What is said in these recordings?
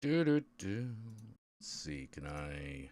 Do do do. Let's see, can I?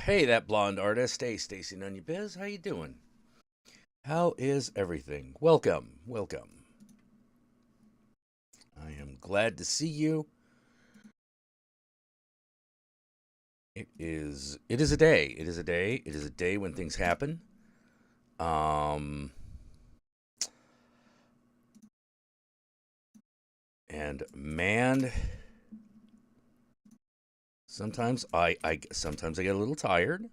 Hey, that blonde artist. Hey, Stacy None You Biz. How you doing? How is everything? Welcome, welcome. I am glad to see you. It is a day. It is a day. It is a day when things happen. Um, and man, sometimes I get a little tired,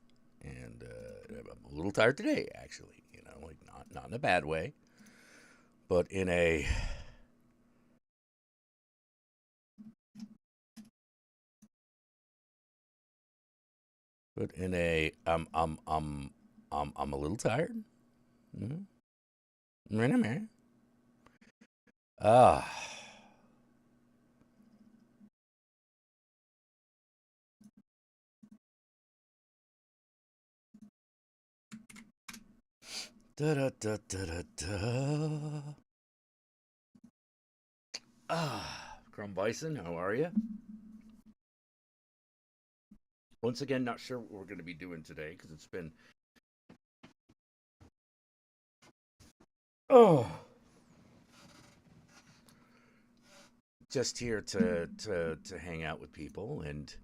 and I'm a little tired today, actually. Like not in a bad way, but in a I'm a little tired. Mm-hmm. Ah, da da da da da da. Crumb Bison, how are you? Once again, not sure what we're going to be doing today because it's been oh just here to hang out with people and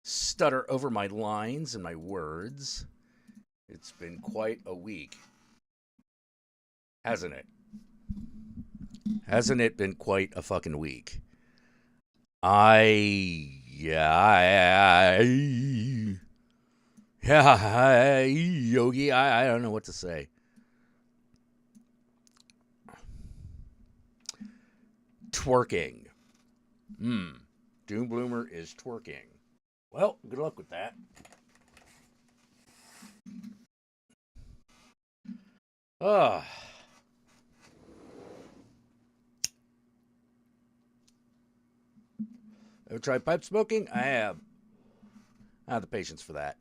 stutter over my lines and my words. It's been quite a week, hasn't it? Hasn't it been quite a fucking week? Yeah, yeah, Yogi. I don't know what to say. Twerking. Hmm. Doom Bloomer is twerking. Well, good luck with that. Ah, ever tried pipe smoking? I have. I have the patience for that.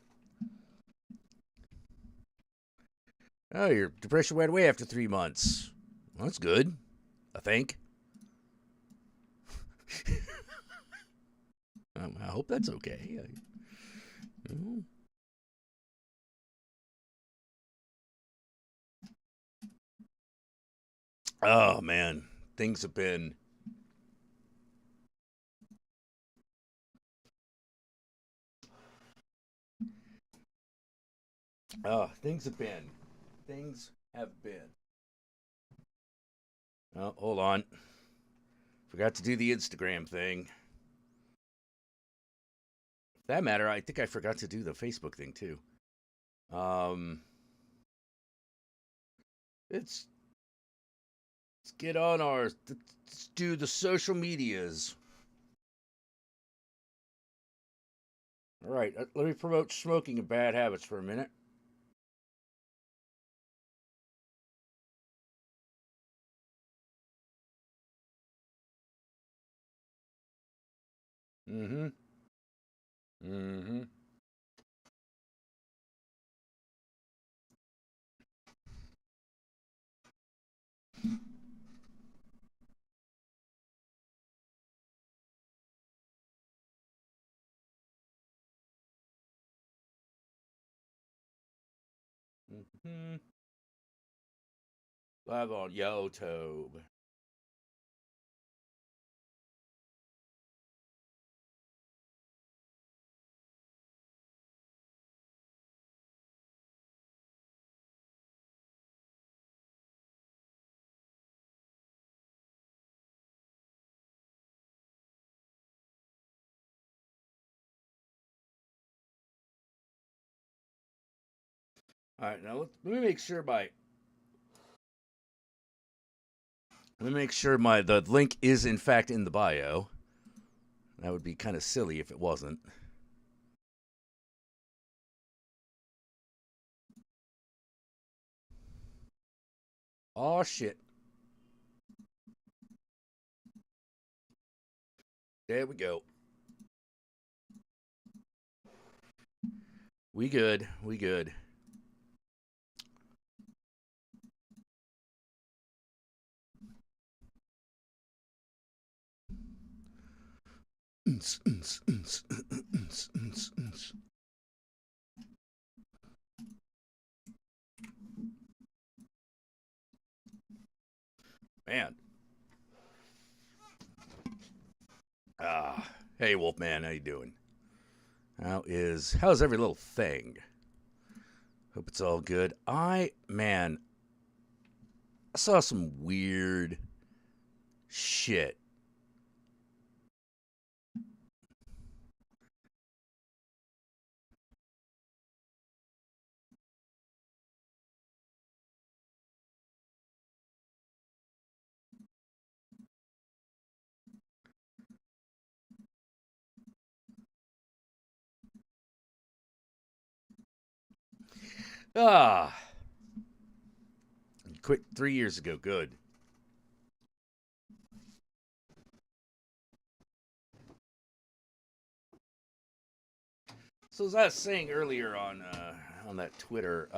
Oh, your depression went away after 3 months. Well, that's good, I think. I hope that's okay. Oh man, things have been. Things have been. Things have been. Oh, hold on. Forgot to do the Instagram thing. For that matter, I think I forgot to do the Facebook thing too. Um, let's get on let's do the social medias. All right, let me promote smoking and bad habits for a minute. Mm-hmm. Mm-hmm. Mm-hmm. Live on YouTube. All right, now let me make sure my the link is in fact in the bio. That would be kind of silly if it wasn't. Oh shit. There we go. We good. We good. Man. Hey Wolfman, how you doing? How's every little thing? Hope it's all good. I saw some weird shit. Ah, quit 3 years ago. Good. So as I was saying earlier on that Twitter,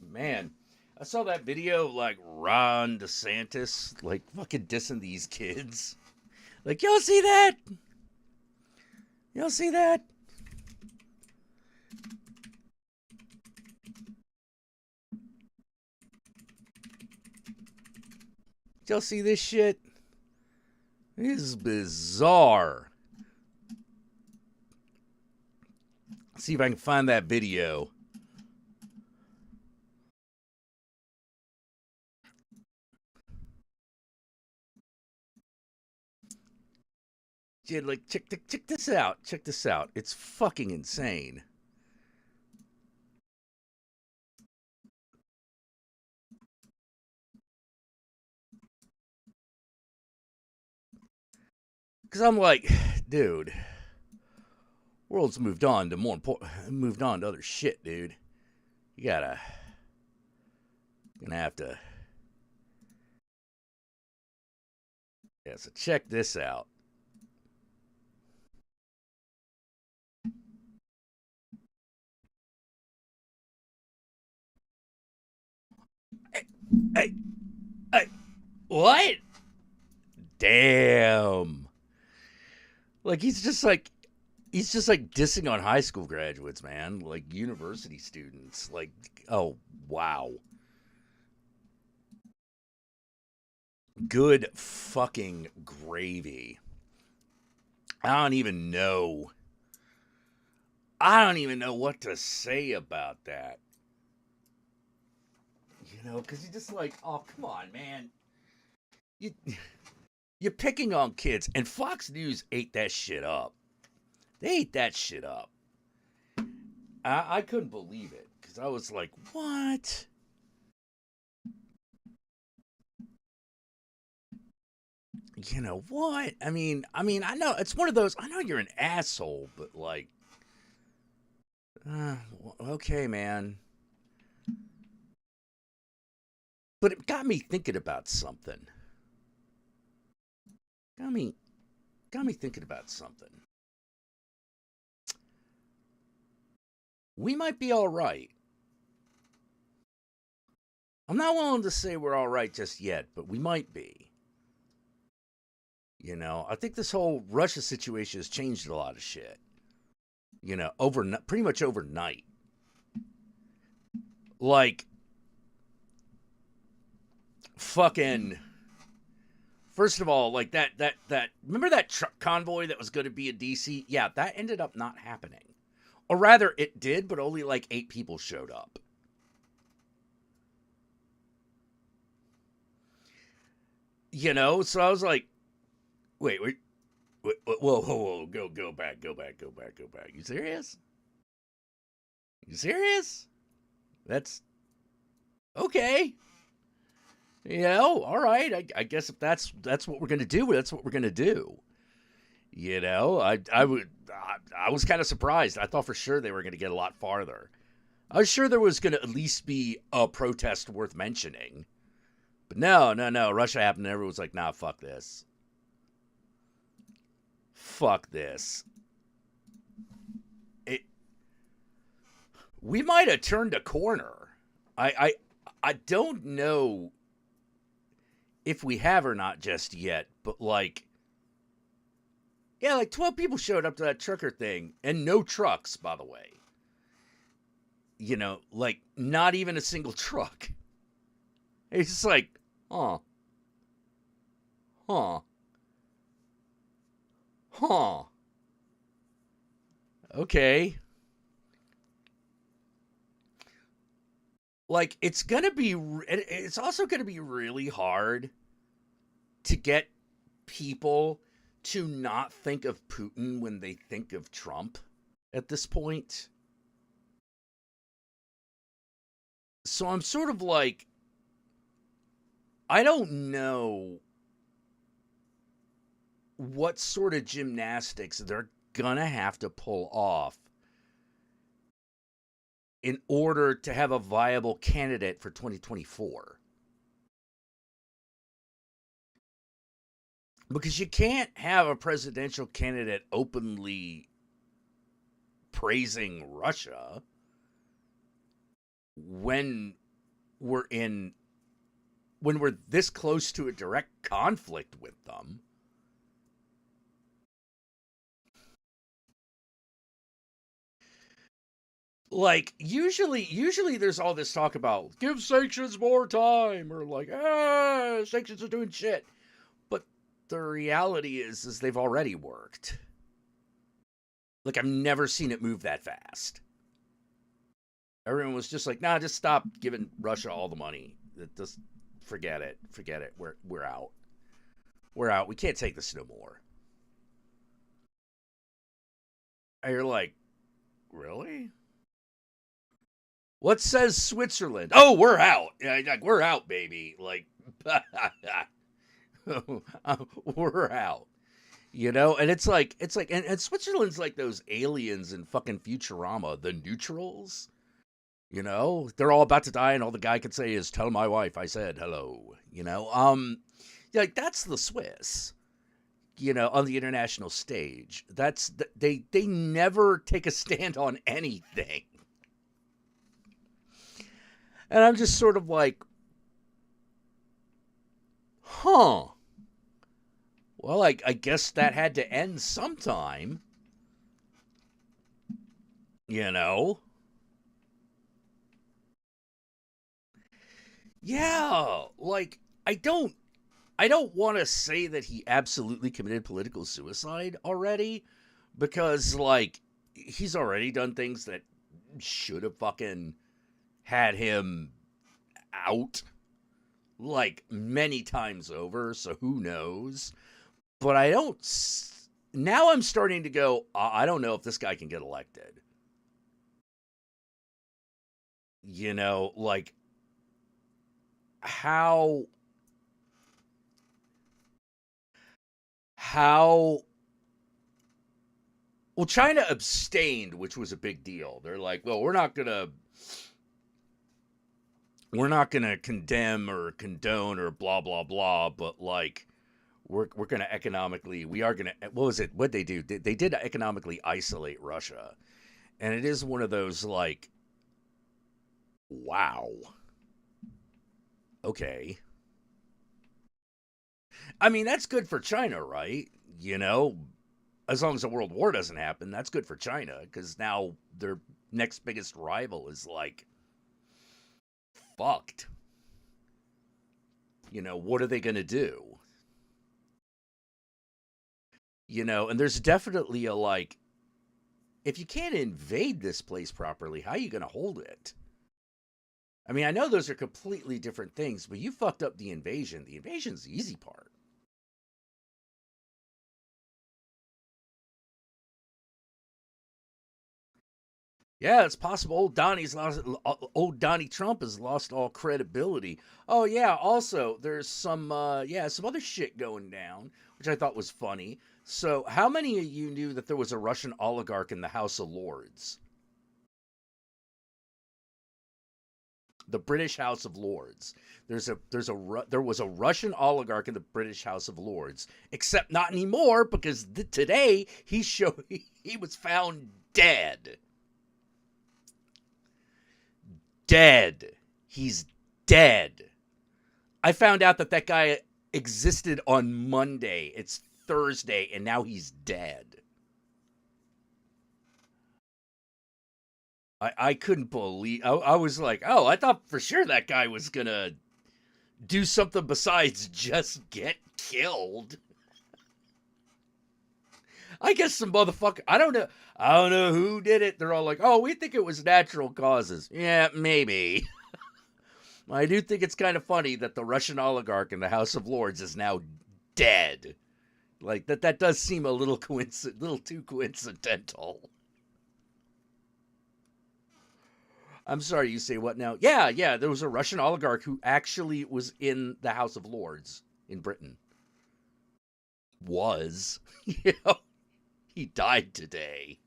man, I saw that video of like Ron DeSantis like fucking dissing these kids. Like y'all see that? Y'all see that? Y'all see this shit? This is bizarre. See if I can find that video. Yeah, like check this out. Check this out. It's fucking insane. Cause I'm like, dude, world's moved on to moved on to other shit, dude. You gonna have to. Yeah, so check this out. Hey, hey, hey, what? Damn. Like he's just like dissing on high school graduates, man. Like university students. Like, oh wow. Good fucking gravy. I don't even know. I don't even know what to say about that. You know, because you're just like, oh, come on, man. You, you're picking on kids, and Fox News ate that shit up. They ate that shit up. I couldn't believe it. Because I was like, what? You know what? I know it's one of those. I know you're an asshole, but like, uh, okay, man. But it got me thinking about something. Got me, got me thinking about something. We might be all right. I'm not willing to say we're all right just yet, but we might be. I think this whole Russia situation has changed a lot of shit. Pretty much overnight. Like, fucking. First of all, like that. Remember that truck convoy that was going to be in DC? Yeah, that ended up not happening. Or rather, it did, but only like 8 people showed up. So I was like, wait, whoa, go back. You serious? You serious? That's okay. All right. I guess if that's what we're gonna do, that's what we're gonna do. I was kind of surprised. I thought for sure they were gonna get a lot farther. I was sure there was gonna at least be a protest worth mentioning. But no. Russia happened and everyone was like, nah, fuck this. Fuck this. It we might have turned a corner. I don't know if we have or not just yet, but like, yeah, like 12 people showed up to that trucker thing, and no trucks, by the way. Like not even a single truck. It's just like, huh, huh, huh. Okay. Like it's also gonna be really hard to get people to not think of Putin when they think of Trump at this point. So I'm sort of like, I don't know what sort of gymnastics they're gonna have to pull off in order to have a viable candidate for 2024. Because you can't have a presidential candidate openly praising Russia when we're in when we're this close to a direct conflict with them. Like usually there's all this talk about give sanctions more time, or like, sanctions are doing shit. But the reality is they've already worked. Like, I've never seen it move that fast. Everyone was just like, nah, just stop giving Russia all the money. Just forget it. Forget it. We're out. We're out. We can't take this no more. And you're like, really? What says Switzerland? Oh, we're out. Like, we're out, baby. Like, we're out. And and Switzerland's like those aliens in fucking Futurama, the neutrals. They're all about to die, and all the guy can say is, "Tell my wife I said hello." Like, that's the Swiss. On the international stage. They never take a stand on anything. And I'm just sort of like, huh. Well, I guess that had to end sometime. You know? Yeah, like I don't want to say that he absolutely committed political suicide already, because like he's already done things that should have fucking had him out like many times over, so who knows? But I don't now I'm starting to go, I don't know if this guy can get elected. Like how how well China abstained, which was a big deal. They're like, well, we're not gonna condemn or condone or blah blah blah, but like we're gonna economically we are gonna what was it what they do they did economically isolate Russia, and it is one of those like wow, okay. I mean, that's good for China, right? You know, as long as a world war doesn't happen, that's good for China because now their next biggest rival is like fucked. What are they going to do? And there's definitely a like, if you can't invade this place properly, how are you going to hold it? I mean, I know those are completely different things, but you fucked up the invasion. The invasion's the easy part. Yeah, it's possible. Old Donnie Trump has lost all credibility. Oh yeah. Also, there's some other shit going down, which I thought was funny. So, how many of you knew that there was a Russian oligarch in the House of Lords, the British House of Lords? There was a Russian oligarch in the British House of Lords, except not anymore because today he was found dead. Dead. He's dead. I found out that guy existed on Monday. It's Thursday, and now he's dead. I couldn't believe. I was like, oh, I thought for sure that guy was gonna do something besides just get killed. I guess some motherfucker. I don't know. I don't know who did it. They're all like, oh, we think it was natural causes. Yeah, maybe. I do think it's kind of funny that the Russian oligarch in the House of Lords is now dead. Like that does seem a little too coincidental. I'm sorry, you say what now? Yeah, yeah, there was a Russian oligarch who actually was in the House of Lords in Britain. Was. you know, he died today.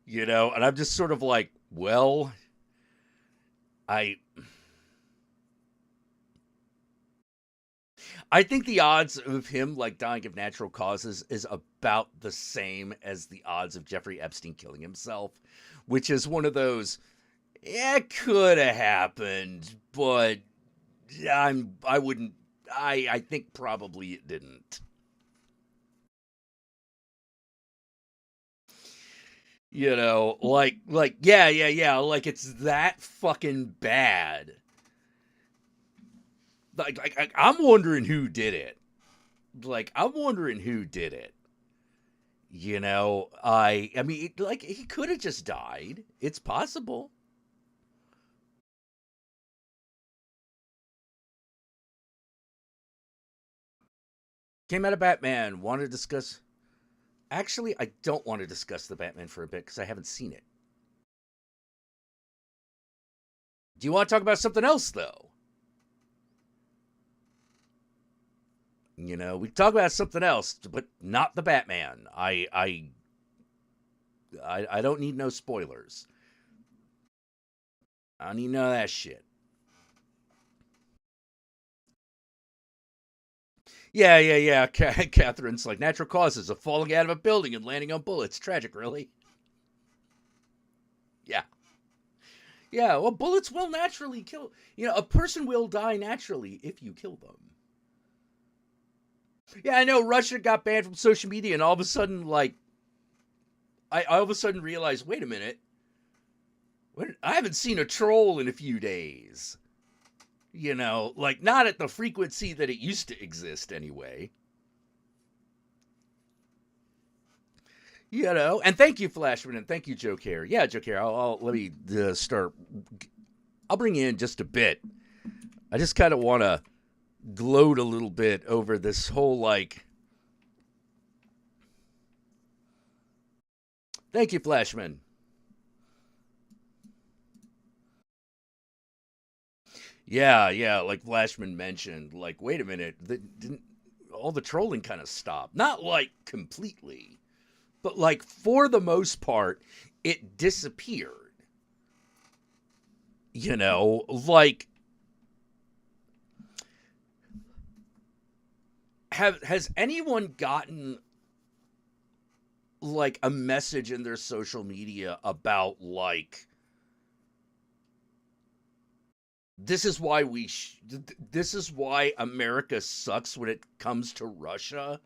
And I'm just sort of like, well, I I think the odds of him like dying of natural causes is about the same as the odds of Jeffrey Epstein killing himself, which is one of those. Yeah, it could have happened, but I wouldn't. I think probably it didn't. Yeah, like it's that fucking bad. I'm wondering who did it. Like I'm wondering who did it. I mean, like he could have just died. It's possible. Came out of Batman. Want to discuss? Actually, I don't want to discuss the Batman for a bit because I haven't seen it. Do you want to talk about something else though? We can talk about something else, but not the Batman. I don't need no spoilers. I don't need none of that shit. Yeah. Catherine's like natural causes of falling out of a building and landing on bullets. Tragic, really. Yeah. Yeah, well, bullets will naturally kill. A person will die naturally if you kill them. Yeah, I know Russia got banned from social media, and all of a sudden, like, I all of a sudden realized, wait a minute, I haven't seen a troll in a few days. Like not at the frequency that it used to exist anyway. And thank you, Flashman, and thank you, Joe Care. Yeah, Joe Care. I'll let me start. I'll bring you in just a bit. I just kind of want to gloat a little bit over this whole like. Thank you, Flashman. Yeah, like Flashman mentioned, like, wait a minute, didn't all the trolling kind of stopped? Not like completely, but like for the most part, it disappeared. Like has anyone gotten like a message in their social media about like this is why this is why America sucks when it comes to Russia?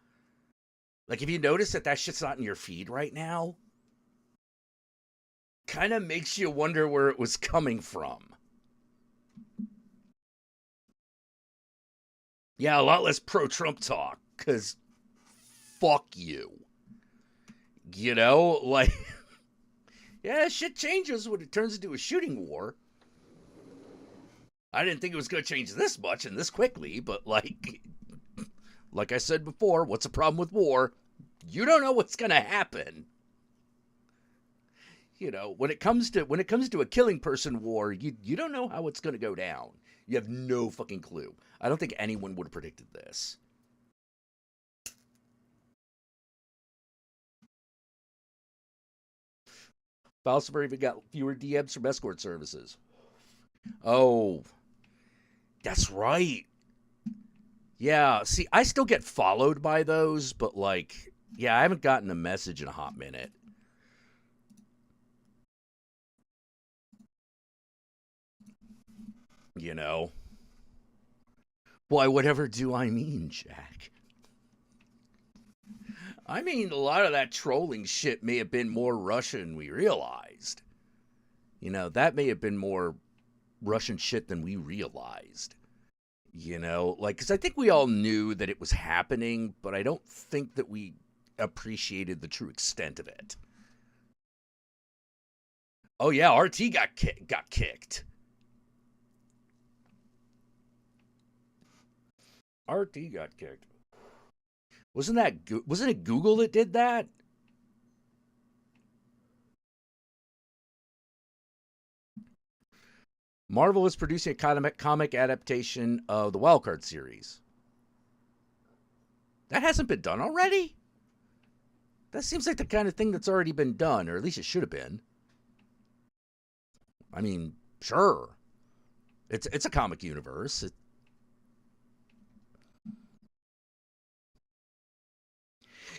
Like, if you notice that shit's not in your feed right now, kind of makes you wonder where it was coming from. Yeah, a lot less pro-Trump talk, because fuck you. Like, yeah, shit changes when it turns into a shooting war. I didn't think it was going to change this much and this quickly, but like I said before, what's the problem with war? You don't know what's going to happen. When it comes to a killing person war, you don't know how it's going to go down. You have no fucking clue. I don't think anyone would have predicted this. Falsifer even got fewer DMs from escort services. Oh, that's right. Yeah, see, I still get followed by those, but like, yeah, I haven't gotten a message in a hot minute. You know? Why, whatever do I mean, Jack? I mean, a lot of that trolling shit may have been more Russian than we realized. That may have been more Russian shit than we realized. Because I think we all knew that it was happening, but I don't think that we appreciated the true extent of it. Oh yeah, RT got kicked. RT got kicked. Wasn't it Google that did that? Marvel is producing a comic adaptation of the Wildcard series. That hasn't been done already? That seems like the kind of thing that's already been done, or at least it should have been. I mean, sure. It's a comic universe.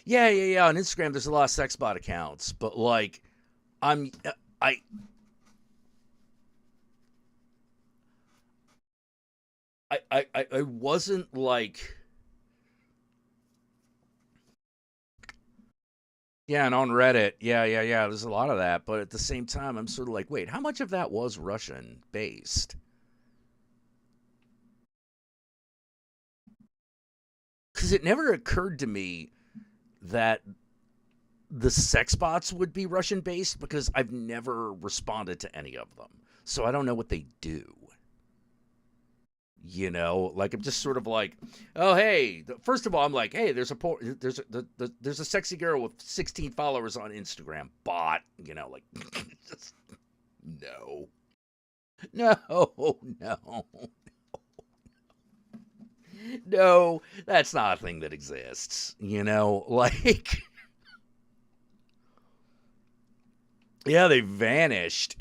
Yeah. On Instagram, there's a lot of sex bot accounts, but like, I'm I I wasn't like, yeah, and on Reddit, yeah. There's a lot of that, but at the same time, I'm sort of like, wait, how much of that was Russian based? Because it never occurred to me that the sex bots would be Russian based because I've never responded to any of them, so I don't know what they do. Like, I'm just sort of like, oh hey, first of all, I'm like, hey, there's a sexy girl with 16 followers on Instagram, bot. Like, just no, no, no, that's not a thing that exists. Like, yeah, they vanished.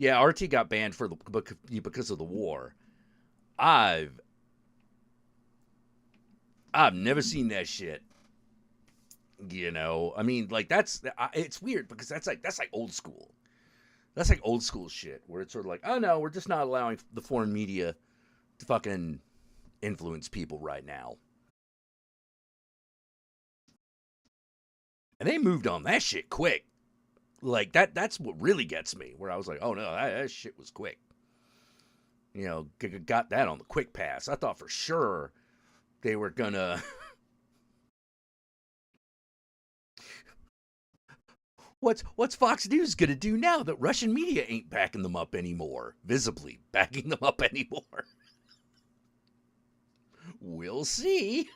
Yeah, RT got banned because of the war. I've I've never seen that shit. I mean, like, it's weird because that's like old school. That's like old school shit where it's sort of like, oh no, we're just not allowing the foreign media to fucking influence people right now. And they moved on that shit quick. Like, that's what really gets me. Where I was like, oh no, that shit was quick. Got that on the quick pass. I thought for sure they were gonna. What's Fox News gonna do now that Russian media ain't backing them up anymore? Visibly backing them up anymore. We'll see.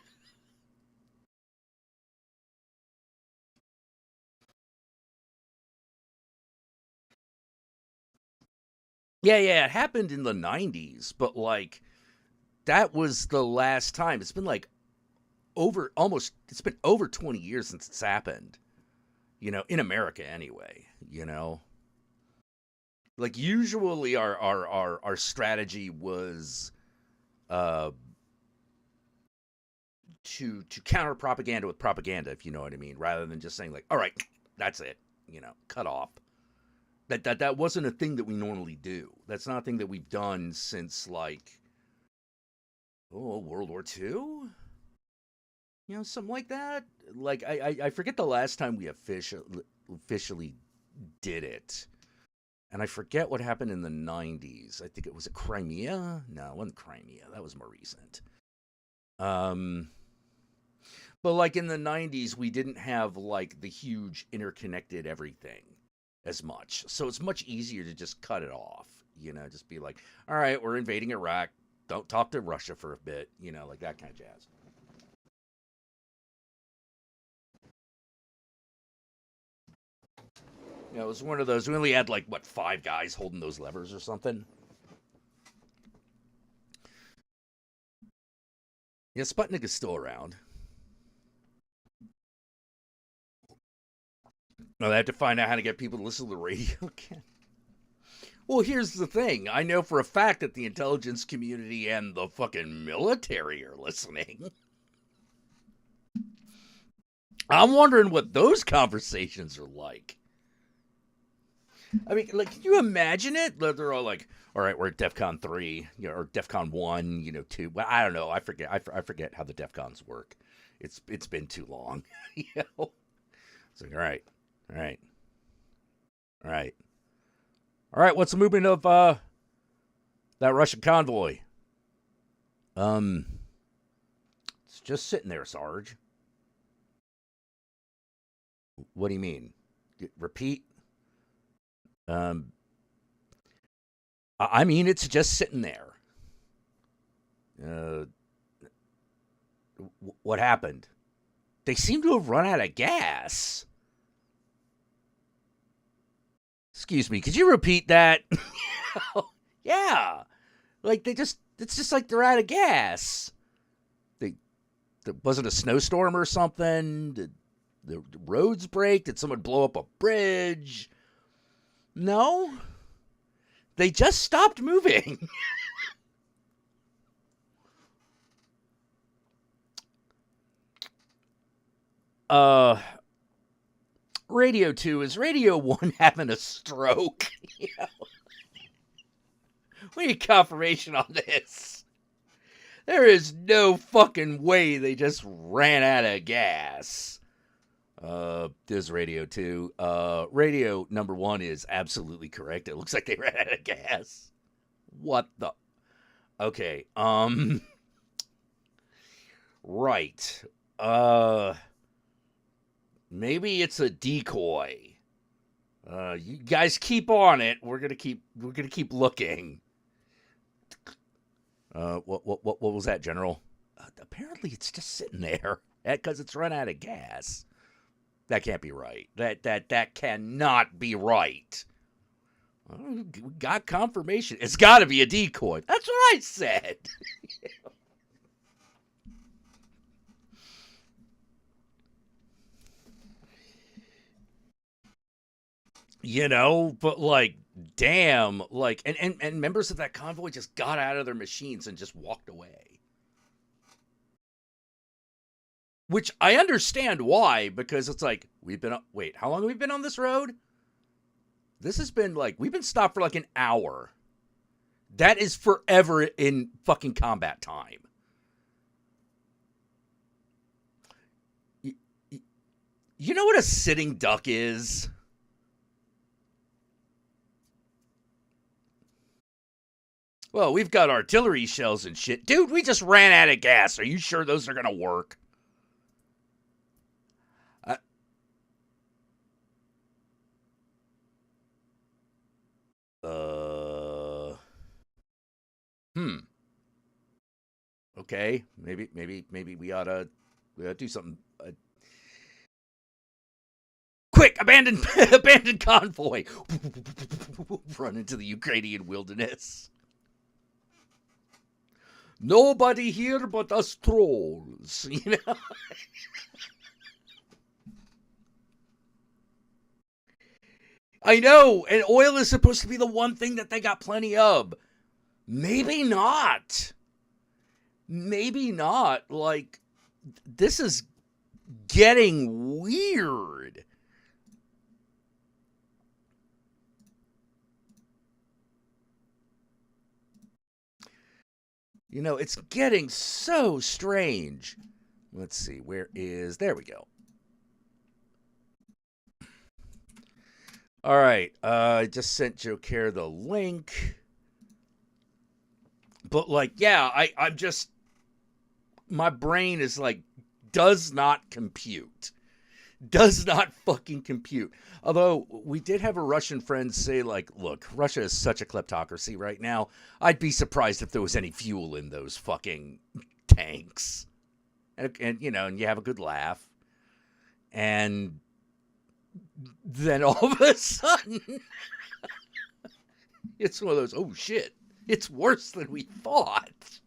Yeah, yeah, it happened in the 90s, but like that was the last time. It's been like it's been over 20 years since it's happened, in America anyway. Like usually our strategy was uh to counter propaganda with propaganda, if you know what I mean, rather than just saying like, all right, that's it, cut off. That wasn't a thing that we normally do. That's not a thing that we've done since like World War II, something like that. Like I forget the last time we officially did it. And I forget what happened in the 90s. I think it was a Crimea. No, it wasn't Crimea. That was more recent. Um, but like in the 90s, we didn't have like the huge interconnected everything as much. So it's much easier to just cut it off, just be like, all right, we're invading Iraq. Don't talk to Russia for a bit, like that kind of jazz. It was one of those. We only had like, what, 5 guys holding those levers or something. Yeah, Sputnik is still around. No, they have to find out how to get people to listen to the radio again. Well, here's the thing. I know for a fact that the intelligence community and the fucking military are listening. I'm wondering what those conversations are like. I mean, like, can you imagine it? They're all like, all right, we're at DEFCON 3, or DEFCON 1, 2. Well, I don't know. I forget. I forget how the DEFCONs work. It's been too long. It's like, all right, all right, all right. All right, what's the movement of that Russian convoy? Um, it's just sitting there, Sarge. What do you mean? Repeat. Um, I mean, it's just sitting there. Uh, what happened? They seem to have run out of gas. Excuse me, could you repeat that? Yeah, like it's just like they're out of gas. They, was it a snowstorm or something? Did the roads break? Did someone blow up a bridge? No, they just stopped moving. uh, Radio 2, is Radio 1 having a stroke? We need confirmation on this. There is no fucking way they just ran out of gas. This Radio 2. Radio number 1 is absolutely correct. It looks like they ran out of gas. What the? Okay. Right. Maybe it's a decoy. You guys keep on it. We're gonna keep looking. What was that, General? Apparently, it's just sitting there because it's run out of gas. That can't be right. That cannot be right. We got confirmation. It's got to be a decoy. That's what I said. But like, damn, like, and members of that convoy just got out of their machines and just walked away. Which I understand why, because it's like, wait, how long have we been on this road? This has been like, we've been stopped for like an hour. That is forever in fucking combat time. You know what a sitting duck is? Well, we've got artillery shells and shit. Dude, we just ran out of gas. Are you sure those are going to work? Uh, uh, hmm. Okay. Maybe we ought to do something. Quick, abandoned convoy. Run into the Ukrainian wilderness. Nobody here but us trolls, you know? I know, and oil is supposed to be the one thing that they got plenty of. Maybe not. Maybe not. Like, this is getting weird. You know, it's getting so strange. Let's see, there we go. All right, I just sent Joe Care the link. But, like, yeah, I'm just, my brain is like, does not compute. Does not fucking compute. Although we did have a Russian friend say, like, look, Russia is such a kleptocracy right now. I'd be surprised if there was any fuel in those fucking tanks. And you know, and you have a good laugh. And then all of a sudden, it's one of those, oh shit, it's worse than we thought.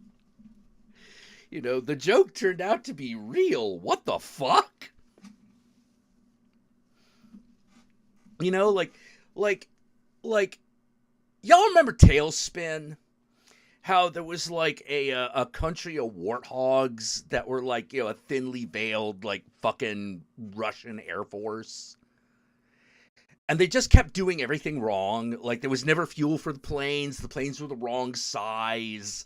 You know, the joke turned out to be real. What the fuck? You know, like, y'all remember Tailspin? How there was like a country of warthogs that were like, you know, a thinly veiled like fucking Russian Air Force, and they just kept doing everything wrong. Like there was never fuel for the planes. The planes were the wrong size.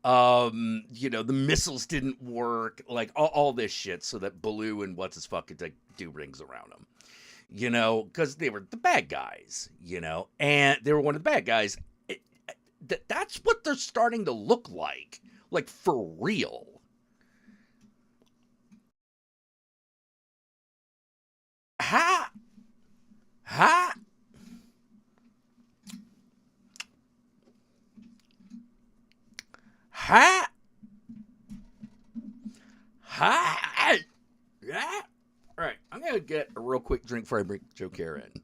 You know, the missiles didn't work. Like all this shit, so that Baloo and what's his fuck could like do rings around them. You know, because they were the bad guys, you know, and they were one of the bad guys. That's what they're starting to look like for real. Ha! Ha! Ha! Ha! Yeah! All right, I'm going to get a real quick drink before I bring Joe Care in.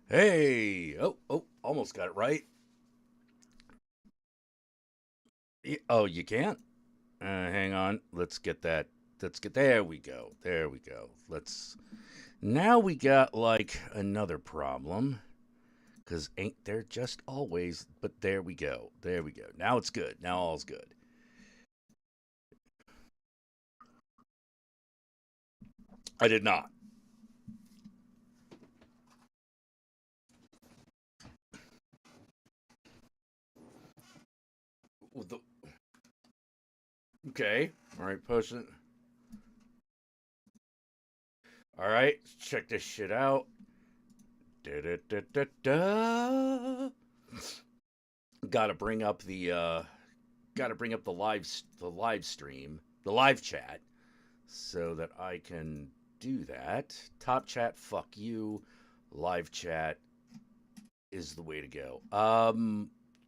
Hey, almost got it right. Oh, you can't. Hang on. Let's get that. Let's get there. We go. There we go. Let's. Now we got like another problem. Cause ain't there just always? But there we go. There we go. Now it's good. Now all's good. I did not. Okay. All right. Push it. All right. Check this shit out. Da, da, da, da, da. Got to bring up the live stream, the live chat, so that I can do that. Top chat, fuck you. Live chat is the way to go.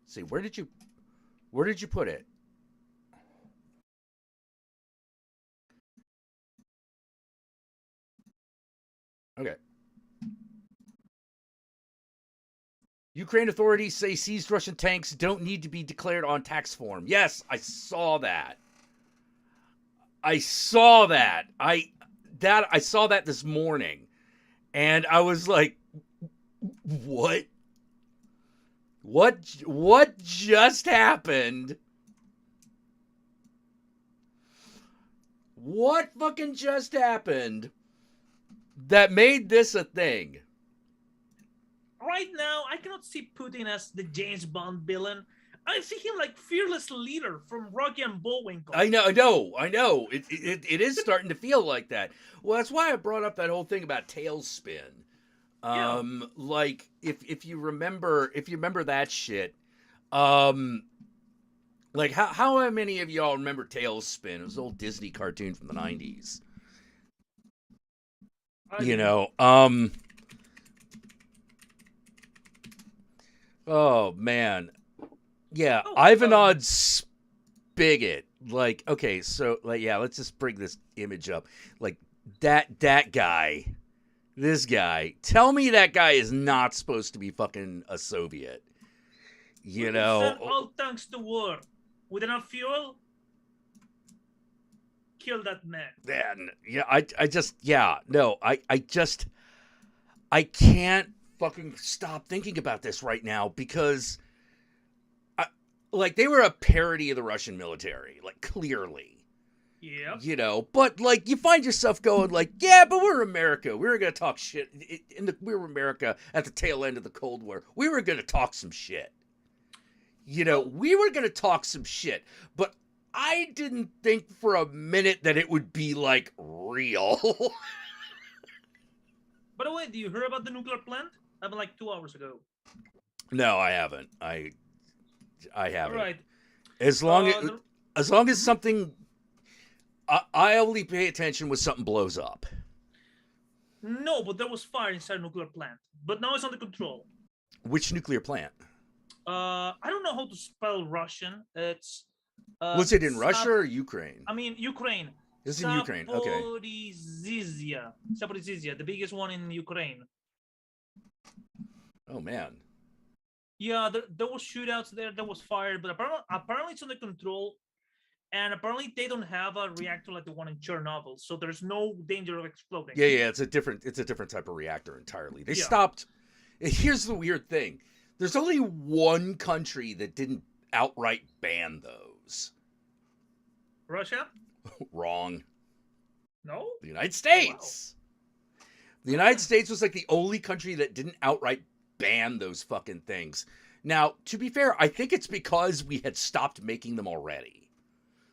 See, where did you put it? Okay. Ukraine authorities say seized Russian tanks don't need to be declared on tax form. Yes, I saw that. I saw that. I saw that this morning, and I was like, "What? What just happened? What fucking just happened that made this a thing?" Right now, I cannot see Putin as the James Bond villain. I see him like fearless leader from Rocky and Bullwinkle. I know. It is starting to feel like that. Well, that's why I brought up that whole thing about Tailspin. Yeah. Like if you remember that shit, like how many of y'all remember Tailspin? It was an old Disney cartoon from the 90s. You know, oh man. Yeah, Ivanod Spigot. Like, okay, so like yeah, let's just bring this image up. Like that guy, this guy. Tell me that guy is not supposed to be fucking a Soviet. You know, send all tanks to war with enough fuel. Kill that man. Man, yeah, I just no, I can't fucking stop thinking about this right now because like they were a parody of the Russian military, like clearly. Yeah. You know, but like you find yourself going like, yeah, but we're America. We were gonna talk shit. We were America at the tail end of the Cold War. We were gonna talk some shit. You know, we were gonna talk some shit, but I didn't think for a minute that it would be like real. By the way, do you hear about the nuclear plant? Happened like 2 hours ago. No, I haven't. I haven't. All right. As long as something, I only pay attention when something blows up. No, but there was fire inside a nuclear plant. But now it's under control. Which nuclear plant? I don't know how to spell Russian. It's was it in Russia or Ukraine? I mean Ukraine. It's in Ukraine. Okay. Zaporizhzhia, the biggest one in Ukraine. Oh man. Yeah, there was shootouts there. There was fire, but apparently it's under control. And apparently they don't have a reactor like the one in Chernobyl, so there's no danger of exploding. Yeah, it's a different type of reactor entirely. They stopped. Here's the weird thing: there's only one country that didn't outright ban those. Russia? Wrong. No. The United States. Wow. The United States was like the only country that didn't outright ban those fucking things. Now, to be fair, I think it's because we had stopped making them already.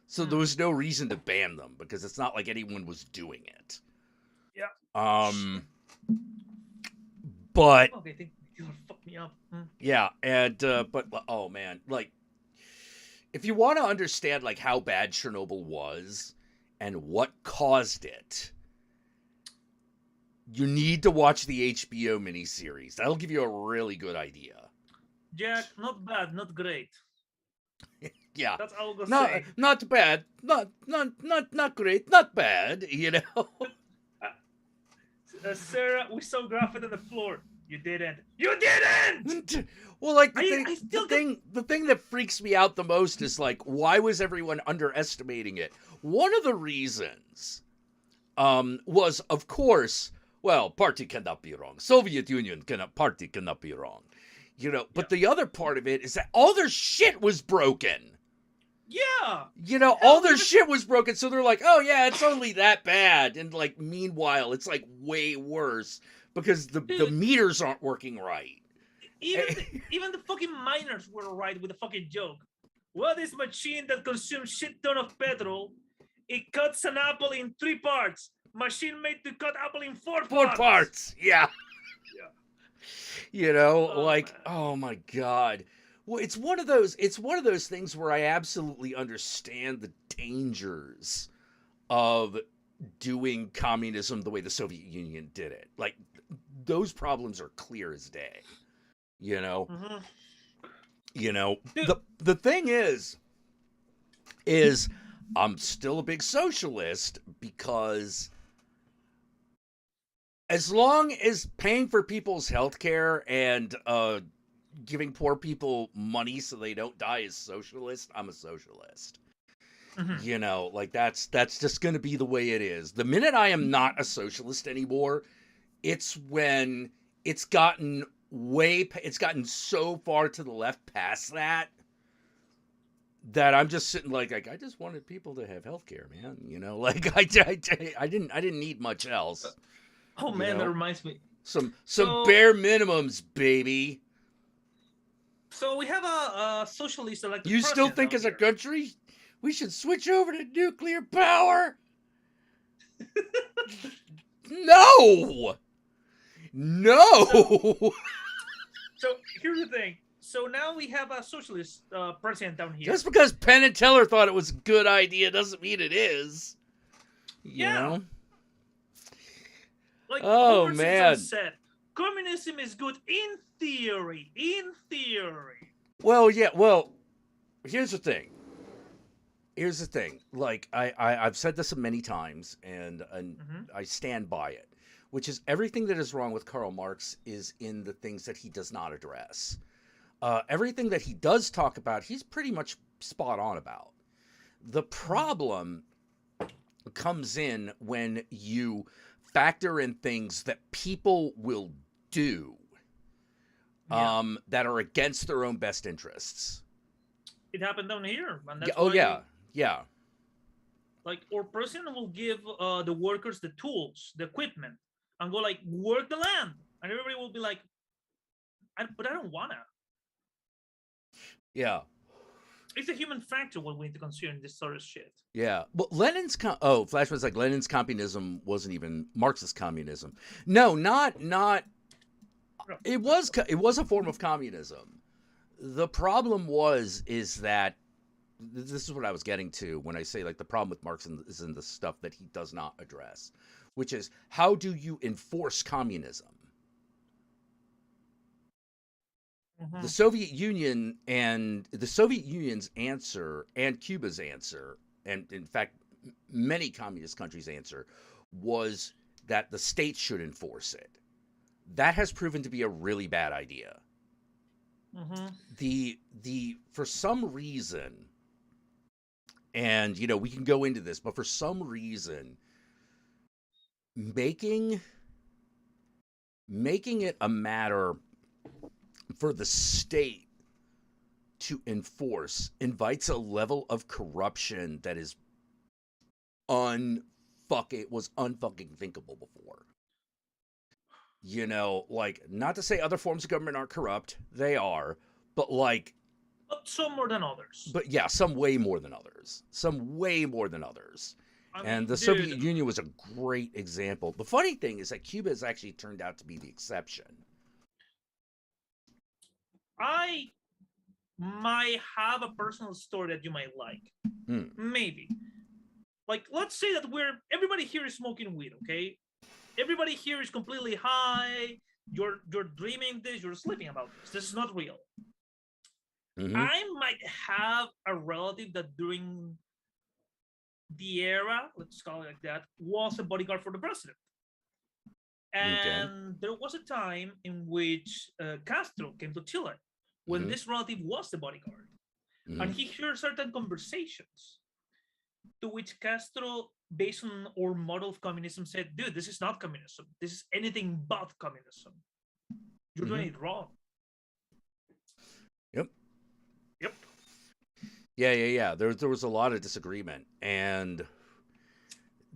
So there was no reason to ban them because it's not like anyone was doing it. Yeah. But okay, they fuck me up. Yeah, and but oh man, like if you want to understand like how bad Chernobyl was and what caused it, you need to watch the HBO miniseries. That'll give you a really good idea. Jack, not bad, not great. Yeah, that's all I'm gonna say. Not bad, not great, not bad. You know, Sarah, we saw graphite on the floor. You didn't. You didn't. Well, like the thing that freaks me out the most is like, why was everyone underestimating it? One of the reasons was, of course, well, party cannot be wrong. Soviet Union party cannot be wrong. You know, but the other part of it is that all their shit was broken. Yeah. You know, all their shit was broken, so they're like, oh yeah, it's only that bad. And like, meanwhile, it's like way worse because the meters aren't working right. Even the fucking miners were right with the fucking joke. Well, this machine that consumes shit ton of petrol, it cuts an apple in 3 parts. Machine made to cut apple in 4 parts. 4 parts, yeah. You know, man. Oh my God. Well, it's one of those things where I absolutely understand the dangers of doing communism the way the Soviet Union did it. Like, those problems are clear as day. You know? Mm-hmm. You know, the thing is I'm still a big socialist because as long as paying for people's health care and giving poor people money so they don't die is socialist, I'm a socialist. Mm-hmm. You know, like that's just going to be the way it is. The minute I am not a socialist anymore, it's when it's gotten so far to the left past that I'm just sitting like I just wanted people to have health care, man. You know, like I didn't need much else. Oh man, that reminds me. Some bare minimums, baby. So we have a socialist elected. You still think as a country we should switch over to nuclear power? No. So here's the thing. So now we have a socialist president down here. Just because Penn and Teller thought it was a good idea doesn't mean it is. You know? Like, oh man, said, communism is good in theory. In theory. Well, yeah. Well, here's the thing. Like I've said this many times, and mm-hmm. I stand by it. Which is everything that is wrong with Karl Marx is in the things that he does not address. Everything that he does talk about, he's pretty much spot on about. The problem comes in when you factor in things that people will do that are against their own best interests. It happened down here. And that's yeah. Like, our president will give the workers the tools, the equipment, and go like, work the land. And everybody will be like, but I don't want to. Yeah. It's a human factor what we need to consider in this sort of shit. Yeah. Well, Flashman's like Lenin's communism wasn't even Marxist communism. No, not. It was a form of communism. The problem is that this is what I was getting to when I say like the problem with Marx is in the stuff that he does not address, which is how do you enforce communism? Mm-hmm. The Soviet Union and the Soviet Union's answer and Cuba's answer, and in fact, many communist countries' answer, was that the state should enforce it. That has proven to be a really bad idea. Mm-hmm. The for some reason, and you know we can go into this, but for some reason, making it a matter for the state to enforce invites a level of corruption that is was unfucking thinkable before. You know, like, not to say other forms of government aren't corrupt, they are, but like, but some more than others. But yeah, some way more than others. And the Soviet Union was a great example. The funny thing is that Cuba has actually turned out to be the exception. I might have a personal story that you might like. Maybe. Like, let's say that everybody here is smoking weed, okay? Everybody here is completely high. You're dreaming this, you're sleeping about this. This is not real. Mm-hmm. I might have a relative that during the era, let's call it like that, was a bodyguard for the president. Okay. And there was a time in which Castro came to Chile when Mm-hmm. this relative was the bodyguard. Mm-hmm. And he heard certain conversations to which Castro, based on our model of communism, said, dude, this is not communism. This is anything but communism. You're Mm-hmm. doing it wrong. Yep. Yep. Yeah. There was a lot of disagreement, and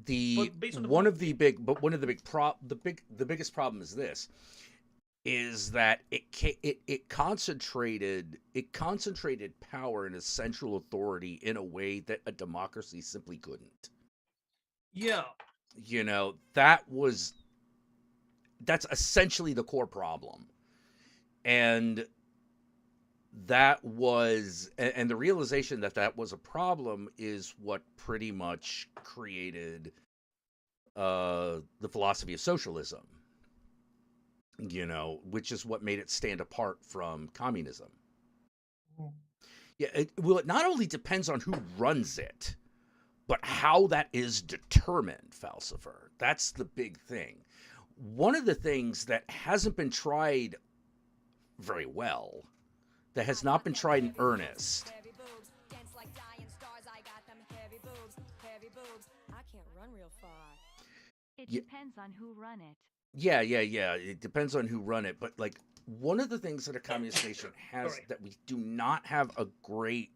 But based on the one point, of the big but one of the big the biggest problem is this, is that it concentrated power in a central authority in a way that a democracy simply couldn't. yeah, You know, that's essentially the core problem. And the realization that that was a problem is what pretty much created the philosophy of socialism, you know, which is what made it stand apart from communism. Yeah, it not only depends on who runs it, but how that is determined, Falsifer. That's the big thing. One of the things that hasn't been tried very well, that has not been tried in earnest. It depends on who run it. Yeah. It depends on who run it, but like one of the things that a communist nation has that we do not have a great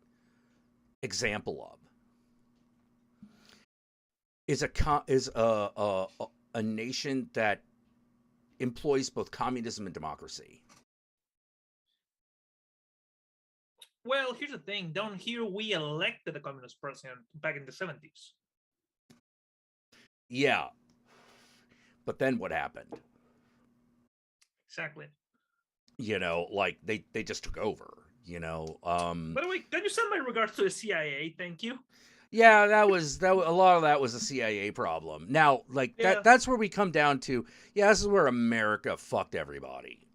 example of is a nation that employs both communism and democracy. Well, here's the thing. Down here, we elected a communist president back in the 70s. Yeah. But then what happened? Exactly. You know, like they just took over, you know. By the way, can you send my regards to the CIA? Thank you. Yeah, that was a lot of that was a CIA problem. Now, like that's where we come down to, this is where America fucked everybody.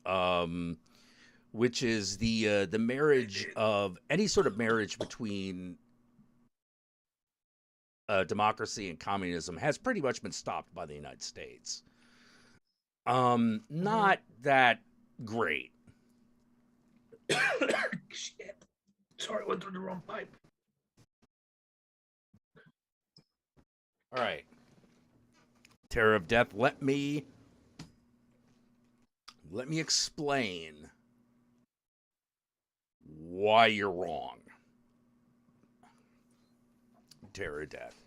Which is the marriage of any sort of marriage between democracy and communism has pretty much been stopped by the United States. Not that great. Shit. Sorry, I went through the wrong pipe. All right. Terror of Death, let me explain why you're wrong. Terror of Death.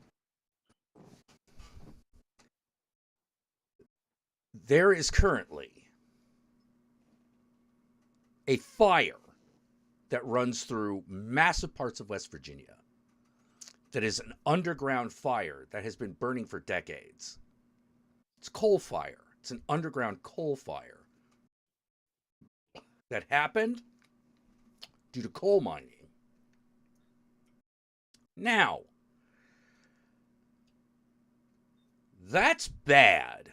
There is currently a fire that runs through massive parts of West Virginia that is an underground fire that has been burning for decades. It's coal fire. It's an underground coal fire that happened due to coal mining. Now, that's bad.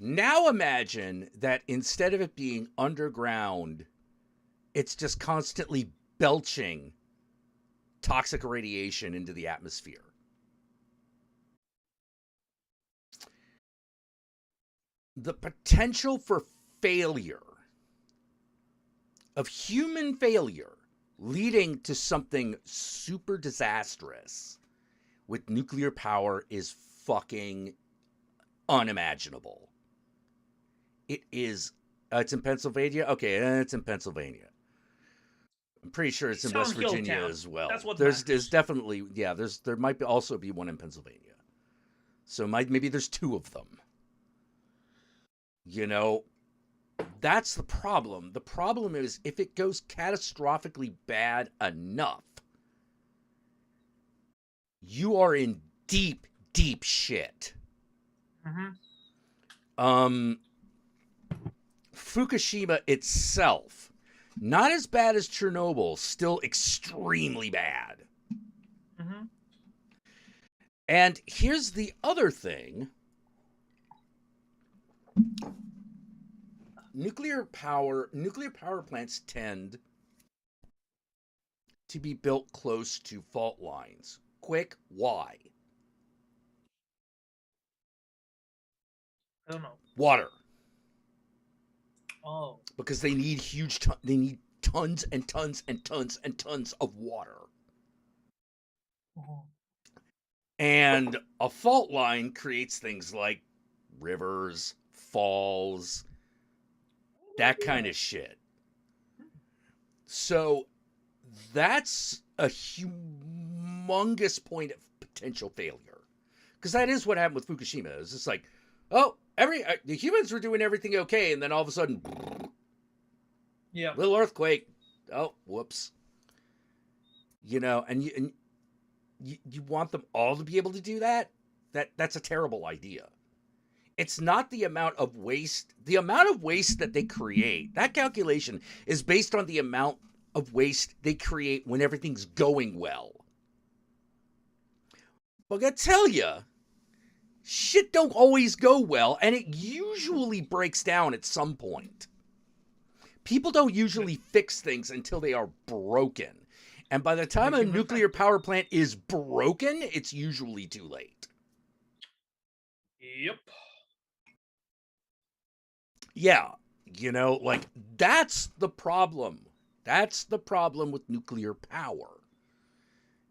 Now imagine that instead of it being underground, it's just constantly belching toxic radiation into the atmosphere. The potential for failure, of human failure, leading to something super disastrous with nuclear power is fucking unimaginable. It is. It's in Pennsylvania? Okay, it's in Pennsylvania. I'm pretty sure it's in West Virginia as well. That's what there's definitely, there might also be one in Pennsylvania. So maybe there's two of them. You know, that's the problem. The problem is if it goes catastrophically bad enough, you are in deep, deep shit. Fukushima itself, not as bad as Chernobyl, still extremely bad. And here's the other thing. Nuclear power plants tend to be built close to fault lines. Quick, why? I don't know. Water. Oh. Because they need they need tons and tons and tons and tons of water. Oh. And a fault line creates things like rivers, falls, that kind of shit. So that's a humongous point of potential failure. Because that is what happened with Fukushima. It's just like, oh, the humans were doing everything okay, and then all of a sudden, Yeah. little earthquake. Oh, whoops. And you want them all to be able to do that? That's a terrible idea. It's not the amount of waste. The amount of waste that they create, that calculation is based on the amount of waste they create when everything's going well. But I gotta tell you, shit don't always go well, and it usually breaks down at some point. People don't usually fix things until they are broken. And by the time a nuclear power plant is broken, it's usually too late. Yep. Yeah, that's the problem. That's the problem with nuclear power.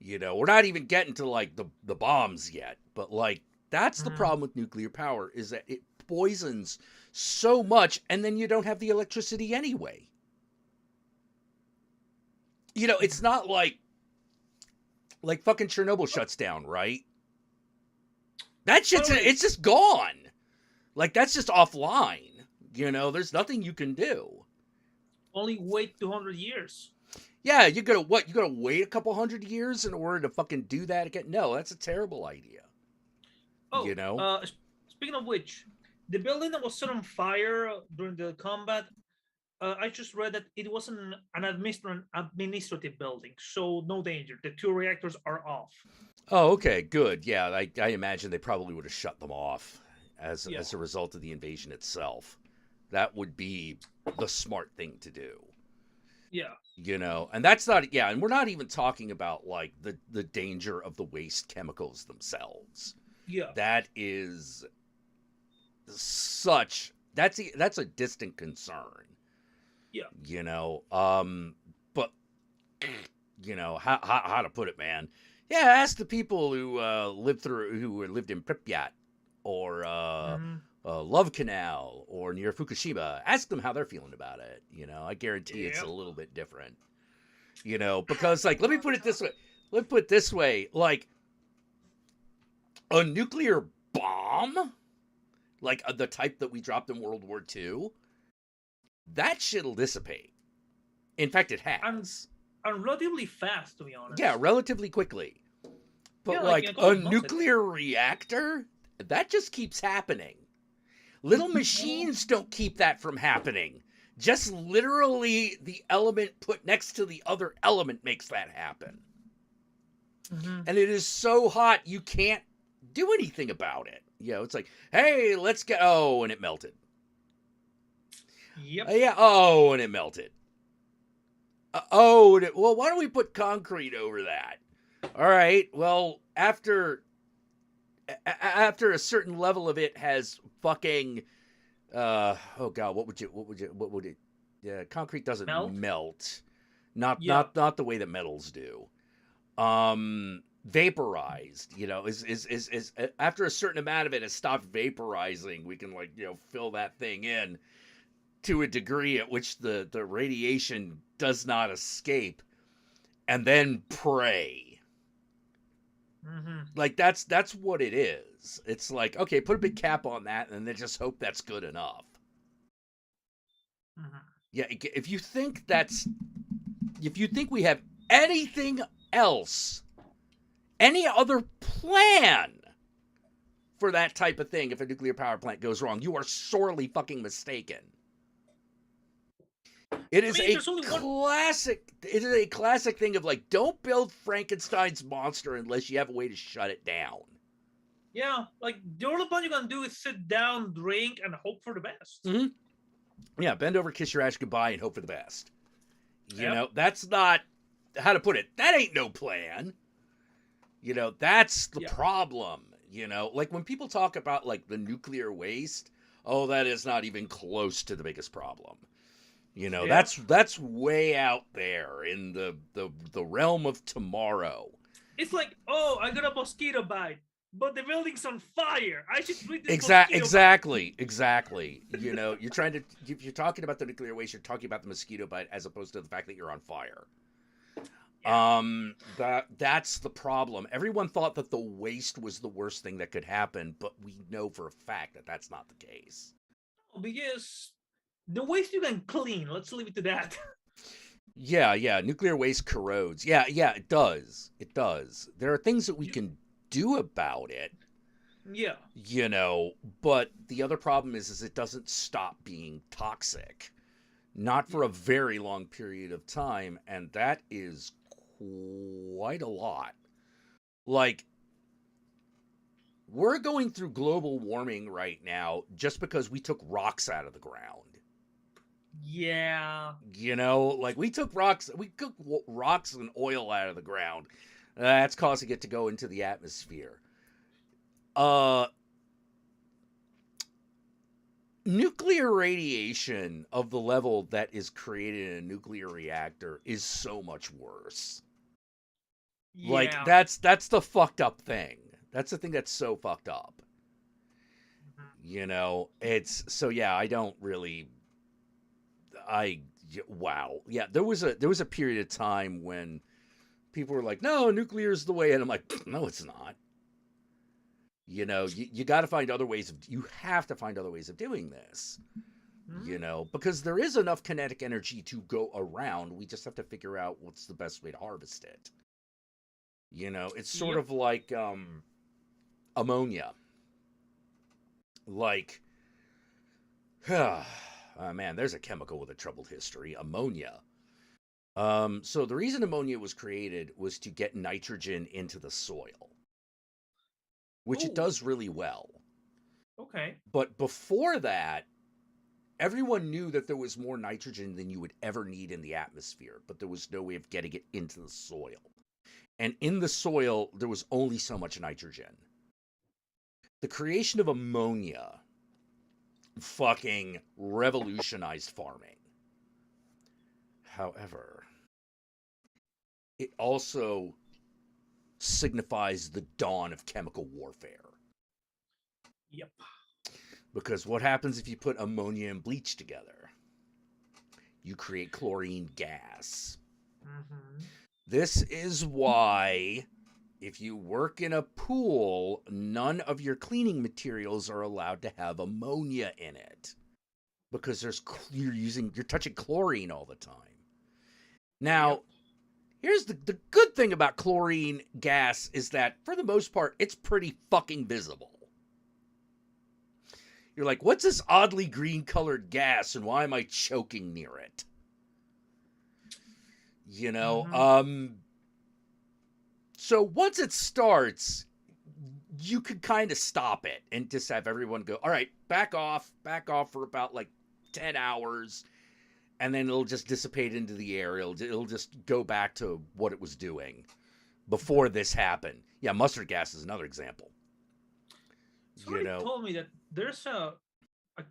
We're not even getting to, like, the bombs yet, but, like, that's the problem with nuclear power, is that it poisons so much, and then you don't have the electricity anyway. It's not like fucking Chernobyl shuts down, right? That shit's, it's just gone. Like, that's just offline. There's nothing you can do. Only wait 200 years. Yeah, you gotta wait a couple hundred years in order to fucking do that again? No, that's a terrible idea. Oh, speaking of which, the building that was set on fire during the combat, I just read that it wasn't an administrative building, so no danger. The 2 reactors are off. Oh, okay, good. Yeah, I imagine they probably would have shut them off as a result of the invasion itself. That would be the smart thing to do. Yeah. And that's not, and we're not even talking about, like, the danger of the waste chemicals themselves. Yeah. That is that's a distant concern. Yeah. But how to put it, man? Yeah, ask the people who lived in Pripyat or Love Canal or near Fukushima. Ask them how they're feeling about it. I guarantee it's a little bit different. Because, like, let me put it this way. Like, a nuclear bomb, like the type that we dropped in World War II, that shit'll dissipate. In fact, it has. And relatively fast, to be honest. Yeah, relatively quickly. But, yeah, like a nuclear reactor, that just keeps happening. Little machines don't keep that from happening. Just literally the element put next to the other element makes that happen. Mm-hmm. And it is so hot, you can't do anything about it. It's like, hey, let's get... Oh, and it melted. Yep. Yeah, oh, and it melted. Well, why don't we put concrete over that? All right, well, after a certain level of it has fucking... oh, God, what would it... Yeah, concrete doesn't melt. Not the way that metals do. Vaporized, is after a certain amount of it has stopped vaporizing, we can, like, fill that thing in to a degree at which the radiation does not escape, and then pray. Mm-hmm. Like, that's what it is. It's like, okay, put a big cap on that, and then just hope that's good enough. Mm-hmm. Yeah, if you think we have anything else, any other plan for that type of thing, if a nuclear power plant goes wrong, you are sorely fucking mistaken. It is a classic thing of, like, don't build Frankenstein's monster unless you have a way to shut it down. Yeah, like, the only plan you can do is sit down, drink, and hope for the best. Mm-hmm. Yeah, bend over, kiss your ass goodbye, and hope for the best. That's not... How to put it? That ain't no plan. That's the problem. Like, when people talk about, like, the nuclear waste, Oh, that is not even close to the biggest problem. Yeah. That's way out there in the realm of tomorrow. It's like, oh, I got a mosquito bite, but the building's on fire. I should treat this mosquito bite. Exactly. If you're talking about the nuclear waste, you're talking about the mosquito bite as opposed to the fact that you're on fire. Yeah. That's the problem. Everyone thought that the waste was the worst thing that could happen, but we know for a fact that that's not the case. Because the waste you can clean. Let's leave it to that. Yeah. Nuclear waste corrodes. Yeah, it does. It does. There are things that we can do about it. Yeah. But the other problem is it doesn't stop being toxic. Not for a very long period of time, and that is quite a lot. Like, we're going through global warming right now just because we took rocks out of the ground. Yeah. Like we took rocks and oil out of the ground. That's causing it to go into the atmosphere. Nuclear radiation of the level that is created in a nuclear reactor is so much worse. Yeah. Like that's the fucked up thing. That's the thing that's so fucked up. It's so I don't really wow. Yeah, there was a period of time when people were like, "No, nuclear is the way." And I'm like, "No, it's not." You got to find other ways you have to find other ways of doing this. Because there is enough kinetic energy to go around. We just have to figure out what's the best way to harvest it. It's sort of like ammonia. Like, oh man, there's a chemical with a troubled history, ammonia. So the reason ammonia was created was to get nitrogen into the soil, which it does really well. Okay. But before that, everyone knew that there was more nitrogen than you would ever need in the atmosphere, but there was no way of getting it into the soil. And in the soil, there was only so much nitrogen. The creation of ammonia fucking revolutionized farming. However, it also signifies the dawn of chemical warfare. Yep. Because what happens if you put ammonia and bleach together? You create chlorine gas. Mm-hmm. This is why, if you work in a pool, none of your cleaning materials are allowed to have ammonia in it. Because you're touching chlorine all the time. Now, here's the good thing about chlorine gas is that, for the most part, it's pretty fucking visible. You're like, what's this oddly green-colored gas, and why am I choking near it? So once it starts, you could kind of stop it and just have everyone go, all right, back off for about like 10 hours, and then it'll just dissipate into the air. It'll just go back to what it was doing before this happened. Yeah, mustard gas is another example. Somebody told me that there's a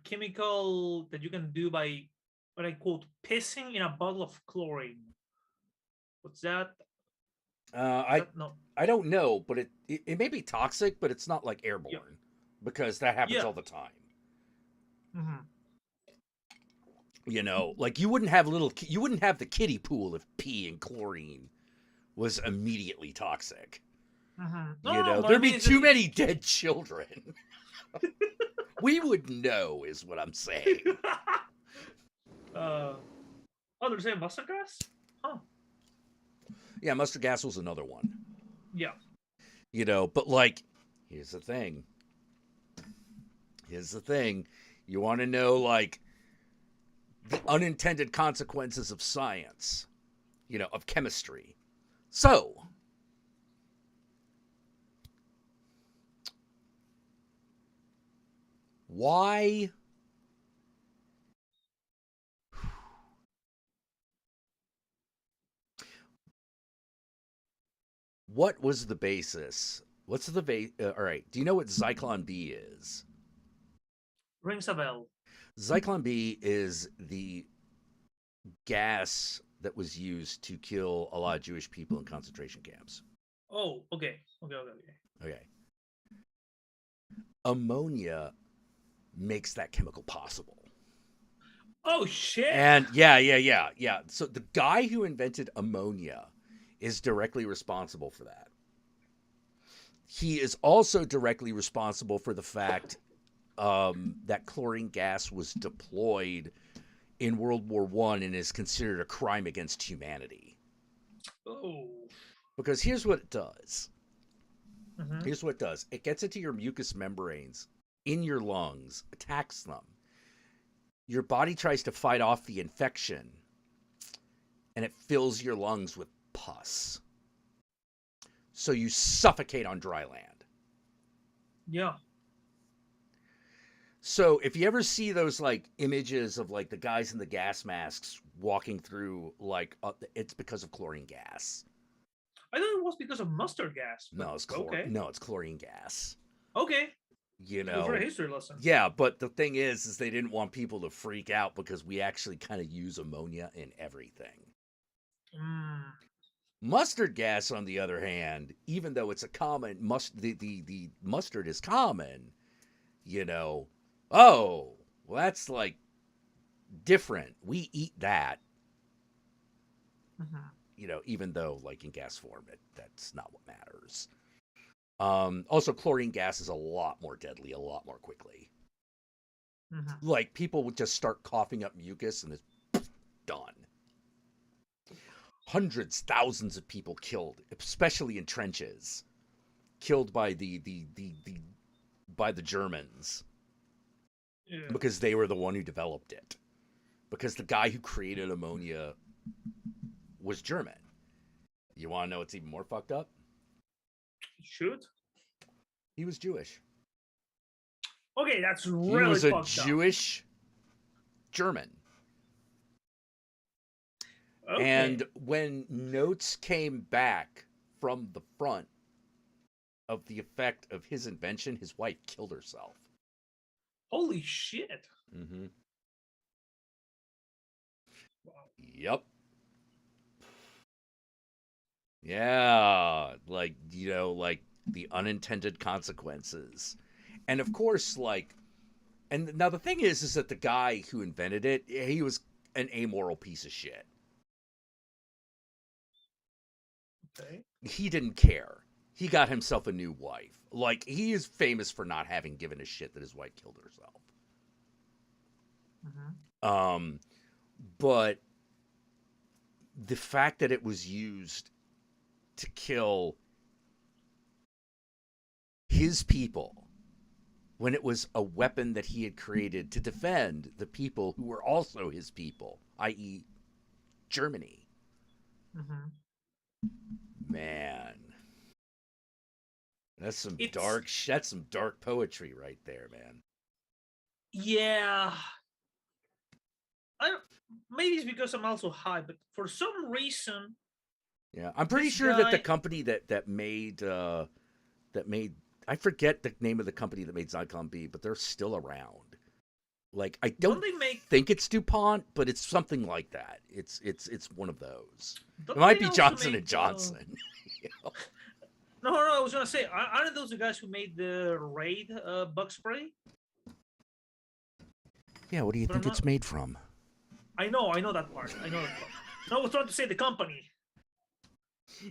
chemical that you can do by what I quote pissing in a bottle of chlorine. What's that? I don't know, but it may be toxic, but it's not like airborne because that happens all the time. Mm-hmm. Like you wouldn't have the kiddie pool if pee and chlorine was immediately toxic. Mm-hmm. There'd be too many dead children. We would know, is what I'm saying. There's a mustard gas? Huh. Yeah, mustard gas was another one. Yeah. But like, here's the thing. You want to know, like, the unintended consequences of science, of chemistry. So, why what was the basis? What's the all right, do you know what Zyklon B is? Rings a bell. Zyklon B is the gas that was used to kill a lot of Jewish people in concentration camps. Oh, okay. Okay. Ammonia makes that chemical possible. Oh shit! And yeah. So the guy who invented ammonia is directly responsible for that. He is also directly responsible for the fact that chlorine gas was deployed in World War I and is considered a crime against humanity. Oh. Because here's what it does. Mm-hmm. Here's what it does. It gets into your mucous membranes in your lungs, attacks them. Your body tries to fight off the infection, and it fills your lungs with pus. So you suffocate on dry land. Yeah. So if you ever see those like images of like the guys in the gas masks walking through, like it's because of chlorine gas. I thought it was because of mustard gas. No, it's it's chlorine gas. Okay. You know, for a history lesson. Yeah, but the thing is they didn't want people to freak out because we actually kind of use ammonia in everything. Mustard gas, on the other hand, even though it's a common the mustard is common, you know. Oh, well, that's like different. We eat that, you know, even though like in gas form, that's not what matters. Also, chlorine gas is a lot more deadly, a lot more quickly. Like people would just start coughing up mucus and it's done. Hundreds, thousands of people killed, especially in trenches, killed by the Germans. Yeah. Because they were the one who developed it. Because the guy who created ammonia was German. You want to know what's even more fucked up? Shoot. He was Jewish. Okay, that's really He was a fucked Jewish German. Okay. And when notes came back from the front of the effect of his invention, his wife killed herself. Holy shit. Mm-hmm. Wow. Yep. Yeah, like, you know, like the unintended consequences. And of course, like, and now the thing is that the guy who invented it, he was an amoral piece of shit. Okay. He didn't care. He got himself a new wife. Like, he is famous for not having given a shit that his wife killed herself. But the fact that it was used to kill his people when it was a weapon that he had created to defend the people who were also his people, i.e. Germany. Man. That's some dark poetry right there, man. Yeah. Maybe it's because I'm also high, but for some reason. Yeah, I'm pretty sure that the company that made I forget the name of the company that made Zyklon B, but they're still around. Like, I don't think it's DuPont, but it's something like that. It's one of those. It might be Johnson and Johnson. You know? No, I was gonna say, aren't those the guys who made the Raid bug spray? Yeah, what do you think it's made from? I know that part. No, I was trying to say the company.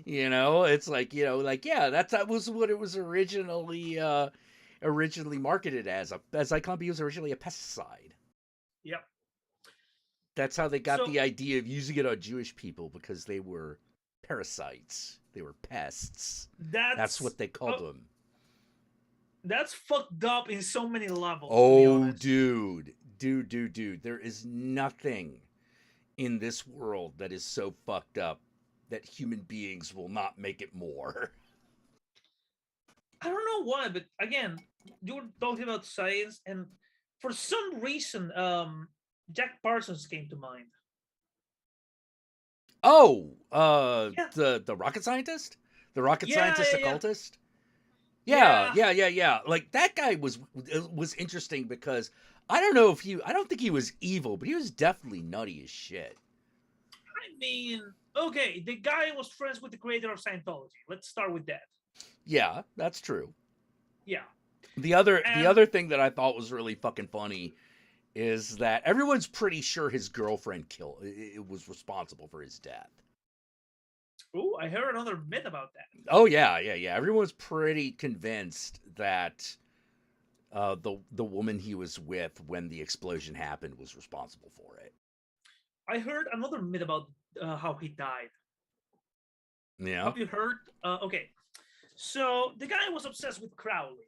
You know, it's like, you know, like, yeah, that was what it was originally marketed as. Zyklon B was originally a pesticide. Yep. That's how they got the idea of using it on Jewish people, because they were parasites. They were pests. That's what they called them. That's fucked up in so many levels. Oh, dude. There is nothing in this world that is so fucked up that human beings will not make it more. I don't know why, but again, you were talking about science, and for some reason, Jack Parsons came to mind. Oh, the rocket scientist? The rocket scientist occultist? Yeah. Like, that guy was interesting because I don't know if I don't think he was evil, but he was definitely nutty as shit. I mean, okay, the guy was friends with the creator of Scientology. Let's start with that. Yeah, that's true. Yeah. The other thing that I thought was really fucking funny is that everyone's pretty sure his girlfriend was responsible for his death. Oh, I heard another myth about that. Oh yeah. Everyone's pretty convinced that the woman he was with when the explosion happened was responsible for it. I heard another myth about how he died. Yeah. Have you heard? Okay, so the guy was obsessed with Crowley.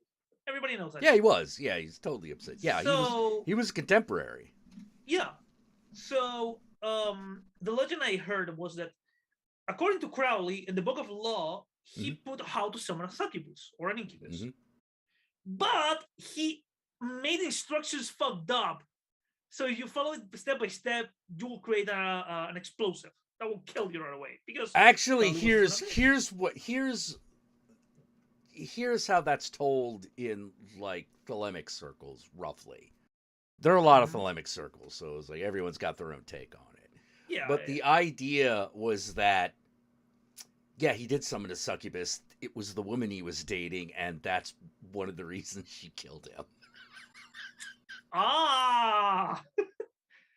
Everybody knows that. Yeah, he was. Yeah, he's totally upset. Yeah, so, he was a contemporary. Yeah. So the legend I heard was that, according to Crowley, in the Book of Law, he put how to summon a succubus or an incubus. But he made instructions fucked up. So if you follow it step by step, you will create an explosive that will kill you right away. Because actually, here's how that's told in like thelemic circles, roughly. There are a lot of thelemic circles, so it's like everyone's got their own take on it. Yeah. But the idea was that, yeah, he did summon a succubus. It was the woman he was dating, and that's one of the reasons she killed him. I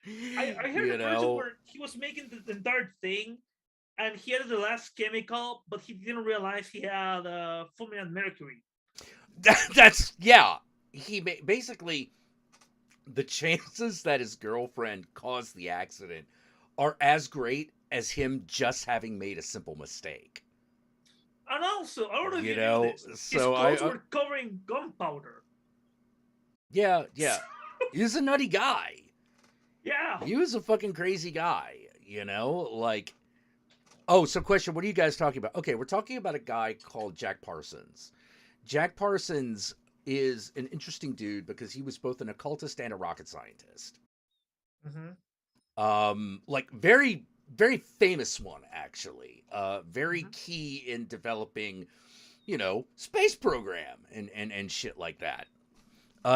heard a version where he was making the entire thing, and he had the last chemical, but he didn't realize he had fulminant mercury. He basically, the chances that his girlfriend caused the accident are as great as him just having made a simple mistake. And also, I don't know if you knew this, his clothes were covering gunpowder. Yeah. He was a nutty guy. Yeah. He was a fucking crazy guy, like... Oh, so question, what are you guys talking about? Okay, we're talking about a guy called Jack Parsons. Jack Parsons is an interesting dude because he was both an occultist and a rocket scientist. Like very, very famous one, actually. Very key in developing, space program and shit like that.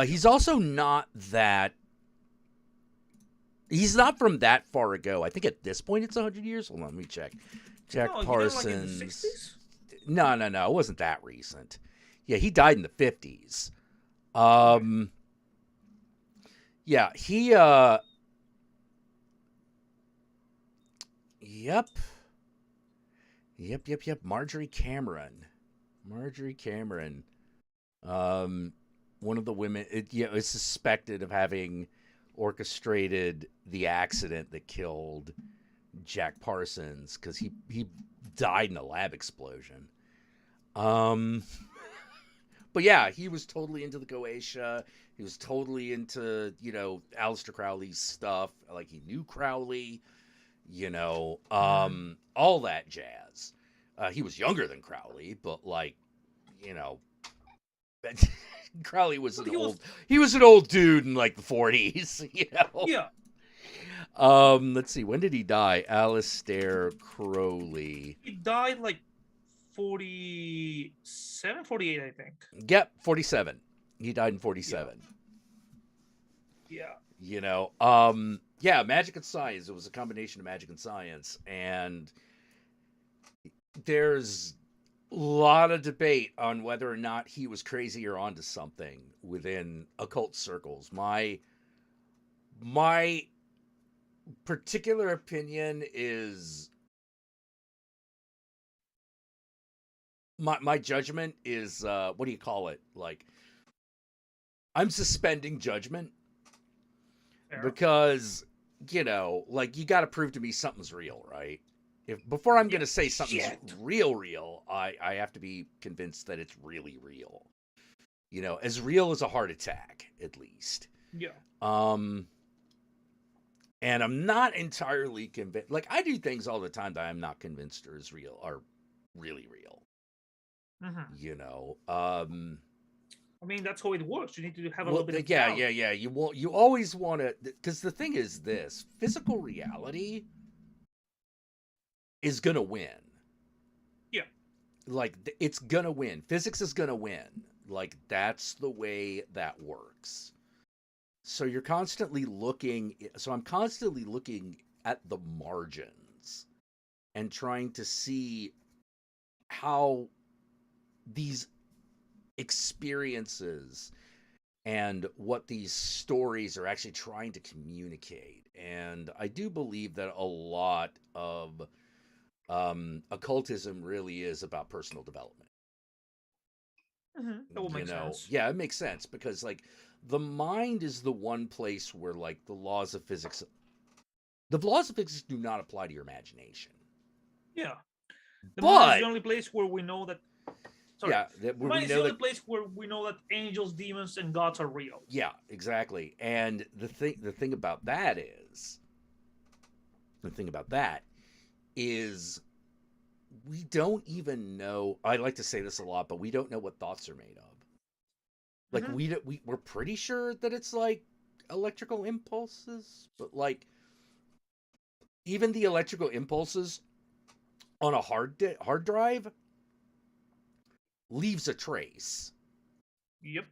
He's also not that... He's not from that far ago. I think at this point it's 100 years. Hold on, let me check. Jack Parsons. Like in the 60s? No. It wasn't that recent. Yeah, he died in the 50s. Yeah, he Yep. Marjorie Cameron. One of the women is suspected of having orchestrated the accident that killed Jack Parsons because he died in a lab explosion. But yeah, he was totally into the Goetia. He was totally into, Aleister Crowley's stuff. Like, he knew Crowley, all that jazz. He was younger than Crowley, but Crowley was he was an old dude in like the 40s, Yeah. Let's see, when did he die? Aleister Crowley. He died like 47, 48, I think. Yep, 47. He died in 47. Yeah. Yeah, magic and science. It was a combination of magic and science, and there's a lot of debate on whether or not he was crazy or onto something within occult circles. My particular opinion is my judgment is what do you call it? Like, I'm suspending judgment. Fair. Because you got to prove to me something's real, right? Before I'm going to say something's real, I have to be convinced that it's really real. As real as a heart attack, at least. Yeah. And I'm not entirely convinced. Like, I do things all the time that I'm not convinced are really real. I mean, that's how it works. You need to have a little bit of doubt. Yeah. You always want to, because the thing is this: physical reality is gonna win. Yeah. Like, it's gonna win. Physics is gonna win. Like, that's the way that works. So you're constantly looking. So I'm constantly looking at the margins and trying to see how these experiences and what these stories are actually trying to communicate. And I do believe that a lot of occultism really is about personal development. That would make sense. Yeah, it makes sense because like the mind is the one place where like the laws of physics do not apply to your imagination. Yeah. The mind But is the only place where we know that. Sorry. yeah, The mind is the only place where we know that angels, demons, and gods are real. Yeah, exactly. And the thing about that is we don't even know. I like to say this a lot, but we don't know what thoughts are made of. Like we're pretty sure that it's like electrical impulses, but like even the electrical impulses on a hard drive leaves a trace. Yep.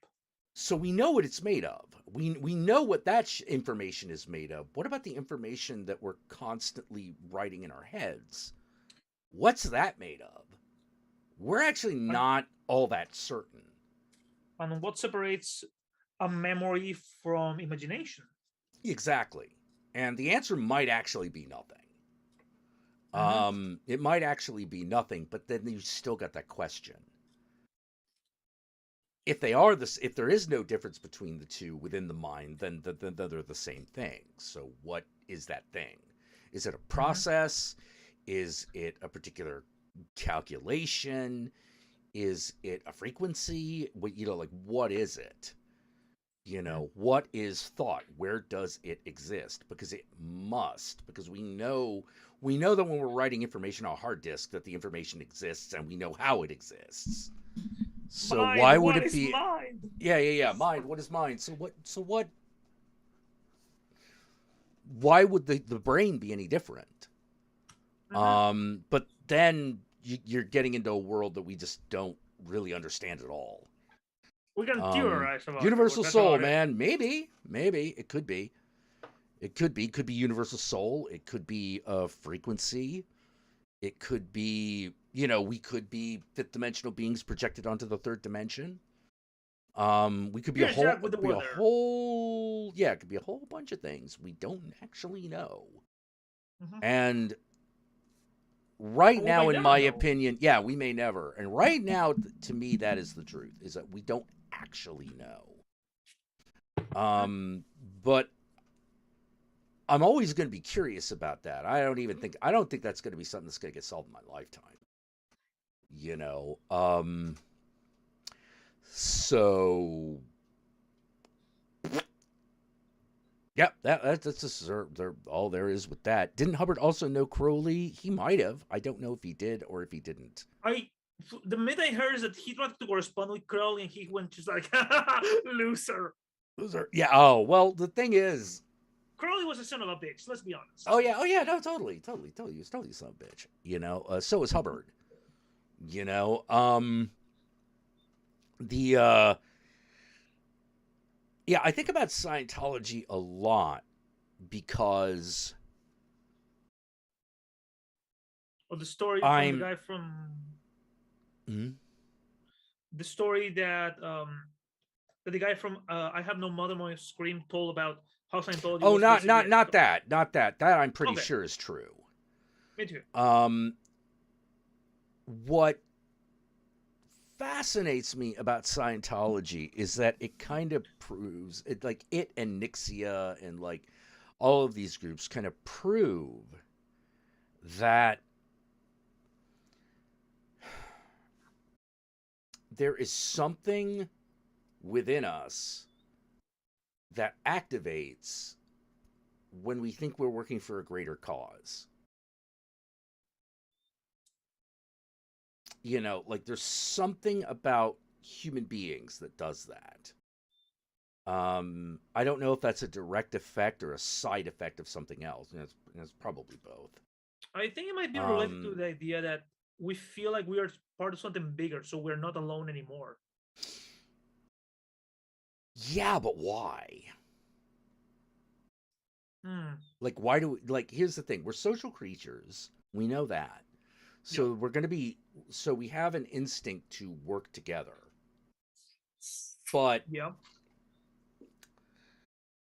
So we know what it's made of. We know what that information is made of. What about the information that we're constantly writing in our heads? What's that made of? We're actually not all that certain. And what separates a memory from imagination? Exactly. And the answer might actually be nothing. It might actually be nothing, but then you still got that question. If there is no difference between the two within the mind, then they're the same thing. So what is that thing? Is it a process? Is it a particular calculation? Is it a frequency? Like what is it? What is thought? Where does it exist? Because it must. Because we know that when we're writing information on a hard disk, that the information exists, and we know how it exists. So mind, why would it be? Mind? Yeah. Mind. What is mind? So what? Why would the brain be any different? But then you're getting into a world that we just don't really understand at all. We can theorize about universal soul, man. Maybe it could be. It could be universal soul. It could be a frequency. It could be, we could be fifth dimensional beings projected onto the third dimension. We could be it could be a whole bunch of things we don't actually know. And right now, in my opinion, we may never. And right now, to me, that is the truth, is that we don't actually know. But I'm always going to be curious about that. I don't think that's going to be something that's going to get solved in my lifetime. So yeah, that's just all there is with that. Didn't Hubbard also know Crowley? He might have. I don't know if he did or if he didn't. The myth I heard is that he tried to correspond with Crowley and he went just like loser. Yeah. Oh well, the thing is, Crowley was a son of a bitch. Let's be honest. Oh yeah. No, totally. He was totally a son of a bitch. So is Hubbard. I think about Scientology a lot because the story from the guy from the story that the guy from I Have No Mother, My Scream told about how Scientology. Oh, not that. That I'm pretty sure is true. Me too. What fascinates me about Scientology is that it kind of proves it, like it and Nixia and like all of these groups kind of prove that there is something within us that activates when we think we're working for a greater cause. Like there's something about human beings that does that. I don't know if that's a direct effect or a side effect of something else. It's probably both. I think it might be related to the idea that we feel like we are part of something bigger, so we're not alone anymore. Yeah, but why? Like, why do we, like, here's the thing. We're social creatures. We know that. So Yep. we're going to be, so we have an instinct to work together. But, Yeah.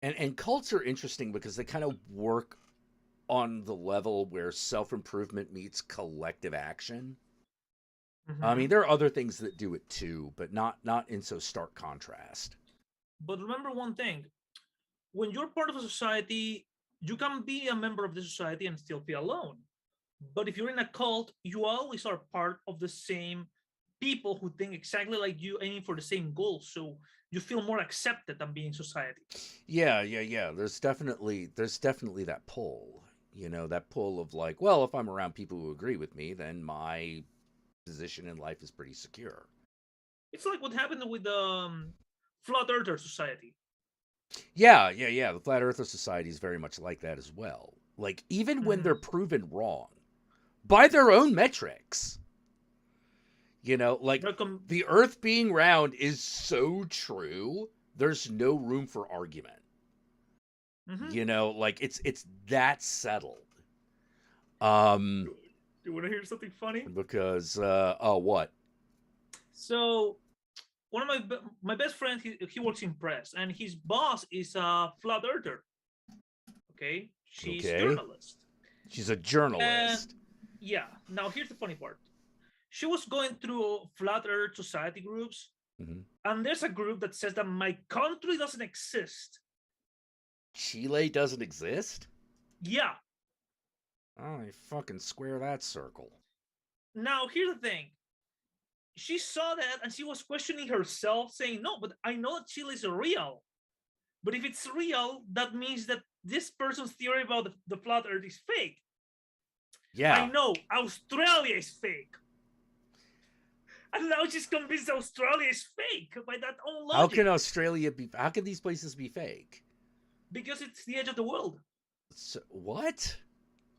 and cults are interesting because they kind of work on the level where self-improvement meets collective action. I mean, there are other things that do it too, but not in so stark contrast. But remember one thing: when you're part of a society, you can be a member of the society and still feel alone. But if you're in a cult, you always are part of the same people who think exactly like you, aiming for the same goal. So you feel more accepted than being in society. Yeah. There's definitely that pull. You know, that pull of like, well, if I'm around people who agree with me, then my position in life is pretty secure. It's like what happened with the Flat Earther Society. Yeah. The Flat Earther Society is very much like that as well. Like, even when they're proven wrong by their own metrics, you know, like the Earth being round is so true. There's no room for argument. You know, like it's that settled. You want to hear something funny? Because oh, what? So one of my best friends, he works in press, and his boss is a flat earther. Okay, she's a journalist. She's a journalist. Yeah. Now here's the funny part. She was going through flat earth society groups, and there's a group that says that my country doesn't exist. Chile doesn't exist? Yeah. Oh, I fucking square that circle. Now here's the thing. She saw that and she was questioning herself, saying, no, but I know that Chile is real. But if it's real, that means that this person's theory about the flat earth is fake. Yeah. I know Australia is fake. And now she's convinced Australia is fake by that own logic. How can these places be fake? Because it's the edge of the world. So, what?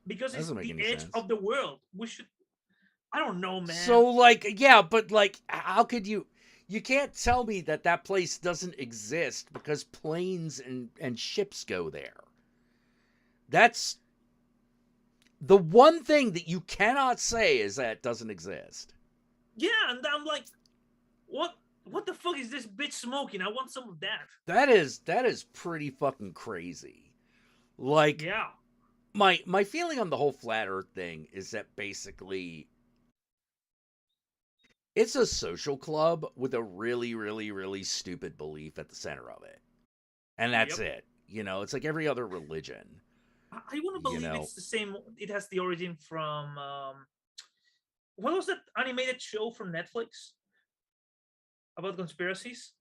Because it's the edge of the world. I don't know, man. So, like, yeah, but, like, how could you can't tell me that place doesn't exist because planes and ships go there. That's the one thing that you cannot say is that it doesn't exist. Yeah, and I'm like, what the fuck is this bitch smoking? I want some of that. That is pretty fucking crazy. Like, yeah. My feeling on the whole flat earth thing is that basically it's a social club with a really, really, really stupid belief at the center of it. And that's it. You know, it's like every other religion. I want to believe it's the same. It has the origin from what was that animated show from Netflix about conspiracies?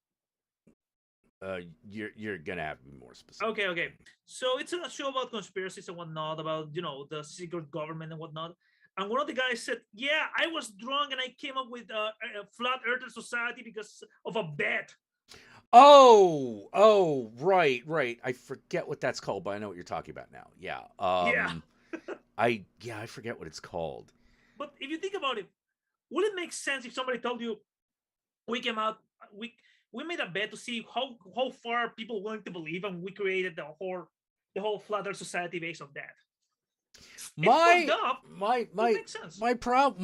You're gonna have to be more specific. Okay. So it's a show about conspiracies and whatnot, about the secret government and whatnot. And one of the guys said, "Yeah, I was drunk and I came up with a flat earther society because of a bet." Oh, right. I forget what that's called, but I know what you're talking about now. Yeah. I forget what it's called. But if you think about it, would it make sense if somebody told you, we came out, we made a bet to see how far people willing to believe, and we created the whole flat earth society based on that. My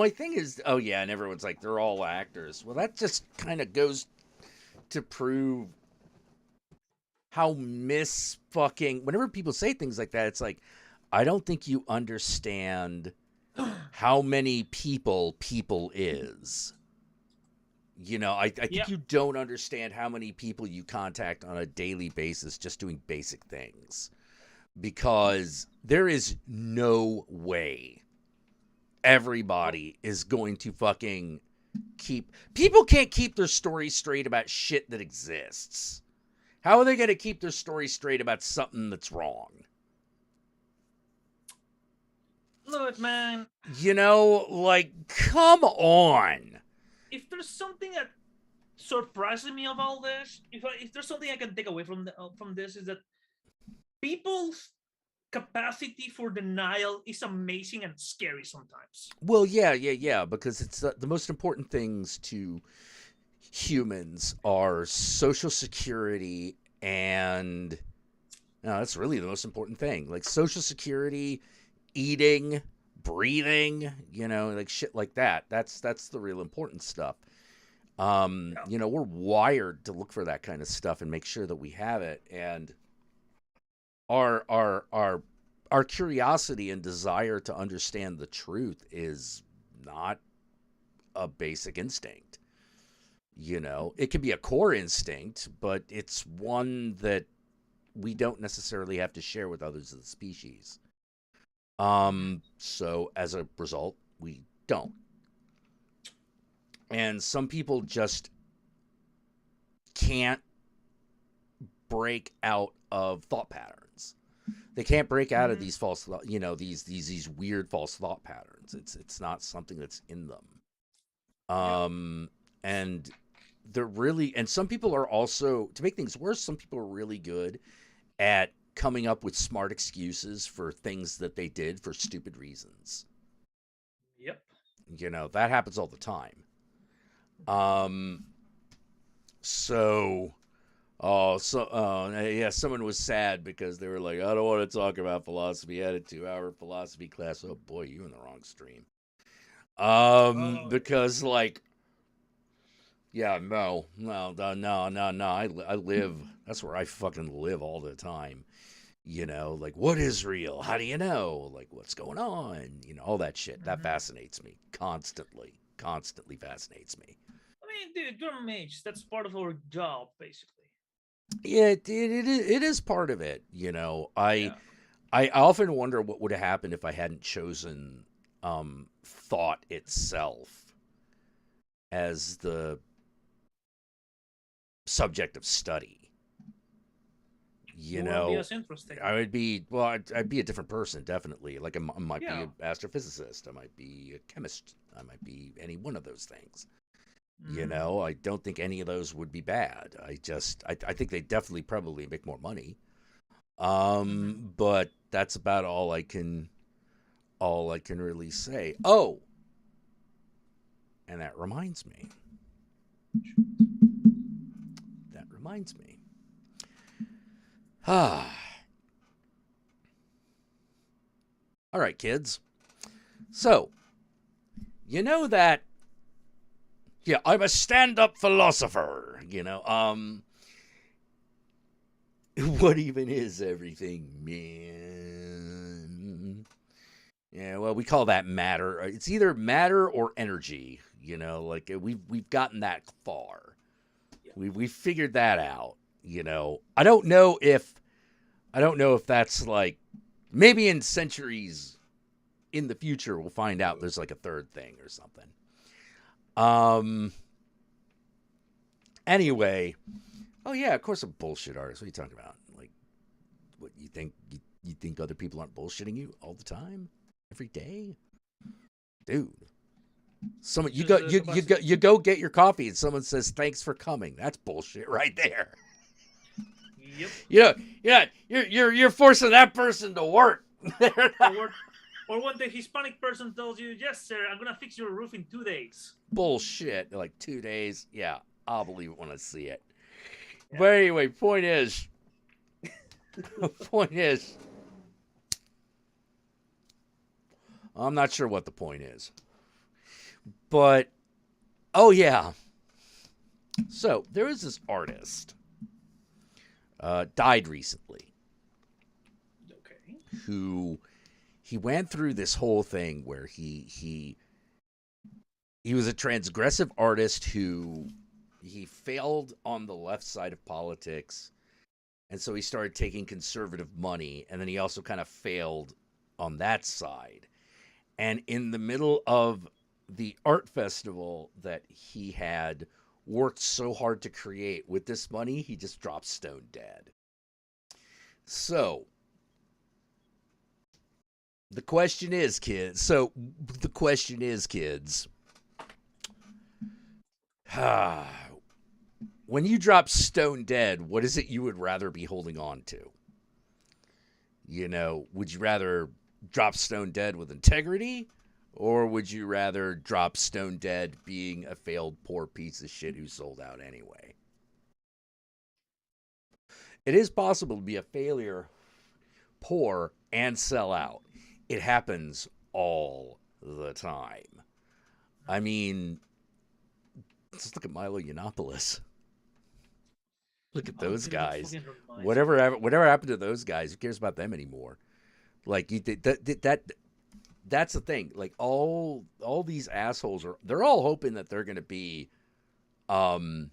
thing is, oh yeah, and everyone's like, they're all actors. Well, that just kind of goes to prove how whenever people say things like that, it's like, I don't think you understand how many people is. You know, I think you don't understand how many people you contact on a daily basis just doing basic things. Because there is no way everybody is going to fucking people can't keep their story straight about shit that exists. How are they going to keep their story straight about something that's wrong? Look, man. You know, like, come on. If there's something that surprises me of all this, if there's something I can take away from this, is that people's capacity for denial is amazing and scary sometimes. Well, yeah, because it's the most important things to humans are social security and No, that's really the most important thing. Like Social Security, eating, breathing, like shit like that. That's the real important stuff. Yeah. We're wired to look for that kind of stuff and make sure that we have it. And our curiosity and desire to understand the truth is not a basic instinct. It can be a core instinct, but it's one that we don't necessarily have to share with others of the species. So as a result, we don't. And some people just can't break out of thought patterns. They can't break out of these false, these weird false thought patterns. It's not something that's in them. And they're really, and some people are also, to make things worse, some people are really good at coming up with smart excuses for things that they did for stupid reasons. Yep. That happens all the time. Yeah, someone was sad because they were like, I don't want to talk about philosophy. I had a 2-hour philosophy class. Oh boy, you in the wrong stream. Because like, yeah, no. I live, that's where I fucking live all the time. Like, what is real? How do you know? Like, what's going on? All that shit. That fascinates me constantly fascinates me. I mean, dude, you're a mage. That's part of our job, basically. Yeah, it is part of it. I often wonder what would have happened if I hadn't chosen thought itself as the subject of study. Would be as interesting. I would be, well, I'd be a different person, definitely. Like I might be an astrophysicist. I might be a chemist. I might be any one of those things. I don't think any of those would be bad. I think they definitely probably make more money. But that's about all I can really say. Oh, and that reminds me. All right, kids. So, that, yeah, I'm a stand-up philosopher, what even is everything, man? Yeah, well, we call that matter. It's either matter or energy, like we've gotten that far. We figured that out, I don't know if that's like, maybe in centuries in the future we'll find out there's like a third thing or something. Anyway, oh yeah, of course I'm a bullshit artist. What are you talking about? Like, what you think other people aren't bullshitting you all the time, every day, dude? You go get your coffee and someone says thanks for coming. That's bullshit right there. Yep. You're forcing that person to work. Or when the Hispanic person tells you, yes, sir, I'm going to fix your roof in 2 days. Bullshit. Like 2 days. Yeah, I'll believe it when I see it. Yeah. But anyway, point is, I'm not sure what the point is. But, oh yeah. So, there was this artist, died recently. Okay. Who, he went through this whole thing where he was a transgressive artist who, he failed on the left side of politics. And so he started taking conservative money. And then he also kind of failed on that side. And in the middle of the art festival that he had worked so hard to create with this money, he just dropped stone dead. So, the question is, kids. When you drop stone dead, what is it you would rather be holding on to? Would you rather drop stone dead with integrity? Or would you rather drop stone dead being a failed poor piece of shit who sold out anyway? It is possible to be a failure poor and sell out. It happens all the time. I mean, just look at Milo Yiannopoulos. Look at those guys. Whatever happened to those guys? Who cares about them anymore? Like that's the thing. Like all these assholes they're all hoping that they're going to be Rush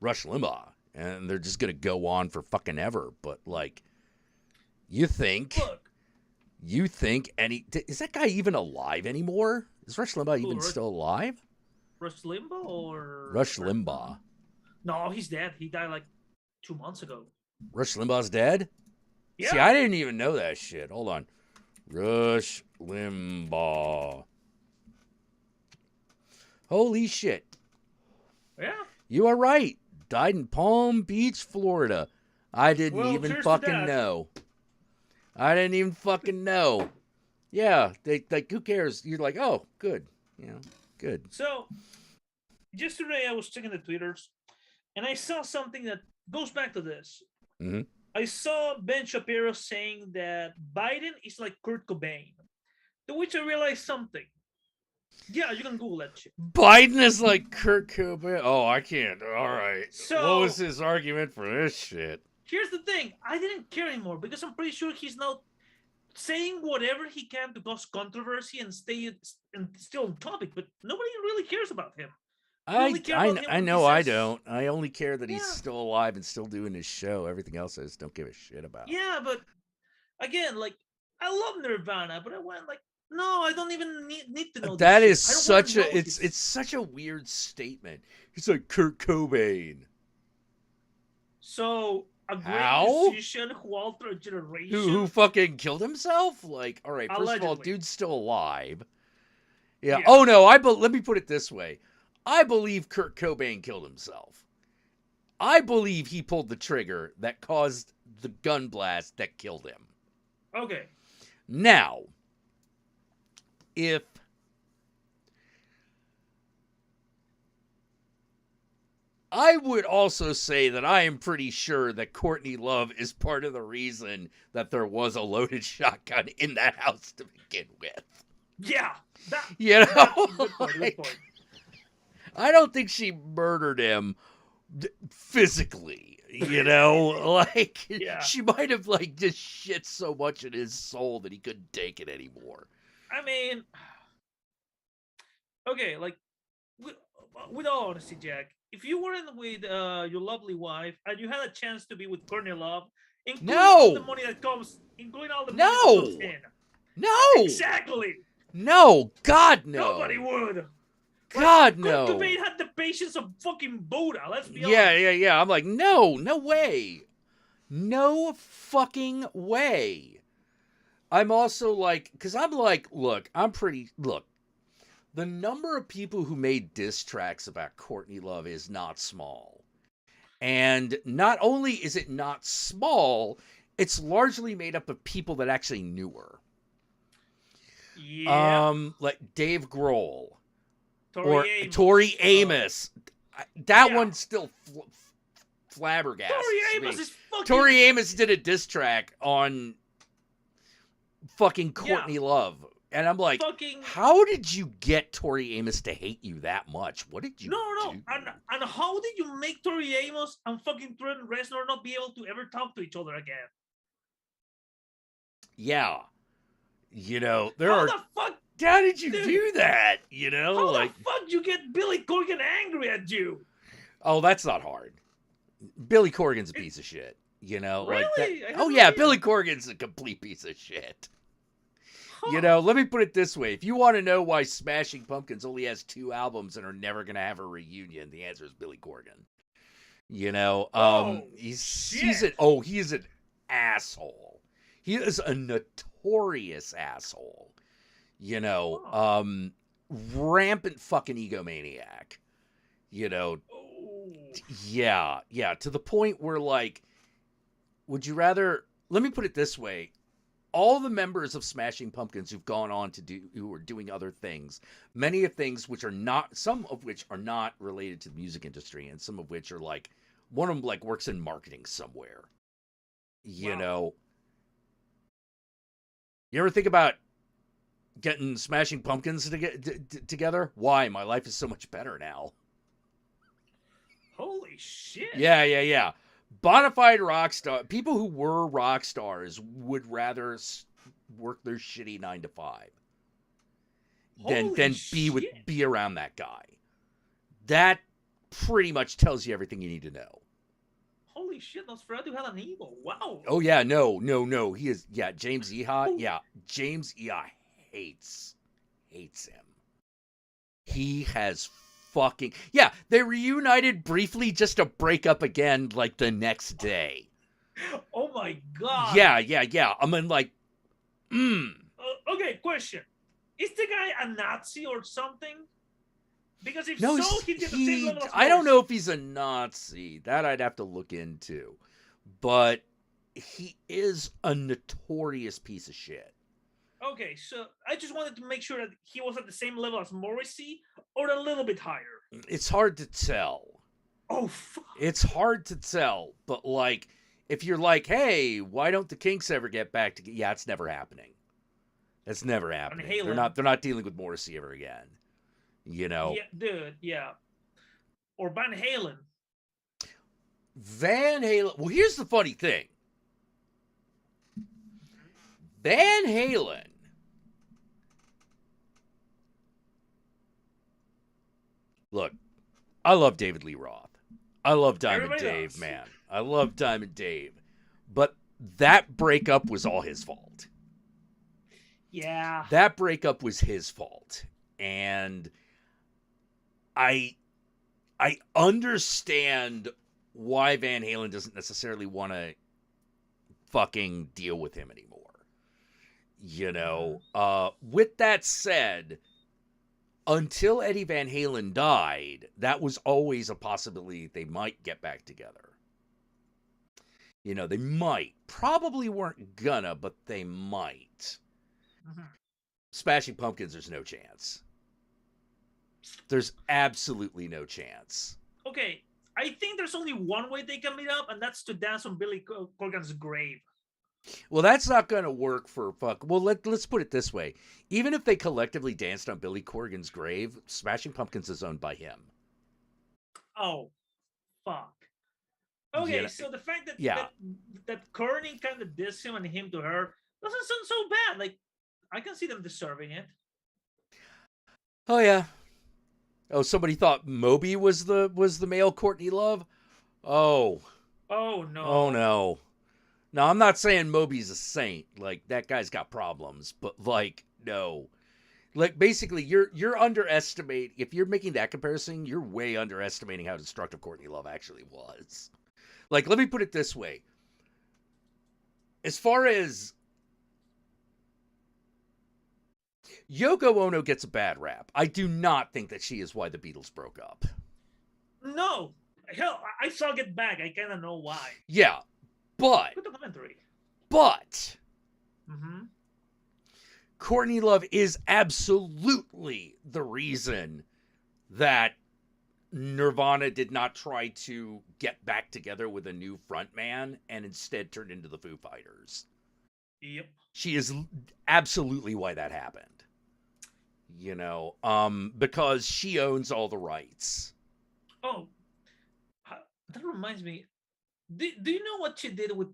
Limbaugh, and they're just going to go on for fucking ever. But like, you think is that guy even alive anymore? Is Rush Limbaugh even still alive? Rush Limbaugh or Rush Limbaugh? No, he's dead. He died like 2 months ago. Rush Limbaugh's dead? Yeah. See, I didn't even know that shit. Hold on. Rush Limbaugh. Holy shit. Yeah. You are right. Died in Palm Beach, Florida. I didn't even fucking know. I didn't even fucking know. Yeah, they like, who cares? You're like, oh, good. You know, good. So, yesterday I was checking the Twitters, and I saw something that goes back to this. Mm-hmm. I saw Ben Shapiro saying that Biden is like Kurt Cobain, to which I realized something. Yeah, you can Google that shit. Biden is like Kurt Cobain. Oh, I can't. All right. So, what was his argument for this shit? Here's the thing. I didn't care anymore because I'm pretty sure he's now saying whatever he can to cause controversy and stay and still on topic, but nobody really cares about him. I know I don't. I only care that he's still alive and still doing his show. Everything else I just don't give a shit about. Yeah, but again, like, I love Nirvana, but I went like, no, I don't even need to know. That is such a it's such a weird statement. He's like Kurt Cobain. So a great musician who altered a generation. Who fucking killed himself? Like, all right, first Allegedly. of all, dude's still alive. Yeah. Oh no, let me put it this way. I believe Kurt Cobain killed himself. I believe he pulled the trigger that caused the gun blast that killed him. Okay. Now, if I would also say that I am pretty sure that Courtney Love is part of the reason that there was a loaded shotgun in that house to begin with. Yeah. You know? Good point. I don't think she murdered him physically, you know? Like, she might have, like, just shit so much in his soul that he couldn't take it anymore. I mean, okay, like, with all honesty, Jack, if you weren't with your lovely wife and you had a chance to be with Courtney Love, including all the money that comes, including all the money that comes in. No! Exactly! No! God, no! Nobody would! God, no! Kurt Cobain had the patience of fucking Buddha, let's be honest. Yeah. I'm like, no way. No fucking way. I'm also like, because I'm like, look, the number of people who made diss tracks about Courtney Love is not small. And not only is it not small, it's largely made up of people that actually knew her. Yeah. Like Dave Grohl. Tori Amos. That one still flabbergasts me. Tori Amos did a diss track on fucking Courtney Love. And I'm like, how did you get Tori Amos to hate you that much? What did you do? And how did you make Tori Amos and fucking Trent Reznor not be able to ever talk to each other again? Yeah. You know, How did you do that? You know, how the fuck did you get Billy Corgan angry at you? Oh, that's not hard. Billy Corgan's a piece of shit. You know, really? Billy Corgan's a complete piece of shit. Huh. You know, let me put it this way. If you want to know why Smashing Pumpkins only has 2 albums and are never going to have a reunion, the answer is Billy Corgan. You know, he is an asshole. He is a notorious asshole. You know, rampant fucking egomaniac. You know, yeah, to the point where, like, would you rather, let me put it this way. All the members of Smashing Pumpkins who are doing other things, many of things which are not, some of which are not related to the music industry, and some of which are like, one of them like works in marketing somewhere. You know, You ever think about getting Smashing Pumpkins together? Why? My life is so much better now. Holy shit. Yeah. Bonafide rock star. People who were rock stars would rather work their shitty 9 to 5 than be around that guy. That pretty much tells you everything you need to know. Holy shit, Nosferatu had an ego. Wow. Oh yeah, no. He is James Iha. Yeah, James Iha hates him. He has fucking they reunited briefly just to break up again like the next day. Oh my god. Yeah. I mean, like, okay, question. Is the guy a Nazi or something? Because if no, so, he'd get the same level as I don't know if he's a Nazi. That I'd have to look into. But he is a notorious piece of shit. Okay, so I just wanted to make sure that he was at the same level as Morrissey or a little bit higher. It's hard to tell. Oh, fuck. It's hard to tell. But, like, if you're like, hey, why don't the Kinks ever get back together? Yeah, it's never happening. That's never happening. They're not dealing with Morrissey ever again. You know? Yeah, dude, yeah. Or Van Halen. Van Halen. Well, here's the funny thing. Van Halen. Look, I love David Lee Roth. I love Diamond Dave, man. I love Diamond Dave. But that breakup was all his fault. Yeah. That breakup was his fault. And I understand why Van Halen doesn't necessarily want to fucking deal with him anymore. You know, with that said, until Eddie Van Halen died, that was always a possibility they might get back together. You know, they might. Probably weren't gonna, but they might. Mm-hmm. Smashing Pumpkins, there's no chance. There's absolutely no chance. Okay, I think there's only one way they can meet up, and that's to dance on Billy Corgan's grave. Well, that's not going to work for Well, let's put it this way. Even if they collectively danced on Billy Corgan's grave, Smashing Pumpkins is owned by him. Oh, fuck. Okay, so the fact that that Courtney kind of dissed him and him to her doesn't sound so bad. Like, I can see them deserving it. Oh yeah. Oh, somebody thought Moby was the male Courtney Love? Oh. Oh no. Oh no. Now, I'm not saying Moby's a saint. Like, that guy's got problems. But, like, no. Like, basically, you're underestimating... If you're making that comparison, you're way underestimating how destructive Courtney Love actually was. Like, let me put it this way. As far as... Yoko Ono gets a bad rap. I do not think that she is why the Beatles broke up. No. Hell, I saw Get Back. I kind of know why. Yeah. But Courtney Love is absolutely the reason that Nirvana did not try to get back together with a new frontman and instead turned into the Foo Fighters. Yep. She is absolutely why that happened. You know, because she owns all the rights. Oh, that reminds me. Do you know what she did with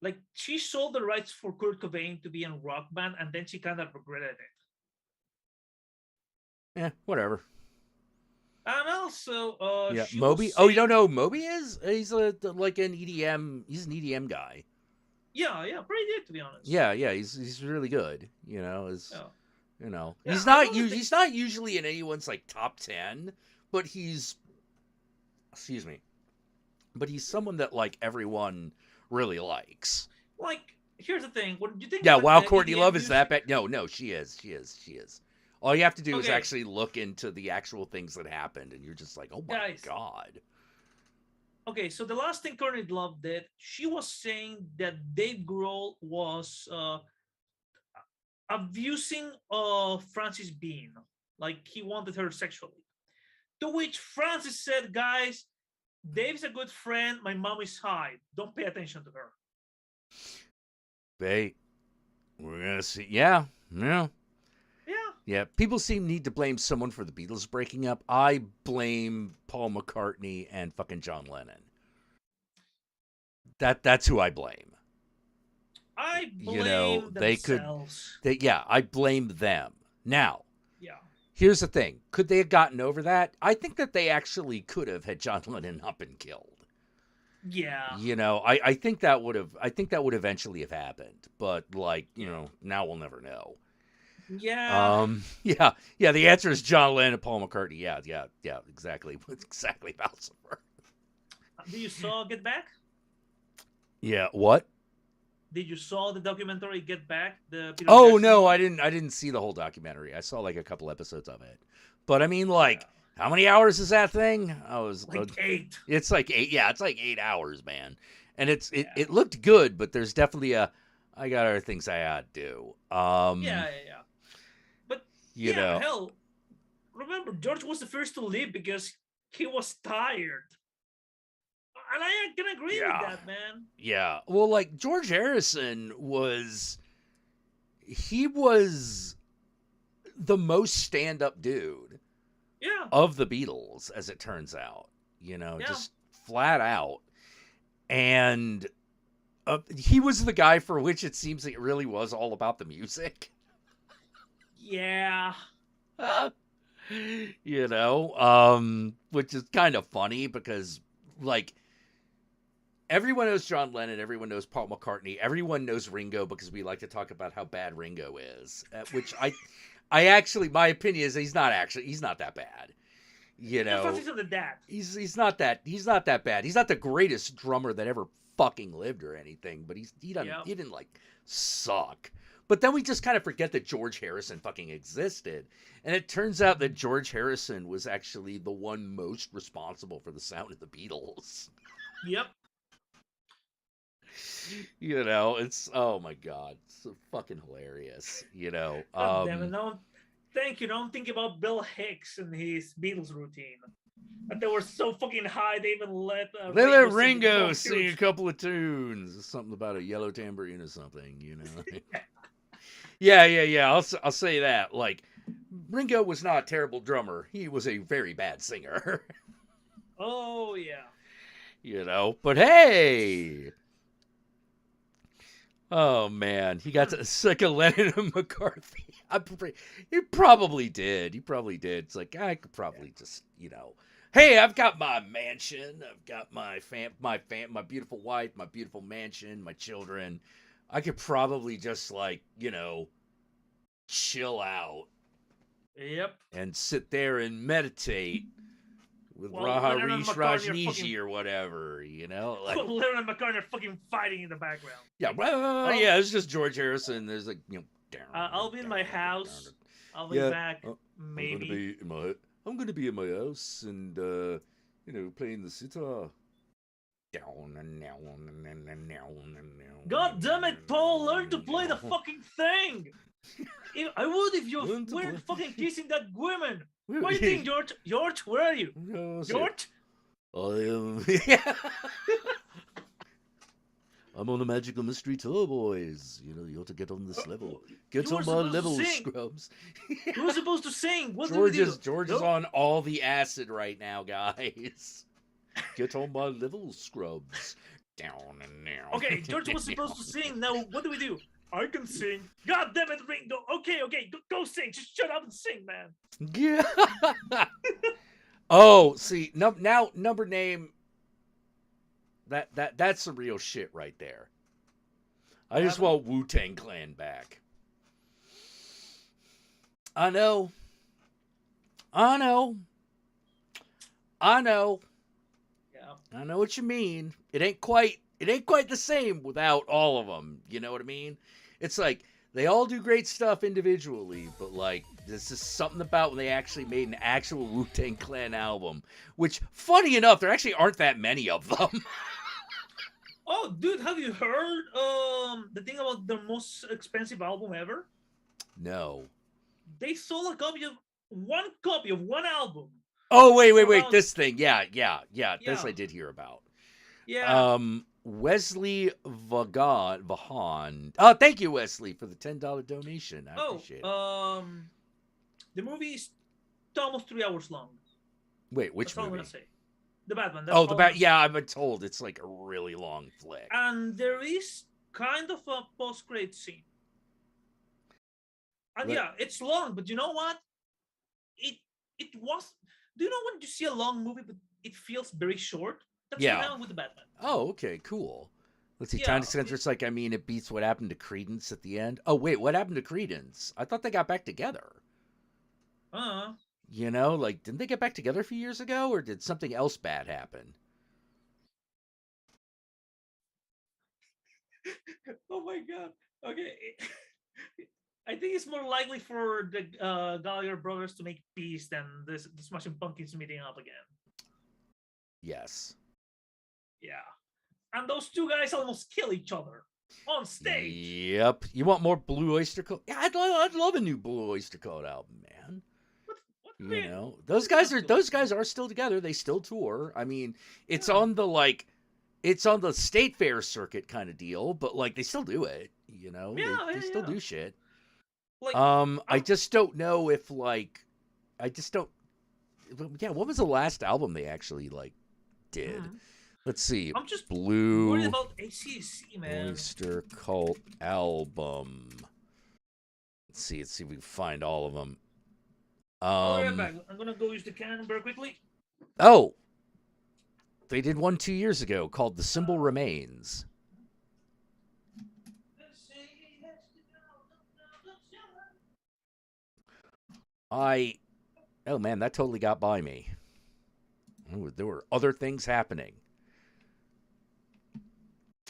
like she sold the rights for Kurt Cobain to be in Rock Band and then she kind of regretted it. Yeah, whatever. And also Moby. Oh, you don't know who Moby is? He's like an EDM. He's an EDM guy. Yeah, pretty good to be honest. Yeah, he's really good. You know, Yeah, he's not usually in anyone's like top 10, but he's someone that like everyone really likes. Like, here's the thing. When you think while Courtney Love is that bad, no, she is. All you have to do is actually look into the actual things that happened, and you're just like, oh my god. Okay, so the last thing Courtney Love did, she was saying that Dave Grohl was abusing Frances Bean, like he wanted her sexually. To which Frances said, "Guys, Dave's a good friend. My mom is high. Don't pay attention to her." Hey, We're gonna see. Yeah. Yeah. Yeah. People need to blame someone for the Beatles breaking up. I blame Paul McCartney and fucking John Lennon. That's who I blame. I blame themselves. I blame them. Now, Yeah. here's the thing. Could they have gotten over that? I think that they actually could have had John Lennon not been killed. Yeah. I think that would eventually have happened. But now we'll never know. Yeah. Yeah. The answer is John Lennon and Paul McCartney. Yeah. Exactly. Exactly about somewhere. Did you saw Get Back? Yeah. What? Did you saw the documentary Get Back? The Peter Oh Jackson? no, I didn't see the whole documentary. I saw like a couple episodes of it. But I mean, how many hours is that thing? I was like 8. It's like 8. Yeah, it's like 8 hours, man. And it looked good, but there's definitely I got other things I gotta do. Yeah. But know, hell, remember George was the first to leave because he was tired. And I can agree with that, man. Yeah. Well, like George Harrison he was the most stand-up dude of the Beatles, as it turns out. Just flat out. And he was the guy for which it seems it really was all about the music. Yeah. Which is kind of funny because, like, everyone knows John Lennon, everyone knows Paul McCartney, everyone knows Ringo because we like to talk about how bad Ringo is, which I actually, my opinion is he's not that bad. He's not that bad. He's not the greatest drummer that ever fucking lived or anything, but he didn't like suck. But then we just kind of forget that George Harrison fucking existed. And it turns out that George Harrison was actually the one most responsible for the sound of the Beatles. Yep. It's, oh my God, it's so fucking hilarious, God damn it, no, thank you. Don't think about Bill Hicks and his Beatles routine. But they were so fucking high, they even let Ringo sing a couple of tunes. Something about a yellow tambourine or something, Yeah. I'll say that. Like, Ringo was not a terrible drummer. He was a very bad singer. Oh, yeah. But hey... Oh man, he got sick of Lennon and McCarthy. He probably did. It's like I could probably just, hey, I've got my mansion, I've got my beautiful wife, my beautiful mansion, my children. I could probably just chill out. Yep. And sit there and meditate. With Raharish Rajneeshi or whatever, Lennon and McCartney are fucking fighting in the background. Yeah, well, it's just George Harrison. There's I'll be in my house. I'll be back. Maybe. I'm gonna be in my house and playing the sitar. God damn it, Paul! Learn to play the fucking thing. I would if you weren't fucking kissing that woman. What do you think, George? George, where are you? George? I am. I'm on a magical mystery tour, boys. You ought to get on this level. Get on my level, scrubs. Who's supposed to sing? What George is on all the acid right now, guys. Get on my level, scrubs. Down and now. Okay, George was supposed to sing. Now, what do we do? I can sing. God damn it, Ringo. Okay, go sing. Just shut up and sing, man. Yeah. Oh, see, now number name. That's some real shit right there. I just want Wu-Tang Clan back. I know. Yeah. I know what you mean. It ain't quite the same without all of them. You know what I mean? It's like they all do great stuff individually, but there's just something about when they actually made an actual Wu-Tang Clan album, which, funny enough, there actually aren't that many of them. Oh, dude, have you heard the thing about the most expensive album ever? No. They sold a copy of one album. Oh, wait. This thing. Yeah. This I did hear about. Yeah. Wesley Vaughan. Oh, thank you, Wesley, for the $10 donation. I appreciate it. The movie is almost 3 hours long. Wait, which That's all I'm movie? gonna say. The Batman. That's Oh, all the I'm Bat. gonna Yeah, say. I've been told it's like a really long flick. And there is kind of a post-credit scene. And yeah, it's long, but you know what? It was. Do you know when you see a long movie but it feels very short? That's what happened with the Batman. Oh, okay, cool. Let's see. Yeah, Tiny Spencer's like, I mean, it beats what happened to Credence at the end. Oh, wait, what happened to Credence? I thought they got back together. You know, like, didn't they get back together a few years ago, or did something else bad happen? Oh my god. Okay. I think it's more likely for the Gallagher brothers to make peace than the Smashing Pumpkins meeting up again. Yes. Yeah. And those two guys almost kill each other on stage. Yep. You want more Blue Oyster Cult? Yeah, I'd love a new Blue Oyster Cult album, man. You know, those guys are still together. They still tour. I mean, it's on the state fair circuit kind of deal, but like they still do it. You know, they still do shit. Like, I just don't know if like, I just don't. Yeah, what was the last album they actually like did? Let's see. I'm just Blue worried about ACC, man. Oyster Cult album. Let's see if we can find all of them. I'll be right back. I'm gonna go use the can very quickly. Oh, they did one 2 years ago called "The Symbol Remains." Oh man, that totally got by me. Ooh, there were other things happening.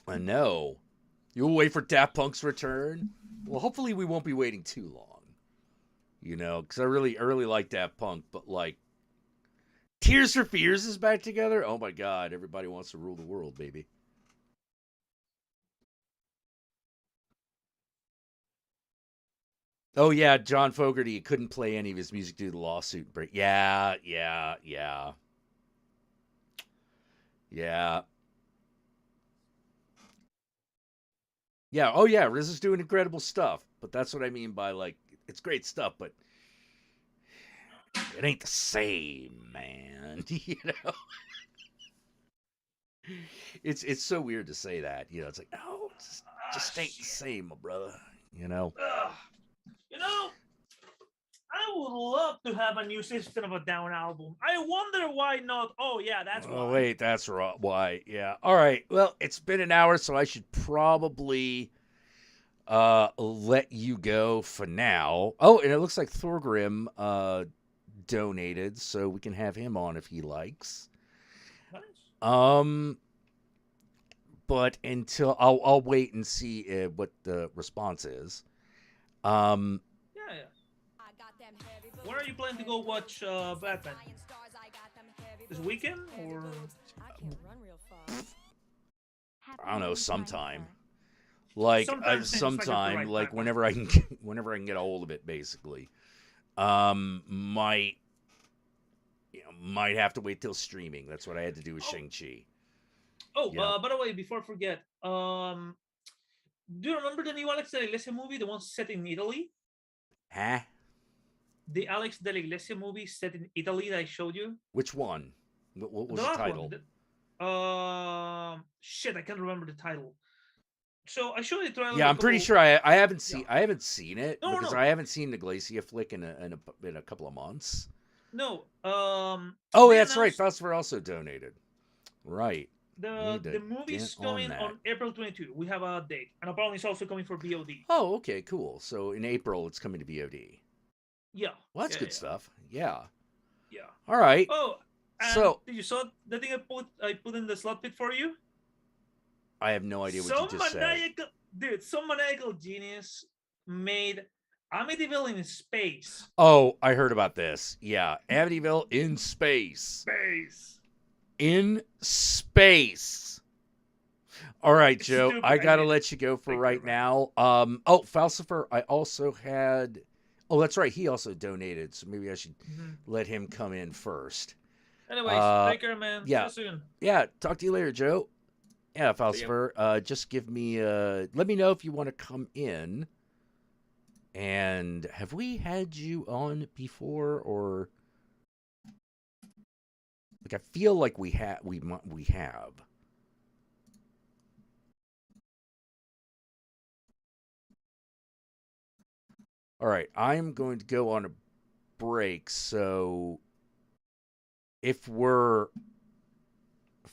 I know. You'll wait for Daft Punk's return? Well, hopefully we won't be waiting too long. You know, because I really like Daft Punk, but like, Tears for Fears is back together? Oh my god, everybody wants to rule the world, baby. Oh yeah, John Fogerty couldn't play any of his music due to the lawsuit break. Yeah. Yeah, oh yeah, Riz is doing incredible stuff. But that's what I mean by like, it's great stuff, but it ain't the same, man. You know? It's so weird to say that. You know, it's like, no, just ain't the same, my brother. You know? You know, I would love to have a new System of a Down album. I wonder why not. Oh, yeah, that's why. Oh, wait, that's why. Yeah. All right. Well, it's been an hour, so I should probably let you go for now. Oh, and it looks like Thorgrim donated, so we can have him on if he likes. Nice. But until I'll wait and see what the response is. Yeah. When are you planning to go watch Batman? This weekend or? I don't know, sometime. Like sometime, like whenever I can get a hold of it, basically. Might have to wait till streaming. That's what I had to do with Shang-Chi. Oh, yeah. By the way, before I forget, do you remember the new Alex de la Iglesia movie, the one set in Italy? Huh? The Alex de la Iglesia movie set in Italy that I showed you? Which one? What was the title? Shit, I can't remember the title. So I showed you the trailer. Yeah, I'm pretty sure I haven't seen I haven't seen it because I haven't seen the Iglesia flick in a couple of months. No. Oh, that's right. Falsifer also donated. Right. The movie's coming on April 22. We have a date, and apparently it's also coming for VOD. Oh, okay, cool. So in April, it's coming to VOD. Yeah. Well, that's good stuff. Yeah. Yeah. All right. Oh, so did you saw the thing I put in the slot pit for you? I have no idea what you just said. Dude, some maniacal genius made Amityville in space. Oh, I heard about this. Yeah, Amityville in space. In space. All right, Joe. Stupid. I gotta let you go for right now. Oh, Falsifer. I also had. Oh, that's right. He also donated, so maybe I should let him come in first. Anyways, take care, man. Yeah. See you soon. Yeah. Talk to you later, Joe. Yeah, Falcifer. Just give me. Let me know if you want to come in. And have we had you on before, or like I feel like we have. We have. All right, I'm going to go on a break. So if we're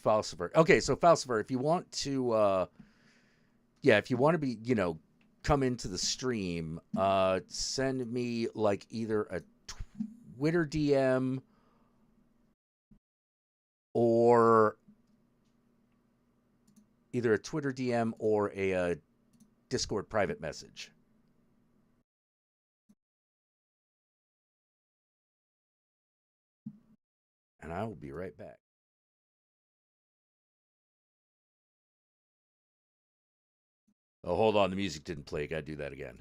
Falcifer, okay. So Falcifer, if you want to, if you want to be, come into the stream, send me like either a Twitter DM or a Discord private message. And I will be right back. Oh, hold on. The music didn't play. Got to do that again.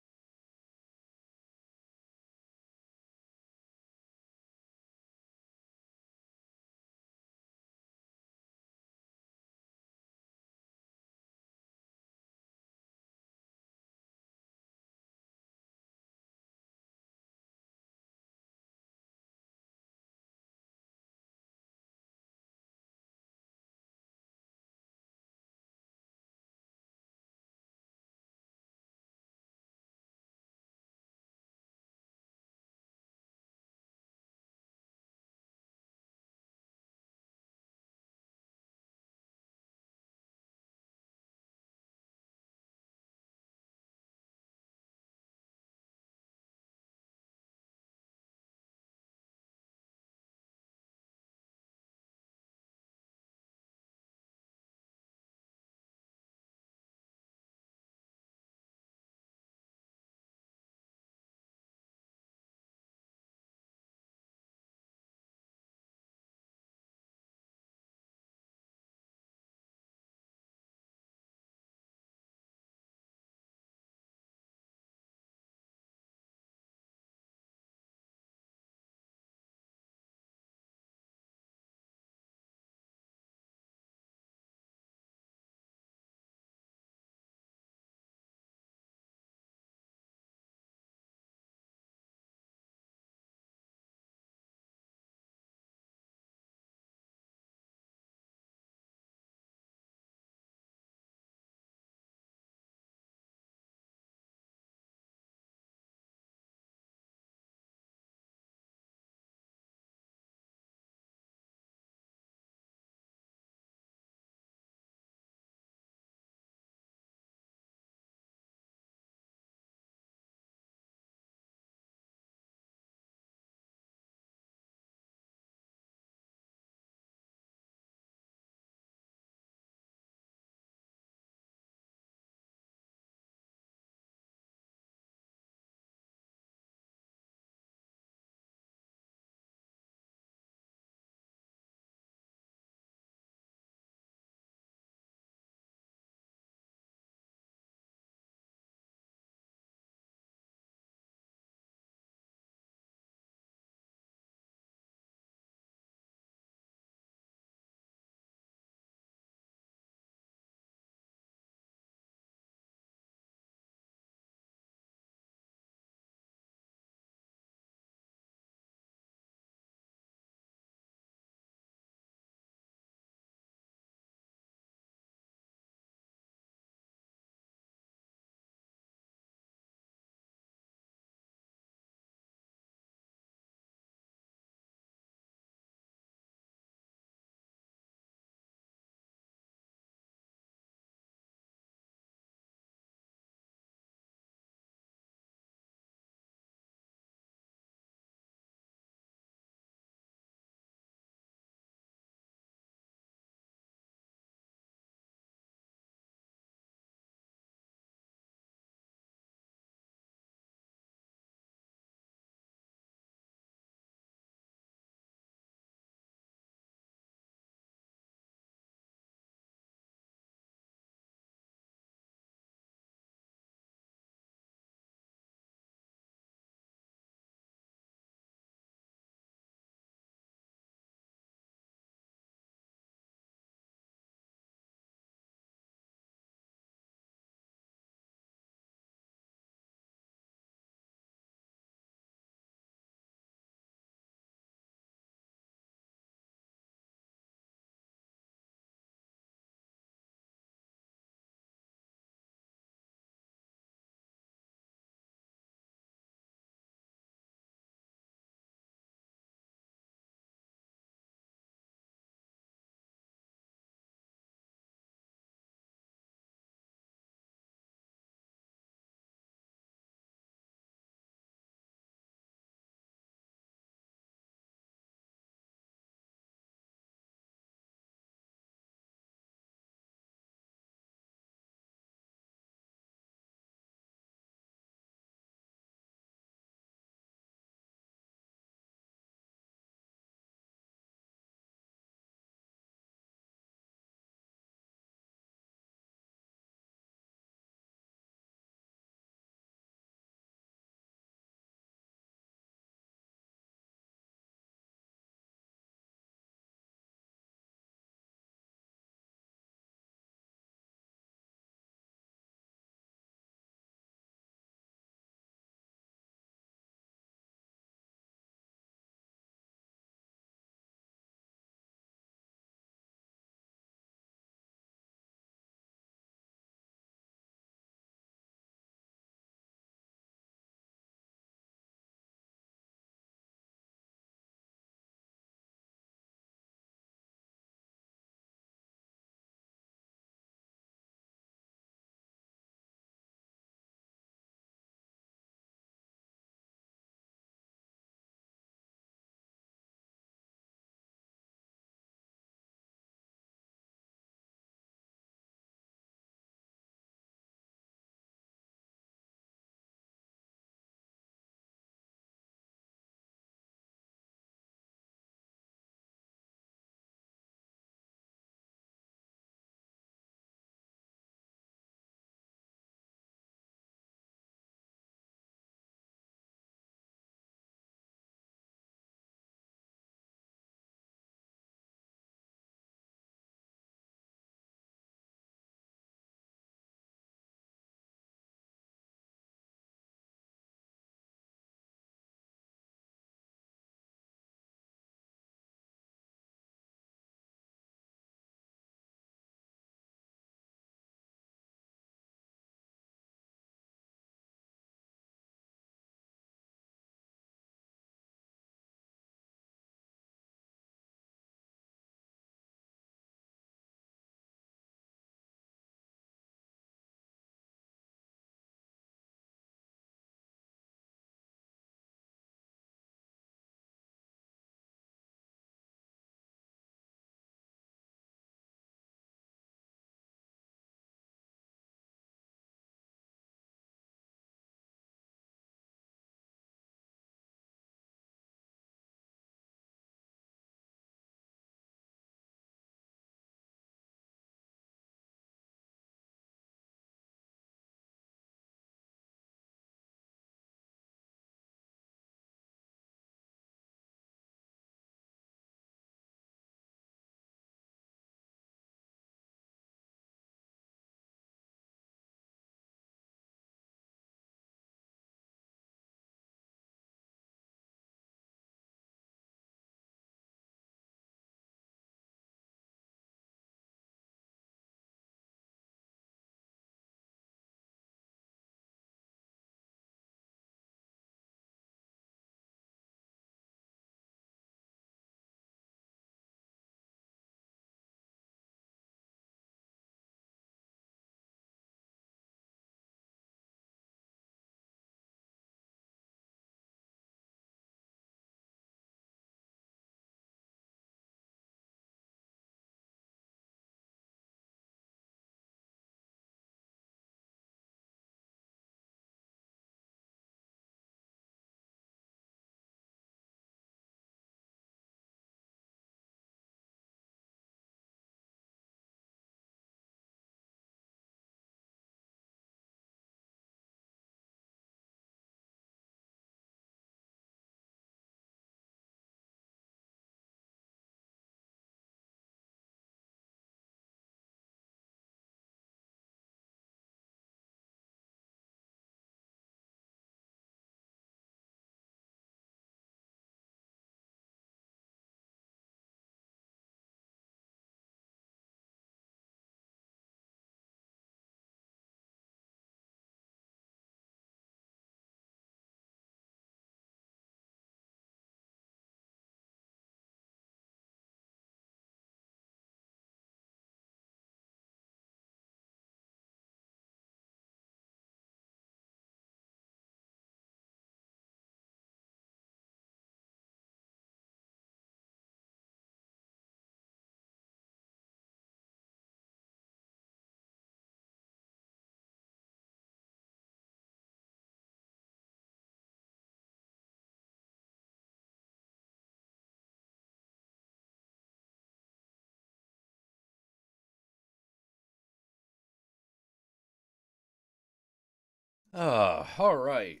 All right.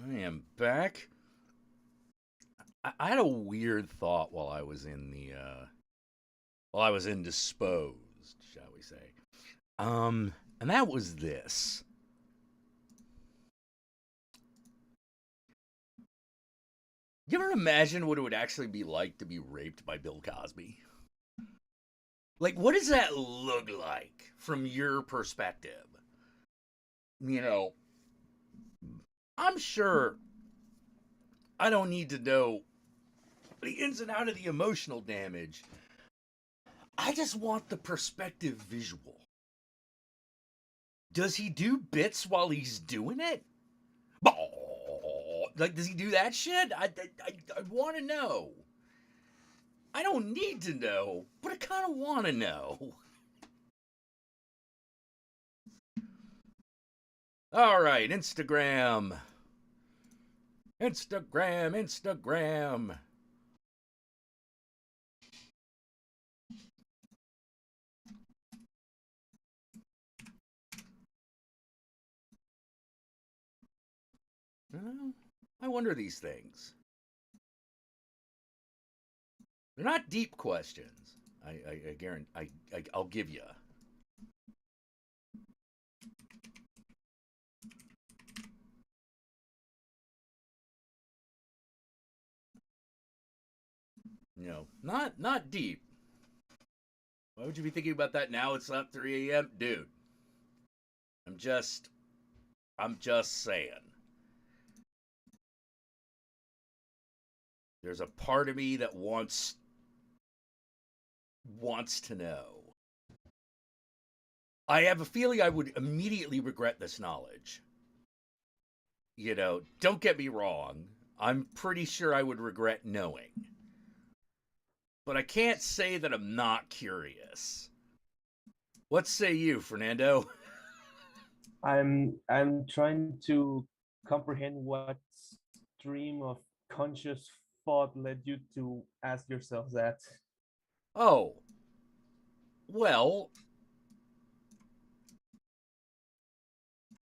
I am back. I had a weird thought while I was indisposed, shall we say. And that was this. You ever imagine what it would actually be like to be raped by Bill Cosby? Like, what does that look like from your perspective? You know, I'm sure I don't need to know the ins and outs of the emotional damage. I just want the perspective visual. Does he do bits while he's doing it? Like, does he do that shit? I want to know. I don't need to know, but I kind of want to know. All right, Instagram. I wonder these things. They're not deep questions. I guarantee. I'll give you. Not deep. Why would you be thinking about that now? It's not 3 a.m., dude. I'm just saying. There's a part of me that wants to know. I have a feeling I would immediately regret this knowledge. Don't get me wrong. I'm pretty sure I would regret knowing. But I can't say that I'm not curious. What say you, Fernando? I'm trying to comprehend what stream of conscious thought led you to ask yourself that. Oh. Well,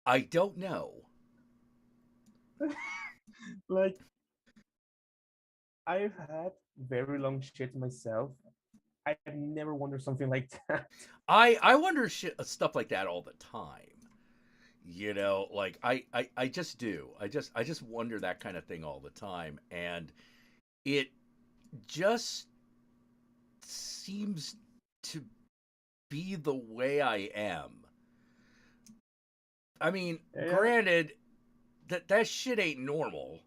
I don't know. Like, I've had very long shit myself. I've never wondered something like that. I wonder stuff like that all the time. Like I just do. I just wonder that kind of thing all the time, and it just seems to be the way I am. I mean, granted, that shit ain't normal.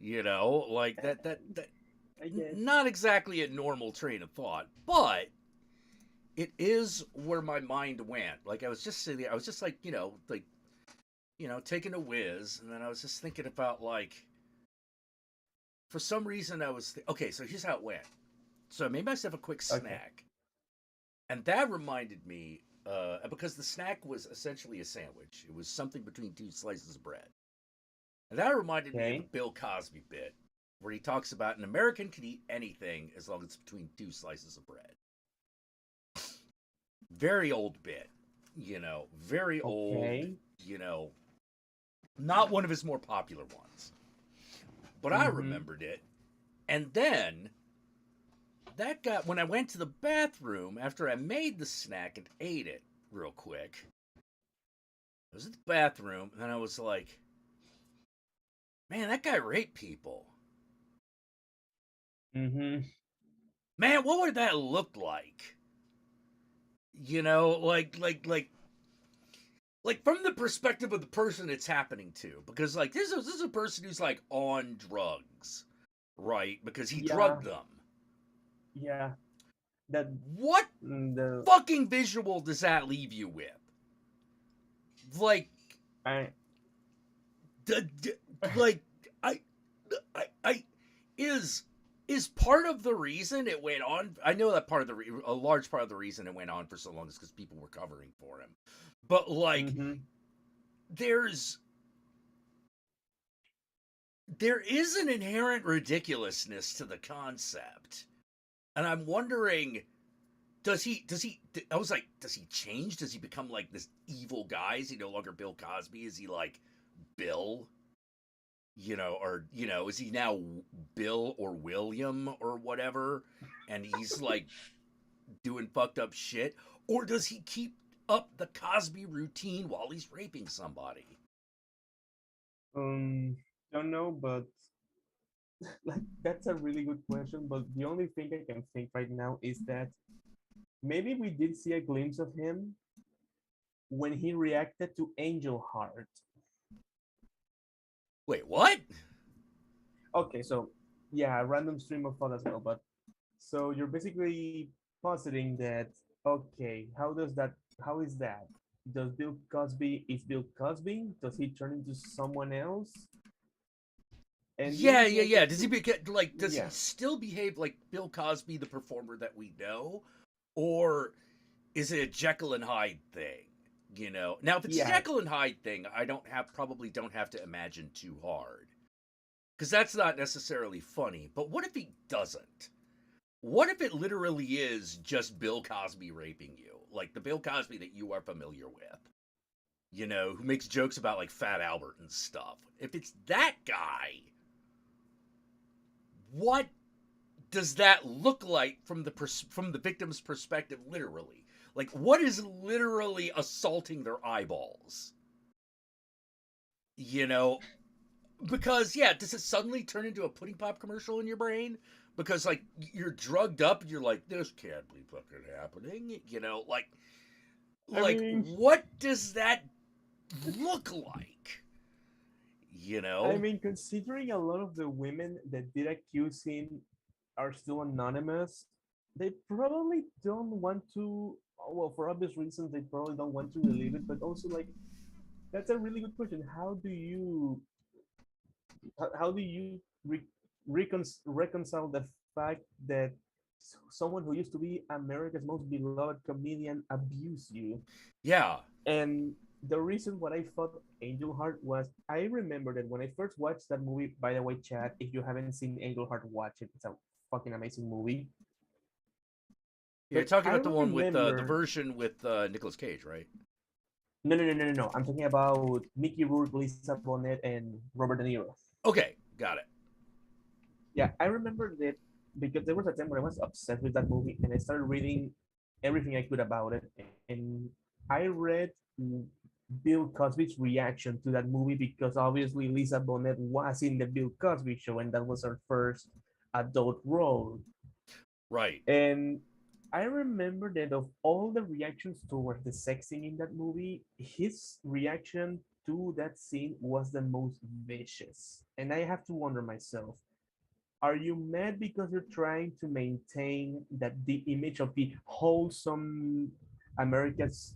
Like that not exactly a normal train of thought, but it is where my mind went. Like I was just sitting there, I was just like, taking a whiz, and then I was just thinking about, like, for some reason I was okay, so here's how it went. So I made myself a quick snack. And that reminded me, because the snack was essentially a sandwich. It was something between two slices of bread. And that reminded me of a Bill Cosby bit, where he talks about an American can eat anything as long as it's between two slices of bread. Very old bit, very old, not one of his more popular ones. But I remembered it. And then when I went to the bathroom after I made the snack and ate it real quick, I was at the bathroom and I was like, man, that guy raped people. Man, what would that look like? Like from the perspective of the person it's happening to, because like this is a person who's like on drugs, right? Because he drugged them. Yeah. What fucking visual does that leave you with? Like, is part of the reason it went on. I know that a large part of the reason it went on for so long is because people were covering for him. But like, there is an inherent ridiculousness to the concept, and I'm wondering I was like, does he change? Does he become like this evil guy? Is he no longer Bill Cosby? Is he like Bill? Or is he now Bill or William or whatever? And he's like doing fucked up shit? Or does he keep up the Cosby routine while he's raping somebody? Don't know, but like that's a really good question. But the only thing I can think right now is that maybe we did see a glimpse of him when he reacted to Angel Heart. Wait, what? Okay, so yeah, random stream of thought as well. But so you're basically positing that, okay, how is that? Does Bill Cosby, is Bill Cosby? Does he turn into someone else? And the Yeah, only thing I can Does he does he yeah. still behave like Bill Cosby, the performer that we know, or is it a Jekyll and Hyde thing? Now if it's a Yeah. Jekyll and Hyde thing, I probably don't have to imagine too hard, because that's not necessarily funny. But what if he doesn't? What if it literally is just Bill Cosby raping you, like the Bill Cosby that you are familiar with? Who makes jokes about like Fat Albert and stuff. If it's that guy, what does that look like from the victim's perspective, literally? Like, what is literally assaulting their eyeballs? Because does it suddenly turn into a pudding pop commercial in your brain? Because like you're drugged up and you're like, this can't be fucking happening. I mean, what does that look like? I mean, considering a lot of the women that did accuse him are still anonymous, they probably don't want to. Well, for obvious reasons, they probably don't want to relieve it. But also, like, that's a really good question. How do you reconcile the fact that someone who used to be America's most beloved comedian abused you? Yeah. And the reason what I thought Angel Heart was, I remember that when I first watched that movie, by the way, Chad, if you haven't seen Angel Heart, watch it. It's a fucking amazing movie. You're But talking I about the one with the remember, version with Nicolas Cage, right? no. I'm talking about Mickey Rourke, Lisa Bonet, and Robert De Niro. Okay, got it. Yeah, I remember that because there was a time when I was obsessed with that movie and I started reading everything I could about it. And I read Bill Cosby's reaction to that movie because obviously Lisa Bonet was in the Bill Cosby show and that was her first adult role. Right. And I remember that of all the reactions towards the sex scene in that movie, his reaction to that scene was the most vicious. And I have to wonder myself, are you mad because you're trying to maintain that the image of the wholesome America's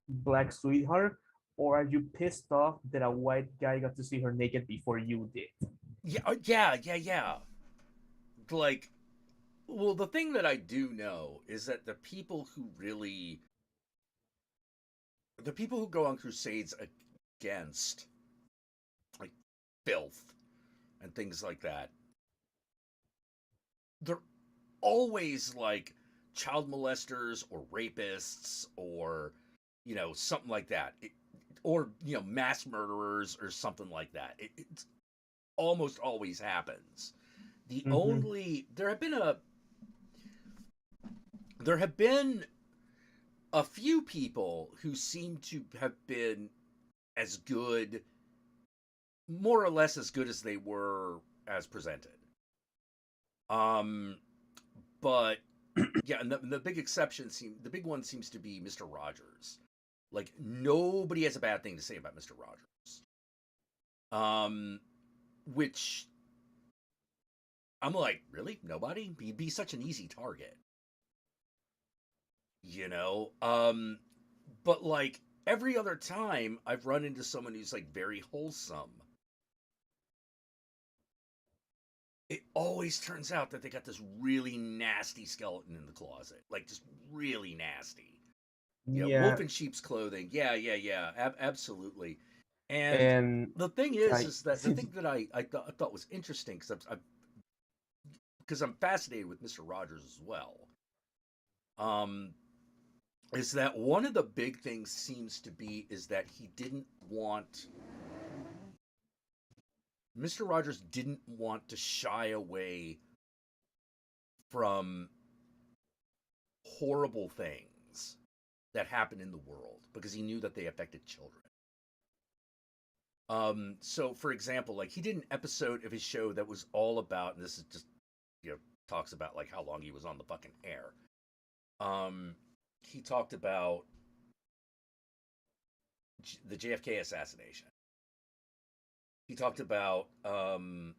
black sweetheart, or are you pissed off that a white guy got to see her naked before you did? Yeah. Like, well, the thing that I do know is that the people who go on crusades against like filth and things like that, they're always like child molesters or rapists or something like that, or mass murderers or something like that. It's almost always happens. There have been a few people who seem to have been as good, more or less as good as they were as presented. But yeah, and the big one seems to be Mr. Rogers. Like, nobody has a bad thing to say about Mr. Rogers. Which I'm like, really? Nobody? He'd be such an easy target. But like every other time I've run into someone who's like very wholesome, it always turns out that they got this really nasty skeleton in the closet. Like, just really nasty. Yeah. Wolf in sheep's clothing. Yeah. Absolutely. And And the thing is that the thing that I thought was interesting, because I'm fascinated with Mr. Rogers as well. is that one of the big things seems to be is that Mr. Rogers didn't want to shy away from horrible things that happen in the world because he knew that they affected children. So for example, like he did an episode of his show that was all about, and this is just, talks about like how long he was on the fucking air. He talked about the JFK assassination. He talked about the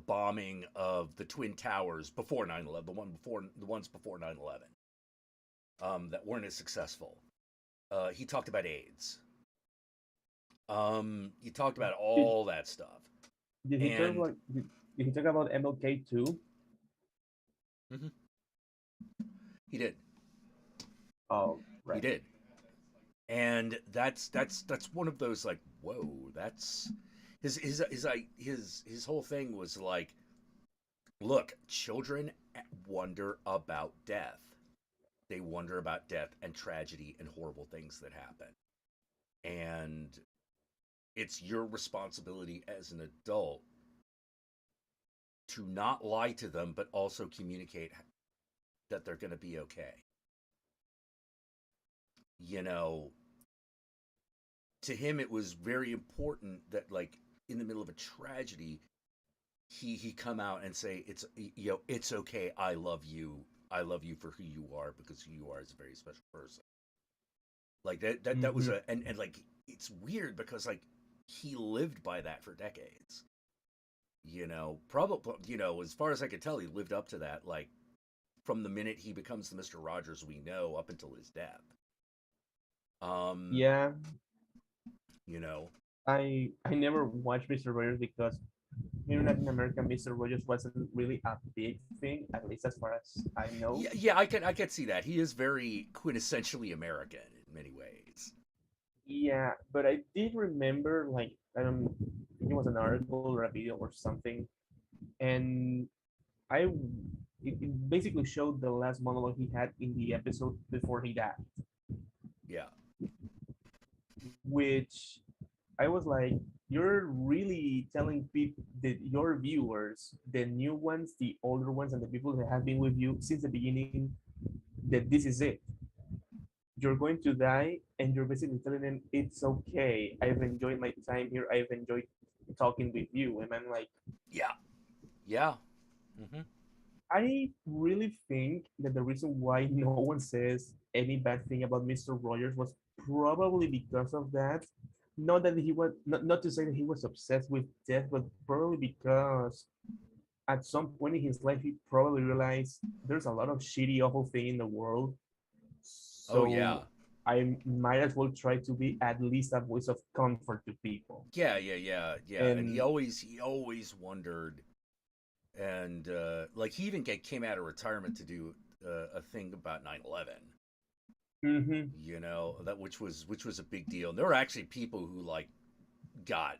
bombing of the Twin Towers before 9/11, the ones before 9/11, that weren't as successful. He talked about AIDS. He talked about all that stuff. Did he talk about MLK too? Mm-hmm. He did. Oh, right. He did. And that's one of those like, whoa, that's his whole thing was like, look, children wonder about death. They wonder about death and tragedy and horrible things that happen. And it's your responsibility as an adult to not lie to them, but also communicate that they're going to be okay. To him, it was very important that, like, in the middle of a tragedy, he come out and say, it's okay. I love you for who you are, because who you are is a very special person. Like that was and like, it's weird because like he lived by that for decades. Probably, as far as I could tell, he lived up to that, like from the minute he becomes the Mr. Rogers we know up until his death. Yeah. You know, I never watched Mr. Rogers because here in Latin America, Mr. Rogers wasn't really a big thing, at least as far as I know. Yeah, I could see that. He is very quintessentially American in many ways. Yeah, but I did remember, like, I don't think it was an article or a video or something, and it basically showed the last monologue he had in the episode before he died. Yeah. Which I was like, you're really telling people that your viewers, the new ones, the older ones, and the people that have been with you since the beginning, that this is it. You're going to die, and you're basically telling them it's okay. I've enjoyed my time here. I've enjoyed talking with you, and I'm like, yeah. Mm-hmm. I really think that the reason why no one says any bad thing about Mr. Rogers was probably because of that. Not that he was not to say that he was obsessed with death, but probably because at some point in his life he probably realized there's a lot of shitty, awful thing in the world. So I might as well try to be at least a voice of comfort to people. Yeah. And he always wondered, and like he even came out of retirement to do a thing about 9/11. Mm-hmm. That which was a big deal. And there were actually people who like got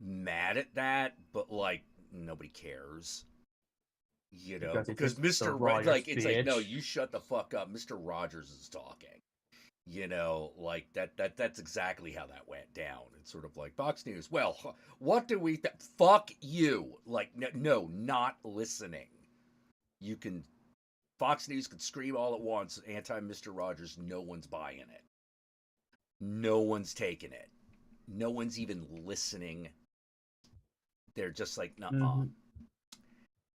mad at that, but like nobody cares. Because Mr. Rogers, like it's bitch. like, no, you shut the fuck up. Mr. Rogers is talking. Like that's exactly how that went down. It's sort of like Fox News. Well, what do we fuck you? Like no, not listening. You can Fox News could scream all at once, anti Mr. Rogers. No one's buying it. No one's taking it. No one's even listening. They're just like, nuh-uh. Mm-hmm.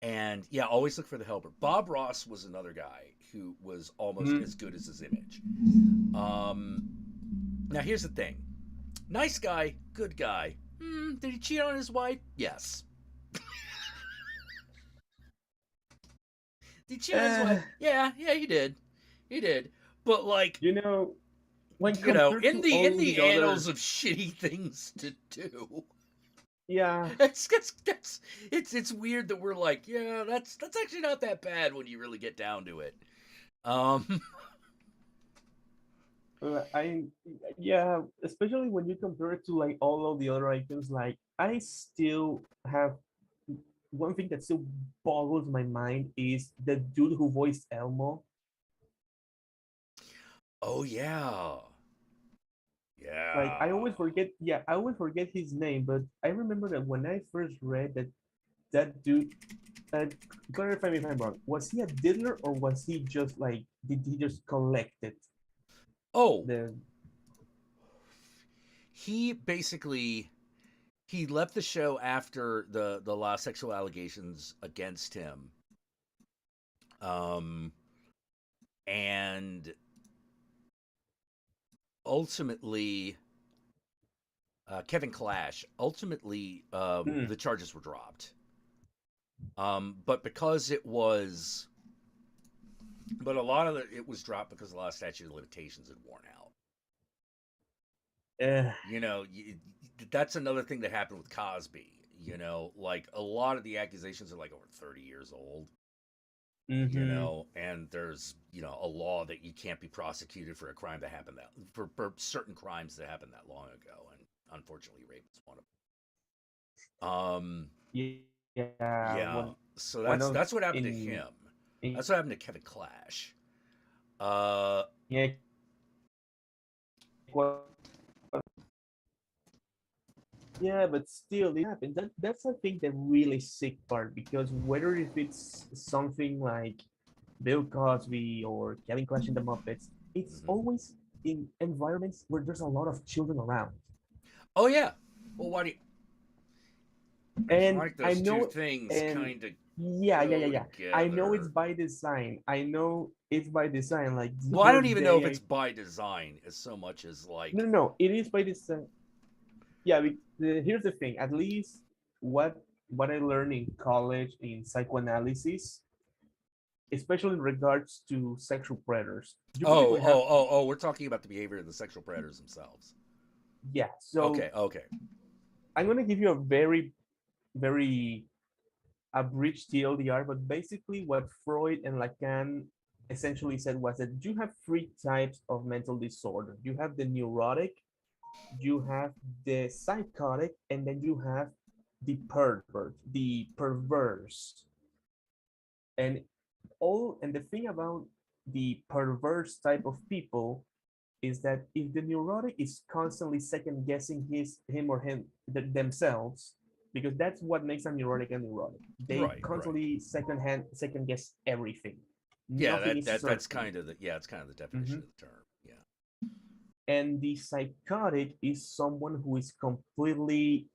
And yeah, always look for the helper. Bob Ross was another guy who was almost as good as his image. Now here's the thing. Nice guy, good guy. Did he cheat on his wife? Yes. Did he cheat on his wife? Yeah, he did. He did. But like, when in the annals of shitty things to do. Yeah, it's weird that we're like, yeah, that's actually not that bad when you really get down to it. I yeah, especially when you compare it to like all of the other icons, like I still have one thing that still boggles my mind is the dude who voiced Elmo. Oh yeah. Like I Yeah. always forget, yeah, I always forget his name, but I remember that when I first read that that dude, uh, clarify me if I'm wrong, was he a diddler or was he just like did he just collect it? Oh, The he basically he left the show after the last sexual allegations against him. Um and ultimately Kevin Clash, ultimately mm, the charges were dropped. But because it was but a lot of it was dropped because a lot of statute of limitations had worn out. uh, You know, that's another thing that happened with Cosby. You know, like a lot of the accusations are like over 30 years old. You mm-hmm. know, and there's a law that you can't be prosecuted for a crime that happened that for certain crimes that happened that long ago, and unfortunately, rape is one of them. Yeah, Yeah, so one of that's what happened to in him. in That's what happened to Kevin Clash. Uh, yeah, yeah, but still, it happens. That's I think the really sick part because whether if it's something like Bill Cosby or Kevin Clash in the Muppets, it's mhm. always in environments where there's a lot of children around. Oh yeah. Well, why do you, I feel And like I those two know, things and kind of go yeah. I know it's together. by design. I know it's by design. Like the Well, I other don't even know if day, it's by design as so much as no, like, no, no, it is by design. Yeah, here's the thing. At least what what I learned in college in psychoanalysis, especially in regards to sexual predators, you oh, basically have oh, oh, oh, we're talking about the behavior of the sexual predators themselves. yeah. So Okay, okay. I'm gonna give you a very abridged TLDR, but basically what Freud and Lacan essentially said was that you have three types of mental disorder. You have the neurotic, you have the psychotic, and then you have the pervert, the perverse. And the thing about the perverse type of people is that if the neurotic is constantly second guessing themselves, because that's what makes a neurotic a neurotic. They Right, right. constantly second guess everything. Yeah, Nothing is that's certain. kind of it's kind of the definition Mhm. of the term. Yeah. And the psychotic is someone who is completely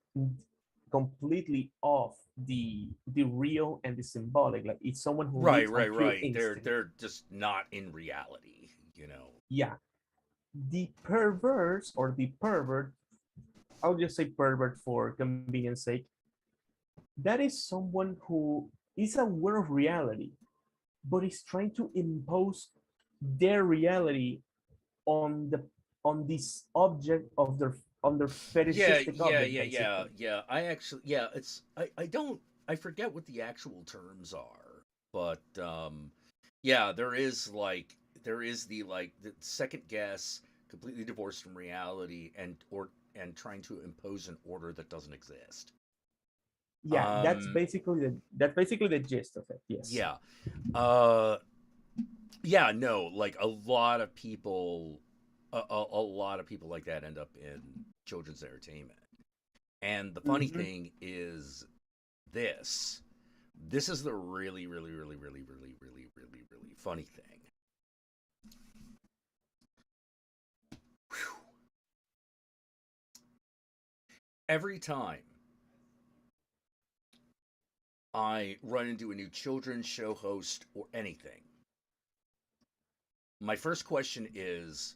off the real and the symbolic. Like it's someone who Right, lives on right, pure right. instinct. They're just not in reality, you know. Yeah. The perverse or the pervert, I'll just say pervert for convenience sake, that is someone who is aware of reality, but is trying to impose their reality on the on this object of their on their Yeah, fetishistic yeah, object, yeah, yeah, basically. yeah. I actually, yeah, it's I don't I forget what the actual terms are, but yeah, there is the like the second guess, completely divorced from reality, and trying to impose an order that doesn't exist. Yeah, Um, that's basically the gist of it. Yes. yeah, uh, yeah, no, like a lot of people like that end up in children's entertainment. And the funny Mm-hmm. thing is this. This is the really, really, really, really, really, really, really, really funny thing. Whew. Every time I run into a new children's show host or anything, my first question is,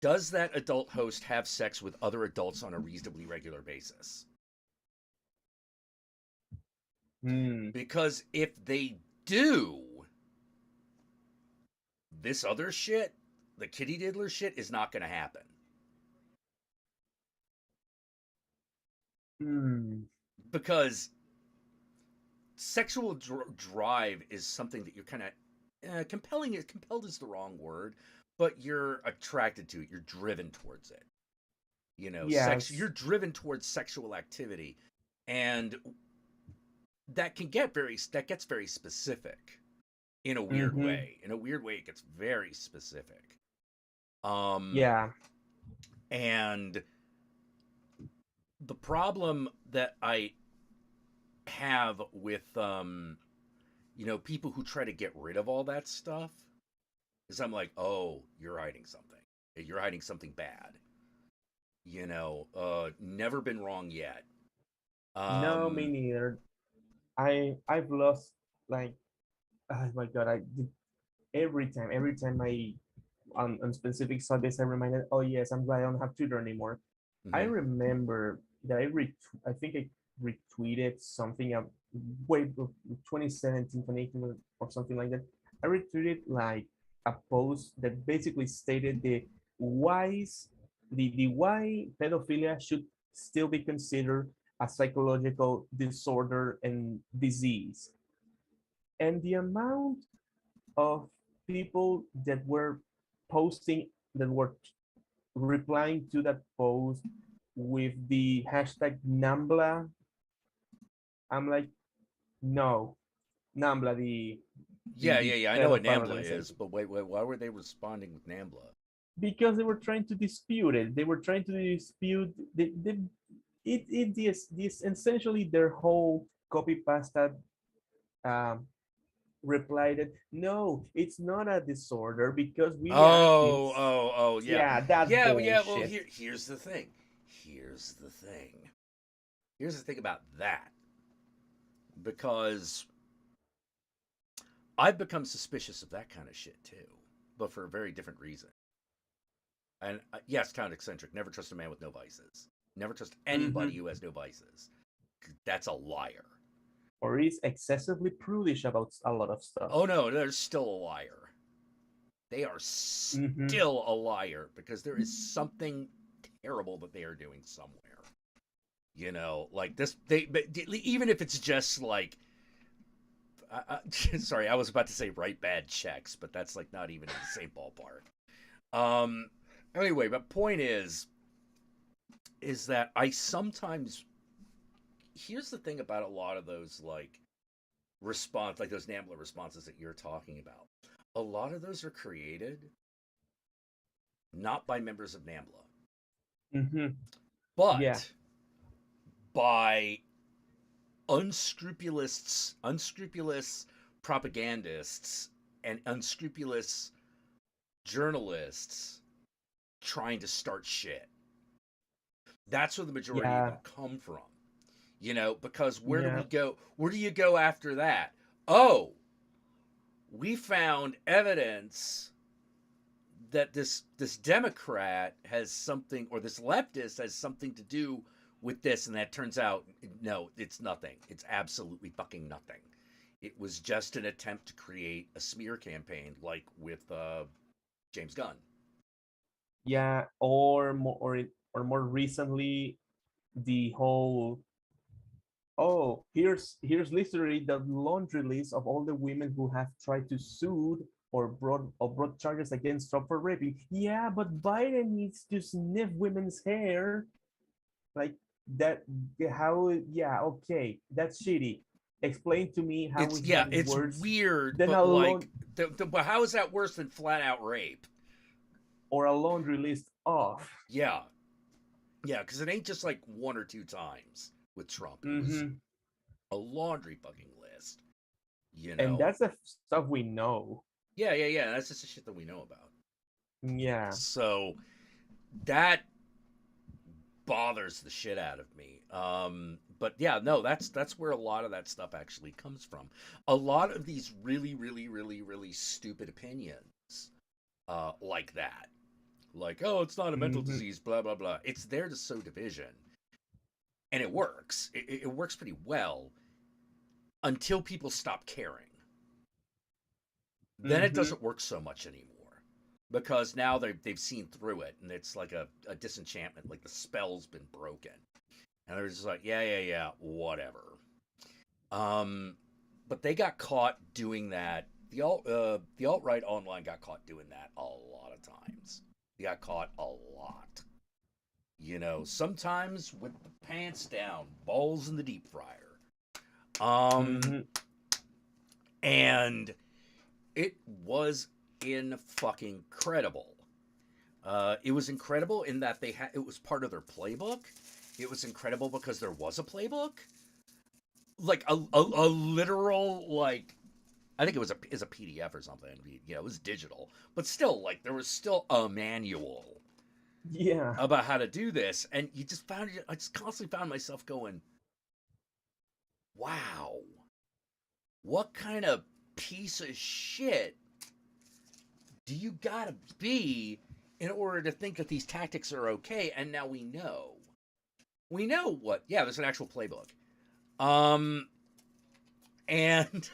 does that adult host have sex with other adults on a reasonably regular basis? Mm. Because if they do, this other shit, the kitty diddler shit, is not going to happen. Mm. Because sexual drive is something that you're kind of compelled is the wrong word, but you're attracted to it. You're driven towards it. You know, Yes. you're driven towards sexual activity, and that gets very specific in a weird Mm-hmm. way. In a weird way, it gets very specific. Yeah. And the problem that I have with people who try to get rid of all that stuff is I'm like, oh, you're hiding something. You're hiding something bad. Never been wrong yet. No, me neither. I've lost like, oh my god, I did every time I on specific subjects I reminded, oh yes, I'm glad I don't have Twitter anymore. I Mhm. remember that I think I retweeted something up way 2017, 2018 or something like that. I retweeted like a post that basically stated the why pedophilia should still be considered a psychological disorder and disease. And the amount of people that were replying to that post with the hashtag Nambla, I'm like, no, Nambla, the Yeah. I know what pedophile Nambla is, organization. but wait, why were they responding with Nambla? Because they were trying to dispute it. They were trying to dispute this essentially their whole copy pasta um, replied that no, it's not a disorder because we athletes, Yeah. yeah, that Yeah, well, bullshit. here's the thing. Here's the thing. Here's the thing about that. Because I've become suspicious of that kind of shit too, but for a very different reason. And yes, kind of eccentric. Never trust a man with no vices. Never trust anybody Mhm. who has no vices. That's a liar. Or is excessively prudish about a lot of stuff. Oh no, they're still a liar. They are Mhm. still a liar because there is something terrible that they are doing somewhere. Like this. Even if it's just like, sorry, I was about to say write bad checks, but that's like not even in the same ballpark. Anyway, but point is that I sometimes here's the thing about a lot of those like like those Nambla responses that you're talking about. A lot of those are created not by members of Nambla, Mhm. Yeah. but by unscrupulous propagandists and unscrupulous journalists trying to start shit. That's where the majority of Yeah. them come from. Because where do we Yeah. go? Where do you go after that? Oh, we found evidence that this Democrat has something, or this leftist has something to do with this, and that turns out no, it's nothing. It's absolutely fucking nothing. It was just an attempt to create a smear campaign, like with James Gunn. Yeah. Or more recently, the whole, oh, here's literally the laundry list of all the women who have tried to sue or brought charges against Trump for raping. Yeah, but Biden needs to sniff women's hair like that. How? Yeah, okay, that's shitty. Explain to me how is that It's worse weird, than but a like, lawn but how is that worse than flat out rape? or a laundry list off? Yeah, yeah, because it ain't just like one or two times with Trump. It was Mm-hmm. a laundry fucking list. You And know, that's the stuff we know. yeah. That's just the shit that we know about. Yeah. So that bothers the shit out of me. But yeah, no, that's where a lot of that stuff actually comes from. A lot of these really stupid opinions, like that, like, oh, it's not a mental Mm-hmm. disease, blah blah blah. It's there to sow division, and it works. It works pretty well until people stop caring. Then it Mm-hmm. doesn't work so much anymore because now they've seen through it, and it's like a disenchantment, like the spell's been broken, and they're just like, yeah, whatever. But they got caught doing that the alt-right online got caught doing that a lot of times. They got caught a lot. Sometimes with the pants down, balls in the deep fryer. And it was fucking incredible. It was incredible in that it was part of their playbook. It was incredible because there was a playbook. Like a literal, like, I think it was a PDF or something. It was digital, but still, like, there was still a manual. Yeah. About how to do this, and I just constantly found myself going, wow, what kind of piece of shit do you gotta be in order to think that these tactics are okay? And now we know what, there's an actual playbook. And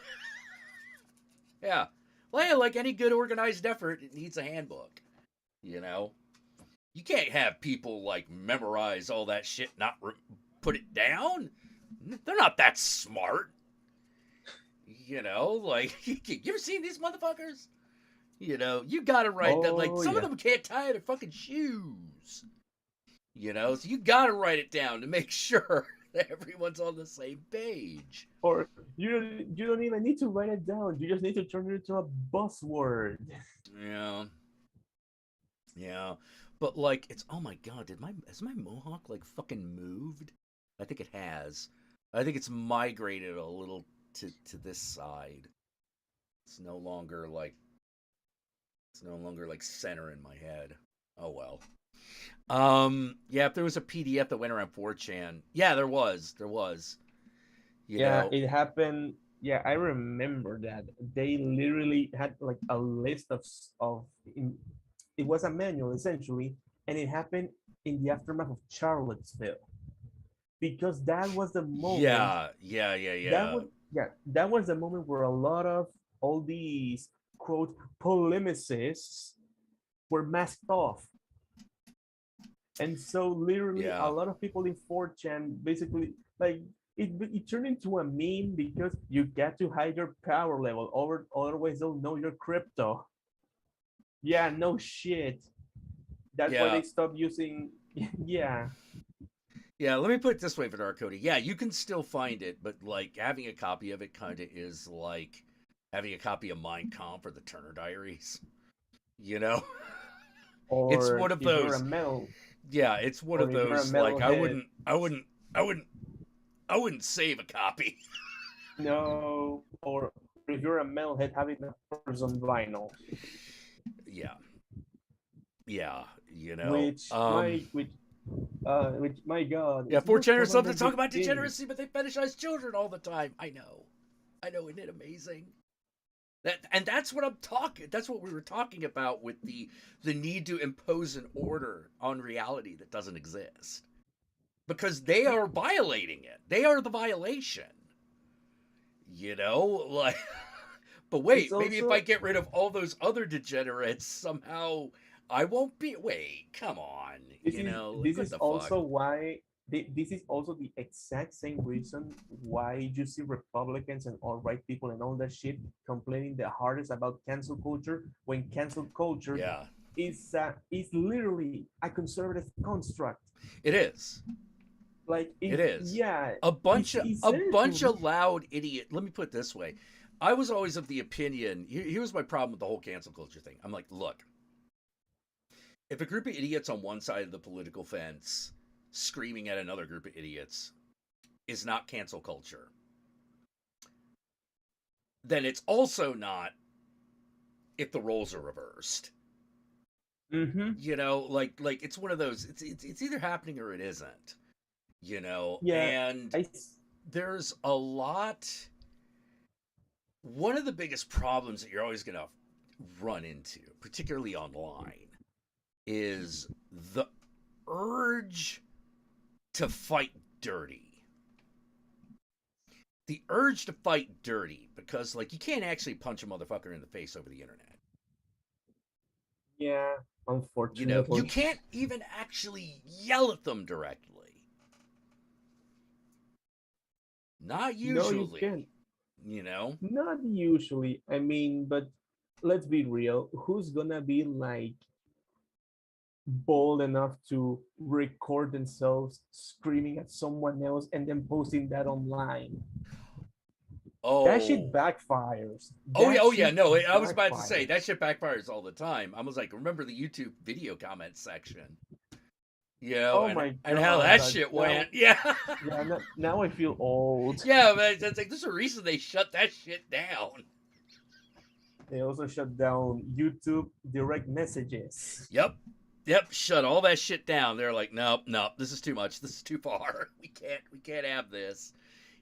yeah, well, like any good organized effort, it needs a handbook, You can't have people, like, memorize all that shit, not put it down. They're not that smart. Like, you ever seen these motherfuckers? You gotta write that. Like, some of them can't tie their fucking shoes. So you gotta write it down to make sure that everyone's on the same page. Or you don't even need to write it down. You just need to turn it into a buzzword. Yeah. But, like, it's, oh my god, has my mohawk, like, fucking moved? I think it has. I think it's migrated a little to this side. It's no longer like center in my head. Oh well. If there was a PDF that went around 4chan, there was. It happened. Yeah, I remember that. They literally had, like, a list of it was a manual essentially, and it happened in the aftermath of Charlottesville, because that was the moment. That was the moment where a lot of all these quote polemicists were masked off, and so literally a lot of people in 4chan basically, like, it turned into a meme because you get to hide your power level, or otherwise they'll know your crypto. Yeah, no shit. That's why they stopped using. Yeah, let me put it this way for Dark Cody. Yeah, you can still find it, but, like, having a copy of it kind of is like having a copy of Mein Kampf or the Turner Diaries. Or it's one of those. You're a metal, it's one of those. Like, I wouldn't save a copy. No, or if you're a metalhead, having a Parsons vinyl. Which my god. 4chaners love to talk about degeneracy, but they fetishize children all the time. I know, isn't it amazing? That's what I'm talking. That's what we were talking about with the need to impose an order on reality that doesn't exist, because they are violating it. They are the violation. Like. But wait, maybe if I get rid of all those other degenerates, somehow I won't be. Wait, come on. This is also why. This is also the exact same reason why you see Republicans and alt-right people and all that shit complaining the hardest about cancel culture, when cancel culture is literally a conservative construct. It is. Like it is. Yeah. A bunch of loud idiot. Let me put it this way. I was always of the opinion, here's my problem with the whole cancel culture thing. I'm like, look, if a group of idiots on one side of the political fence screaming at another group of idiots is not cancel culture, then it's also not if the roles are reversed. Like it's one of those, it's either happening or it isn't, and there's a lot. One of the biggest problems that you're always going to run into, particularly online, is the urge to fight dirty. The urge to fight dirty, because, like, you can't actually punch a motherfucker in the face over the internet. Yeah, unfortunately. You can't even actually yell at them directly. Not usually. No, you can't. You know? Not usually. I mean, but let's be real. Who's gonna be like bold enough to record themselves screaming at someone else and then posting that online? That shit Oh. backfires. Oh yeah, That oh yeah. shit No, I was about to say that backfires. shit backfires all the time. I was like, remember the YouTube video comment section, you know, Oh my and how god, that that shit now, went. Yeah, yeah, now I feel old. yeah. But it's like there's a reason they shut that shit down. They also shut down YouTube direct messages. Yep, yep. Shut all that shit down. They're like, nope, nope. This is too much. This is too far. We can't have this.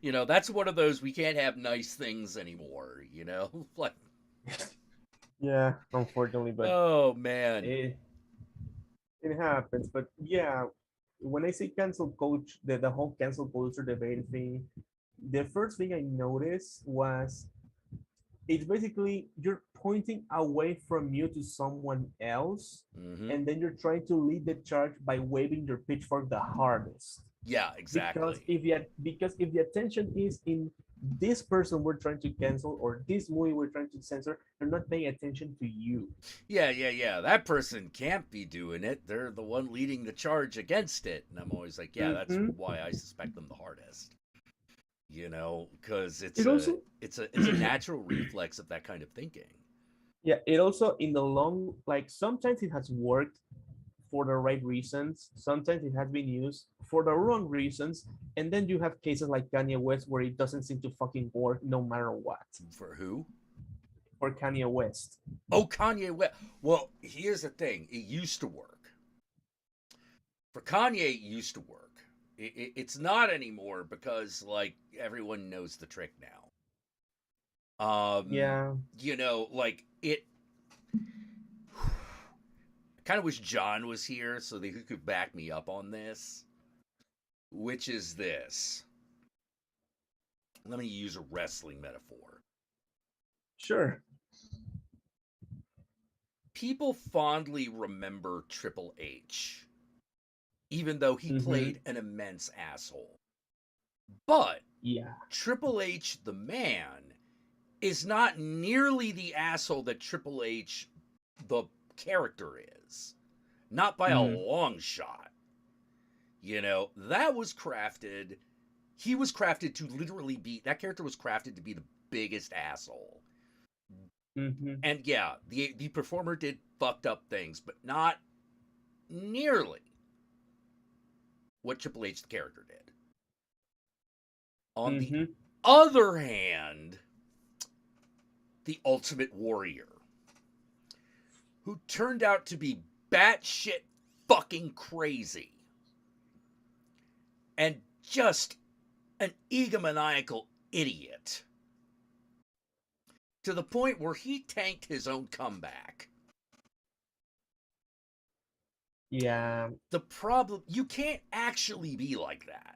You know, that's one of those we can't have nice things anymore. You know, like, Yeah, unfortunately, but oh man. it it happens. But yeah, when I say cancel coach, the whole cancel culture debate thing, the first thing I noticed was it's basically you're pointing away from you to someone else, Mm-hmm. and then you're trying to lead the charge by waving your pitchfork the hardest. Yeah, exactly. Because if the attention is in this person we're trying to cancel or this movie we're trying to censor, they're not paying attention to you. Yeah, yeah, yeah. That person can't be doing it. They're the one leading the charge against it. And I'm always like, yeah, that's Mm-hmm. why I suspect them the hardest. You know, because It also it's a natural reflex of that kind of thinking. yeah, it also in the long like sometimes it has worked for the right reasons, sometimes it has been used for the wrong reasons, and then you have cases like Kanye West where it doesn't seem to fucking work no matter what. For who? For Kanye West. Oh, Kanye West. Well, here's the thing. It used to work. For Kanye, it used to work. It's not anymore because like everyone knows the trick now. Yeah. You know, like it. I kind of wish John was here so that he could back me up on this. Which is this? Let me use a wrestling metaphor. Sure. People fondly remember Triple H, even though he played an immense asshole. But yeah, Triple H, the man, is not nearly the asshole that Triple H, the character, is. Not by a long shot. You know, that was crafted. He was crafted to literally be. That character was crafted to be the biggest asshole. And yeah, the performer did fucked up things, but not nearly what Triple H, the character, did. On the other hand, the Ultimate Warrior, who turned out to be batshit fucking crazy and just an egomaniacal idiot to the point where he tanked his own comeback. Yeah. The problem, you can't actually be like that.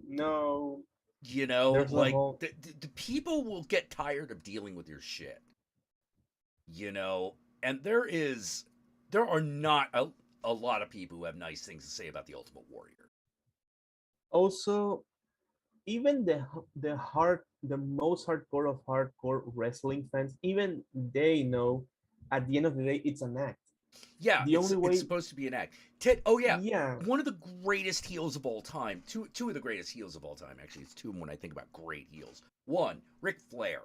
No. You know, There's like whole... the people will get tired of dealing with your shit. You know, and there are not a lot of people who have nice things to say about the Ultimate Warrior. Also, even the most hardcore of hardcore wrestling fans, even they know at the end of the day it's an act. Yeah, it's supposed to be an act. Ted, oh yeah, yeah, one of the greatest heels of all time. Two of the greatest heels of all time. Actually, it's two when I think about great heels. One, Ric Flair,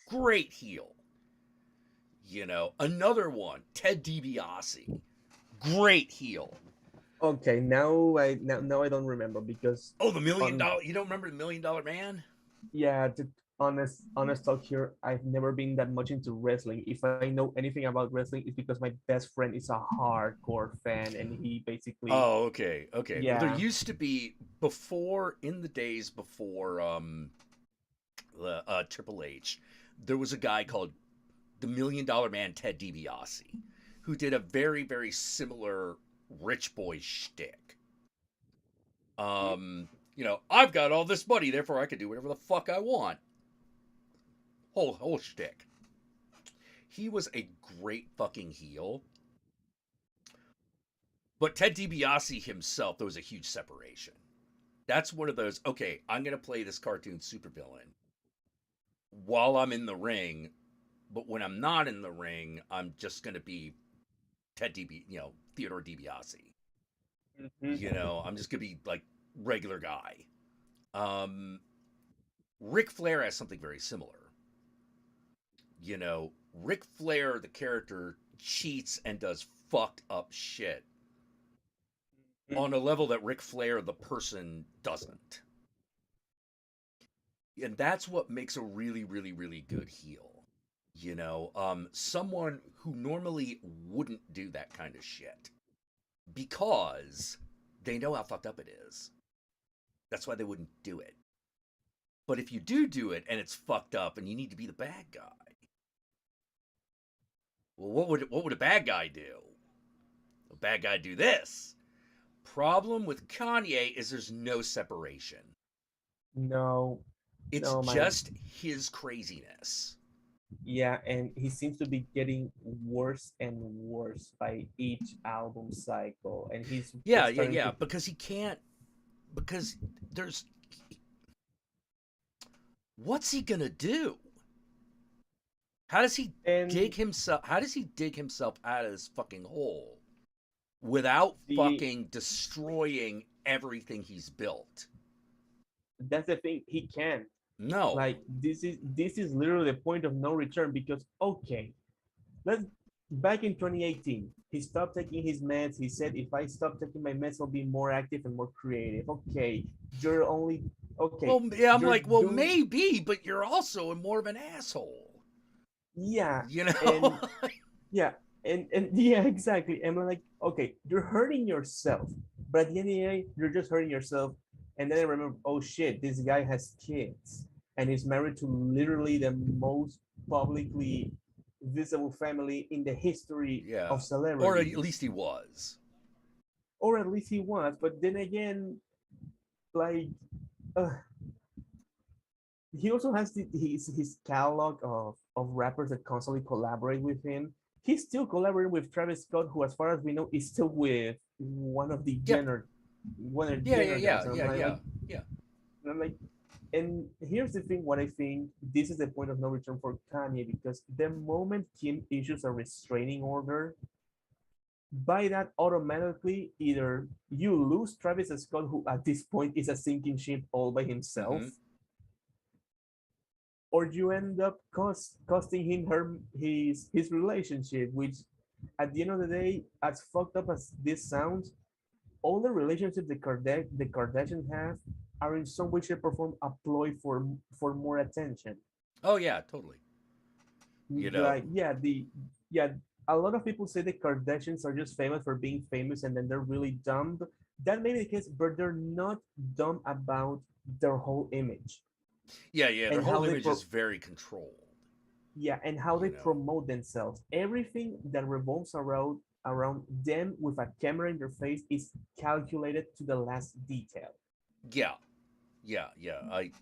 great heel. You know, another one, Ted DiBiase, great heel. Okay, now I don't remember because the $1 million. You don't remember the $1 Million Man? Yeah, to honest talk here, I've never been that much into wrestling. If I know anything about wrestling, it's because my best friend is a hardcore fan, and he basically. Oh, okay. Yeah. Well, there used to be in the days before Triple H, there was a guy called the $1 Million Man, Ted DiBiase, who did a very, very similar rich boy shtick. You know, I've got all this money, therefore I can do whatever the fuck I want. Whole shtick. He was a great fucking heel. But Ted DiBiase himself, there was a huge separation. That's one of those, okay, I'm going to play this cartoon supervillain while I'm in the ring, but when I'm not in the ring, I'm just going to be Theodore DiBiase. I'm just going to be like regular guy. Ric Flair has something very similar. Ric Flair, the character, cheats and does fucked up shit on a level that Ric Flair, the person, doesn't. And that's what makes a really, really, really good heel. Someone who normally wouldn't do that kind of shit because they know how fucked up it is. That's why they wouldn't do it. But if you do it and it's fucked up and you need to be the bad guy, well, what would a bad guy do? A bad guy do this. Problem with Kanye is there's no separation. No. It's just his craziness. Yeah, and he seems to be getting worse and worse by each album cycle. And he's because he can't, because there's, what's he gonna do? How does he dig himself out of this fucking hole without fucking destroying everything he's built? That's the thing, he can't. No. Like this is literally the point of no return, because back in 2018, he stopped taking his meds. He said, if I stop taking my meds, I'll be more active and more creative. Okay, you're only okay. Well, yeah, I'm like, well, maybe, but you're also more of an asshole. Yeah. And, yeah, and yeah, exactly. And I'm like, okay, you're hurting yourself, but at the end of the day, you're just hurting yourself. And then I remember, oh shit, this guy has kids and is married to literally the most publicly visible family in the history of celebrity. Or at least he was. But then again, like, he also has his catalog of rappers that constantly collaborate with him. He's still collaborating with Travis Scott, who, as far as we know, is still with one of the Jenner. And I'm like, and here's the thing, what I think, this is the point of no return for Kanye, because the moment Kim issues a restraining order, by that automatically, either you lose Travis Scott, who at this point is a sinking ship all by himself, or you end up costing him his relationship, which at the end of the day, as fucked up as this sounds, all the relationships the Kardashians have are in some way, shape, or form a ploy for more attention. Oh yeah, totally. Like, a lot of people say the Kardashians are just famous for being famous, and then they're really dumb. That may be the case, but they're not dumb about their whole image. Yeah, their whole image is very controlled. Yeah, and how they promote themselves. Everything that revolves around them with a camera in their face is calculated to the last detail. Yeah.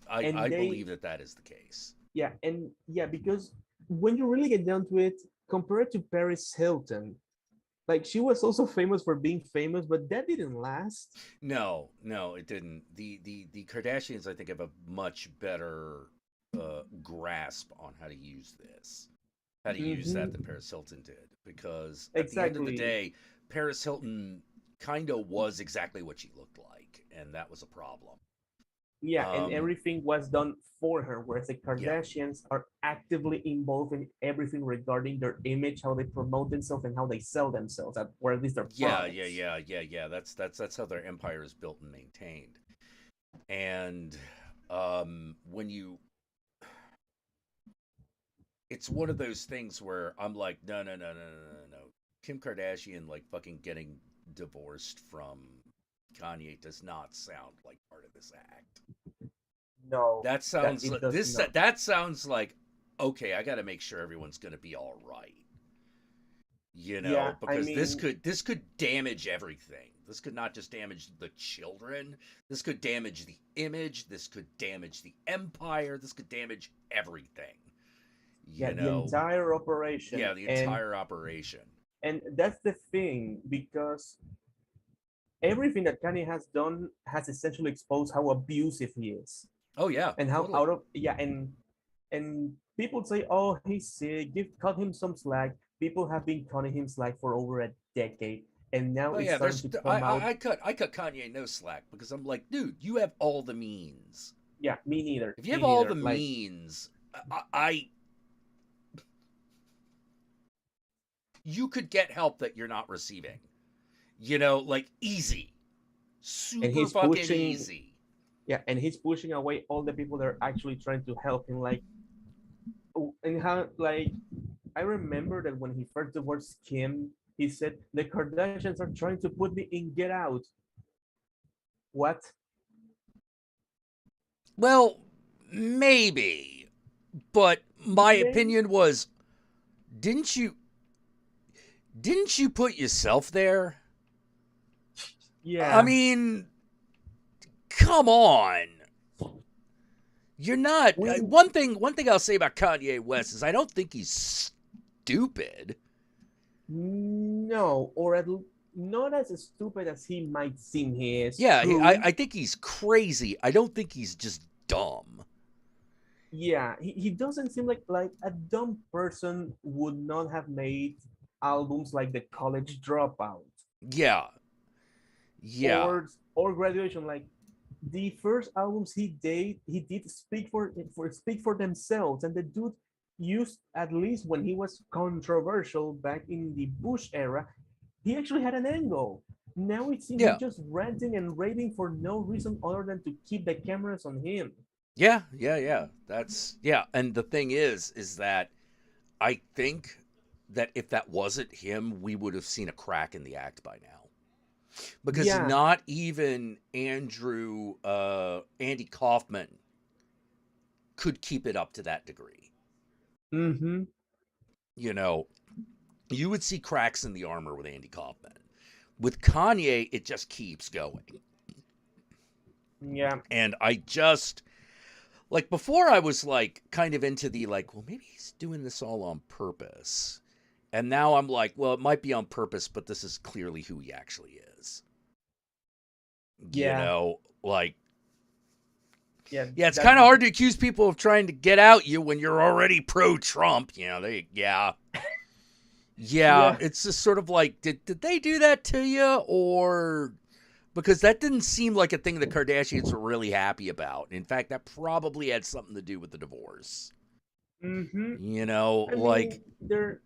I believe that is the case. Yeah, and because when you really get down to it, compared to Paris Hilton, like, she was also famous for being famous, but that didn't last. No, it didn't. The Kardashians, I think, have a much better grasp on how to use this, how to use that than Paris Hilton did, because at the end of the day, Paris Hilton kind of was exactly what she looked like, and that was a problem. Yeah, and everything was done for her, whereas the Kardashians are actively involved in everything regarding their image, how they promote themselves, and how they sell themselves, or at least their products. Yeah. That's how their empire is built and maintained. And it's one of those things where I'm like, no. Kim Kardashian, like, fucking getting divorced from Kanye does not sound like part of this act. No, that sounds that sounds like, okay, I got to make sure everyone's going to be all right. Because this could damage everything. This could not just damage the children. This could damage the image. This could damage the empire. This could damage everything. The entire operation. Yeah, the entire operation. And that's the thing, because everything that Kanye has done has essentially exposed how abusive he is, Oh yeah, and how totally. out of and people say, oh, he's sick. Give cut him some slack. People have been cutting him slack for over a decade, and now Oh it's yeah, starting there's to come out. I cut Kanye no slack because I'm like, dude, you have all the means. Yeah, me neither. If you Me have all the neither. Like, means, I you could get help that you're not receiving. You know, like easy, and super he's fucking pushing. easy. Yeah, and he's pushing away all the people that are actually trying to help him. Like, and how like I remember that when he first divorced Kim, he said the Kardashians are trying to put me in Get Out. What? Well, maybe, but my Maybe. opinion was, didn't you didn't you put yourself there? I Yeah. mean, come on. You're not. We One thing I'll say about Kanye West is I don't think he's stupid. no, or not as stupid as he might seem. He is Yeah, true. I think he's crazy. I don't think he's just dumb. Yeah, he doesn't seem like a dumb person would not have made albums like The College Dropout Yeah, yeah, or Graduation. Like the first albums he did speak for themselves, and the dude used, at least when he was controversial back in the Bush era, he actually had an angle. Now it seems he's yeah, just ranting and raving for no reason other than to keep the cameras on him. yeah. That's yeah. And the thing is that I think that if that wasn't him, we would have seen a crack in the act by now. Because Yeah. not even Andy Kaufman could keep it up to that degree. Mm-hmm. You know, you would see cracks in the armor with Andy Kaufman. With Kanye, it just keeps going. Yeah. And I just like before I was like kind of into the like, well, maybe he's doing this all on purpose. And now I'm like, well, it might be on purpose, but this is clearly who he actually is. You Yeah. know, like Yeah. yeah, it's That. kind of hard to accuse people of trying to get out you when you're already pro-Trump. You know, Yeah. it's just sort of like, did they do that to you, or because that didn't seem like a thing the Kardashians were really happy about. In fact, that probably had something to do with the divorce. Mm-hmm. You know, I like mean, the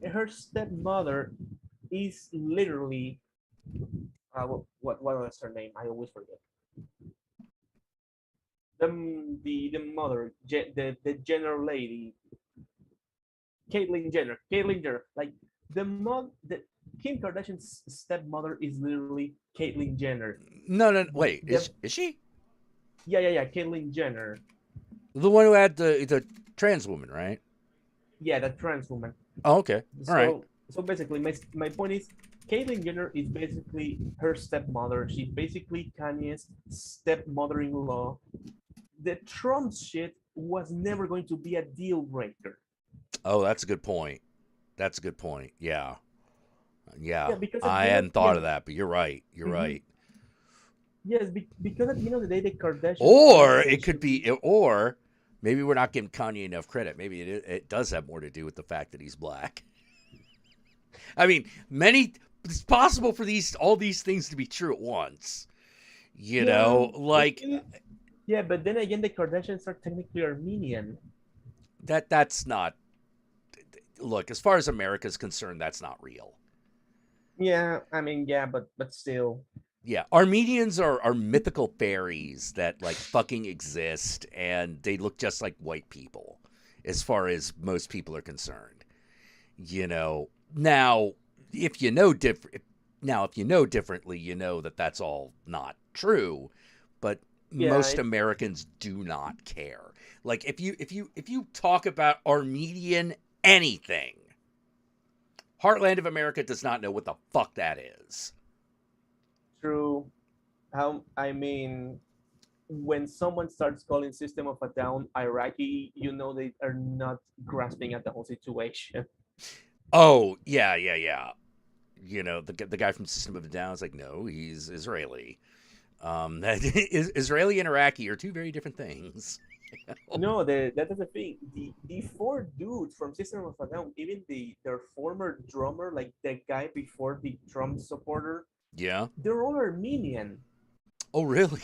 her stepmother is literally what was her name? I always forget. The mother, the Jenner lady, Caitlyn Jenner, like the Kim Kardashian's stepmother is literally Caitlyn Jenner. no, wait, The, is she yeah, Caitlyn Jenner. the one who had the trans woman, right? Yeah, that trans woman. Oh, okay, all right. So basically, my point is, Caitlyn Jenner is basically her stepmother. She's basically Kanye's stepmother-in-law. The Trump shit was never going to be a deal breaker. Oh, that's a good point. That's a good point. Yeah. Yeah, because at I the end of hadn't thought of that, but you're right. You're Mhm. right. Yes, because at the end of the day, the Kardashians are Or it could essentially be, or maybe we're not giving Kanye enough credit. Maybe it does have more to do with the fact that he's black. I mean, it's possible for all these things to be true at once. You know, like yeah, but then again, the Kardashians are technically Armenian. that's not. Look, as far as America's concerned, that's not real. Yeah, I mean, yeah, but still. Yeah, Armenians are mythical fairies that like fucking exist, and they look just like white people, as far as most people are concerned. You know, now if you know differently, you know that that's all not true. But Yeah, most Americans do not care. Like if you talk about Armenian anything, Heartland of America does not know what the fuck that is. true. How I mean, when someone starts calling System of a Down Iraqi, you know they are not grasping at the whole situation. Oh, yeah. the guy from System of a Down is like, no, he's Israeli. That Israeli and Iraqi are two very different things. No, that is the thing. The four dudes from System of a Down, even their former drummer, like the guy before the Trump supporter, Yeah. they're all Armenian. Oh, really?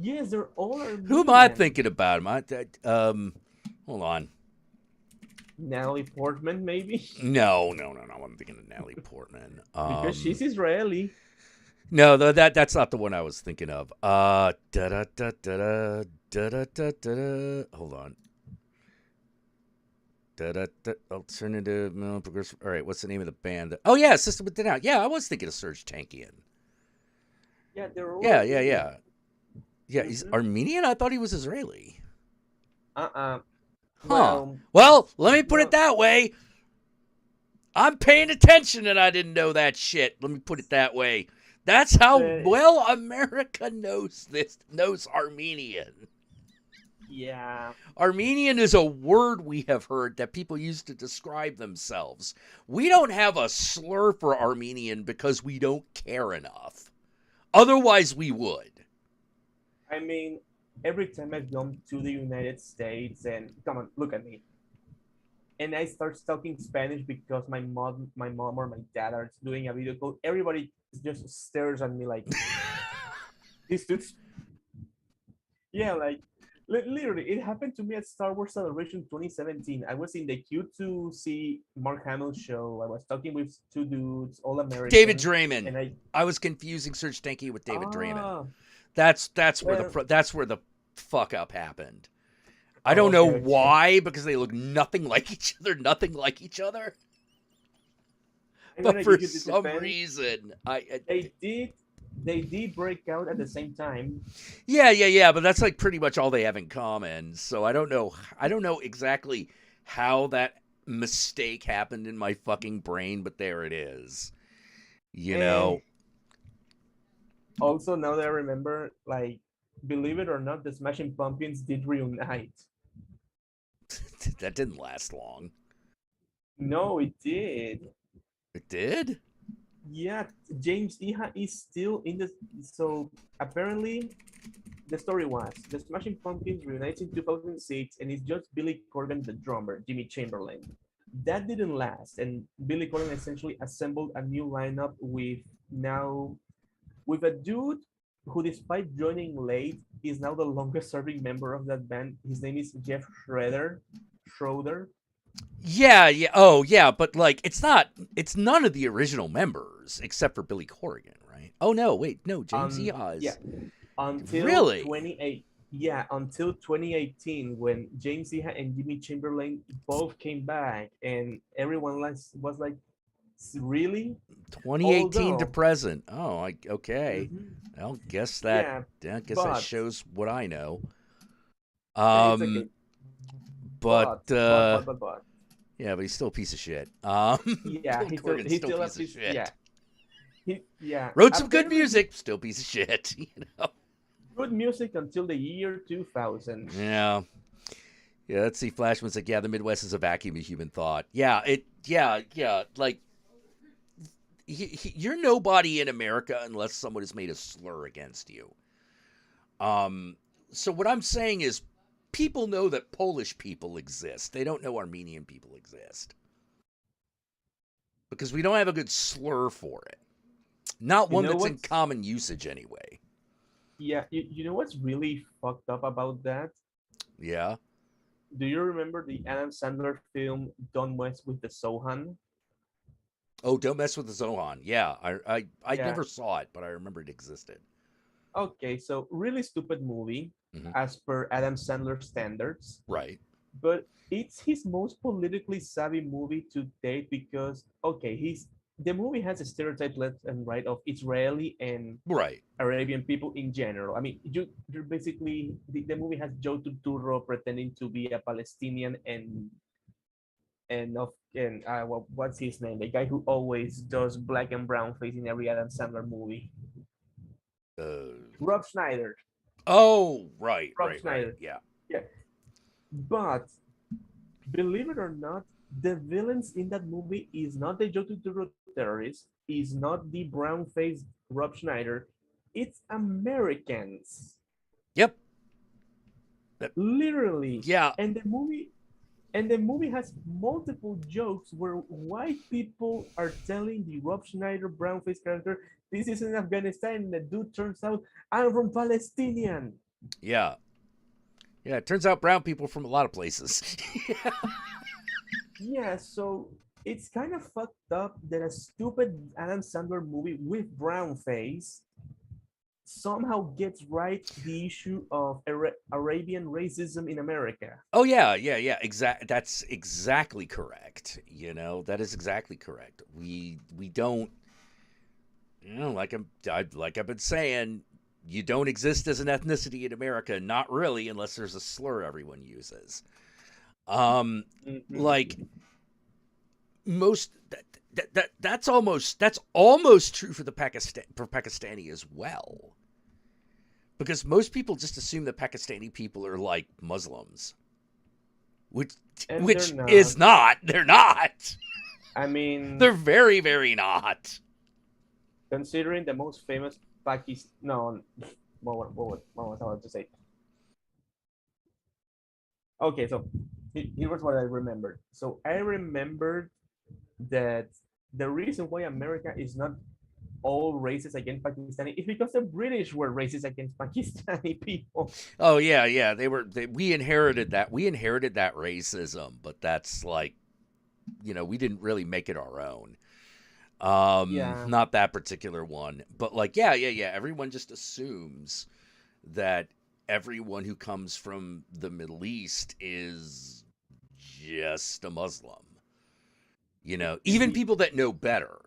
Yes, they're all Armenian. Who am I thinking about? Hold on. Natalie Portman, maybe? No. I'm thinking of Natalie Portman. Because she's Israeli. No, that's not the one I was thinking of. Hold on. Alternative, no, progressive. All right, what's the name of the band? Oh yeah, System of a Down. Yeah, I was thinking of Serge Tankian. Yeah, they're all. Yeah. He's Armenian. I thought he was Israeli. Huh. Well, let me put it that way. I'm paying attention, and I didn't know that shit. Let me put it that way. That's how well America knows Armenian. Yeah. Armenian is a word we have heard that people use to describe themselves. We don't have a slur for Armenian because we don't care enough. Otherwise, we would. I mean, every time I've gone to the United States, and come on, look at me, and I start talking Spanish because my mom or my dad are doing a video call, everybody just stares at me like, these dudes. Yeah, like, literally, it happened to me at Star Wars Celebration 2017. I was in the queue to see Mark Hamill's show. I was talking with two dudes, all American. David Draymond. And I was confusing Serge Tankian with David Draymond. That's where the fuck up happened. I don't know why, because they look nothing like each other. But for some reason, they did break out at the same time. Yeah, but that's like pretty much all they have in common. So I don't know exactly how that mistake happened in my fucking brain, but there it is. You know. Also, now that I remember, like, believe it or not, the Smashing Pumpkins did reunite. That didn't last long. No, it did. It did? Yeah, James Iha is still in the. So apparently, the story was the Smashing Pumpkins reunited in 2006, and it's just Billy Corgan, the drummer, Jimmy Chamberlain. That didn't last, and Billy Corgan essentially assembled a new lineup with a dude who, despite joining late, is now the longest serving member of that band. His name is Jeff Schroeder. Yeah. Oh, yeah, but like it's none of the original members except for Billy Corgan, right? Oh no, wait, no, James Iha is. Yeah. Until really? Until 2018, when James Iha and Jimmy Chamberlain both came back, and everyone was like, really? 2018 to present. Oh, okay. Mm-hmm. I'll guess that. Yeah, I guess that shows what I know. Okay. But yeah, but he's still a piece of shit. Yeah, he's still a piece of shit. Yeah. Wrote some good music, still a piece of shit. Good music until the year 2000. Yeah. Let's see. Flashman's like, yeah, the Midwest is a vacuum of human thought. Yeah. Like, you're nobody in America unless someone has made a slur against you. So what I'm saying is, people know that Polish people exist. They don't know Armenian people exist. Because we don't have a good slur for it. Not one that's in common usage anyway. Yeah, you know what's really fucked up about that? Yeah. Do you remember the Adam Sandler film Don't Mess with the Sohan? Oh, Don't Mess with the Zohan. Yeah, I never saw it, but I remember it existed. Okay, so really stupid movie, as per Adam Sandler standards. Right. But it's his most politically savvy movie to date because, the movie has a stereotype left and right of Israeli and Arabian people in general. I mean, you're basically, the movie has Joe Turturro pretending to be a Palestinian what's his name? The guy who always does black and brown face in every Adam Sandler movie. Rob Schneider. Oh, right. Rob Schneider. Yeah. But believe it or not, the villains in that movie is not the Jotu terrorists, is not the brown-faced Rob Schneider, it's Americans, Yep. That- literally. yeah. And the movie has multiple jokes where white people are telling the Rob Schneider brown-faced character, "This is in Afghanistan," and the dude turns out, "I'm from Palestinian." Yeah. Yeah. It turns out brown people from a lot of places. Yeah, so it's kind of fucked up that a stupid Adam Sandler movie with brown face somehow gets right the issue of Arabian racism in America. Oh yeah, yeah. That's exactly correct. That is exactly correct. We don't, like I've been saying, you don't exist as an ethnicity in America, not really, unless there's a slur everyone uses. Like most that's almost true for Pakistani as well. Because most people just assume that Pakistani people are like Muslims, which is not. They're not. I mean, They're very, very not. considering the most famous Pakistan. No, what was I about to say? Okay, so here was what I remembered. So I remembered that the reason why America is not all racist against Pakistani is because the British were racist against Pakistani people. Oh yeah. We inherited that. We inherited that racism, but that's like, we didn't really make it our own. Yeah. Not that particular one, but like, yeah. Everyone just assumes that everyone who comes from the Middle East is just a Muslim. Even people that know better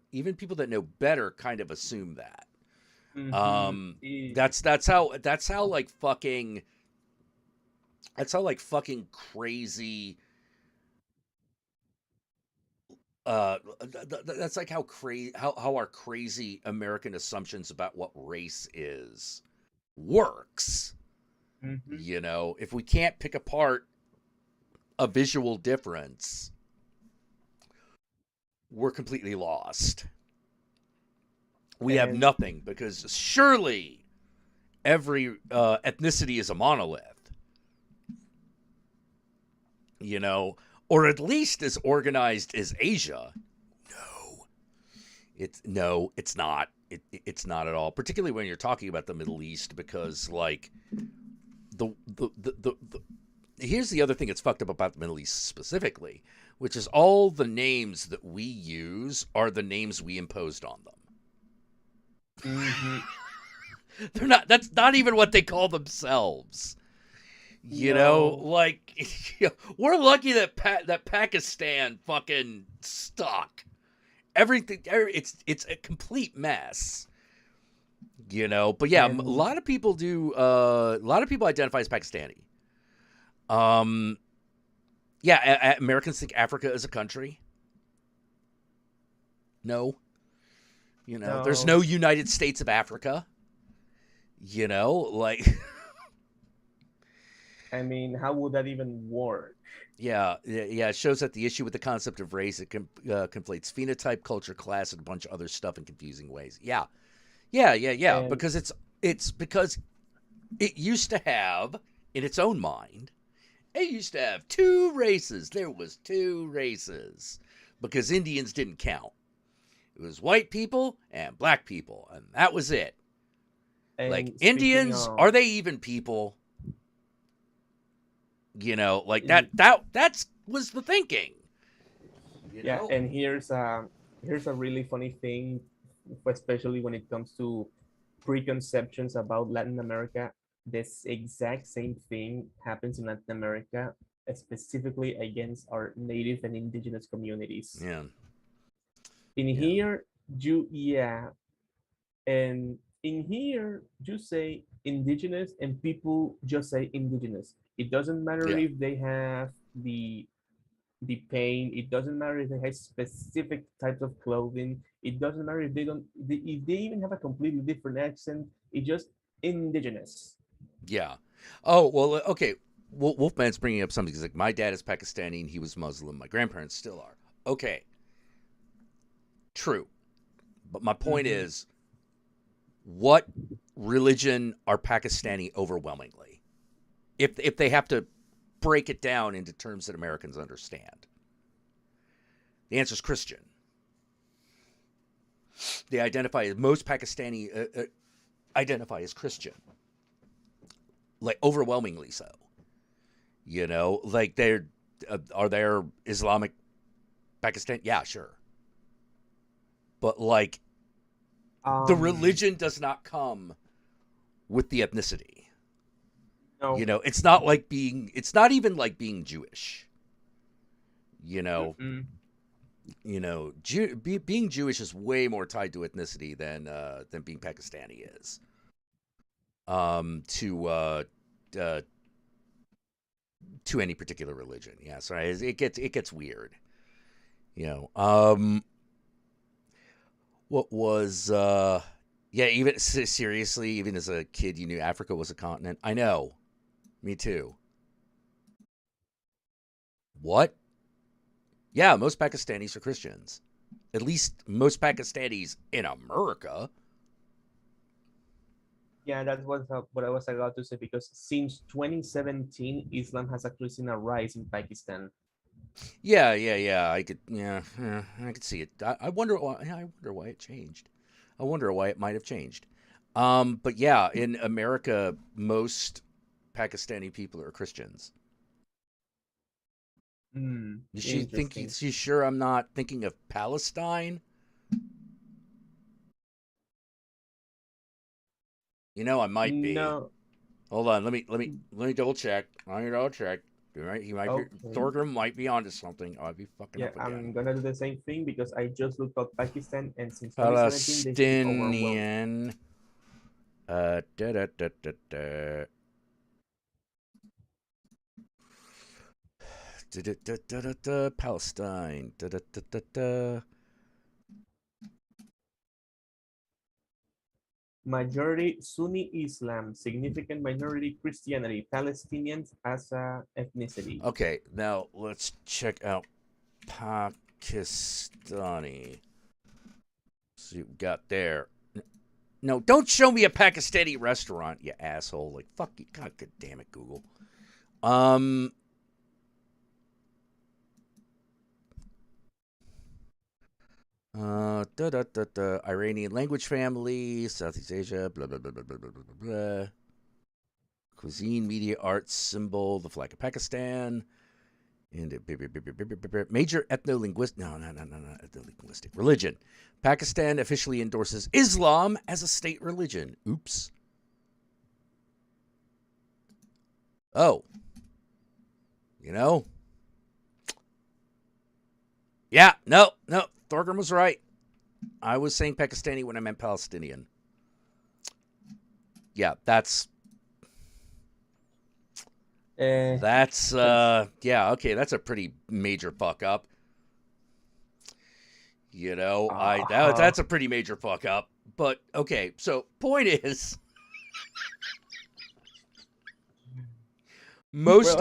kind of assume that. That's how like fucking crazy. That's like how our crazy American assumptions about what race is works. If we can't pick apart a visual difference, we're completely lost. We have nothing, because surely every ethnicity is a monolith. Or at least as organized as Asia. It's not. It's not at all. Particularly when you're talking about the Middle East, because like the here's the other thing that's fucked up about the Middle East specifically, which is all the names that we use are the names we imposed on them. They're not. That's not even what they call themselves. Like we're lucky that Pakistan fucking stuck. Everything, it's a complete mess. But yeah, a lot of people do. A lot of people identify as Pakistani. Yeah, Americans think Africa is a country. No. There's no United States of Africa. Like. I mean, how would that even work? Yeah. It shows that the issue with the concept of race, it conflates phenotype, culture, class, and a bunch of other stuff in confusing ways. Yeah. Because it's because it used to have, in its own mind, it used to have two races. There was two races because Indians didn't count. It was white people and black people, and that was it. And like Indians, are they even people? Like that was the thinking. Yeah, and here's a really funny thing, especially when it comes to preconceptions about Latin America. This exact same thing happens in Latin America, specifically against our native and indigenous communities. Yeah. Here, and in here, you say indigenous, and people just say indigenous. It doesn't matter if they have the paint. It doesn't matter if they have specific types of clothing. It doesn't matter if if they even have a completely different accent. It's just indigenous. Yeah. Oh, well, okay. Wolfman's bringing up something. He's like, my dad is Pakistani and he was Muslim. My grandparents still are. Okay. True. But my point is, what religion are Pakistani overwhelmingly? If they have to break it down into terms that Americans understand. The answer is Christian. They identify as most Pakistani identify as Christian, like overwhelmingly so. You know, like are there Islamic Pakistan? Yeah, sure. But like, the religion does not come with the ethnicity. No. You know, it's not even like being Jewish. You know, being Jewish is way more tied to ethnicity than being Pakistani is. To any particular religion. Yeah, so it gets weird. You know, what was even seriously, even as a kid, you knew Africa was a continent. I know, me too. What? Yeah, most Pakistanis are Christians. At least most Pakistanis in America. Yeah, that was what I was about to say, because since 2017, Islam has actually seen a rise in Pakistan. Yeah. I could see it. I wonder why. I wonder why it changed. I wonder why it might have changed. But yeah, in America, most Pakistani people are Christians. Is she sure I'm not thinking of Palestine? You know, I might be. No. Hold on, let me double check. Let me double check. Right, he might be. Thorgrim might be onto something. I'll be fucking up again. I'm gonna do the same thing because I just looked up Pakistan, and since 2017, Palestinian. Palestine. Majority Sunni Islam, significant minority Christianity, Palestinians as a ethnicity. Okay, now let's check out Pakistani. See what we got there. No, don't show me a Pakistani restaurant, you asshole. Like, fuck you. God damn it, Google. Iranian language family, Southeast Asia, blah, blah, blah, blah, blah, blah, blah, blah. Cuisine, media, arts, symbol, the flag of Pakistan. And major ethno-linguistic, no, ethno-linguistic religion. Pakistan officially endorses Islam as a state religion. Oops. Oh. You know? Yeah, no. Thorgrim was right. I was saying Pakistani when I meant Palestinian. Yeah, that's okay, that's a pretty major fuck up. You know, that's a pretty major fuck up. But okay, so point is, most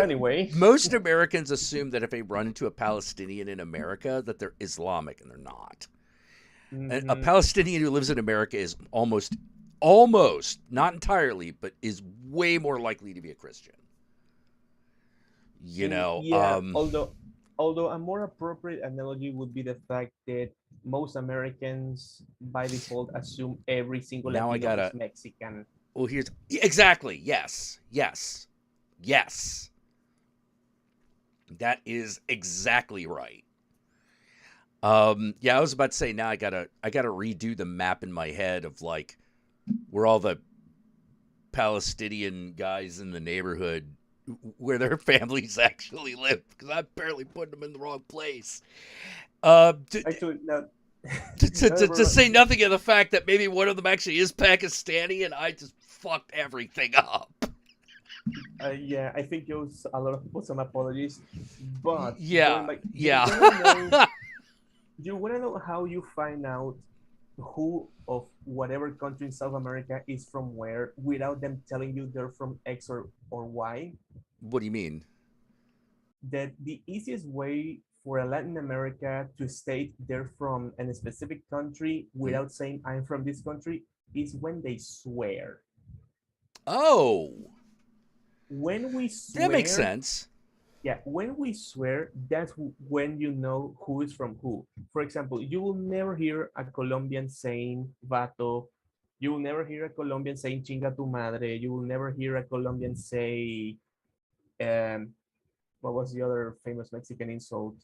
Americans assume that if they run into a Palestinian in America, that they're Islamic, and they're not. A Palestinian who lives in America is almost, not entirely, but is way more likely to be a Christian. You know, although a more appropriate analogy would be the fact that most Americans by default assume every single Latino is Mexican. Well, here's exactly yes. That is exactly right. I was about to say, now I gotta redo the map in my head of like where all the Palestinian guys in the neighborhood, where their families actually live, because I'm apparently putting them in the wrong place. Actually, no. to say nothing of the fact that maybe one of them actually is Pakistani, and I just fucked everything up. I think you owe a lot of people some apologies, but you want to know how you find out who of whatever country in South America is from where without them telling you they're from X or Y? What do you mean? That the easiest way for a Latin America to state they're from a specific country without saying I'm from this country is when they swear. Oh, When we that makes swear, sense. yeah, when we swear, that's when you know who is from who. For example, you will never hear a Colombian saying vato. You will never hear a Colombian saying chinga tu madre. You will never hear a Colombian say, um, what was the other famous Mexican insult?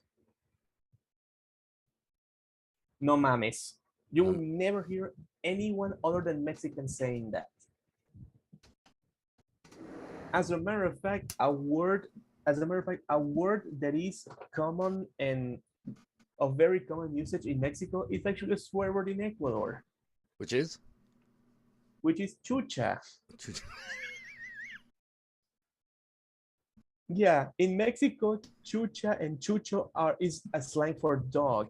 No mames. You will never hear anyone other than Mexicans saying that. As a matter of fact, a word that is common and of very common usage in Mexico is actually a swear word in Ecuador. Which is? Which is chucha. Yeah, in Mexico, chucha and chucho is a slang for dog.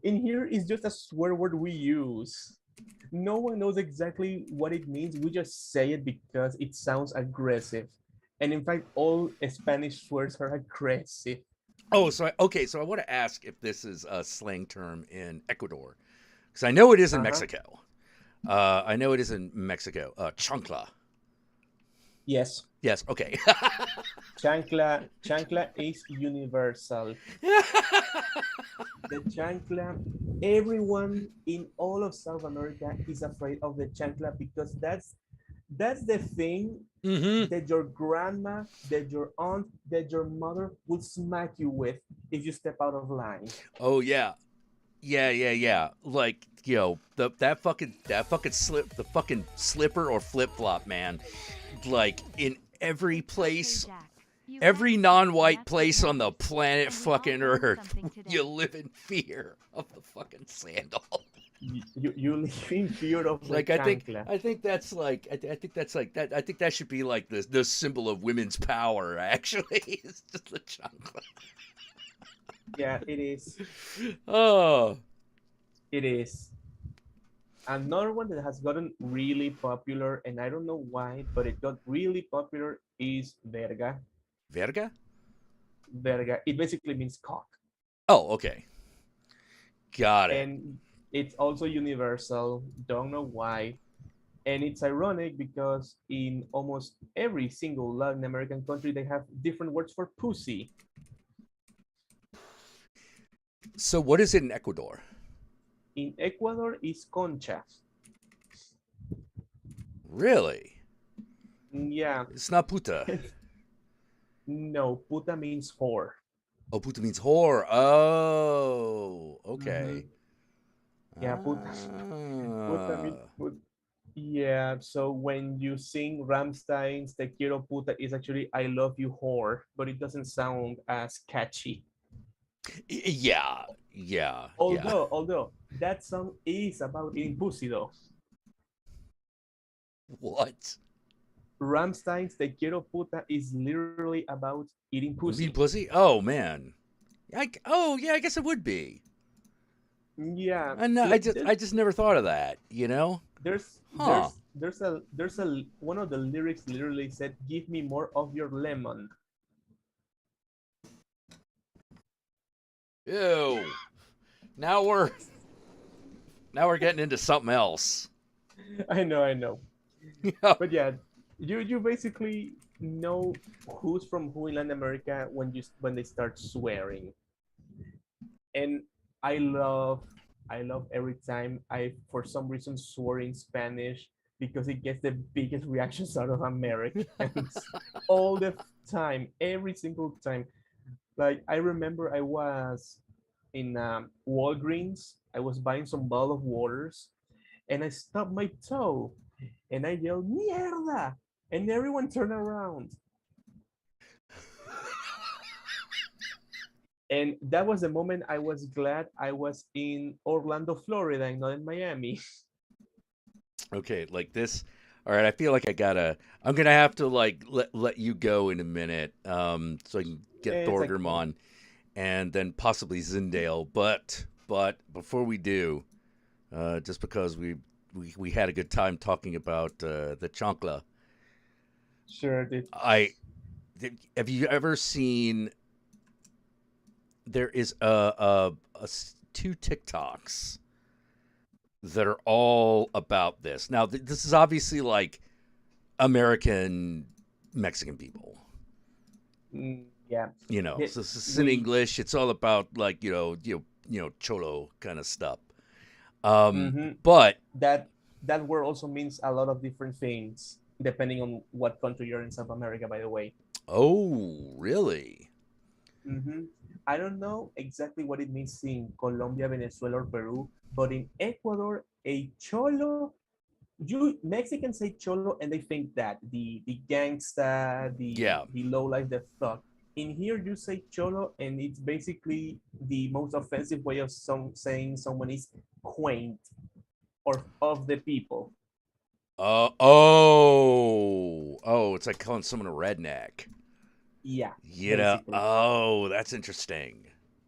In here is just a swear word we use. No one knows exactly what it means. We just say it because it sounds aggressive. And in fact, all Spanish swears are aggressive. Oh, so I want to ask if this is a slang term in Ecuador, because I know it is in Mexico. I know it is in Mexico. Chancla. Yes. Yes. Okay. Chancla is universal. The chancla, everyone in all of South America is afraid of the chancla because that's the thing that your grandma, that your aunt, that your mother will smack you with if you step out of line. Oh yeah. Yeah. Like, that fucking slipper or flip flop, man. Like in every place, every non-white place on the planet fucking Earth, you live in fear of the fucking sandal. You live in fear of the chancla. I think that's like that. I think that should be like the symbol of women's power. Actually, it's just the chancla. Yeah, it is. Oh, it is. Another one that has gotten really popular, and I don't know why, but it got really popular, is verga. Verga? Verga. It basically means cock. Oh, okay. Got it. And it's also universal. Don't know why. And it's ironic because in almost every single Latin American country, they have different words for pussy. So what is it in Ecuador? In Ecuador, is concha. Really? Yeah. It's not puta. No, puta means whore. Oh, puta means whore. Oh, okay. Yeah, puta means puta. Yeah, so when you sing Rammstein's Te Quiero Puta, is actually I love you whore, but it doesn't sound as catchy. Yeah. Although that song is about eating pussy though. What? Rammstein's Te Quiero Puta is literally about eating pussy. Eating pussy? Oh man. I guess it would be. Yeah. And I just never thought of that, There's a one of the lyrics literally said, "Give me more of your lemon." Ew. Now we're getting into something else. I know. Yeah. But yeah, you basically know who's from who in Latin America when they start swearing. And I love every time I for some reason swore in Spanish because it gets the biggest reactions out of Americans all the time, every single time. Like I remember I was in Walgreens. I was buying some bottle of waters, and I stubbed my toe, and I yelled "mierda," and everyone turned around. And that was the moment I was glad I was in Orlando, Florida, and not in Miami. Okay, like this. All right, I feel like I'm gonna have to like let you go in a minute, so I can get Thorgrim on, and then possibly Zindale. But before we do, just because we had a good time talking about the chancla. Sure did. have you ever seen? There is two TikToks that are all about this. Now, this is obviously like American Mexican people. Yeah. You know, so this is in English. It's all about like cholo kind of stuff. But that word also means a lot of different things depending on what country you're in South America. By the way. Oh, really? I don't know exactly what it means in Colombia, Venezuela, or Peru, but in Ecuador, a cholo, Mexicans say cholo and they think that the gangsta, the low life, the thug. In here, you say cholo, and it's basically the most offensive way of saying someone is quaint or of the people. It's like calling someone a redneck. Yeah. Oh, that's interesting.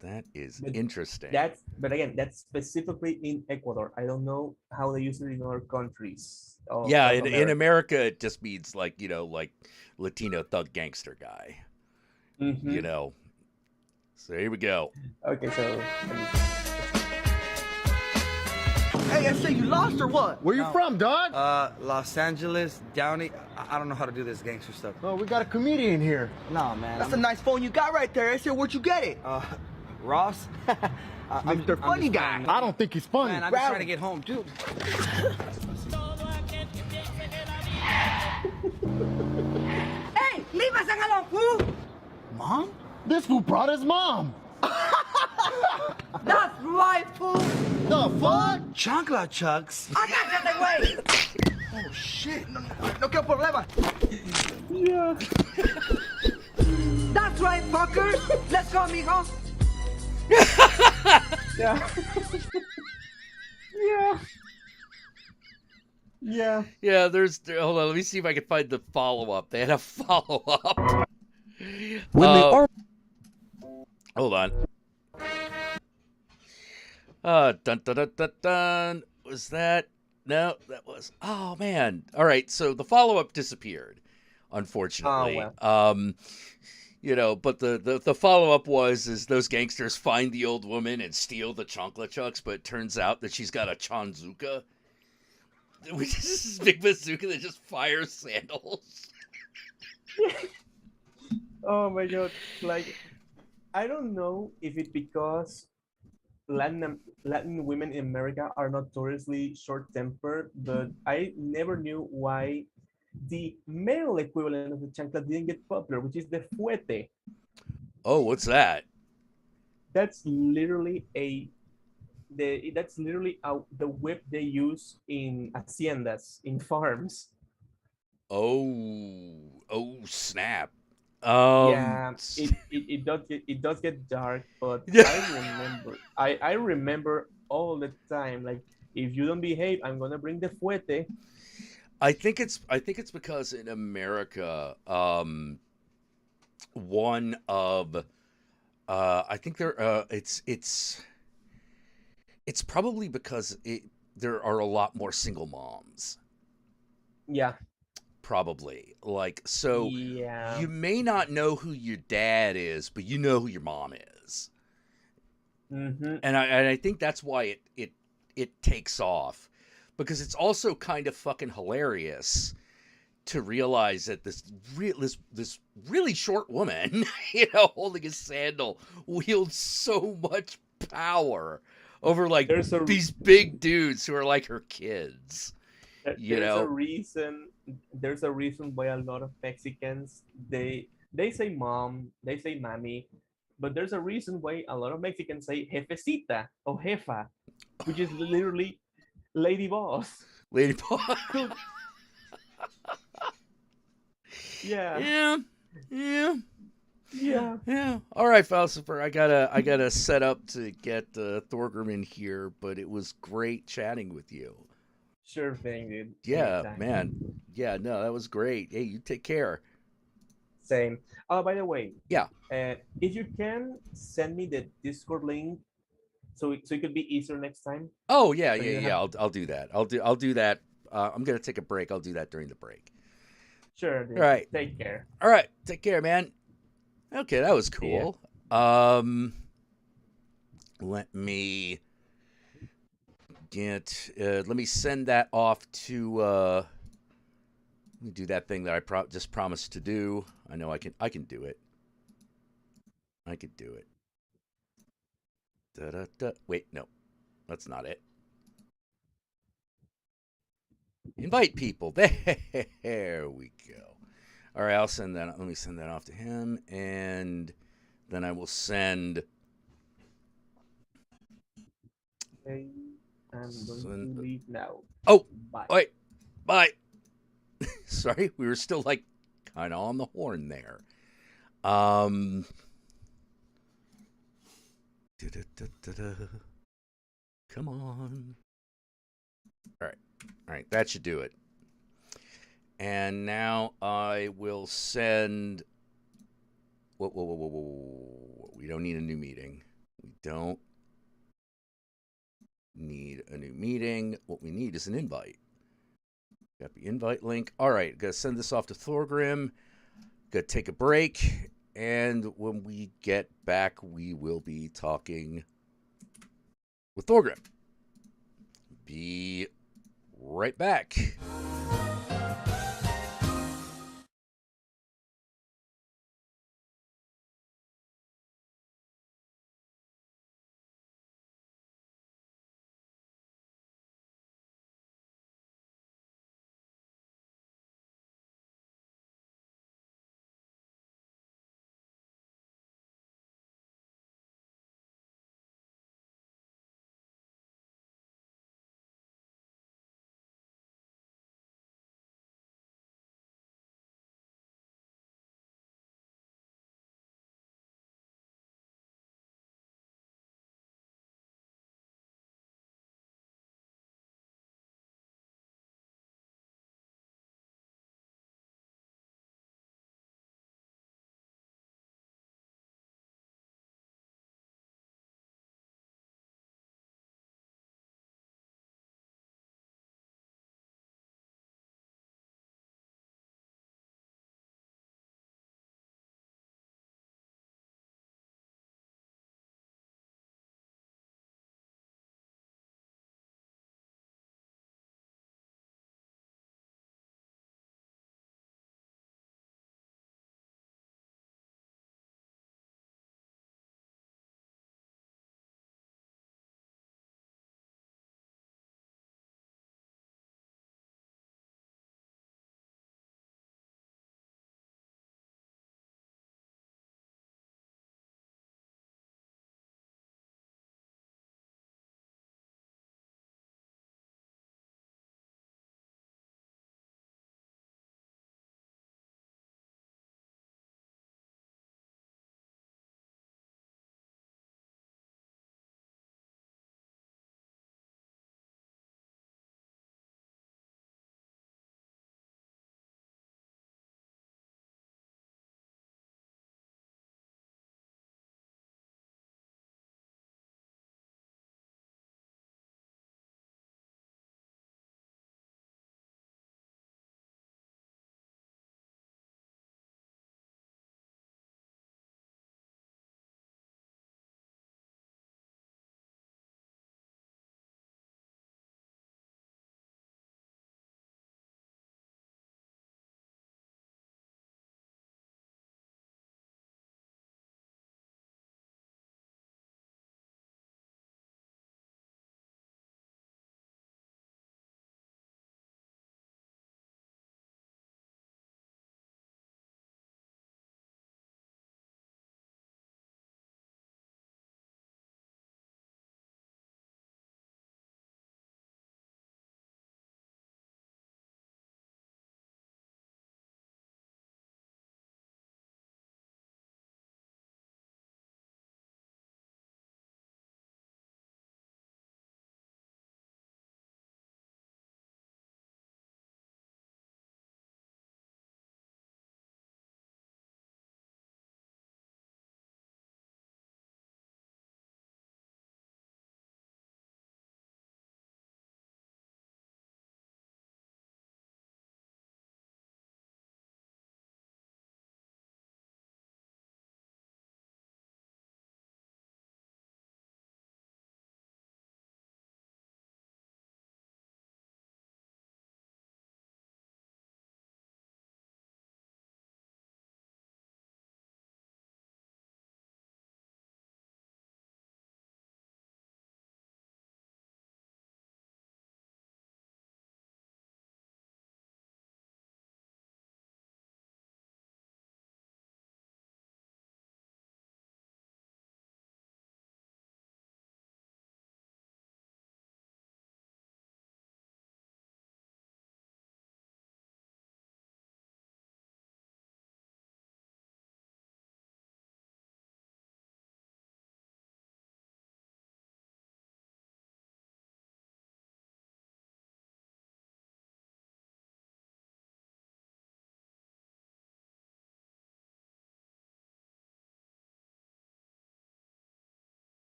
That is interesting. But again, that's specifically in Ecuador. I don't know how they use it in other countries. Yeah, in America, it just means like like Latino thug gangster guy. So here we go. Okay, so. Hey, I say you lost or what? Where you from, dog? Los Angeles, Downey. I don't know how to do this gangster stuff. Oh, we got a comedian here. Nah, man. That's a nice phone you got right there. I said, where'd you get it? Ross. Mr. Funny Guy. I don't think he's funny. Man, I'm just trying to get home, dude. Hey, leave us alone, fool! Mom? This fool brought his mom. That's right, fool! The fuck? Chancla chucks. I got that way! Oh, shit. No que problema. Yeah. That's right, fuckers! Let's go, amigo! Yeah. Yeah, hold on, let me see if I can find the follow-up. They had a follow-up. Hold on. Dun dun dun dun dun. Was that? No, that was. Oh man. All right, so the follow-up disappeared, unfortunately. Oh, well. But the follow-up is those gangsters find the old woman and steal the chancla chucks, but it turns out that she's got a chanzuka, which is this big bazooka that just fires sandals. Oh my god! Like, I don't know if it's because Latin women in America are notoriously short-tempered, but I never knew why the male equivalent of the chancla didn't get popular, which is the fuete. Oh, what's that? That's literally the whip they use in haciendas, in farms. Oh, snap. Yeah, it does get dark, but I remember all the time, like, if you don't behave, I'm gonna bring the fuete. I think it's because in America, one of I think there it's probably because there are a lot more single moms. Yeah. Probably. Like, so yeah. You may not know who your dad is, but you know who your mom is. Mm-hmm. And I think that's why it takes off, because it's also kind of fucking hilarious to realize that this really short woman, holding a sandal, wields so much power over like these big dudes who are like her kids. There's a reason why a lot of Mexicans they say mom, they say mami, but there's a reason why a lot of Mexicans say jefecita or jefa, which is literally lady boss. Lady boss. Yeah. All right, Falsifer, I gotta set up to get Thorgrim in here, but it was great chatting with you. Sure thing, dude. Yeah, Anytime. man. Yeah, no, that was great. Hey, you take care. Same. Oh, by the way. Yeah. If you can send me the Discord link, so it could be easier next time. Oh yeah. I'll do that. I'll do that. I'm gonna take a break. I'll do that during the break. Sure, dude. Right. Take care. All right. Take care, man. Okay, that was cool. Let me let me send that off to let me do that thing that I just promised to do. I know I can do it. I could do it. Da-da-da. Wait, no. That's not it. Invite people. There we go. All right, I'll send that. Let me send that off to him, and then I will send. Okay, I'm going to leave now. Oh, Bye. wait, bye. Sorry, we were still like kind of on the horn there. Come on. All right, that should do it. And now I will send. Whoa. We don't need a new meeting. We don't need a new meeting. What we need is an invite. Got the invite link. All right, gotta send this off to Thorgrim. Gotta take a break. And when we get back, we will be talking with Thorgrim. Be right back.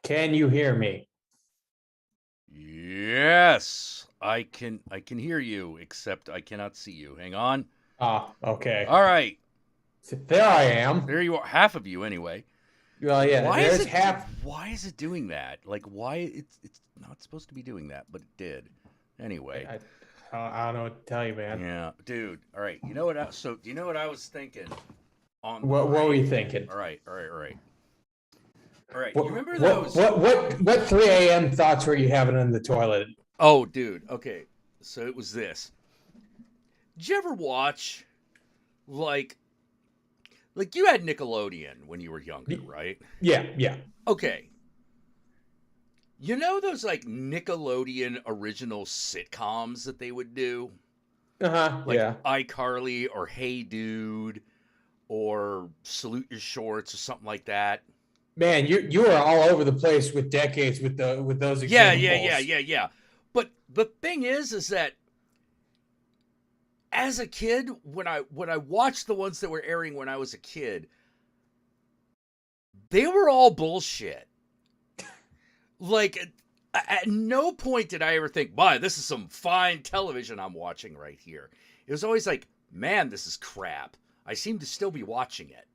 Can you hear me? Yes, I can hear you, except I cannot see you. Hang on. Ah, okay. All right. There I am. There you are. Half of you anyway. Well, yeah, Why there's is it half. Why is it doing that? Like, why it's not supposed to be doing that, but it did. Anyway. I don't know what to tell you, man. Yeah, dude. All right. You know what? Do you know what I was thinking? What were you thinking? All right. What, You remember those? What 3 a.m. thoughts were you having in the toilet? Oh, dude. Okay. So it was this. Did you ever watch, like you had Nickelodeon when you were younger, right? Yeah. Okay. You know those like Nickelodeon original sitcoms that they would do? Like Yeah. iCarly or Hey Dude or Salute Your Shorts or something like that. Man, you are all over the place with decades with those examples. Yeah. But the thing is that as a kid, when I watched the ones that were airing when I was a kid, they were all bullshit. Like, at no point did I ever think, "Boy, this is some fine television I'm watching right here." It was always like, "Man, this is crap. I seem to still be watching it."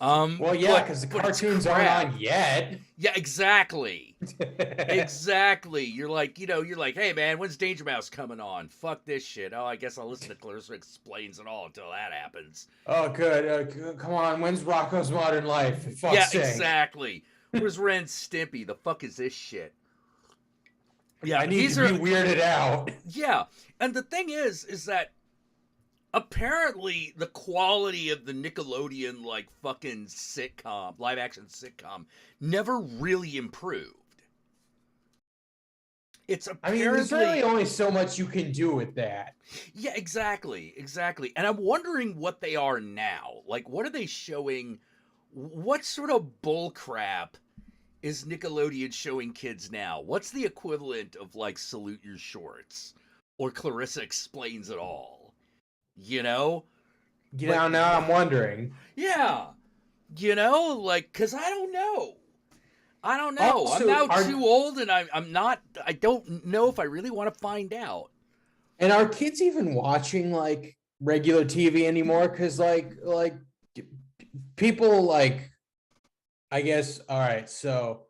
Well, yeah, because the cartoons aren't on yet. Yeah, exactly. Exactly. You're like, hey, man, when's Danger Mouse coming on? Fuck this shit. Oh, I guess I'll listen to Clarissa Explains It All until that happens. Oh, good. Come on, when's Rocko's Modern Life? For fuck's sake. Exactly. Where's Ren Stimpy? The fuck is this shit? Yeah, I need to be weirded out. Yeah, and the thing is that apparently the quality of the Nickelodeon like fucking sitcom, live action sitcom, never really improved. It's apparently, there's really only so much you can do with that. Yeah, exactly. And I'm wondering what they are now. Like, what are they showing? What sort of bull crap is Nickelodeon showing kids now? What's the equivalent of like Salute Your Shorts or Clarissa Explains It All? Now I'm wondering. Yeah. Because I don't know. Also, I'm now too old and I don't know if I really want to find out. And are kids even watching like regular TV anymore? Because like people like, I guess, all right, so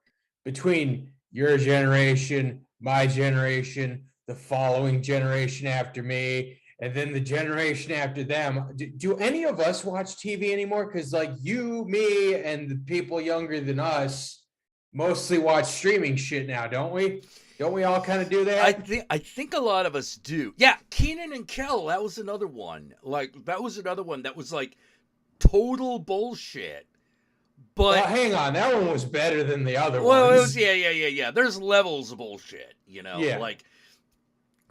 between your generation, my generation, the following generation after me, and then the generation after them, do any of us watch TV anymore? Because like you, me, and the people younger than us mostly watch streaming shit now, don't we? Don't we all kind of do that? I think a lot of us do. Yeah, Kenan and Kel, that was another one. Like, that was another one that was like total bullshit. But well, hang on, that one was better than the other ones. Well, it was yeah. There's levels of bullshit, Yeah. Like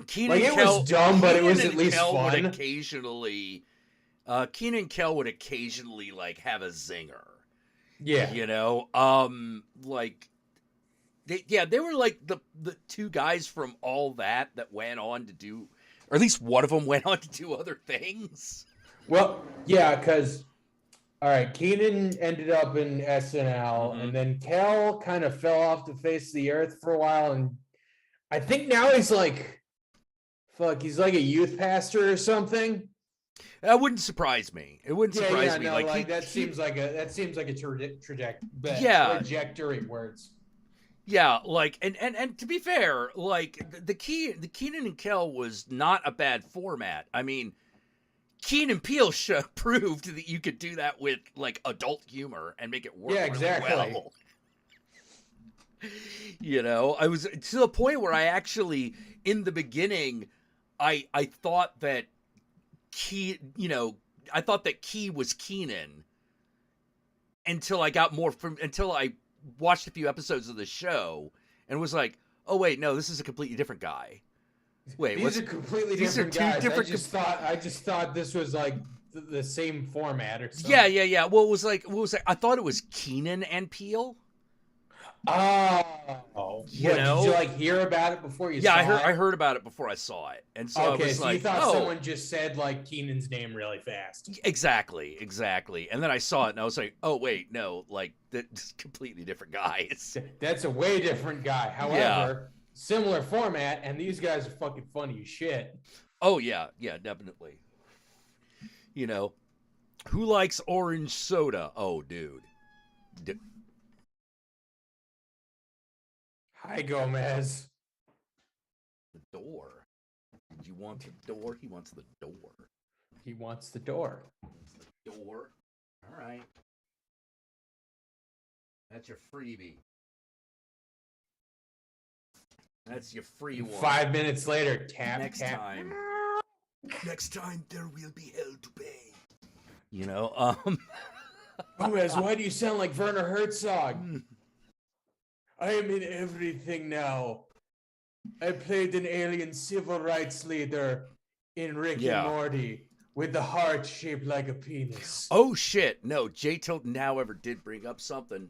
Kenan and Kel, was dumb, but it was at least Kel fun. Kenan and Kel would occasionally like have a zinger. Yeah. Like they were like the two guys from All That went on to do, or at least one of them went on to do other things. Well, yeah, because all right, Kenan ended up in SNL, and then Kel kind of fell off the face of the earth for a while, and I think now he's like, he's like a youth pastor or something. That wouldn't surprise me. It wouldn't surprise me. No, like that seems like a trajectory words. Yeah, like and to be fair, like the Kenan and Kel was not a bad format. I mean, Key and Peele proved that you could do that with like adult humor and make it work really well. I was to the point where I actually, in the beginning, I thought that Key was Kenan until I watched a few episodes of the show and was like, oh wait, no, this is a completely different guy. Wait, these are completely different guys. I just thought this was like the same format or something. Yeah. What was like? I thought it was Kenan and Peele. Oh, You what, know? did you like hear about it before you Yeah, saw I it? heard about it before I saw it, and so I Okay, was so like, you thought oh, someone just said like Keenan's name really fast. exactly. And then I saw it, and I was like, oh wait, no, like that's completely different guys. That's a way different guy. However, Yeah. similar format, and these guys are fucking funny as shit. Oh yeah, definitely. You know, who likes orange soda? Oh, dude. Hi, Gomez. The door. Did you want the door? He wants the door. He wants the door. Door. All right. That's your freebie. That's your free one. 5 minutes later, tap, Next tap. time. Next time there will be hell to pay. You know, Gomez, why do you sound like Werner Herzog? I am in everything now. I played an alien civil rights leader in Rick Yeah. and Morty with the heart shaped like a penis. oh shit. No, Jay Tilton, however, did bring up something.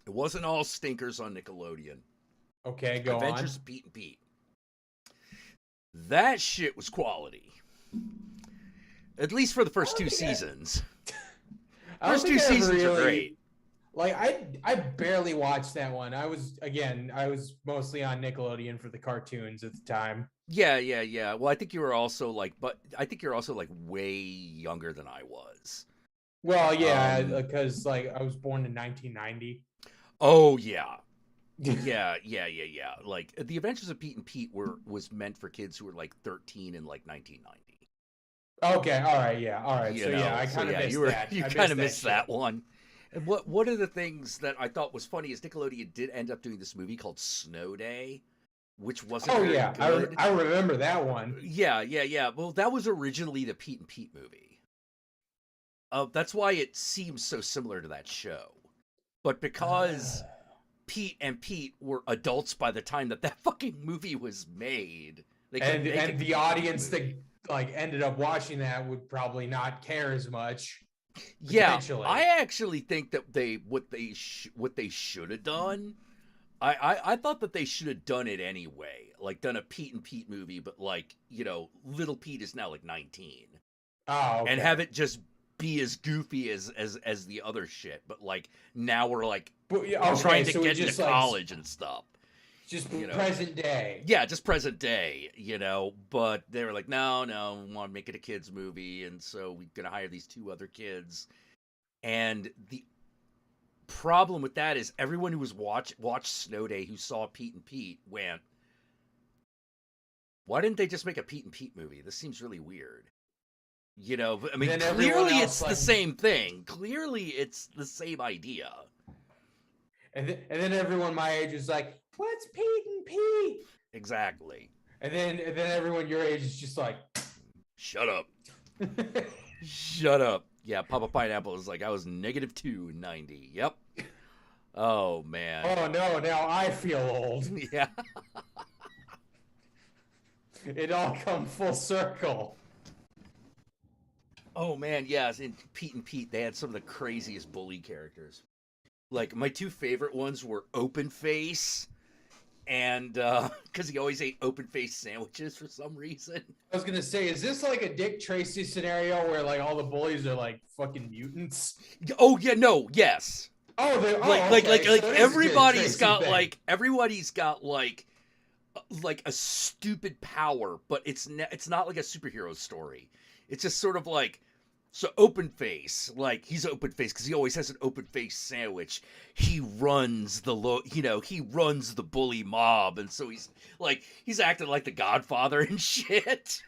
It wasn't all stinkers on Nickelodeon. Okay, go Adventures on. of Pete and Pete. That shit was quality. At least for the first two seasons. I don't First two think I ever seasons are really- great. Like I barely watched that one. I was mostly on Nickelodeon for the cartoons at the time. Yeah. Well, I think you were also like, way younger than I was. Well, yeah, because like I was born in 1990. Oh yeah. Yeah. Like the Adventures of Pete and Pete was meant for kids who were like 13 in like 1990. Okay, all right, yeah, all right. You So know, yeah, I kind of missed that. You I kind of missed shit. that one. And one of the things that I thought was funny is Nickelodeon did end up doing this movie called Snow Day, which wasn't Oh very yeah, good. I remember that one. Yeah. Well, that was originally the Pete and Pete movie. That's why it seems so similar to that show. But because Pete and Pete were adults by the time that fucking movie was made, they couldn't make And it the audience that like ended up watching that would probably not care as much. Yeah, potentially. I actually think that what they should have done. I thought that they should have done it anyway, like done a Pete and Pete movie, but like little Pete is now like 19, Oh, okay. and have it just be as goofy as the other shit, but like now we're like But, yeah, okay, trying to so we get into just, like, college and stuff. just you know. present day. Yeah, just present day, but they were like, no, we want to make it a kids movie, and so we're gonna hire these two other kids. And the problem with that is everyone who was watched Snow Day who saw Pete and Pete went, why didn't they just make a Pete and Pete movie? This seems really weird. I mean, Then everyone clearly else, it's the like- same thing. Clearly it's the same idea. And then everyone my age is like, "What's Pete and Pete?" Exactly. And then everyone your age is just like, Shut up. Shut up. Yeah, Papa Pineapple is like, I was -2 in 90. Yep. Oh, man. "Oh no, now I feel old." Yeah. It all come full circle. Oh, man, yes. In Pete and Pete, they had some of the craziest bully characters. Like, my two favorite ones were Open Face, and, because he always ate open face sandwiches for some reason. I was gonna say, is this like a Dick Tracy scenario where like all the bullies are like fucking mutants? Oh, yeah, no, yes. Oh, Like, okay. So it is a Dick everybody's Tracy got, thing. everybody's got, like a stupid power, but it's not like a superhero story. It's just sort of like, so Open Face, like he's Open Face because he always has an open face sandwich. He runs he runs the bully mob, and so he's acting like the Godfather and shit.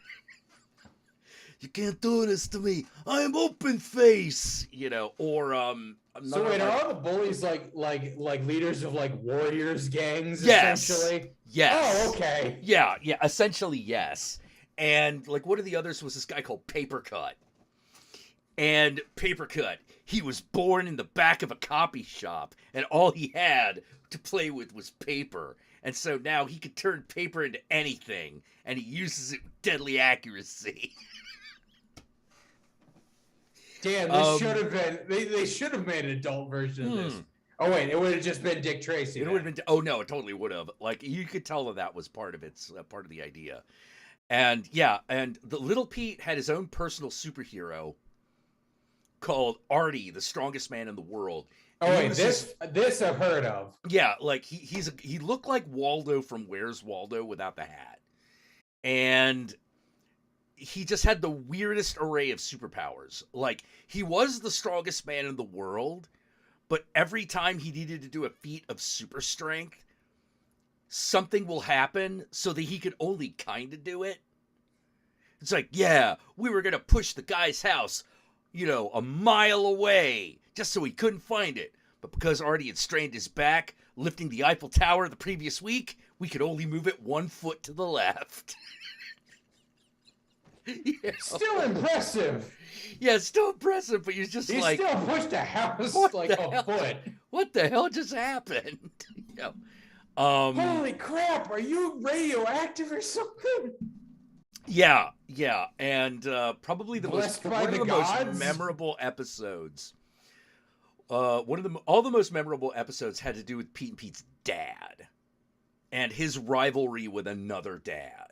You can't do this to me. I'm Open Face, or So wait, are all the bullies like leaders of like warriors gangs? Yes. Essentially. Yes. Oh, okay. Yeah, essentially yes. And like one of the others was this guy called Papercut. And Papercut, he was born in the back of a copy shop, and all he had to play with was paper. And so now he could turn paper into anything, and he uses it with deadly accuracy. Damn, this should have been. They should have made an adult version of this. Oh wait, it would have just been Dick Tracy. It would have been. Oh no, it totally would have. Like you could tell that was part of its part of the idea. And yeah, and the Little Pete had his own personal superhero called Artie, the strongest man in the world. Oh wait, this I've heard of. Yeah, like he looked like Waldo from Where's Waldo without the hat, and he just had the weirdest array of superpowers. Like he was the strongest man in the world, but every time he needed to do a feat of super strength, something will happen so that he could only kind of do it. It's like, yeah, we were gonna push the guy's house, a mile away, just so he couldn't find it. But because Artie had strained his back lifting the Eiffel Tower the previous week, we could only move it 1 foot to the left. Still impressive. Yeah, still impressive, but you're just he like... He still pushed a house like a foot. What the hell just happened? Holy crap, are you radioactive or something? Yeah, and probably one of the most memorable episodes. All the most memorable episodes had to do with Pete and Pete's dad, and his rivalry with another dad.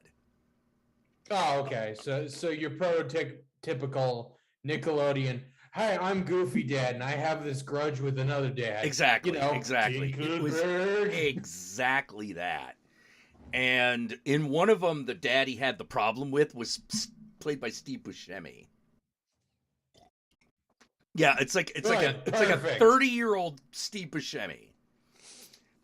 Oh, okay. So your prototypical Nickelodeon. Hi, I'm Goofy Dad, and I have this grudge with another dad. Exactly. It was exactly that. And in one of them, the dad he had the problem with was played by Steve Buscemi. Yeah, it's like a 30-year-old Steve Buscemi.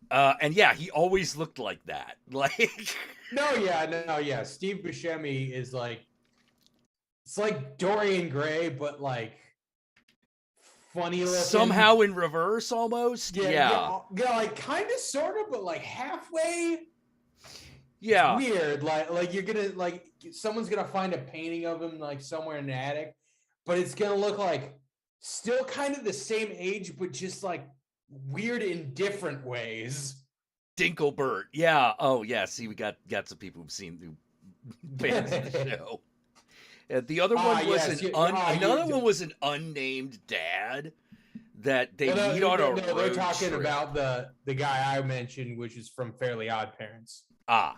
And yeah, he always looked like that. Like No, Steve Buscemi is it's like Dorian Gray, but like funny looking. Somehow in reverse, almost. Yeah, like kind of, sort of, but like halfway. Yeah, it's weird. Like you're gonna someone's gonna find a painting of him like somewhere in the attic, but it's gonna look like still kind of the same age, but just like weird in different ways. Dinkelbert. Yeah. Oh yeah. See, we got some people who've seen bands of the show. The other one was one was an unnamed dad that they meet on a road They're talking trip. about the guy I mentioned, which is from Fairly Odd Parents. Ah.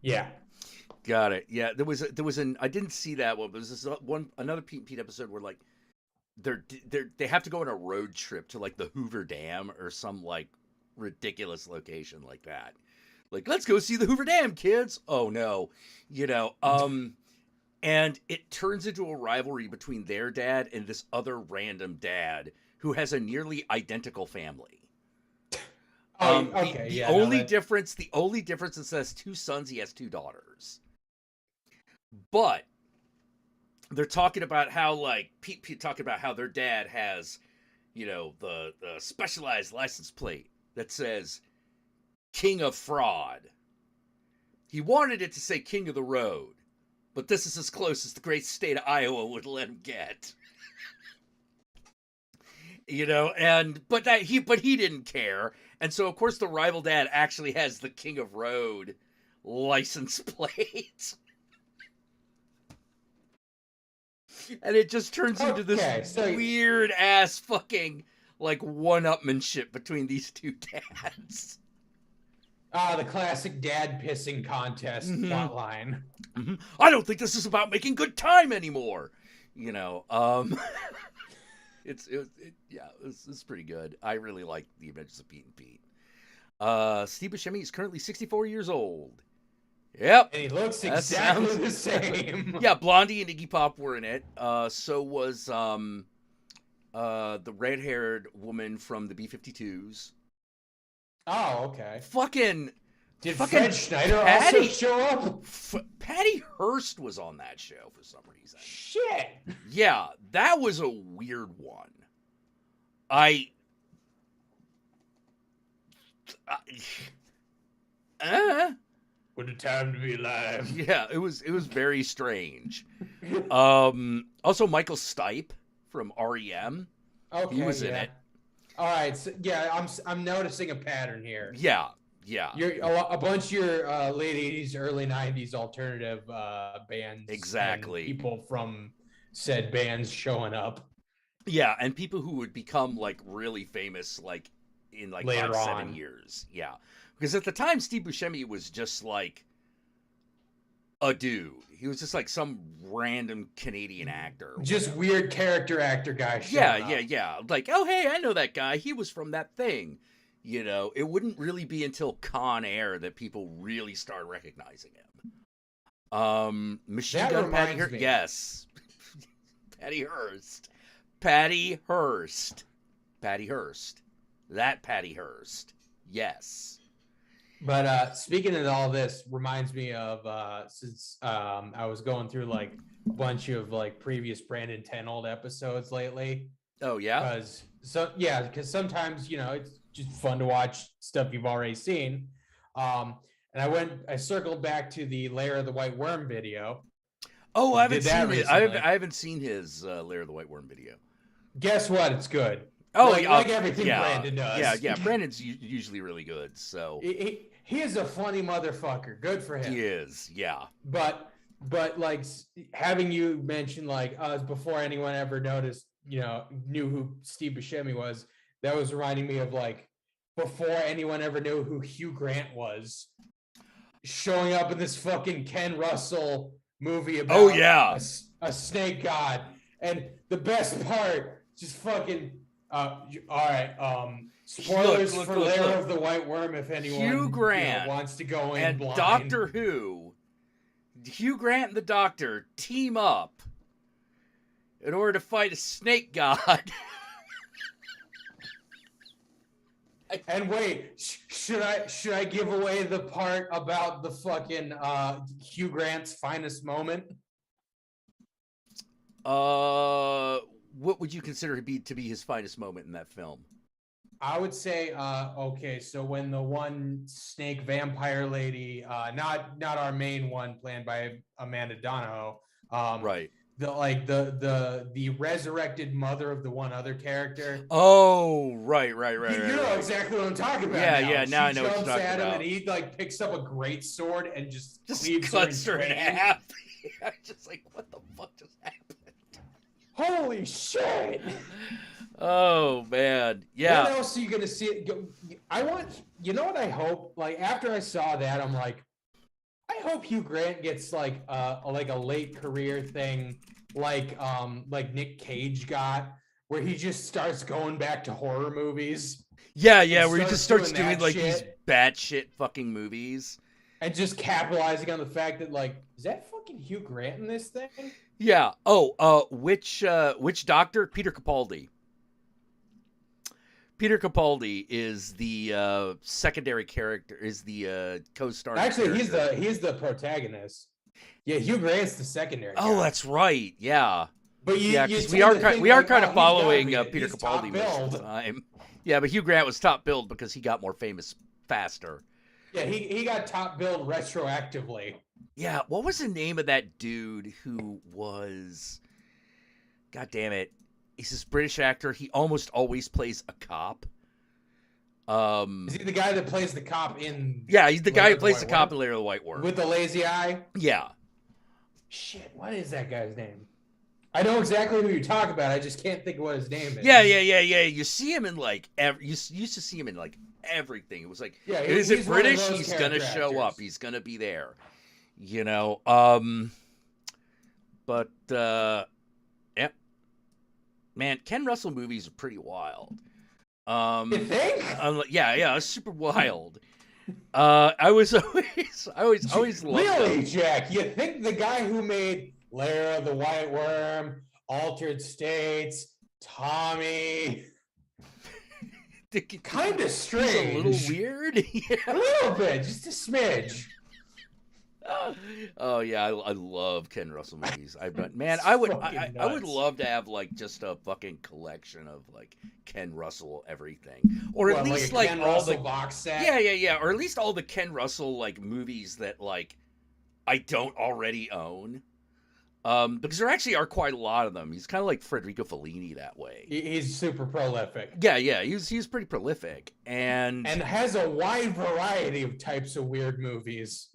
Yeah. Got it. Yeah, there was an I didn't see that one, but there's another Pete and Pete episode where like they have to go on a road trip to like the Hoover Dam or some like ridiculous location like that. Like, let's go see the Hoover Dam, kids. Oh no. And it turns into a rivalry between their dad and this other random dad who has a nearly identical family. The only difference is he has 2 sons, he has 2 daughters. But they're talking about how like Pete talking about how their dad has, the specialized license plate that says King of Fraud. He wanted it to say King of the Road, but this is as close as the great state of Iowa would let him get. But he didn't care. And so of course the rival dad actually has the King of Road license plate. And it just turns into this weird ass fucking like one-upmanship between these 2 dads. The classic dad pissing contest plot line. Mm-hmm. I don't think this is about making good time anymore. It's pretty good. I really like The Adventures of Pete and Pete. Steve Buscemi is currently 64 years old. Yep. And he looks exactly the same. Yeah, Blondie and Iggy Pop were in it. So was the red-haired woman from the B-52s. Oh, okay. Did Fred Schneider also show up? Patty Hearst was on that show for some reason. Shit. Yeah, that was a weird one. What a time to be alive. Yeah, it was very strange. Also Michael Stipe from REM. Okay, he was in it. All right, so, yeah, I'm noticing a pattern here. Yeah. You're a bunch of your late '80s, early '90s alternative bands. Exactly. People from said bands showing up. Yeah, and people who would become like really famous like in like Later 5-7 on. years. Yeah, because at the time Steve Buscemi was just like a dude. He was just like some random Canadian actor. or Just whatever. weird character actor guy. Yeah, showing yeah, up. yeah. Like, oh hey, I know that guy. He was from that thing. You know, it wouldn't really be until Con Air that people really start recognizing him. Machine That Gun Patty reminds Hearst. me. Yes. Patty Hearst. Patty Hearst. Patty Hearst. That Patty Hearst. Yes. But speaking of all this, reminds me of since I was going through like a bunch of like previous Brandon Tenold episodes lately. Oh yeah. Because sometimes it's just fun to watch stuff you've already seen. And I circled back to the Lair of the White Worm video. Oh, I haven't Did that seen it. I recently. haven't seen his Lair of the White Worm video. Guess what? It's good. Oh, like everything yeah, Brandon does. Yeah. Brandon's usually really good. So He is a funny motherfucker. Good for him. he is. Yeah. But like having you mention like before anyone ever knew who Steve Buscemi was, that was reminding me of like before anyone ever knew who Hugh Grant was, showing up in this fucking Ken Russell movie about Oh yeah. a snake god. And the best part, just fucking all right, spoilers Look, for look, Lair look. of the White Worm if anyone Hugh Grant wants to go in and blind. Doctor Who. Hugh Grant and the Doctor team up in order to fight a snake god. And wait, should I give away the part about the fucking Hugh Grant's finest moment? What would you consider to be his finest moment in that film? I would say, okay, so when the one snake vampire lady, not our main one played by Amanda Donahoe, Right. the resurrected mother of the one other character. Oh, right. You know exactly what I'm talking about. Yeah, now. yeah. Now I know what She you're jumps talking at him about. and he like picks up a great sword and just cleaves cuts her in twain. half. I'm just like, what the fuck just happened? Holy shit! Oh man, yeah. What else are you gonna see? You know what I hope? Like after I saw that, I'm like, I hope Hugh Grant gets like a late career thing, like Nick Cage got, where he just starts going back to horror movies. Yeah, where he just starts doing doing that like these shit. batshit fucking movies. And just capitalizing on the fact that like, is that fucking Hugh Grant in this thing? Yeah. Oh, which doctor? Peter Capaldi. Peter Capaldi is the secondary character, is the co-star. Actually, he's the protagonist. Yeah, Hugh Grant's the secondary. Oh, guy. that's right. Yeah. But because we tend are to think, kind like, of oh, he's following gotta be- Peter he's top Capaldi most of the billed. time. Yeah, but Hugh Grant was top billed because he got more famous faster. Yeah, he got top billed retroactively. Yeah, what was the name of that dude who was? God damn it! He's this British actor. He almost always plays a cop. Is he the guy that plays the cop in? Yeah, he's the guy Lair who of the plays White the cop Worm? in Lair of the White Worm. With the lazy eye? Yeah. Shit, what is that guy's name? I know exactly who you're talking about. I just can't think of what his name is. Yeah. You see him in like you used to see him in like everything. It was like, Yeah, is it he's one of British? those He's gonna character show up. actors. He's gonna be there. You know. But yeah, man, Ken Russell movies are pretty wild. You think? Yeah, it's super wild. I always loved Really, them. Jack? You think the guy who made Lair of the White Worm, Altered States, Tommy, kind of strange. He's a little weird. A Yeah. little bit, just a smidge. Oh yeah, I love Ken Russell movies. I fucking would nuts. love to have like just a fucking collection of like Ken Russell everything, or at What, least like a like Ken all Russell the box set. yeah, or at least all the Ken Russell like movies that like I don't already own. Because there actually are quite a lot of them. He's kind of like Federico Fellini that way. He's super prolific. Yeah, he's pretty prolific, and has a wide variety of types of weird movies.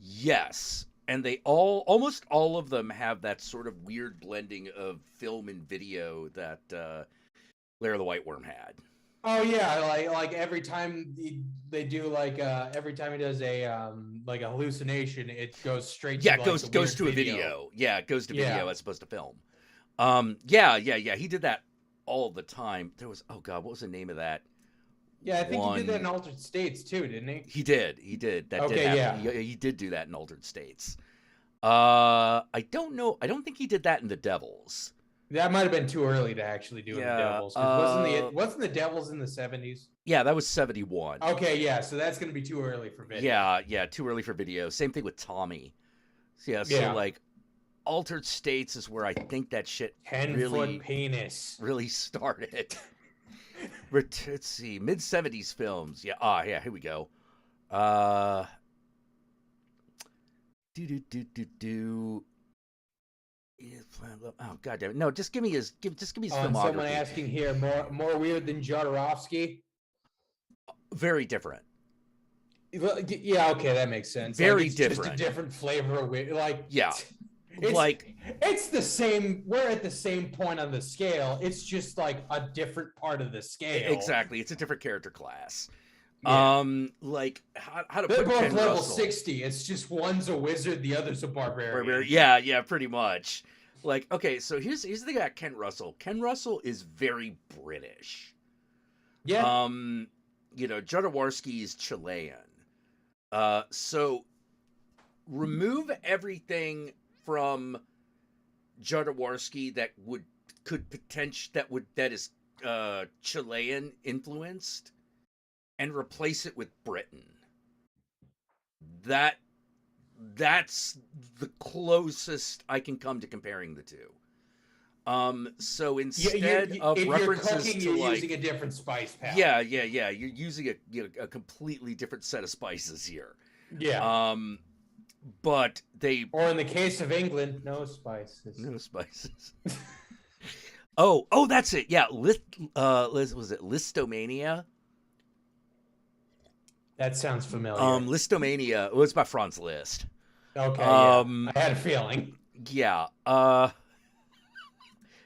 Yes, and they almost all of them have that sort of weird blending of film and video that Larry the White Worm had. Oh yeah, like every time they do every time he does a like a hallucination, it goes straight to Yeah, like, goes to a video. Yeah, it goes to video as opposed to film. Yeah. He did that all the time. There was what was the name of that? Yeah, I think he did that in Altered States too, didn't he? He did. That okay, did happen. yeah. He did do that in Altered States. I don't know. I don't think he did that in The Devils. That might have been too early to actually do in The Devils. Wasn't The Devils in the 70s? Yeah, that was 71. Okay, yeah, so that's going to be too early for video. Yeah, too early for video. Same thing with Tommy. So like Altered States is where I think that shit 10-foot penis really started. Let's see, mid-70s films. Yeah, here we go. Oh god damn it! No, just give me his filmography. Someone asking here, more weird than Jodorowsky. Very different. Yeah, okay, that makes sense. Very it's different. Just a different flavor of weird. It's the same. We're at the same point on the scale. It's just like a different part of the scale. Exactly, it's a different character class. Yeah. Like how to They're put both Ken level Russell. 60. It's just one's a wizard, the other's a barbarian. Yeah, pretty much. Like, okay, so here's the thing about Ken Russell. Ken Russell is very British. Yeah. Jodorowsky is Chilean. So remove everything from Jodorowsky that is Chilean influenced, and replace it with Britain. That's the closest I can come to comparing the two. So instead of if references you're cooking, to you're using a different spice palette. Yeah. You're using a completely different set of spices here. Yeah. But they, or in the case of England, no spices. No spices. Oh, that's it. Yeah, was it Listomania? That sounds familiar. Listomania. It was by Franz Liszt. Okay. I had a feeling. Yeah.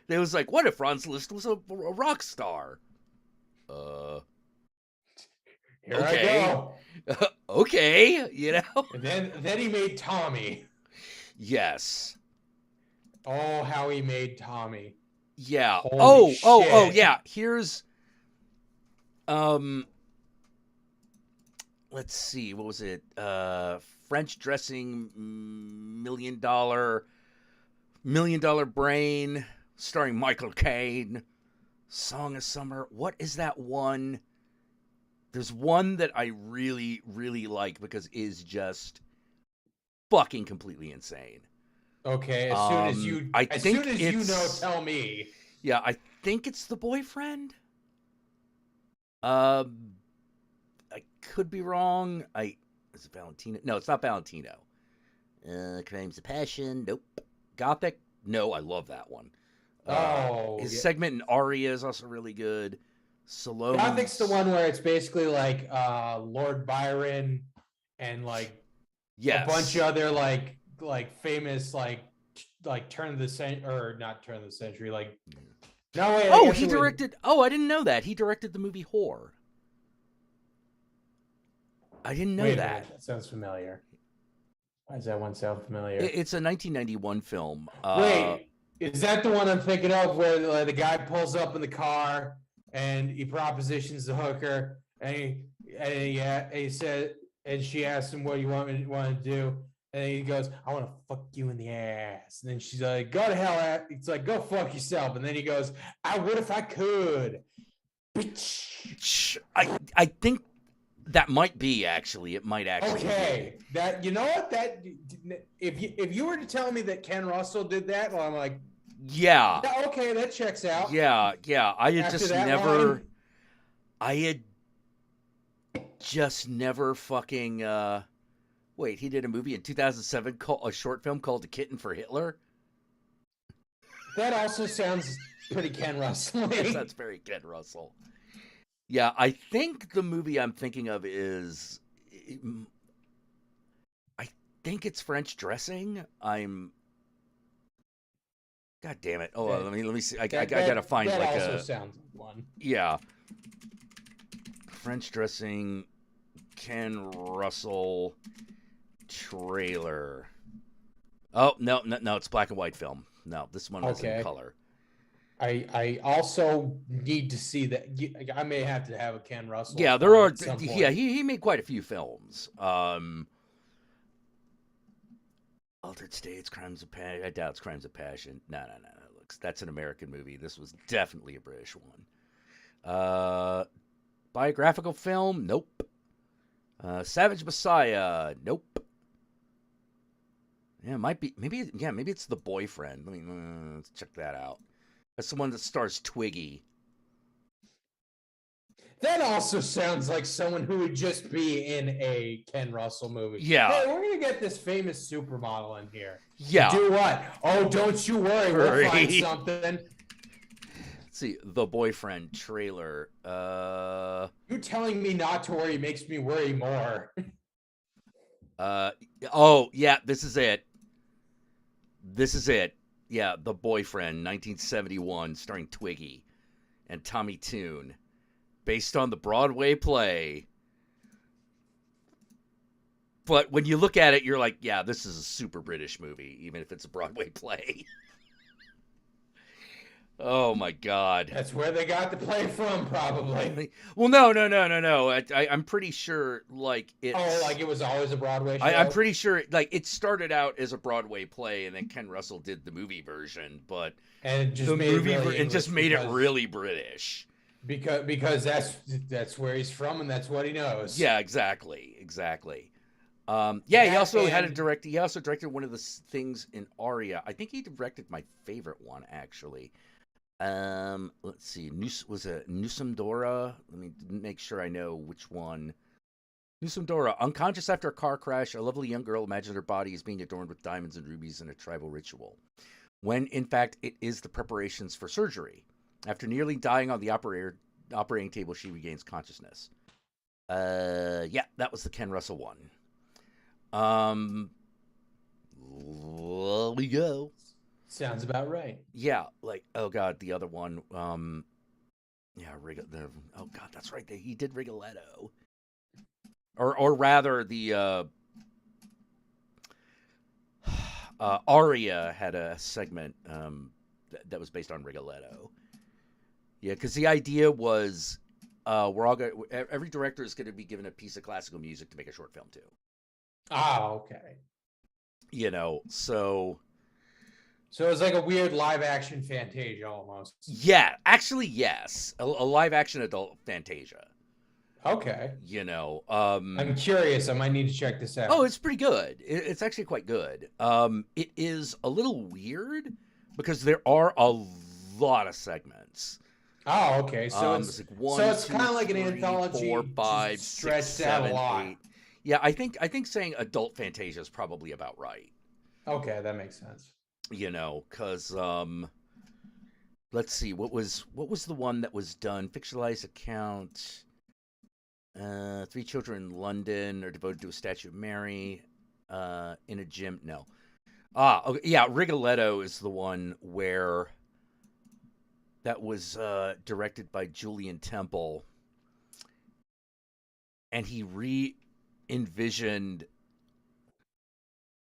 It was like, what if Franz Liszt was a rock star? Here okay. I go. Okay, And then he made Tommy. Yes. Oh, how he made Tommy. Yeah. Holy Oh, yeah. Here's let's see, what was it? French Dressing, $1 million Brain, starring Michael Caine. Song of Summer. What is that one? There's one that I really, really like because it is just fucking completely insane. Okay, as soon as you tell me. Yeah, I think it's The Boyfriend. I could be wrong. Is it Valentino? No, it's not Valentino. Crimes of Passion. Nope. Gothic. No, I love that one. His segment in Aria is also really good. Salome. Gothic's the one where it's basically like Lord Byron and like a bunch of other like famous like turn of the century, or not turn of the century, like no way. Oh, he directed. Oh, I didn't know that. He directed the movie Whore. I didn't know that. That sounds familiar. Why does that one sound familiar? It's a 1991 film. Wait, is that the one I'm thinking of where the guy pulls up in the car and he propositions the hooker and he said, and she asks him, what do you want to do? And he goes, I want to fuck you in the ass. And then she's like, go to hell. It's like, go fuck yourself. And then he goes, I would if I could. Bitch. I think that might be actually. It might actually. Okay. Be. That, you know what? That if you were to tell me that Ken Russell did that, well, I'm like, yeah. Okay, that checks out. Yeah. I had just never. Line, I had just never fucking. Wait, he did a movie in 2007 called a short film called "The Kitten for Hitler." That also sounds pretty Ken Russell. Yes, that's very Ken Russell. Yeah, I think the movie I'm thinking of is. I think it's French Dressing. God damn it! Oh, That- let me see. I That- gotta find that like also a sounds like one. yeah. French dressing, Ken Russell trailer. Oh no, it's black and white film. No, this one was in Okay. color. I also need to see that. I may have to have a Ken Russell. Yeah, there are. at some point. Yeah, he made quite a few films. Altered States, Crimes of Passion. I doubt it's Crimes of Passion. No. Look, that's an American movie. This was definitely a British one. Biographical film? Nope. Savage Messiah? Nope. Yeah, it might be. Maybe it's The Boyfriend. Let's check that out. That's the one that stars Twiggy. That also sounds like someone who would just be in a Ken Russell movie. Yeah. Hey, we're gonna get this famous supermodel in here. Yeah. Do what? Oh, don't you worry. We'll find Hurry. something. Let's see, The Boyfriend trailer. You telling me not to worry makes me worry more. Oh yeah, this is it. Yeah, The Boyfriend, 1971, starring Twiggy and Tommy Tune, based on the Broadway play. But when you look at it, you're like, yeah, this is a super British movie, even if it's a Broadway play. Oh my God. That's where they got the play from, probably. Well, no. I'm pretty sure, like, it's... Oh, like it was always a Broadway show? I'm pretty sure, like, it started out as a Broadway play, and then Ken Russell did the movie version, but And it just made it really it just made it because- really British. Because that's where he's from and that's what he knows. Yeah, exactly. Yeah, he That also had a and- direct. He also directed one of the things in Aria. I think he directed my favorite one, actually. Let's see. Was it Newsom Dora? Let me make sure I know which one. Newsom Dora, unconscious after a car crash, a lovely young girl imagines her body is being adorned with diamonds and rubies in a tribal ritual, when in fact it is the preparations for surgery. After nearly dying on the operating table, she regains consciousness. Yeah, that was the Ken Russell one. We go. Sounds about right. Yeah, like, oh God, the other one. Yeah, oh God, that's right. He did Rigoletto. Or rather, the Aria had a segment that was based on Rigoletto. Yeah, because the idea was every director is going to be given a piece of classical music to make a short film too. Oh, okay. So it's like a weird live action Fantasia almost. Yeah, actually, yes, a live action adult Fantasia. Okay. I'm curious. I might need to check this out. Oh, it's pretty good. It's actually quite good. It is a little weird because there are a lot of segments. Oh, okay. So it's like one, so it's two, kind of like an three, anthology, 4, 5, just stretched 6, out 7, a lot. 8. Yeah, I think saying adult Fantasia is probably about right. Okay, that makes sense. Because let's see, what was the one that was done? Fictionalized account. 3 children in London are devoted to a statue of Mary in a gym. No. Okay, yeah, Rigoletto is the one where that was directed by Julian Temple, and he re-envisioned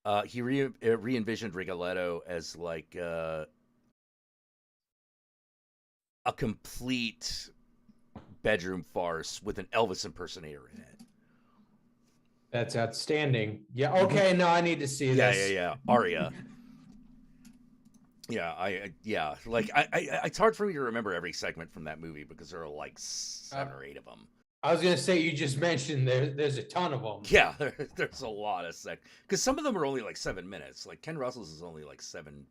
Rigoletto as like a complete bedroom farce with an Elvis impersonator in it. That's outstanding. Yeah. Okay. No, I need to see this. Yeah. Aria. Yeah. Like it's hard for me to remember every segment from that movie because there are like 7 or 8 of them. I was gonna say you just mentioned there's a ton of them. Yeah, there's a lot of because some of them are only like 7 minutes. Like Ken Russell's is only like 7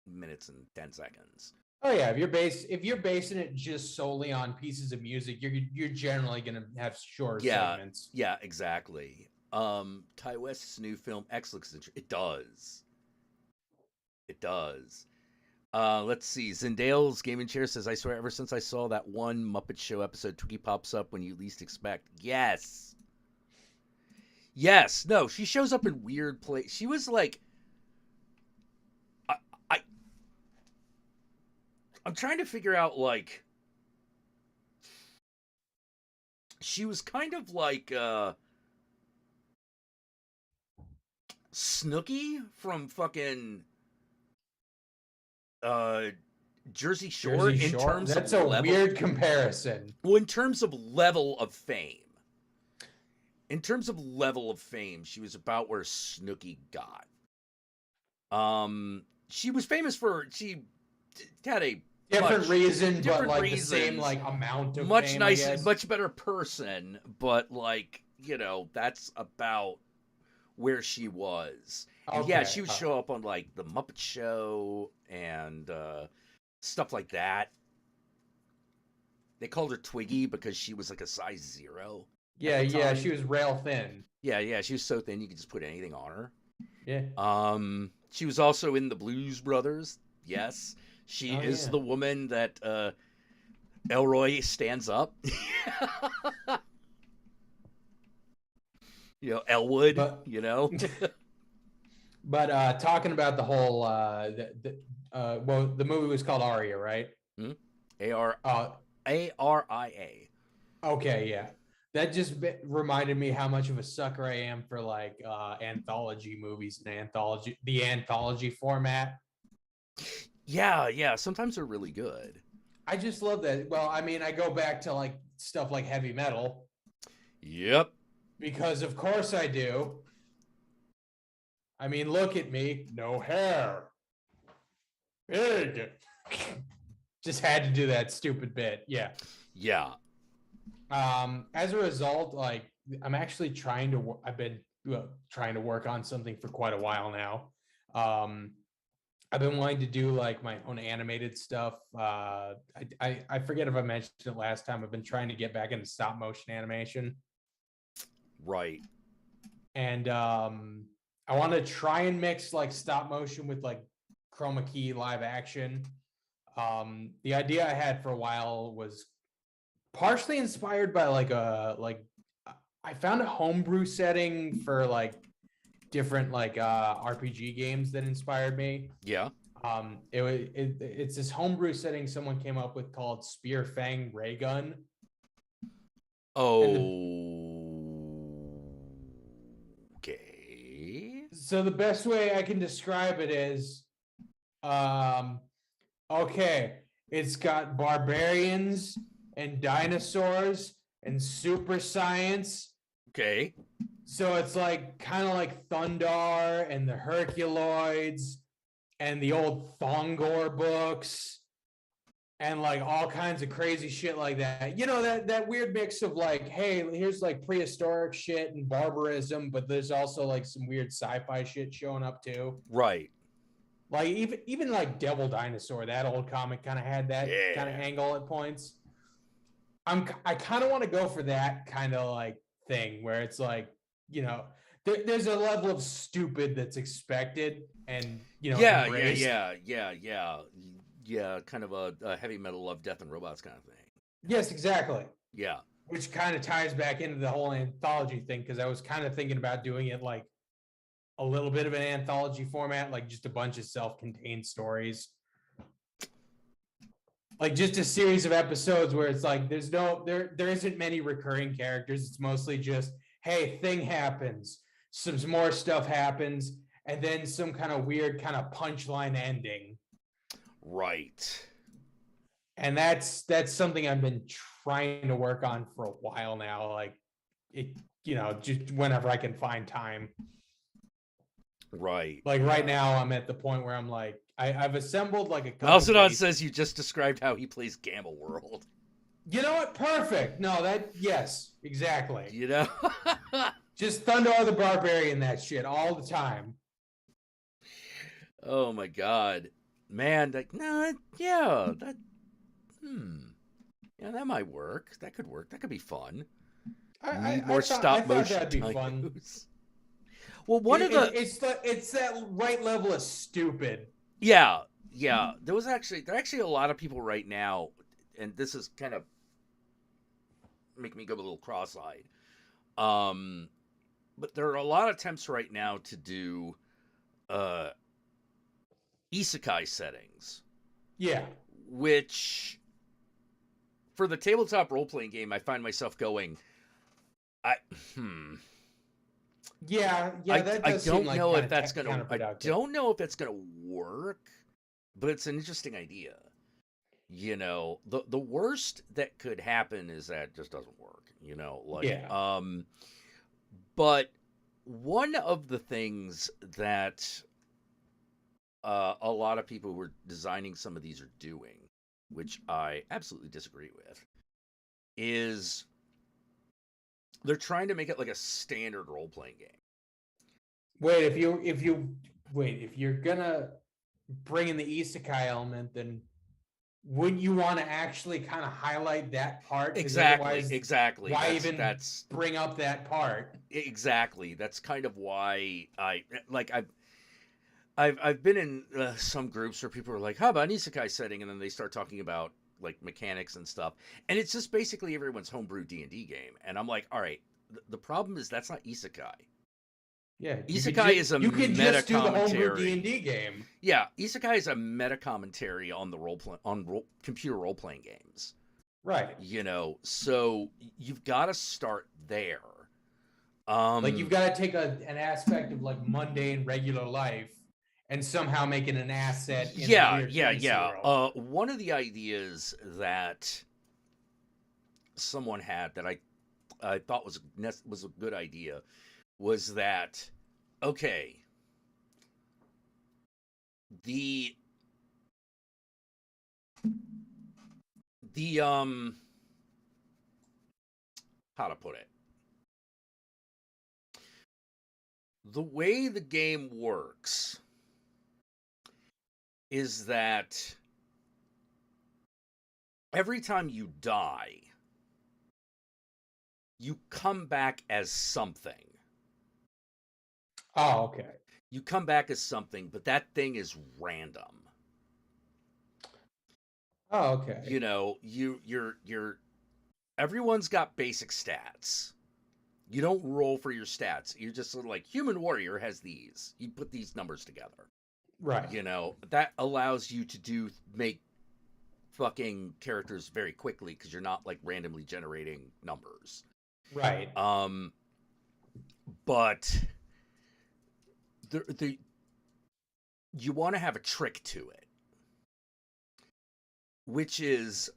minutes and 10 seconds. Oh yeah, if you're basing it just solely on pieces of music, you're generally gonna have shorter segments. Yeah, exactly. Ty West's new film X-Looks it does. Let's see. Zendale's Gaming Chair says, I swear ever since I saw that one Muppet Show episode, Twiggy pops up when you least expect. Yes. No, she shows up in weird places. She was like, I'm trying to figure out, like, she was kind of like Snooki from fucking Jersey Shore Jersey in Shore. terms That's of a level. weird comparison. Well, in terms of level of fame. In terms of level of fame, she was about where Snooki got. She was famous for she had a Different reason, different but like reasons, the same like amount of much fame, nicer, I guess. much better person, but like, that's about where she was. And yeah, she would show up on like the Muppet Show and stuff like that. They called her Twiggy because she was like a size 0. Yeah, yeah, she was rail thin. Yeah, she was so thin you could just put anything on her. Yeah. She was also in the Blues Brothers. Yes, she is the woman that Elroy stands up. Elwood. But talking about the whole the movie was called Aria, right? ARIA. Okay, yeah. That just reminded me how much of a sucker I am for like anthology movies and the anthology format. Yeah. Sometimes they're really good. I just love that. Well, I mean, I go back to like stuff like heavy metal. Yep. Because of course I do. I mean, look at me, no hair. Big. Just had to do that stupid bit. Yeah. Yeah. As a result, like I'm actually trying to I've been trying to work on something for quite a while now. I've been wanting to do like my own animated stuff. I forget if I mentioned it last time. I've been trying to get back into stop motion animation. Right. And I want to try and mix like stop motion with like chroma key live action. The idea I had for a while was partially inspired by I found a homebrew setting for like different like RPG games that inspired me. Yeah. It's this homebrew setting someone came up with called Spear Fang Ray Gun. Okay. So the best way I can describe it is okay, it's got barbarians and dinosaurs and super science. Okay. So it's like kind of like Thundar and the Herculoids and the old Thongor books and like all kinds of crazy shit like that. That weird mix of like, hey, here's like prehistoric shit and barbarism, but there's also like some weird sci-fi shit showing up too. Right. Like even like Devil Dinosaur, that old comic kind of had that kind of angle at points. I kind of want to go for that kind of like thing where it's like, there's a level of stupid that's expected and embraced. Yeah, kind of a heavy metal love, death and robots kind of thing. Yes, exactly. Yeah. Which kind of ties back into the whole anthology thing, because I was kind of thinking about doing it like a little bit of an anthology format, like just a bunch of self-contained stories. Like just a series of episodes where it's like there isn't many recurring characters. It's mostly just, hey, thing happens, some more stuff happens, and then some kind of weird kind of punchline ending. Right. And that's something I've been trying to work on for a while now. Like it, just whenever I can find time. Right. Like right now I'm at the point where I'm like, I've assembled like a couple. Alcedon says you just described how he plays Gamma World. You know what? Perfect. No, yes, exactly. Just Thundar the Barbarian, that shit all the time. Oh my god. Man, that might work. That could work. That could be fun. More stop motion. That'd be fun. Well, it's that right level of stupid. Yeah. There are actually a lot of people right now, and this is kind of making me go a little cross-eyed. But there are a lot of attempts right now to do isekai settings. Yeah. which for the tabletop role-playing game, I find myself going, Yeah, that I does seem don't like know if kinda that's gonna. I counterproductive. don't know if that's gonna work, but it's an interesting idea. You know, the worst that could happen is that it just doesn't work. You know, like Yeah. But one of the things that a lot of people who are designing some of these are doing, which I absolutely disagree with, is they're trying to make it like a standard role-playing game. Wait, if you're gonna bring in the isekai element, then wouldn't you want to actually kind of highlight that part? 'Cause otherwise, Exactly. Why That's, even that's bring up that part? exactly. That's kind of why I've been in some groups where people are like, "How about an isekai setting?" and then they start talking about like mechanics and stuff, and it's just basically everyone's homebrew D&D game. And I'm like, all right, the problem is that's not isekai. Yeah, Isekai is a you could meta just do the homebrew commentary. D&D game. Yeah, isekai is a meta commentary on the computer role playing games. Right. You know, so you've got to start there. Like you've got to take an aspect of like mundane regular life and somehow make it an asset in the weird fantasy world. One of the ideas that someone had that I thought was a good idea was that, okay, the how to put it, the way the game works is that every time you die, you come back as something. Oh, okay. You come back as something, but that thing is random. Oh, okay. You know, you're everyone's got basic stats. You don't roll for your stats. You're just sort of like, human warrior has these. You put these numbers together. Right. You know, that allows you to make fucking characters very quickly because you're not like randomly generating numbers. Right. But you want to have a trick to it, which is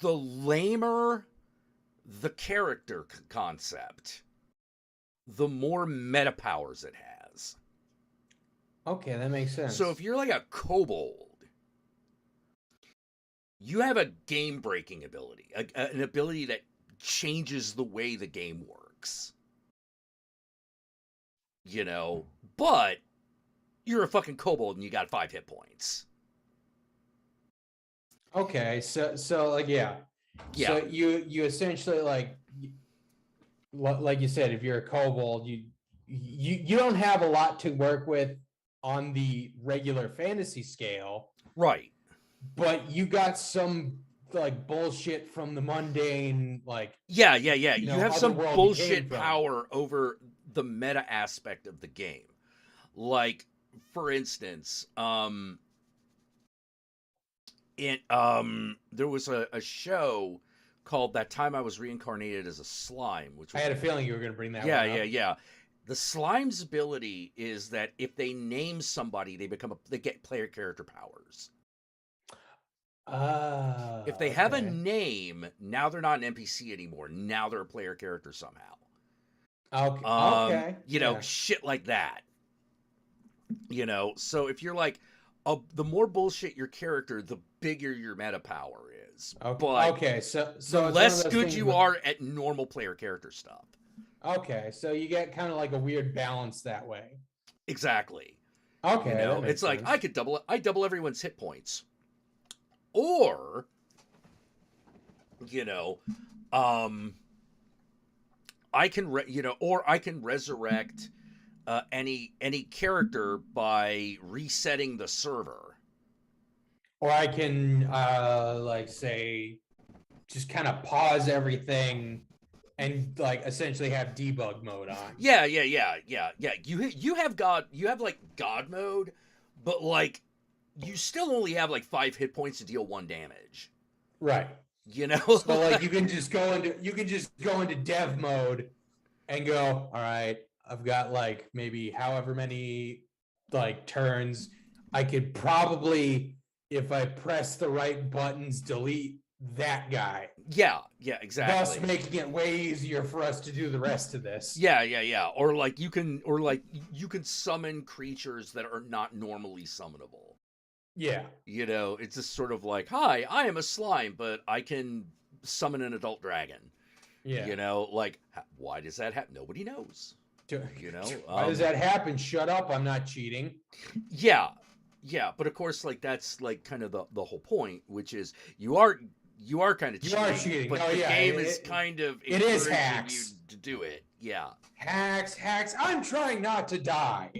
the lamer the character concept, the more meta powers it has. Okay, that makes sense. So if you're like a kobold, you have a game-breaking ability, an ability that changes the way the game works. You know, but you're a fucking kobold and you got 5 hit points. Okay, so like yeah. So you essentially like you said, if you're a kobold, you don't have a lot to work with on the regular fantasy scale, right? But you got some like bullshit from the mundane, like you have some bullshit power over the meta aspect of the game. Like, for instance, there was a show called That Time I Was Reincarnated as a Slime, which was, I had a feeling you were going to bring that one up. Yeah. The slime's ability is that if they name somebody, they get player character powers. If they have a name, now they're not an NPC anymore. Now they're a player character somehow. Okay. You know, shit like that. You know, so if you're like, the more bullshit your character, the bigger your meta power is. Okay. So the less good you are at normal player character stuff. Okay, so you get kind of like a weird balance that way. Exactly. Okay, you know, it's like I double everyone's hit points, or you know, I can resurrect any character by resetting the server, or I can like say just kind of pause everything and like essentially have debug mode on. Yeah. You have like God mode, but like you still only have like 5 hit points to deal 1 damage. Right. You know, so like you can just go into dev mode and go, all right, I've got like maybe however many like turns. I could probably, if I press the right buttons, delete that guy. Yeah, exactly. Thus making it way easier for us to do the rest of this. Yeah. Or like you can summon creatures that are not normally summonable. Yeah. You know, it's just sort of like, hi, I am a slime, but I can summon an adult dragon. Yeah. You know, like, why does that happen? Nobody knows. You know, why does that happen? Shut up! I'm not cheating. Yeah, but of course, like that's like kind of the whole point, which is you are kind of cheating. You are cheating, but the game is kind of it is encouraging hacks you to do it. Yeah, hacks. I'm trying not to die.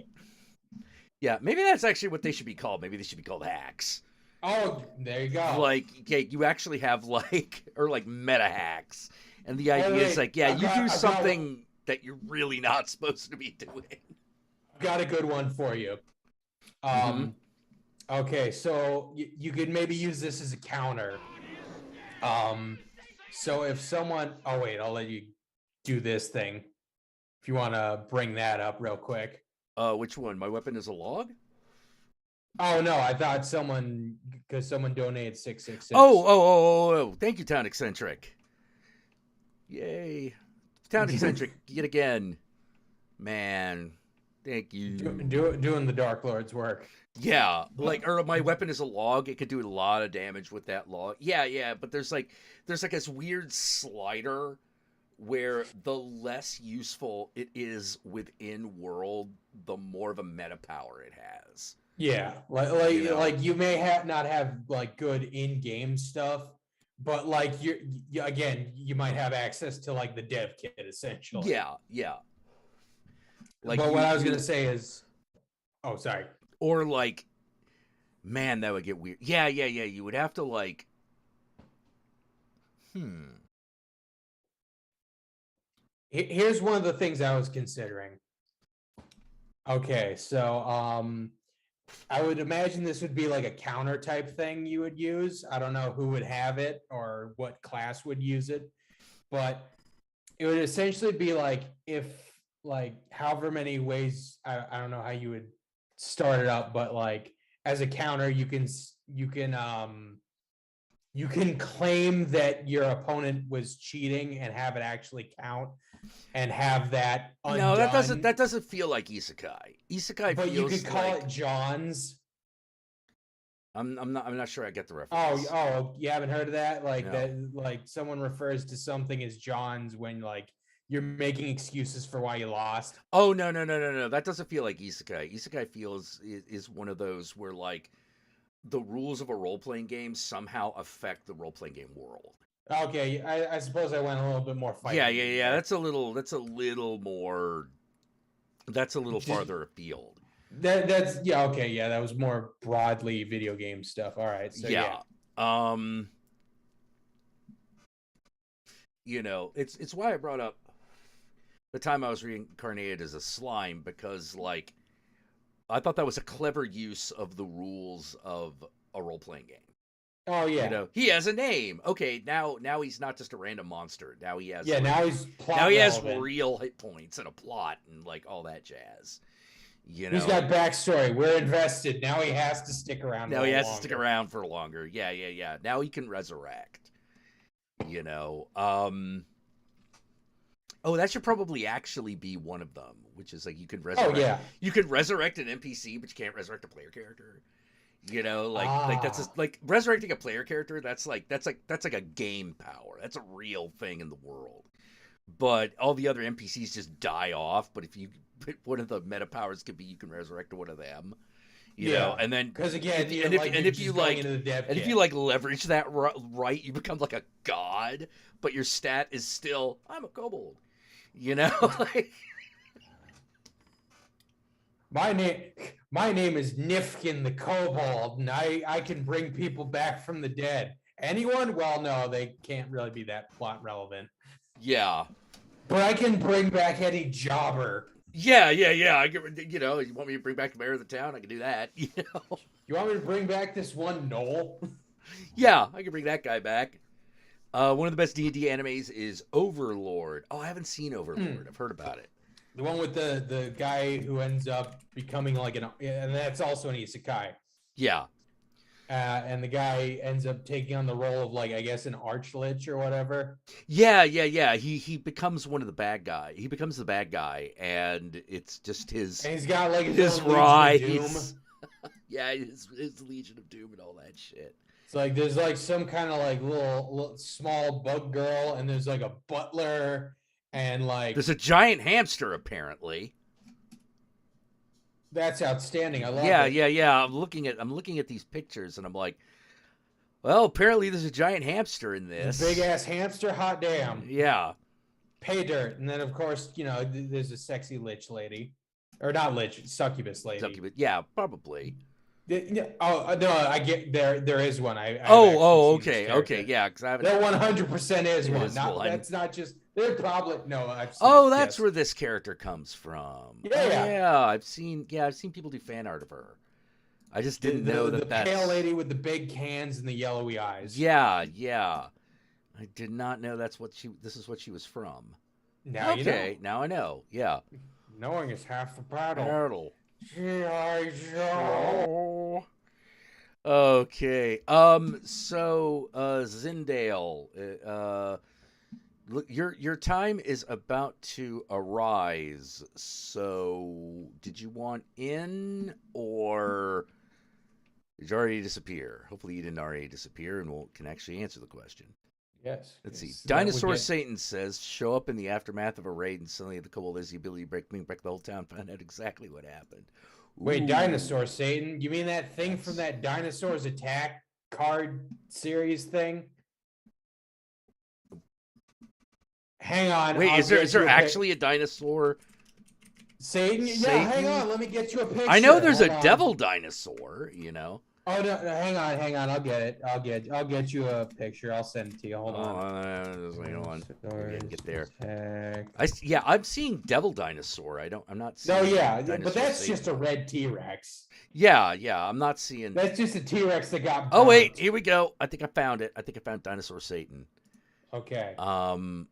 Yeah, maybe that's actually what they should be called. Maybe they should be called hacks. Oh, there you go. Like, yeah, you actually have like meta hacks, and the idea is like, yeah, you do something that you're really not supposed to be doing. I've got a good one for you. Okay, so you could maybe use this as a counter. So if someone, oh wait, I'll let you do this thing. If you want to bring that up real quick. Which one? My weapon is a log? Oh no, I thought someone donated 666. Oh! Thank you, Town Eccentric. Yay, Town Eccentric yet again, man. Thank you. Doing the Dark Lord's work. Yeah, like, or my weapon is a log. It could do a lot of damage with that log. Yeah, but there's like this weird slider where the less useful it is within world, the more of a meta power it has. Yeah, like you may not have like good in-game stuff, but like you might have access to like the dev kit essentially. Yeah. Like, but what I was gonna say is, oh sorry. Or like, man, that would get weird. Yeah. You would have to like, Here's one of the things I was considering. Okay, so I would imagine this would be like a counter type thing you would use. I don't know who would have it or what class would use it, but it would essentially be like if like however many ways, I don't know how you would start it up, but like as a counter you can claim that your opponent was cheating and have it actually count and have that undone. No, that doesn't feel like isekai. Isekai but feels you could call like, it John's. I'm not sure I get the reference. Oh, you haven't heard of that? Like No. that, like someone refers to something as John's when like you're making excuses for why you lost. Oh no. That doesn't feel like isekai. Isekai feels is one of those where like the rules of a role-playing game somehow affect the role-playing game world. Okay, I suppose I went a little bit more fighting. Yeah. That's a little farther afield. That's okay. Yeah, that was more broadly video game stuff. All right. So, yeah. You know, it's why I brought up the time I was reincarnated as a slime, because like I thought that was a clever use of the rules of a role-playing game. Oh yeah. You know, he has a name. Okay, now he's not just a random monster. Now he has now he's plot now he has relevant. real hit points and a plot and like all that jazz. You know, he's got backstory. We're invested. Now he has to stick around. Now he has to stick around for longer. Yeah. Now he can resurrect. You know, oh, that should probably actually be one of them, which is like you could resurrect. Oh yeah, you could resurrect an NPC, but you can't resurrect a player character. You know, like that's just, like resurrecting a player character. That's like a game power. That's a real thing in the world. But all the other NPCs just die off. But if you one of the meta powers could be you can resurrect one of them. You know, and then because again, if you leverage that right, you become like a god. But your stat is still I'm a kobold. You know, like. My name is Nifkin the Kobold, and I can bring people back from the dead. Anyone? Well, no, they can't really be that plot relevant. Yeah. But I can bring back any jobber. Yeah. I get, you know, you want me to bring back the mayor of the town? I can do that. You know. You want me to bring back this one Noel? Yeah, I can bring that guy back. One of the best D&D animes is Overlord. Oh, I haven't seen Overlord. I've heard about it. The one with the guy who ends up becoming like and that's also an isekai. Yeah. And the guy ends up taking on the role of like, I guess, an archlich or whatever. Yeah. He becomes one of the bad guy. He becomes the bad guy, and it's just his. And he's got like his own Legion of rise. Doom. Yeah, his Legion of Doom and all that shit. It's like there's like some kind of like little small bug girl, and there's like a butler, and like there's a giant hamster apparently. That's outstanding. I love it. Yeah. I'm looking at these pictures, and I'm like, well, apparently there's a giant hamster in this. Big ass hamster, hot damn. Yeah. Pay dirt, and then of course there's a sexy lich lady, or not lich, succubus lady. Succubus, yeah, probably. Oh no, I get there is one. Okay, yeah, because I haven't. There 100% is one. That's not just. They're probably no. I've seen that's where this character comes from. Yeah. I've seen people do fan art of her. I just didn't know that. The pale lady with the big cans and the yellowy eyes. Yeah. I did not know this is what she was from. Now you know. Now I know. Yeah. Knowing is half the battle. G.I. Joe. Okay. So Zindale, look, your time is about to arise. So, did you want in, or did you already disappear? Hopefully, you didn't already disappear, and can actually answer the question. Yes. Let's see. Dinosaur Satan says, show up in the aftermath of a raid, and suddenly the kobold has the ability to bring back the whole town. Find out exactly what happened. Wait, Dinosaur Satan? You mean that thing from that Dinosaurs Attack card series thing? Hang on. Wait, is there actually a dinosaur? Satan? Yeah, hang on. Let me get you a picture. I know there's a devil dinosaur, you know. Oh no, hang on. I'll get it. I'll get you a picture. I'll send it to you. Hold on. Hold on. Get there. I'm seeing devil dinosaur. I'm not seeing. No, yeah, Dinosaur but that's Satan. just a red T-Rex. Yeah. I'm not seeing. That's just a T-Rex that got. Oh wait, here we go. I think I found it. I think I found Dinosaur Satan. Okay. Hold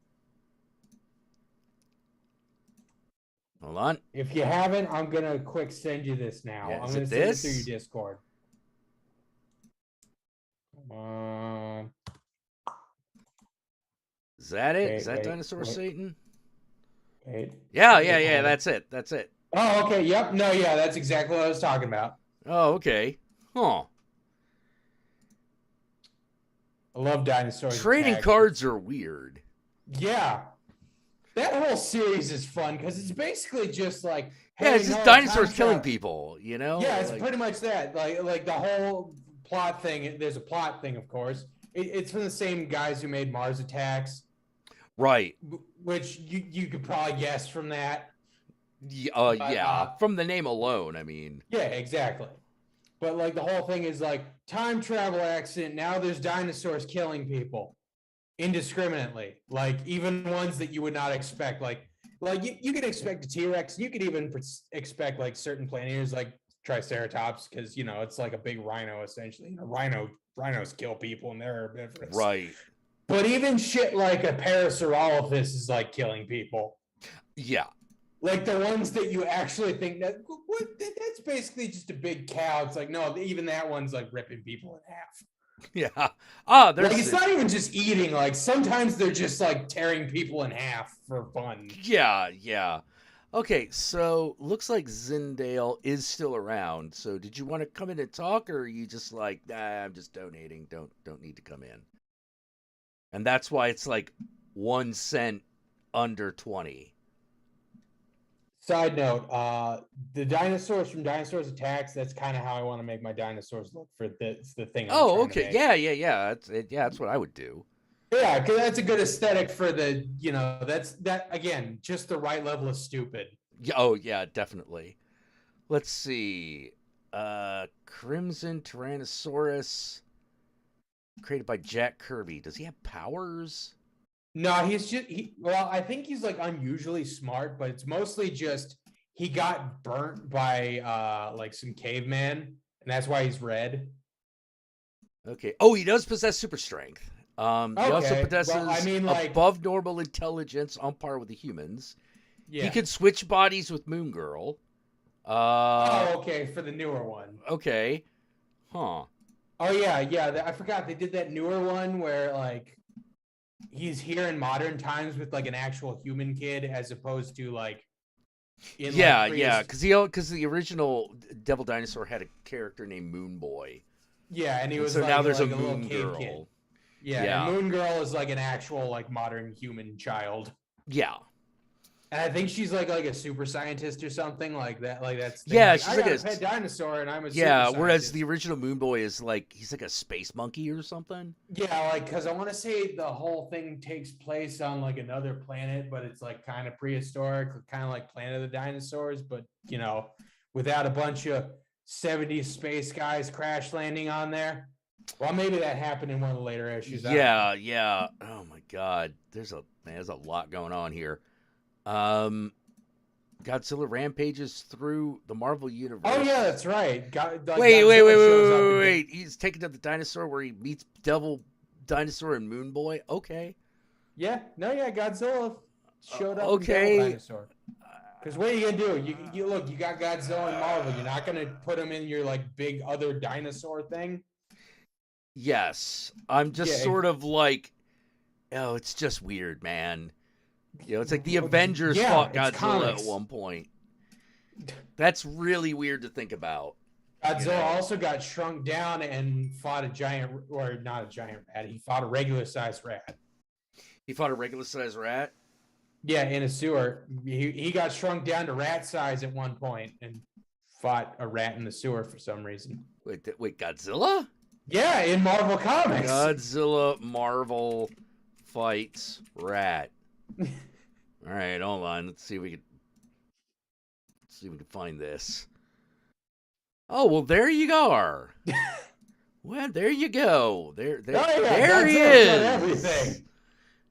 on. If you haven't, I'm gonna quick send you this now. Yeah, I'm gonna send it through your Discord. Is that it? Is that Dinosaur Satan? Wait. Yeah. That's it. Oh, okay. Yep. No, yeah, that's exactly what I was talking about. Oh, okay. Huh. I love dinosaurs. Trading cards are weird. Yeah. That whole series is fun because it's basically just like, hey, yeah, it's just dinosaurs killing people, you know? Yeah, it's pretty much that. Like the whole plot thing. There's a plot thing, of course. It's from the same guys who made Mars Attacks, right? Which you could probably guess from that. Yeah, from the name alone. I mean, yeah, exactly. But like the whole thing is like time travel accident. Now there's dinosaurs killing people indiscriminately, like even ones that you would not expect. Like you could expect a T-Rex. You could even expect like certain plant eaters like Triceratops, because it's like a big rhino essentially. Rhinos kill people and they're herbivorous. Right. But even shit like a Parasaurolophus is like killing people. Yeah. Like the ones that you actually think that's basically just a big cow. It's like, no, even that one's like ripping people in half. Yeah. There's it's not even just eating. Like sometimes they're just like tearing people in half for fun. Yeah. Okay, so looks like Zindale is still around. So did you want to come in and talk, or are you just like, I'm just donating, don't need to come in? And that's why it's like 1 cent under 20. Side note, the dinosaurs from Dinosaurs Attacks, that's kind of how I want to make my dinosaurs look for the thing. Oh, okay. Yeah. That's what I would do. Yeah, because that's a good aesthetic for that again, just the right level of stupid. Yeah, definitely. Let's see. Crimson Tyrannosaurus, created by Jack Kirby. Does he have powers? No, he's just I think he's like unusually smart, but it's mostly just he got burnt by like some caveman, and that's why he's red. Okay. Oh, he does possess super strength. He also Okay. possesses Well, I mean, like- above normal intelligence on par with the humans. Yeah. He can switch bodies with Moon Girl. Oh, okay, for the newer one. Okay. Huh. Oh yeah, yeah. I forgot they did that newer one where like he's here in modern times with like an actual human kid as opposed to like. Yeah, because the original Devil Dinosaur had a character named Moon Boy. Yeah, and he was so like, now there's like a little Moon cave Girl. kid. Yeah, Yeah. and Moon Girl is like an actual like modern human child. Yeah. And I think she's like a super scientist or something like that. Like that's Yeah, like, she's I like got a pet dinosaur and I'm a Yeah, super whereas scientist. the original Moon Boy is like he's like a space monkey or something. Yeah, like because I want to say the whole thing takes place on like another planet, but it's like kind of prehistoric, kind of like Planet of the Dinosaurs, but you know, without a bunch of 70s space guys crash landing on there. Well, maybe that happened in one of the later issues. I don't know. Yeah. Oh my God, there's a lot going on here. Godzilla rampages through the Marvel universe. Oh yeah, that's right. Wait. He's taken to the dinosaur where he meets Devil Dinosaur and Moon Boy. Okay. Yeah, Godzilla showed up. Okay. In Devil Dinosaur. Because what are you gonna do? You look, you got Godzilla and Marvel. You're not gonna put him in your like big other dinosaur thing. Yes, I'm just sort of like, oh, it's just weird, man. You know, it's like the Avengers fought Godzilla comics. at one point. That's really weird to think about. Godzilla also got shrunk down and fought a giant, or not a giant rat. He fought a regular sized rat. He fought a regular sized rat? Yeah, in a sewer. He got shrunk down to rat size at one point and fought a rat in the sewer for some reason. Wait, Godzilla? Yeah, in Marvel Comics. Godzilla Marvel fights rat. All right, hold on. Let's see if we can find this. Oh, well, there you go. Well, there you go. There he Godzilla's is. done everything.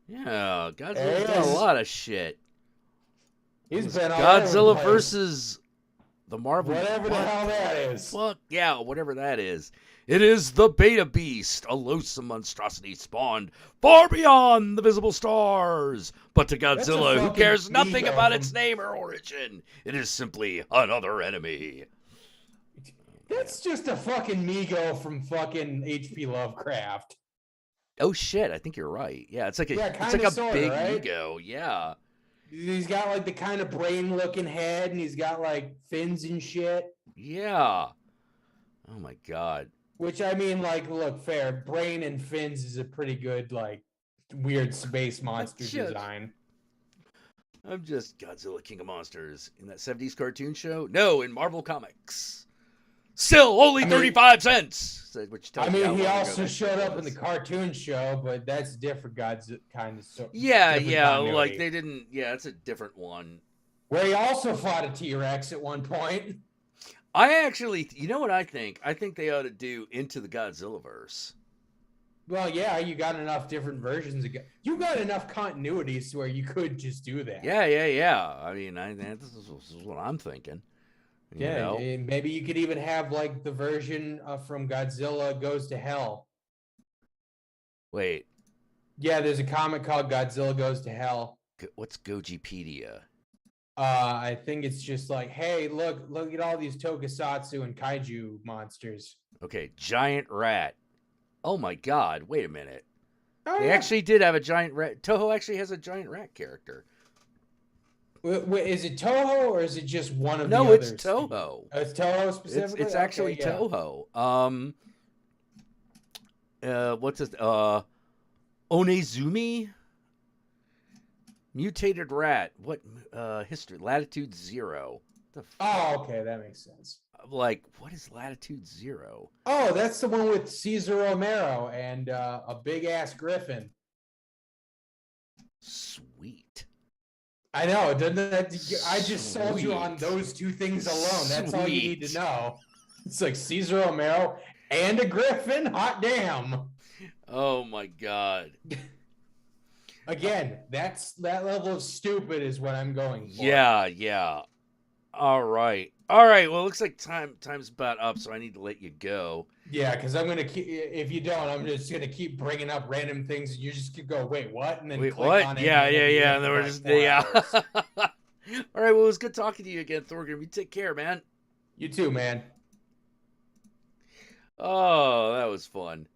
Yeah, Godzilla's done a lot of shit. He's been all Godzilla over the place. versus the Marvel. Whatever the hell that is. Fuck yeah, whatever that is. It is the Beta Beast, a loathsome monstrosity spawned far beyond the visible stars. But to Godzilla, who cares nothing about its name or origin, it is simply another enemy. That's just a fucking Mego from fucking H.P. Lovecraft. Oh shit, I think you're right. Yeah, it's like a big right? Mego. Yeah. He's got like the kind of brain looking head and he's got like fins and shit. Yeah. Oh my god. Which I mean, like, look, fair. Brain and fins is a pretty good, like, weird space monster design. I'm just Godzilla King of Monsters in that 70s cartoon show. No, in Marvel Comics. Still only 35 cents. Which I mean, he also showed up in the cartoon show, but that's different kind of. Yeah, continuity. like they didn't. Yeah, it's a different one. Where he also fought a T-Rex at one point. I actually, you know what I think? I think they ought to do Into the Godzillaverse. Well, yeah, you got enough different versions. You got enough continuities to where you could just do that. Yeah. I mean, this is what I'm thinking. You know? And maybe you could even have like the version from Godzilla Goes to Hell. Wait. Yeah, there's a comic called Godzilla Goes to Hell. What's Gojipedia? I think it's just like, hey, look at all these tokusatsu and kaiju monsters. Okay, giant rat. Oh my god, wait a minute. Oh, they actually did have a giant rat. Toho actually has a giant rat character. Wait, is it Toho or is it just one of the others? No, it's Toho. Oh, it's Toho specifically? It's actually Toho. What's it? Onezumi? Mutated rat. What history? Latitude 0. Oh, okay, that makes sense. Like, what is Latitude 0? Oh, that's the one with Cesar Romero and a big ass griffin. Sweet. I know, doesn't that? I just sold you on those two things alone. That's all you need to know. It's like Cesar Romero and a griffin. Hot damn. Oh my god. Again, that level of stupid is what I'm going for. Yeah. All right. All right. Well, it looks like time's about up, so I need to let you go. Yeah, because I'm gonna keep. If you don't, I'm just gonna keep bringing up random things, and you just keep go, wait, what? And then Wait, click what? on it. Yeah, and yeah, we'll be yeah. here And then for we're like just 4 yeah. hours. All right. Well, it was good talking to you again, Thorgrim. You take care, man. You too, man. Oh, that was fun.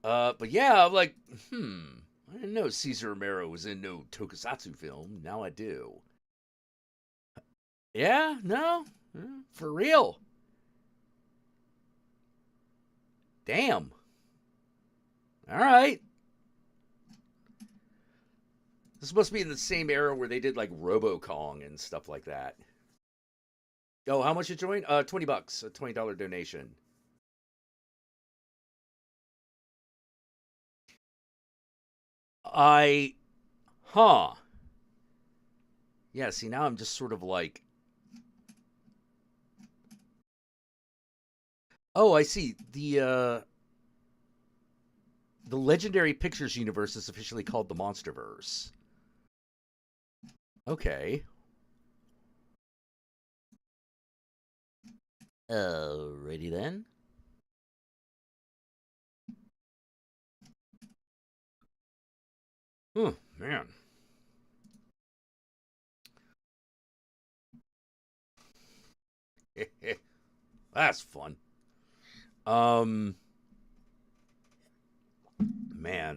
But yeah, I'm like, I didn't know Cesar Romero was in no tokusatsu film. Now I do. Yeah, no, for real. Damn. All right. This must be in the same era where they did like RoboKong and stuff like that. Oh, how much you join? $20, a $20 donation. Huh. Yeah, see, now I'm just sort of like, oh, I see. The Legendary Pictures universe is officially called the Monsterverse. Okay. Alrighty then. Oh, man. That's fun. Man,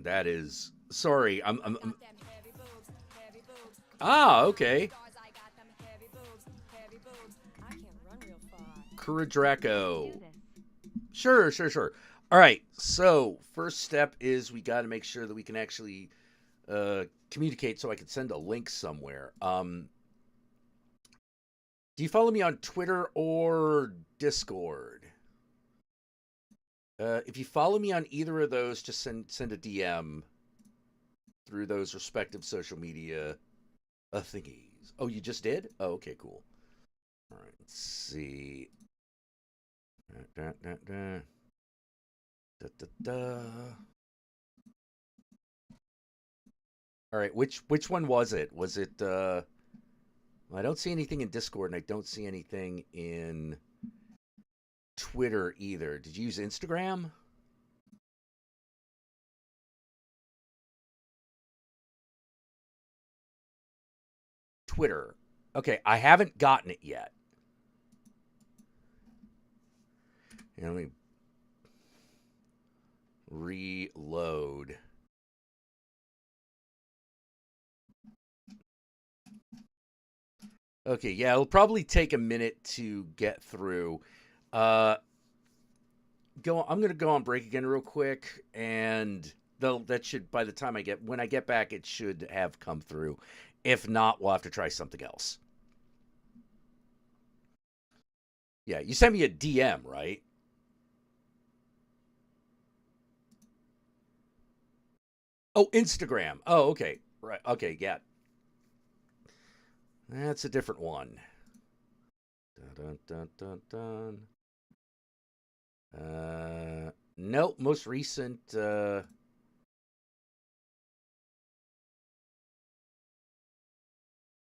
that is. Sorry, I'm. Ah, okay. Kuradraco. Sure. All right. So first step is we got to make sure that we can actually communicate, so I can send a link somewhere. Do you follow me on Twitter or Discord? If you follow me on either of those, just send a DM through those respective social media thingies. Oh, you just did? Oh, okay, cool. All right, let's see. All right, which one was it? Was it? Well, I don't see anything in Discord, and I don't see anything in Twitter either. Did you use Instagram? Twitter. Okay, I haven't gotten it yet. Let me reload. Okay, yeah, it'll probably take a minute to get through. I'm gonna go on break again real quick, and that should, by the time when I get back, it should have come through. If not, we'll have to try something else. Yeah, you sent me a DM, right? Oh, Instagram. Oh, okay. Right. Okay, yeah. That's a different one. Dun, dun, dun, dun, dun. Nope, most recent.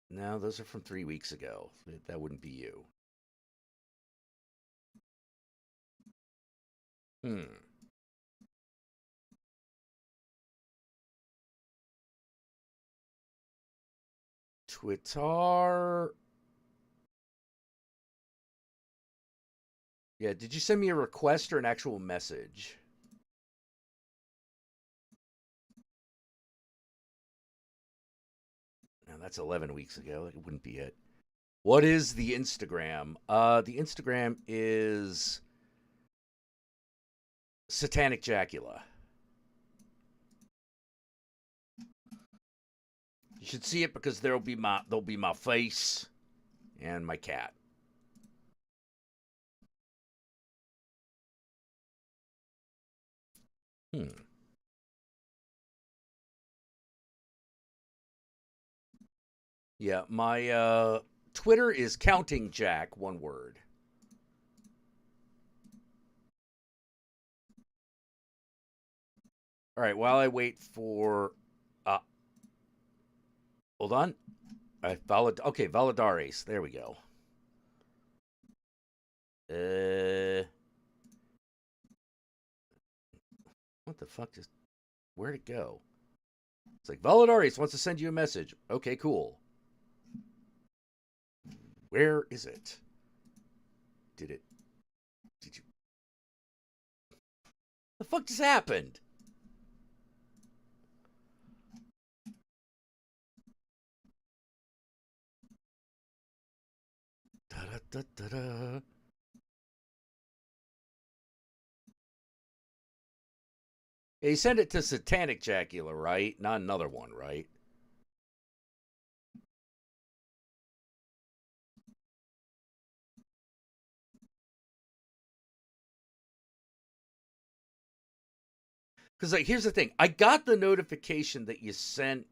No, those are from 3 weeks ago. That wouldn't be you. Twitter. Yeah, did you send me a request or an actual message? Now that's 11 weeks ago. It wouldn't be it. What is the Instagram? The Instagram is Satanic Jackula. You should see it because there'll be my face and my cat. Yeah, my Twitter is Counting Jack, one word. All right, while I wait for hold on. Okay, Valadares. There we go. What the fuck is... Where'd it go? It's like, Validarius wants to send you a message. Okay, cool. Where is it? Did you... The fuck just happened? Da-da-da-da-da. Yeah, you send it to Satanic Jackula, right? Not another one, right? Because, like, here's the thing. I got the notification that you sent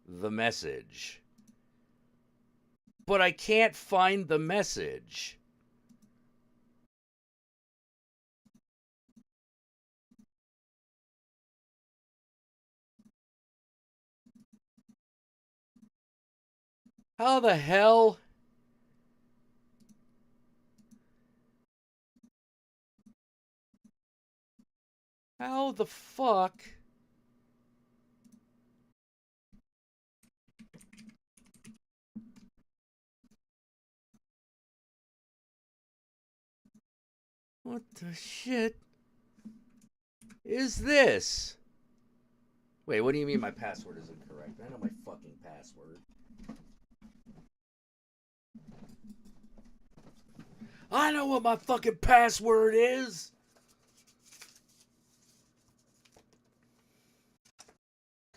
the message, but I can't find the message. How the hell? How the fuck? What the shit is this? Wait, what do you mean my password is incorrect? I know my fucking password. I know what my fucking password is.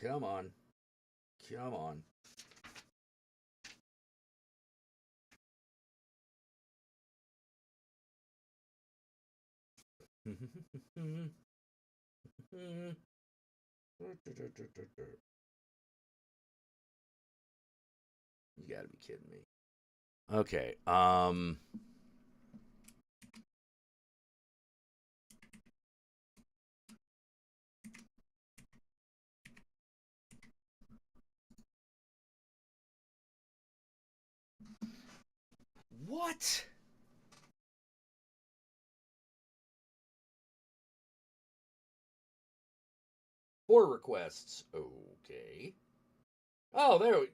Come on. Come on. You gotta be kidding me. Okay, what? Four requests. Okay. Oh, there we...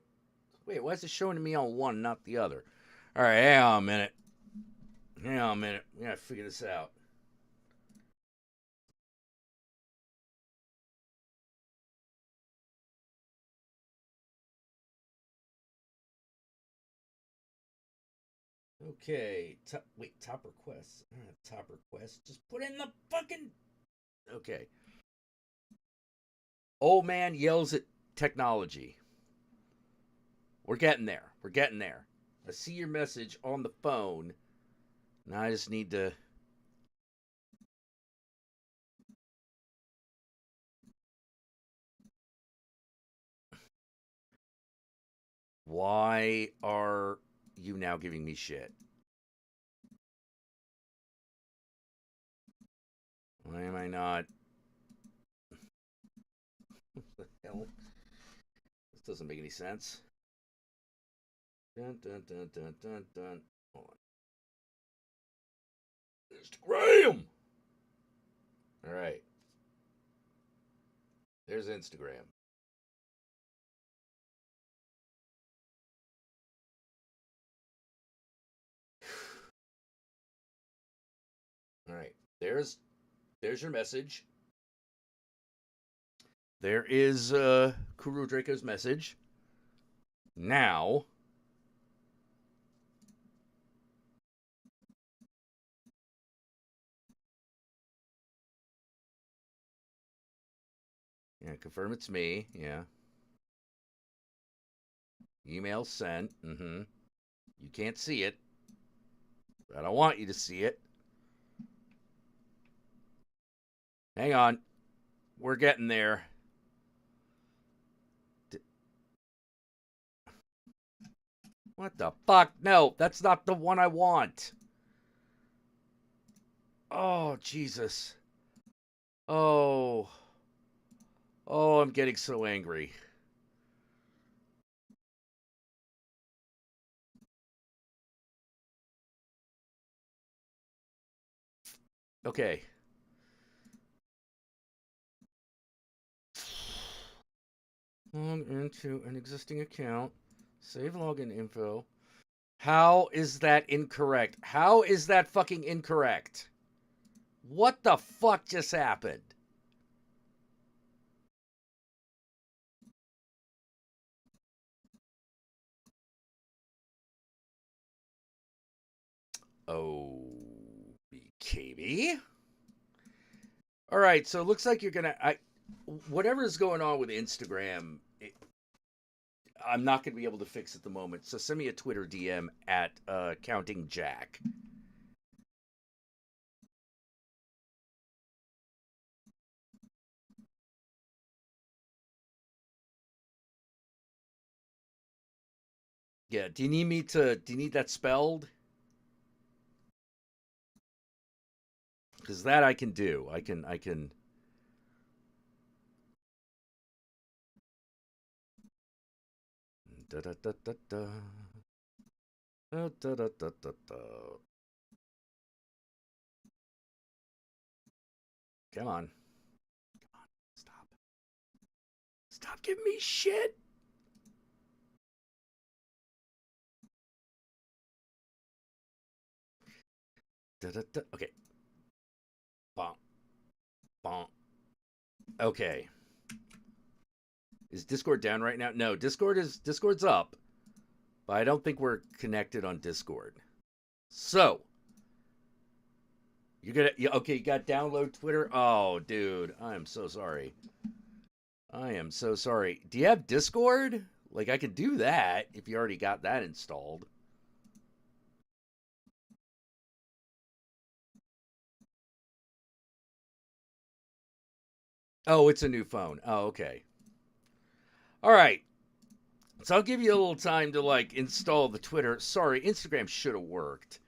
Wait, why is it showing me on one, not the other? All right, hang on a minute. Hang on a minute. We gotta figure this out. Okay. Top requests. I don't have top requests. Just put in the fucking... Okay. Old man yells at technology. We're getting there. We're getting there. I see your message on the phone. Now I just need to... Why are you now giving me shit? Why am I not... What the hell? This doesn't make any sense. Dun, dun, dun, dun, dun, dun. Hold on. Instagram! Alright. There's Instagram. Alright. There's your message. There is Kuru Draco's message. Now... Yeah, confirm it's me. Yeah. Email sent. Mm-hmm. You can't see it. I don't want you to see it. Hang on. We're getting there. What the fuck? No, that's not the one I want. Oh, Jesus. Oh. Oh, I'm getting so angry. Okay. Log into an existing account. Save login info. How is that incorrect? How is that fucking incorrect? What the fuck just happened? Oh, BKB. All right, so it looks like you're gonna. Whatever's going on with Instagram, I'm not gonna be able to fix at the moment. So send me a Twitter DM at Counting Jack. Yeah. Do you need me to? Do you need that spelled? Because that I can do. I can. Da da da da da. Da da da da da da. Come on. Stop. Stop giving me shit. Da da da. Okay. Bonk. Bonk. Okay. Is Discord down right now? No, Discord's up, but I don't think we're connected on Discord. So you got download Twitter. Oh, dude, I am so sorry. I am so sorry. Do you have Discord? Like I could do that if you already got that installed. Oh, it's a new phone. Oh, okay. All right. So I'll give you a little time to like install the Twitter. Sorry, Instagram should have worked.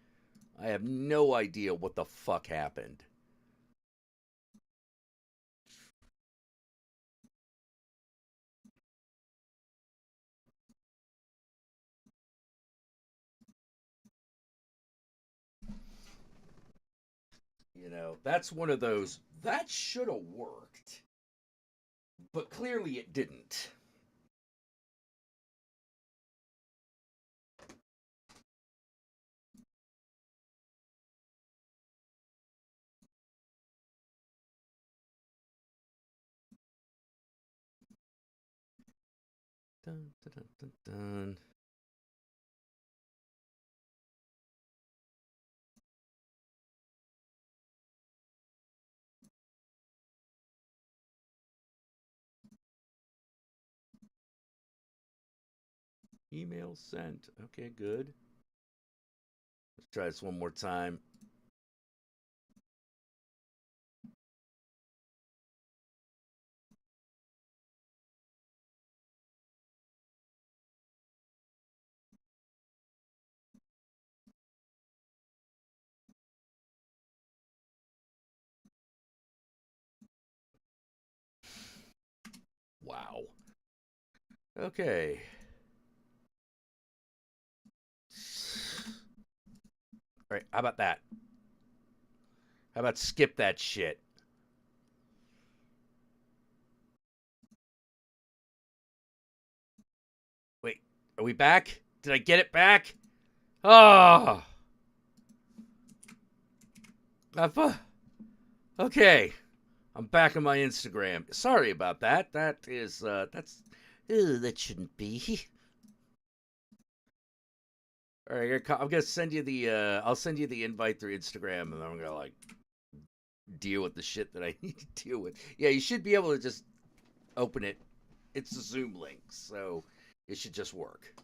I have no idea what the fuck happened. You know, that's one of those that should have worked. But clearly it didn't. Dun, dun, dun, dun. Email sent. Okay, good. Let's try this one more time. Wow. Okay. All right, how about that? How about skip that shit? Wait, are we back? Did I get it back? Oh. Okay. I'm back on my Instagram. Sorry about that. That is that shouldn't be. All right, I'm gonna send you the I'll send you the invite through Instagram, and then I'm gonna like deal with the shit that I need to deal with. Yeah, you should be able to just open it. It's a Zoom link, so it should just work.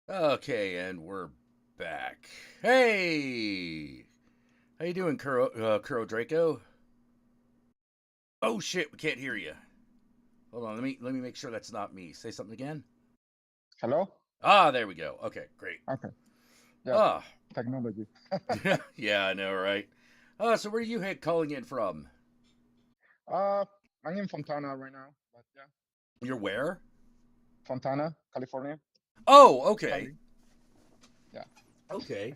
Okay, and we're back. Hey, how you doing, Kuro Draco? Oh shit, we can't hear you. Hold on, let me make sure that's not me. Say something again. Hello? Ah, there we go. Okay, great. Okay. Yeah, Ah, technology. yeah, I know, right? So where are you calling in from? Uh, I'm in Fontana right now, but yeah, You're where? Fontana, California. Oh, okay. Cali. Yeah. Okay.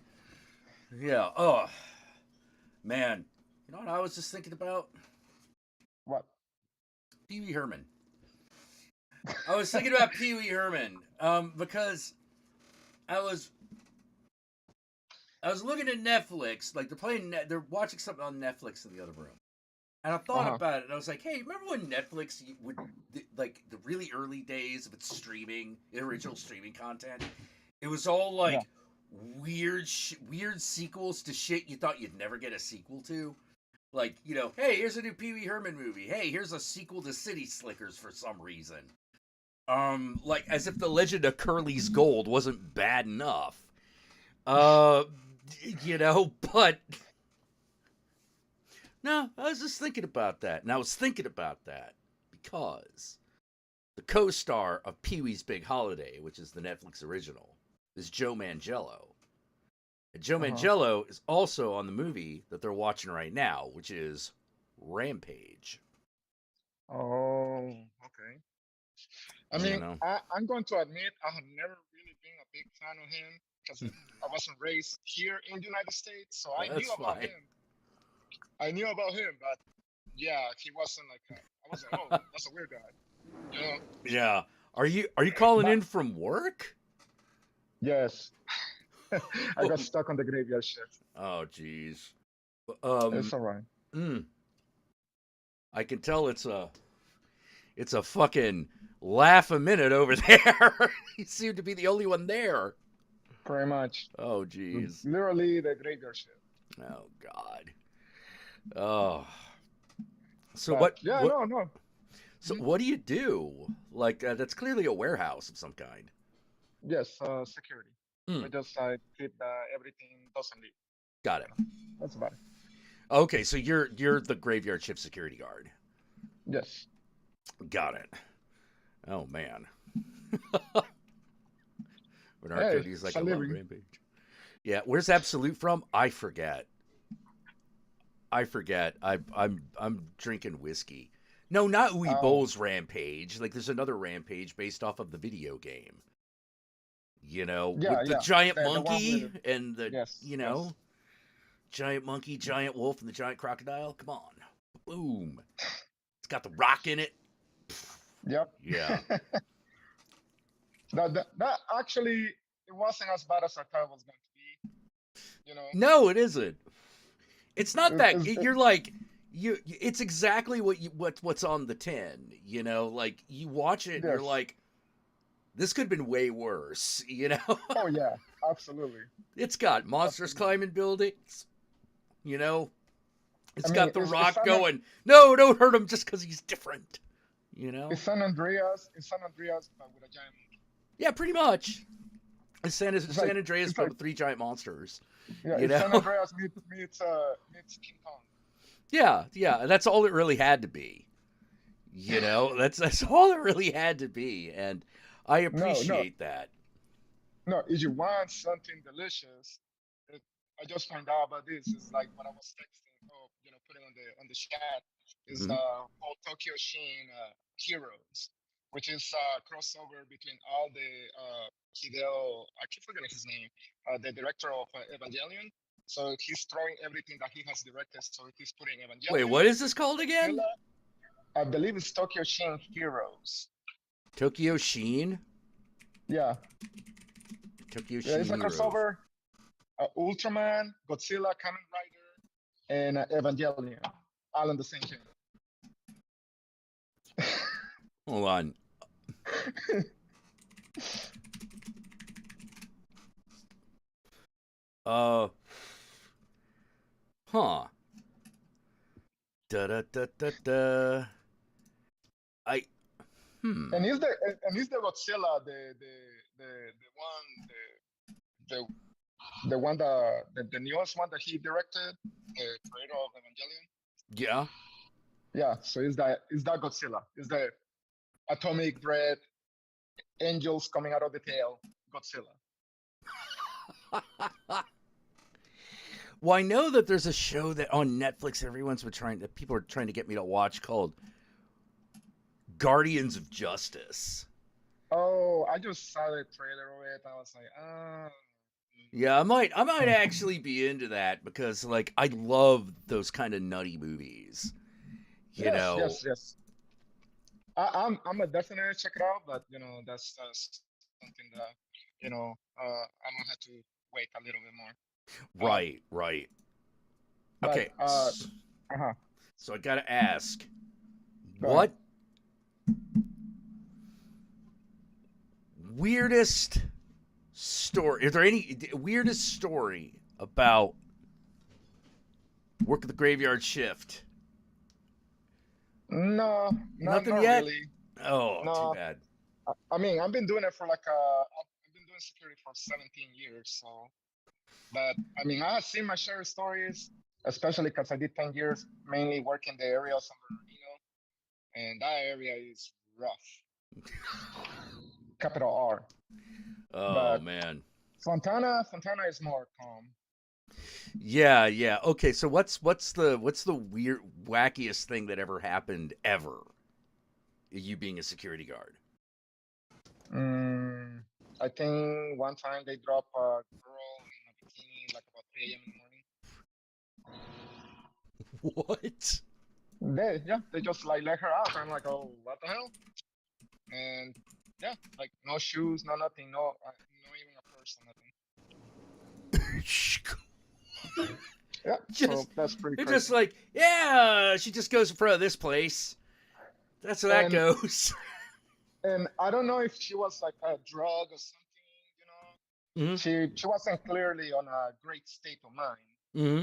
Yeah. Oh, man. You know what I was just thinking about? What? Pee Wee Herman. I was thinking about Pee Wee Herman because I was looking at Netflix, like they're watching something on Netflix in the other room, and I thought about it, and I was like, hey, remember when Netflix would like the really early days of its streaming, original streaming content? It was all like weird sequels to shit you thought you'd never get a sequel to. Like, you know, hey, here's a new Pee Wee Herman movie. Hey, here's a sequel to City Slickers for some reason. Like as if the Legend of Curly's Gold wasn't bad enough. You know, but no, I was just thinking about that. And I was thinking about that because the co-star of Pee-wee's Big Holiday, which is the Netflix original, is Joe Manganiello. And Joe Manganiello is also on the movie that they're watching right now, which is Rampage. Oh, okay. I You mean, know? I'm going to admit I have never really been a big fan of him because I wasn't raised here in the United States, so I That's knew about fine. him. I knew about him, but yeah, he wasn't like I was like, oh, that's a weird guy. You know? Yeah. Are you calling But in from work? yes, I got stuck on the graveyard shift. Oh, jeez. It's all right. I can tell it's a fucking laugh a minute over there. You seem to be the only one there. Pretty much. Oh, jeez. Literally the graveyard shift. Oh, God. Oh. So But what? yeah, what no. So what do you do? Like that's clearly a warehouse of some kind. Yes, security. We just keep everything doesn't leave. Got it. That's about it. Okay, so you're the graveyard shift security guard. Yes. Got it. Oh man. Hey, Cody's like, I love Rampage. Yeah, where's Absolute from? I forget. I'm drinking whiskey. No, not Uwe Boll's Rampage. Like there's another Rampage based off of the video game. You know, with the giant monkey and the giant monkey, giant wolf, and the giant crocodile. Come on. Boom. It's got the rock in it. Yep. Yeah. that actually it wasn't as bad as I thought it was going to be. You know. No, it isn't. It's not that you're like it's exactly what's on the tin, you know, like you watch it and you're like, this could have been way worse, you know? Oh yeah, absolutely. It's got monsters climbing buildings, you know? It's got the rock going, no, don't hurt him just because he's different, you know? It's San Andreas, but with a giant monkey. Yeah, pretty much. It's San Andreas, but with 3 giant monsters. Yeah, you know? San Andreas meets King Kong. Yeah, that's all it really had to be. You know, that's all it really had to be, and I appreciate that. No, if you want something delicious, I just found out about this. It's like when I was texting, putting on the chat, is called Tokyo Shin Heroes, which is a crossover between all the Hideo. I keep forgetting his name. The director of Evangelion. So he's throwing everything that he has directed. So he's putting Evangelion. Wait, what is this called again? I believe it's Tokyo Shin Heroes. Tokyo Shin? Yeah. Tokyo Shin. Yeah, it's a crossover. Ultraman, Godzilla, Kamen Rider, and Evangelion, all on the same channel. Hold on. Huh. Da da da da da. And is the Godzilla the one the newest one that he directed, the creator of Evangelion? Yeah. Yeah, so is that Godzilla? Is the atomic breath, angels coming out of the tail, Godzilla? Well, I know that there's a show that on Netflix people are trying to get me to watch called Guardians of Justice. Oh, I just saw the trailer of it. I was like, Yeah, I might actually be into that because like I love those kind of nutty movies. You know. Yes. I'm a definitely check it out, but that's something that I'm gonna have to wait a little bit more. Right. But, Okay. So I gotta ask, what weirdest story? Is there any weirdest story about work at the graveyard shift? No, Nothing not yet. really. Oh, No. too bad. I mean, I've been doing it for I've been doing security for 17 years, so. But I mean, I have seen my share of stories, especially because I did 10 years mainly working the area of San Bernardino, and that area is rough. Capital R. Oh But man. Fontana is more calm. Yeah. Okay, so what's the weird wackiest thing that ever happened ever? You being a security guard. I think one time they dropped a girl in a bikini like about 3 a.m. in the morning. What? They just like let her out. I'm like, oh, what the hell? And yeah, like no shoes, no nothing, no even a purse, nothing. Yeah, so that's pretty You're crazy. just like, yeah, she just goes in front of this place. That's where that goes. And I don't know if she was like a drug or something, Mm-hmm. She wasn't clearly on a great state of mind. Mm-hmm.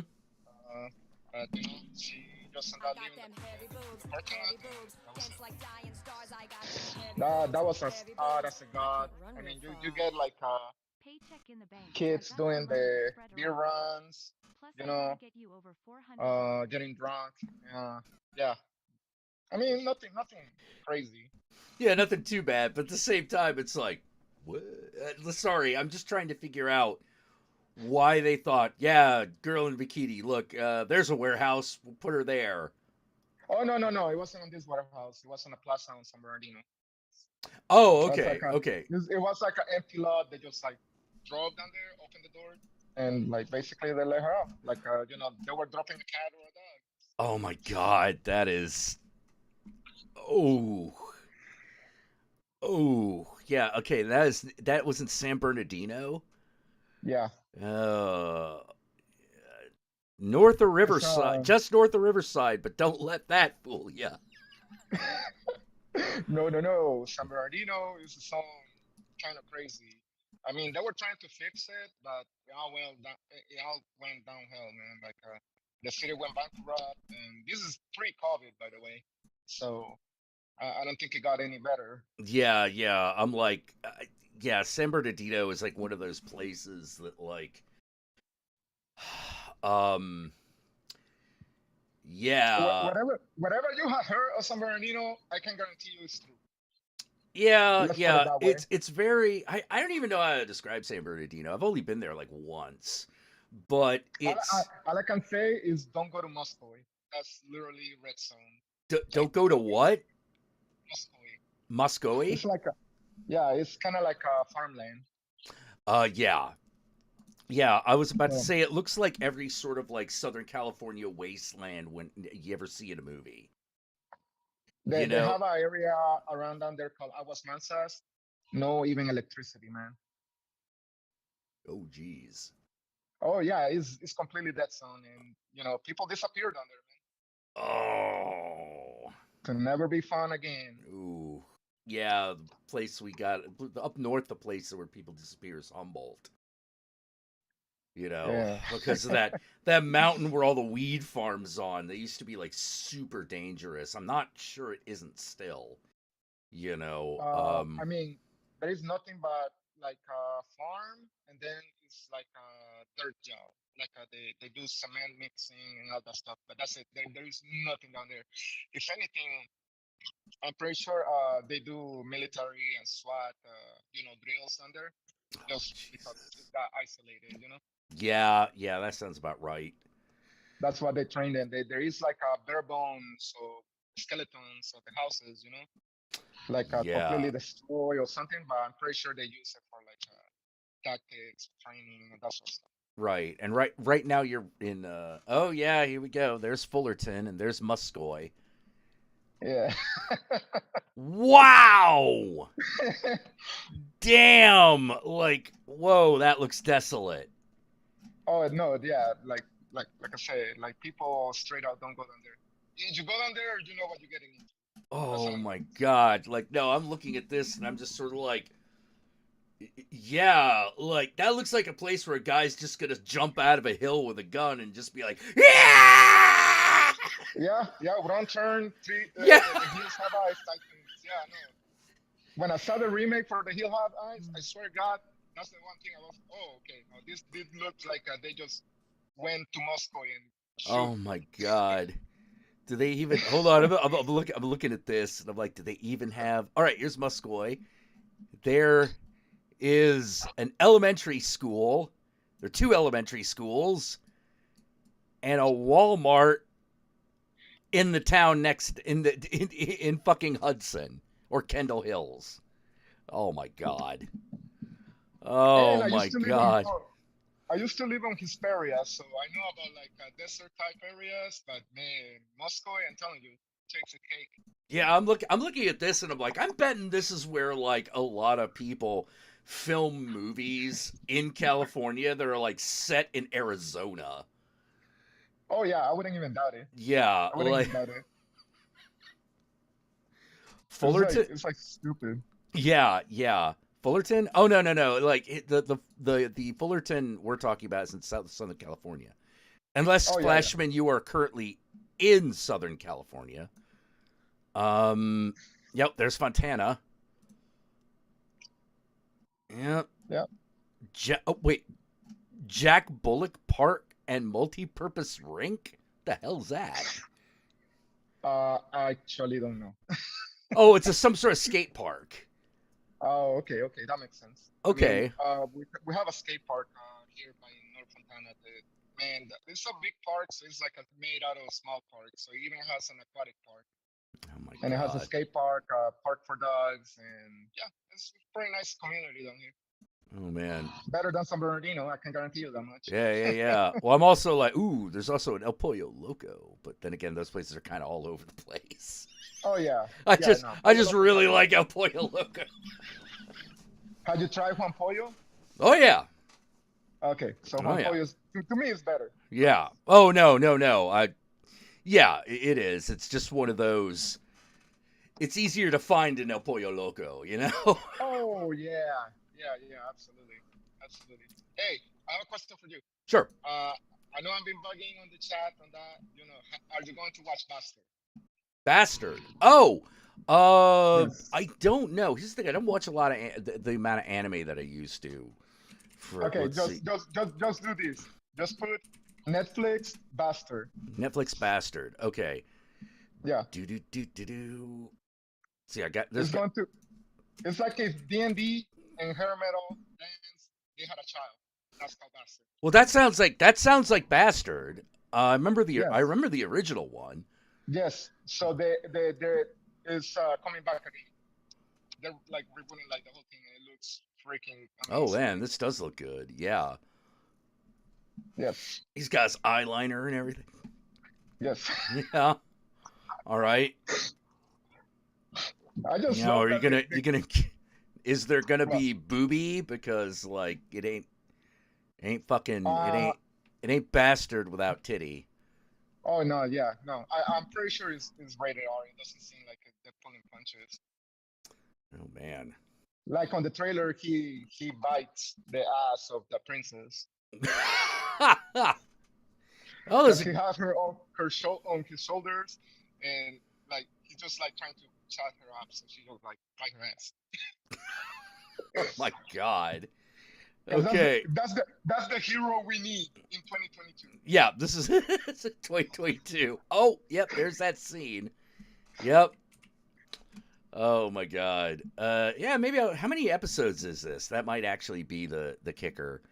But she just ended up leaving the parking lot. That was as odd as it got. I mean, you get like kids doing the beer runs, getting drunk. Yeah. I mean, nothing crazy. Yeah, nothing too bad, but at the same time, it's like, what? Sorry, I'm just trying to figure out why they thought, yeah, girl in a bikini, look, there's a warehouse, we'll put her there. Oh, no, it wasn't on this warehouse. It was on a plaza in San Bernardino. Oh, okay, okay. It was like an empty lot. They just like drove down there, opened the door, and like basically they let her out. Like, they were dropping a cat or a dog. Oh my God, that is... Oh, yeah. Okay, that was in San Bernardino. Yeah. North of Riverside, just north of Riverside, but don't let that fool you. No. San Bernardino is its own kind of crazy. I mean, they were trying to fix it, but it all went downhill, man. Like, the city went bankrupt, and this is pre-COVID, by the way. So I don't think it got any better. Yeah. I'm like, San Bernardino is like one of those places that like, yeah. Whatever you have heard of San Bernardino, I can guarantee you it's true. Yeah. It's very. I don't even know how to describe San Bernardino. I've only been there like once, but it's. All I can say is don't go to Moscow. That's literally red zone. Don't go to what? Moscow. Muscovy? It's like it's kind of like a farmland. Yeah, I was about to say it looks like every sort of like Southern California wasteland when you ever see in a movie. They have an area around down there called Aguas Mansas. No even electricity, man. Oh, geez. Oh yeah, it's completely dead zone, and people disappeared down there, man. Oh. To never be found again. Ooh. Yeah, the place we got up north, the place where people disappear is Humboldt. Because of that mountain where all the weed farms on. They used to be like super dangerous. I'm not sure it isn't still. You know, I mean, there is nothing but like a farm, and then it's like a dirt job. Like they do cement mixing and all that stuff, but that's it. There is nothing down there. If anything, I'm pretty sure they do military and SWAT, drills down there, just because Jesus. it's that isolated. Yeah, yeah, that sounds about right. That's what they train them. There is like a bare bones, so skeletons of the houses, like Yeah. completely destroyed or something. But I'm pretty sure they use it for like tactics, training, and that sort of stuff. Right. And right now you're in oh yeah, here we go. There's Fullerton and there's Muscoy. Yeah. Wow. Damn. Like, whoa, that looks desolate. Oh no, yeah, like I say, like people straight out don't go down there. You go down there, you know what you're getting into. Oh my god. Like, no, I'm looking at this and I'm just sort of like, yeah, like that looks like a place where a guy's just gonna jump out of a hill with a gun and just be like, yeah, Yeah, wrong turn, yeah. the Hills Have Eyes type things. Yeah, I know. When I saw the remake for the Hill Have Eyes, I swear to God, that's the one thing I was. Oh, okay. Now this looks like they just went to Moscow and shoot. Oh my god. Do they even hold on? I'm looking at this and I'm like, do they even have? All right, here's Muscoy. There is an elementary school. There are 2 elementary schools and a Walmart in the town next in fucking Hudson or Kendall Hills. Oh my god. Oh my god. I used to live on Hesperia, so I know about like desert type areas. But man, Moscow, I'm telling you, takes a cake. Yeah, I'm looking at this and I'm like, I'm betting this is where like a lot of people film movies in California that are like set in Arizona. Oh yeah, I wouldn't even doubt it. Yeah, I wouldn't even doubt it. Fullerton. It's like stupid. Yeah. Fullerton? Oh no. Like the Fullerton we're talking about is in Southern California. Unless Flashman, you are currently in Southern California. Yep, there's Fontana. Yep. Wait. Jack Bullock Park and Multi-Purpose Rink? The hell's that? I actually don't know. Oh, it's some sort of skate park. Oh, okay, that makes sense. Okay. I mean, we have a skate park here by North Fontana. Man, it's a big park, so it's like made out of small parks. So it even has an aquatic park. Oh my god. And it has a skate park, park for dogs, and yeah, it's a pretty nice community down here. Oh man. Better than San Bernardino, I can guarantee you that much. Yeah. Well, I'm also like, ooh, there's also an El Pollo Loco, but then again, those places are kind of all over the place. Oh yeah. I just really like El Pollo Loco. Have you tried Juan Pollo? Oh yeah. Okay, so Juan Pollo to me is better. Yeah. Oh no. Yeah, it is. It's just one of those. It's easier to find an El Pollo Loco, you know? Oh yeah, absolutely. Hey, I have a question for you. Sure. I know I've been bugging on the chat on that. Are you going to watch Bastard? Bastard. Oh, Yes. I don't know. Here's the thing. I don't watch a lot of the amount of anime that I used to. Okay, just do this. Just put Netflix Bastard. Netflix Bastard. Okay. Yeah. Do. See, I got It's this. It's like if D&D and hair metal dance, they had a child. That's called Bastard. Well, that sounds like Bastard. I remember the original one. Yes. So they is coming back again. They're like rebooting like the whole thing, and it looks freaking amazing. Oh man, this does look good. Yeah. Yes. He's got his eyeliner and everything. Yes. Yeah. All right. I just are you gonna is there gonna be booby, because like it ain't fucking it ain't Bastard without titty. Oh no, yeah, no. I'm pretty sure it's rated R. It doesn't seem like they're pulling punches. Oh man. Like on the trailer, he bites the ass of the princess. Oh, he has her on his shoulders, and like he's just like trying to chat her up, so she goes like fight her ass. Oh my God. 'Cause Okay. That's the hero we need in 2022. Yeah, this is 2022. Oh, yep, there's that scene. Yep. Oh my God. Yeah, maybe how many episodes is this? That might actually be the kicker.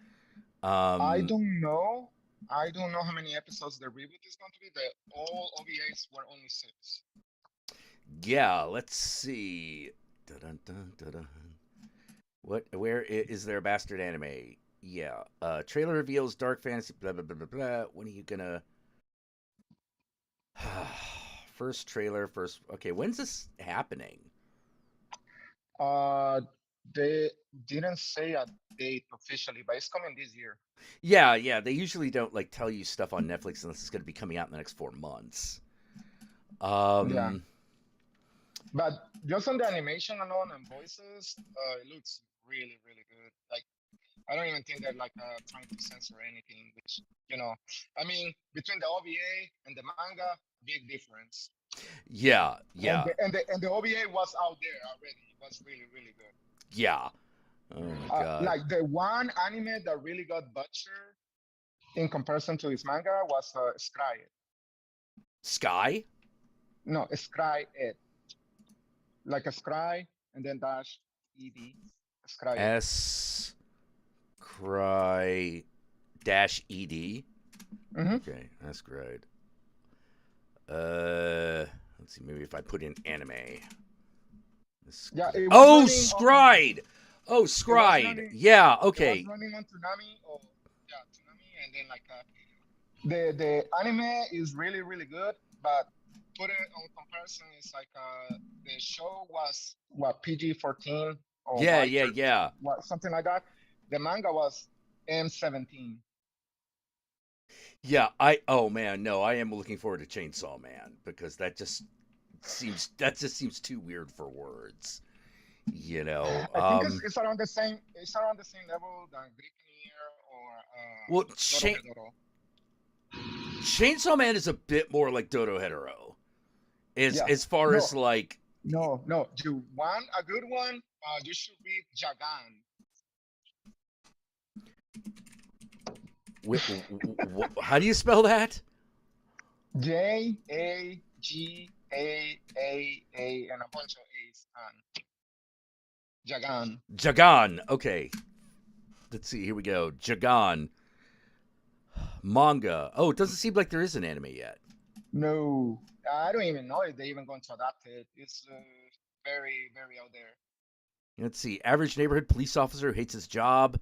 I don't know. I don't know how many episodes the reboot is going to be. All OVAs were only 6. Yeah, let's see. Dun, dun, dun, dun. Where is there a bastard anime? Yeah. Trailer reveals dark fantasy. Blah blah blah blah blah. When are you gonna? First trailer. First. Okay. When's this happening? They didn't say a date officially, but it's coming this year. Yeah. They usually don't like tell you stuff on Netflix unless it's gonna be coming out in the next 4 months. Yeah. But just on the animation alone and voices, it looks really, really good. Like, I don't even think they're like trying to censor anything, which, I mean, between the OVA and the manga, big difference. Yeah. And the OVA was out there already. It was really, really good. Yeah. Oh my God. Like the one anime that really got butchered in comparison to his manga was Scry It. Sky? No, Scry It. Like a scry and then dash ed. Scry It. S cry dash ed. Okay, that's great. Let's see. Maybe if I put in anime. Yeah. Scried. Oh, Scried. Yeah. Okay. It was running on Toonami. Toonami, and then like the anime is really, really good, but put it on comparison, it's like the show was PG-14 or yeah. something like that. The manga was M17. Yeah, I am looking forward to Chainsaw Man because that just seems too weird for words. I think it's around the same level than Greek or Chainsaw Man is a bit more like Dorohedoro. As far as like no, you want a good one, you should read Jagan. How do you spell that? Jagaa and a bunch of A's. Jagan. Jagan. Okay. Let's see. Here we go. Jagan. Manga. Oh, it doesn't seem like there is an anime yet. No, I don't even know if they're even going to adapt it. It's very, very out there. Let's see. Average neighborhood police officer who hates his job.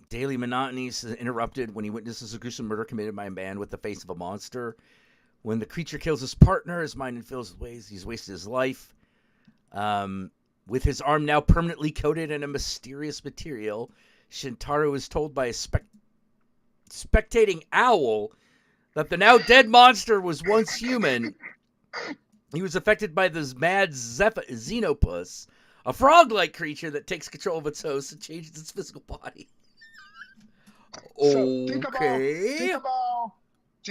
Daily monotony is interrupted when he witnesses a gruesome murder committed by a man with the face of a monster. When the creature kills his partner, his mind fills with ways he's wasted his life. With his arm now permanently coated in a mysterious material, Shintaro is told by a spectating owl that the now dead monster was once human. He was affected by this mad xenopus, a frog-like creature that takes control of its host and changes its physical body. So think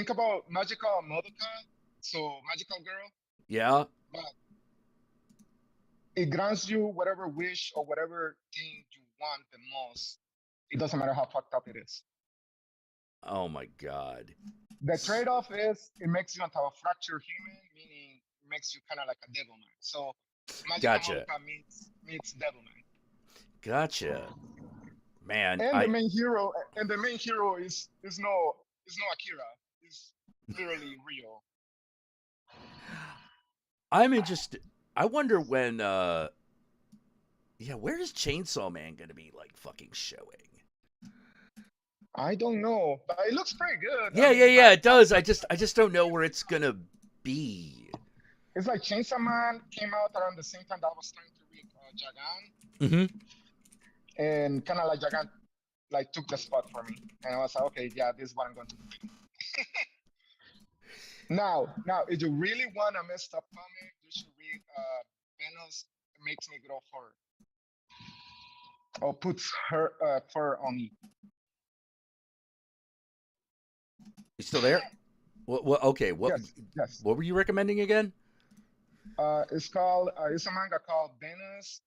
about Magical Madoka, so Magical Girl. Yeah. But it grants you whatever wish or whatever thing you want the most. It doesn't matter how fucked up it is. Oh my God. The trade-off is it makes you into a fractured human, meaning it makes you kind of like a devil man. So Magical Madoka meets devil man. Gotcha. Man, and the main hero is no Akira. It's literally real. I'm interested. I wonder when where is Chainsaw Man gonna be like fucking showing? I don't know, but it looks pretty good. Yeah, it does. I just don't know where it's gonna be. It's like Chainsaw Man came out around the same time that I was trying to read Jagan. Mm-hmm. And kind of like Jagan like took the spot for me, and I was like, okay, yeah, this is what I'm going to do. Now, if you really want a messed up comic, you should read Venus Makes Me Grow Fur, or puts her fur on me. You still there? Okay. Yes. What were you recommending again? It's called. It's a manga called Venus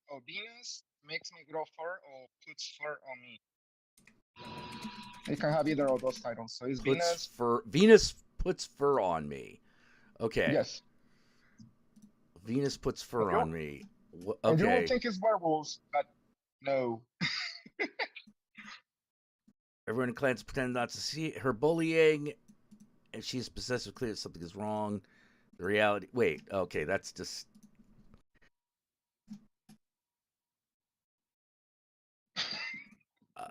makes me grow fur or puts fur on me. You can have either of those titles. So it's Venus. Venus puts fur on me. Okay. Yes. Venus puts fur on me. And you Okay. would think it's werewolves, but no. Everyone in clans pretend not to see her bullying, and she's possessed with clear something is wrong. The reality. Wait. Okay, that's just.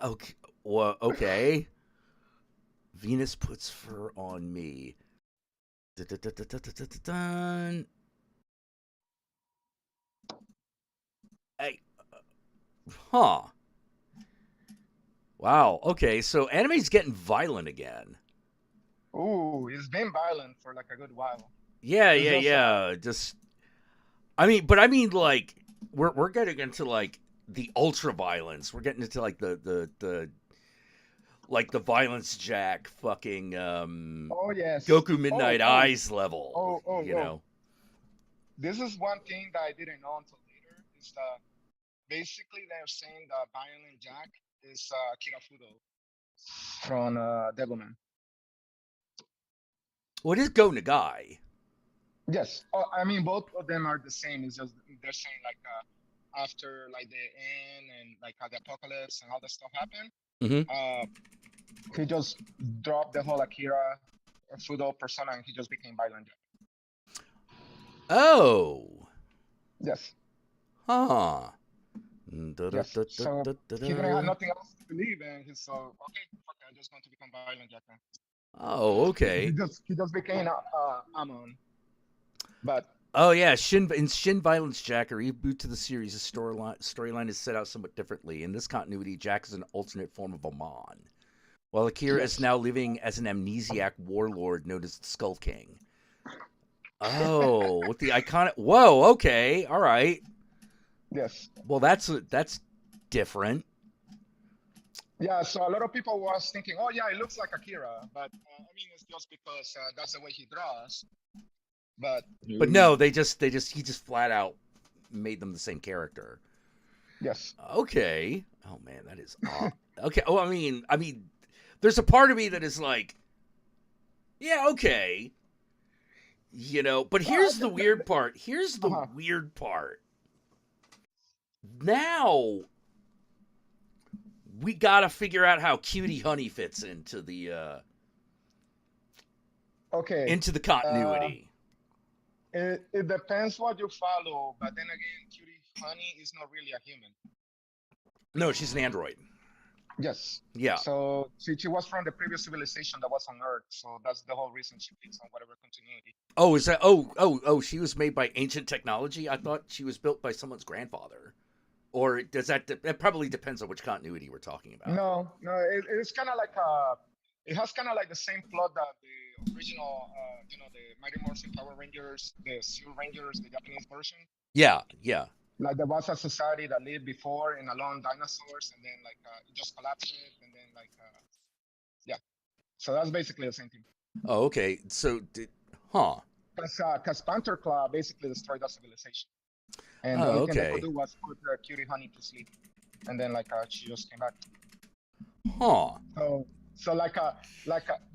Okay. Well, okay. Venus puts fur on me. Dun. Hey. Huh. Wow. Okay, so anime's getting violent again. Ooh, it's been violent for like a good while. Yeah. Just, I mean, like we're getting into like the ultra violence. We're getting into like the like the violence jack fucking Oh yes. Goku Midnight Eyes level. You know. This is one thing that I didn't know until later. Is that basically they're saying that violent jack is Kirafudo from Devilman. What is Go Nagai? Yes. Oh, I mean, both of them are the same. It's just they're saying like after like the end and like the apocalypse and all that stuff happened, he just dropped the whole Akira Fudo persona and he just became violent jack. Oh. Yes. Huh. Yes. So he didn't have nothing else to believe in. He's so okay. I'm just going to become violent jack. Oh, okay. He just became Amon. But oh yeah, Shin Violence Jack, a reboot to the series, the storyline is set out somewhat differently. In this continuity, Jack is an alternate form of Amon, while Akira is now living as an amnesiac warlord known as the Skull King. Oh, with the iconic. Whoa. Okay. All right. Yes. Well, that's different. Yeah, so a lot of people was thinking, oh yeah, it looks like Akira, but I mean, it's just because that's the way he draws. But no, he just flat out made them the same character. Yes. Okay. Oh man, that is odd. Okay. Oh, I mean, there's a part of me that is like, yeah, okay. You know, but here's the weird part. Here's the weird part. Now we gotta figure out how Cutie Honey fits into the into the continuity. It depends what you follow, but then again, Cutie Honey is not really a human. No, she's an android. Yes. Yeah. So she was from the previous civilization that was on Earth, so that's the whole reason she fits on whatever continuity. Oh, is that? Oh, she was made by ancient technology? I thought she was built by someone's grandfather. Or does that? It probably depends on which continuity we're talking about. No, it's kind of like it has kind of like the same plot that the original, the Mighty Morphin Power Rangers, the Zero Rangers, the Japanese version. Yeah. Like there was a society that lived before in a long dinosaurs, and then like it just collapsed, and then like yeah. So that's basically the same thing. Oh, okay. So, Because Panther Claw basically destroyed that civilization. And the only thing they could do was put Cutie Honey to sleep, and then like she just came back. So like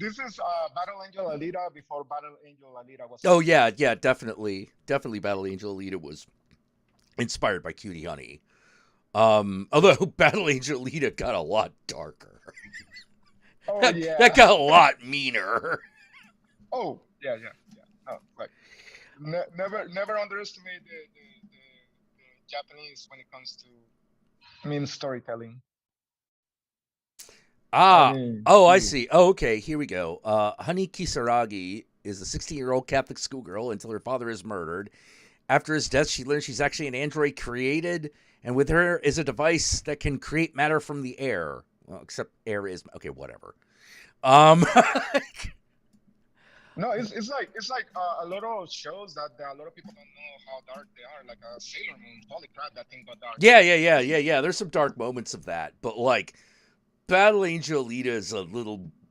this is Battle Angel Alita before Battle Angel Alita was. Oh yeah, definitely Battle Angel Alita was inspired by Cutie Honey. Although Battle Angel Alita got a lot darker. Oh yeah, that got a lot meaner. Oh yeah. Oh right. Never underestimate the Japanese when it comes to storytelling. I see. Oh, okay, here we go. Honey Kisaragi is a 16-year-old Catholic schoolgirl until her father is murdered. After his death, she learns she's actually an android created, and with her is a device that can create matter from the air. Well, except air is... Okay, whatever. No, it's like a lot of shows that a lot of people don't know how dark they are. Like Sailor Moon, holy crap, that thing got dark. Yeah. There's some dark moments of that, but like Battle Angel Alita is a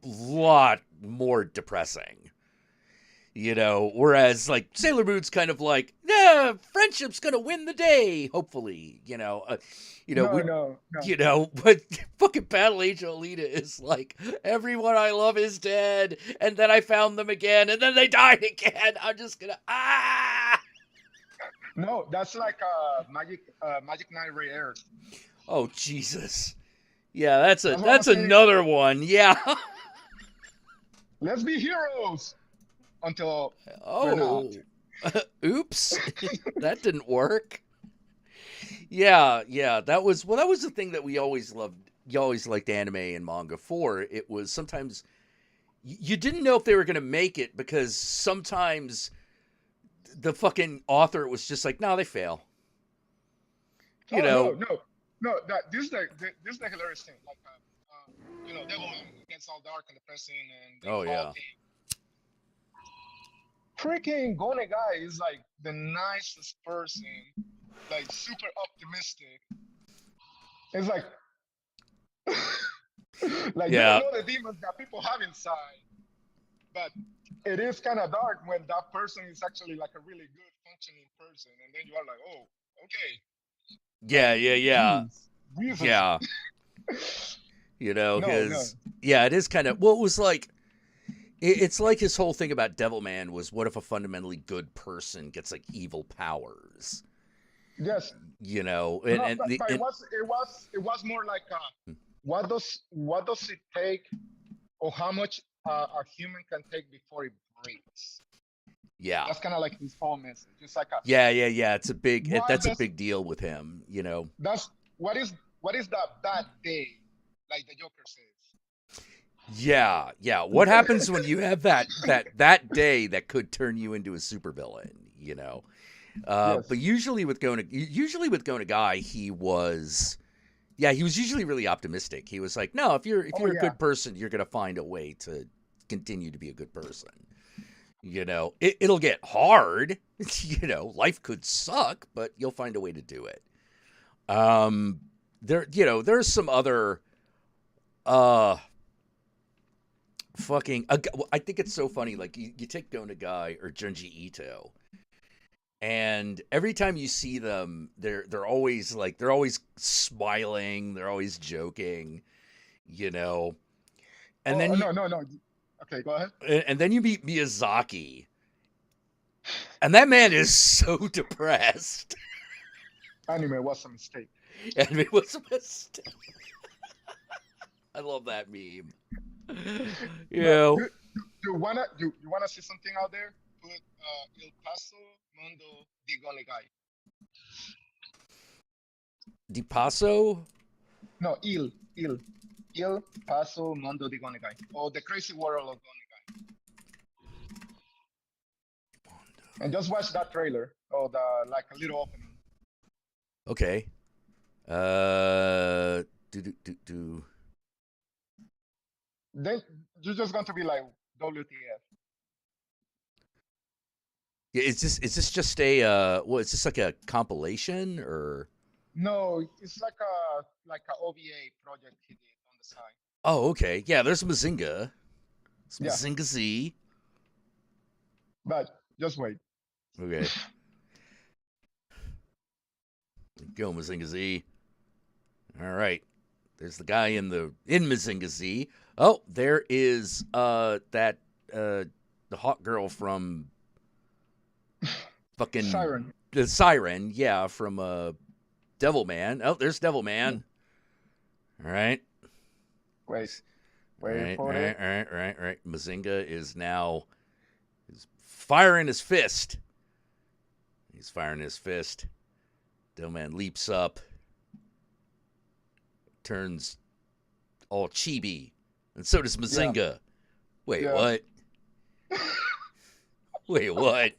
lot more depressing. Whereas like Sailor Moon's kind of like, yeah, friendship's gonna win the day, hopefully, No. but fucking Battle Angel Alita is like, everyone I love is dead, and then I found them again, and then they died again. I'm just gonna No, that's like Magic Knight Ray Air. Oh Jesus. Yeah, that's That's what I'm saying. another one. Yeah. Let's be heroes until we're Oh. not. Oops. That didn't work. Yeah, that was the thing that we always loved. You always liked anime and manga for. It was sometimes you didn't know if they were going to make it because sometimes the fucking author was just like, no, they fail. No. This is the hilarious thing. Like, Devilman gets all dark and depressing, and they Oh, yeah. fall deep. Freaking Gone guy is like the nicest person, like super optimistic. It's like, like Yeah. you don't know the demons that people have inside, but it is kind of dark when that person is actually like a really good functioning person, and then you are like, oh, okay. Yeah. Jesus. Yeah. No. Yeah, it is kind of, well, it was like, it's like his whole thing about Devilman was, what if a fundamentally good person gets like evil powers? Yes. And it was more like what does it take, or how much a human can take before it breaks? Yeah. That's kind of like his whole message. It's like yeah. It's a big that's a big deal with him. That's what is that bad day, like the Joker says. Yeah. What happens when you have that day that could turn you into a supervillain? Yes. But usually with Gonagai, he was usually really optimistic. He was like, no, if you're a good person, you're gonna find a way to continue to be a good person. It'll get hard. Life could suck, but you'll find a way to do it. There's some other I think it's so funny. Like you take Gonagai or Junji Ito, and every time you see them, they're always smiling, they're always joking, And then no. Okay, go ahead. And then you meet Miyazaki, and that man is so depressed. Anime was a mistake. Anime was a mistake. I love that meme. You wanna see something out there? Put Il Paso Mundo di Gonegai. Di Paso? No, Il Paso Mundo di Gonegai, or the Crazy World of Gonegai. And just watch that trailer, or a little opening. Okay. Then you're just going to be like, WTF. Yeah, is this just a is this like a compilation or? No, it's like a OVA project he did on the side. Oh, okay. Yeah, there's Mazinga. It's Mazinga Z. But just wait. Okay. Go Mazinga Z. All right. There's the guy in Mazinga Z. Oh, there is the hot girl from fucking Siren. The Siren, yeah, from Devilman. Oh, there's Devilman. All right. Wait right, for it. Right. Mazinga is firing his fist. He's firing his fist. Devilman leaps up, turns all chibi, and so does Mazinga. Yeah. Wait, what? Wait, what?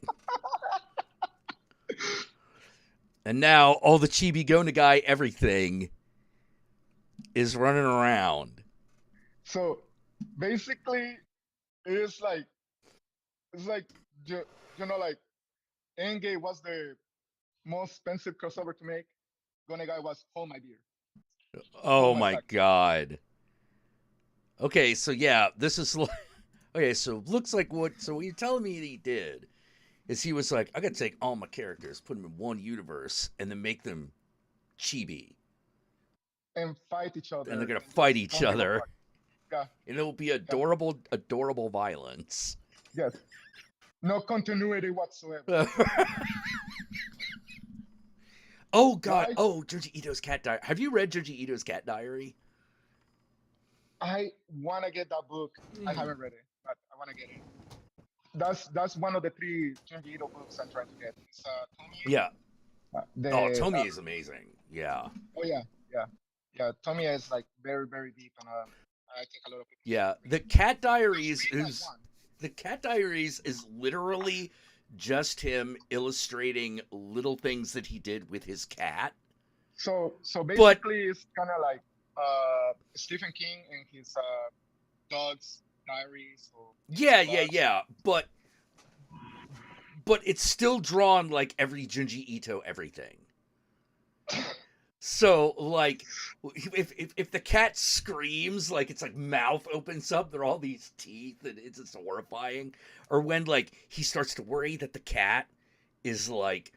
And now all the chibi Gonagai everything is running around. So basically, it's like like Endgame was the most expensive crossover to make. Gonagai was Hold My Beer. Oh my god. Okay, so yeah, this is like, Okay, so looks like what you're telling me that he did is he was like, I gotta take all my characters, put them in one universe, and then make them chibi. And fight each other. And they're gonna and fight just each don't give a other. fuck. Yeah. And it will be adorable violence. Yes. No continuity whatsoever. Oh God! Right? Oh, Junji Ito's Cat Diary. Have you read Junji Ito's Cat Diary? I want to get that book. I haven't read it, but I want to get it. That's one of the 3 Junji Ito books I'm trying to get. It's Tomie. Yeah. The, Tomie is amazing. Yeah. Oh yeah. Tomie is like very very deep, and I think a lot of people. Yeah. The Cat Diaries Especially that is one. the Cat Diaries is literally just him illustrating little things that he did with his cat. So basically, it's kind of like Stephen King and his dog's diaries. Or Yeah. But it's still drawn like every Junji Ito everything. So like if the cat screams, like it's like mouth opens up, there are all these teeth, and it's just horrifying. Or when like he starts to worry that the cat is like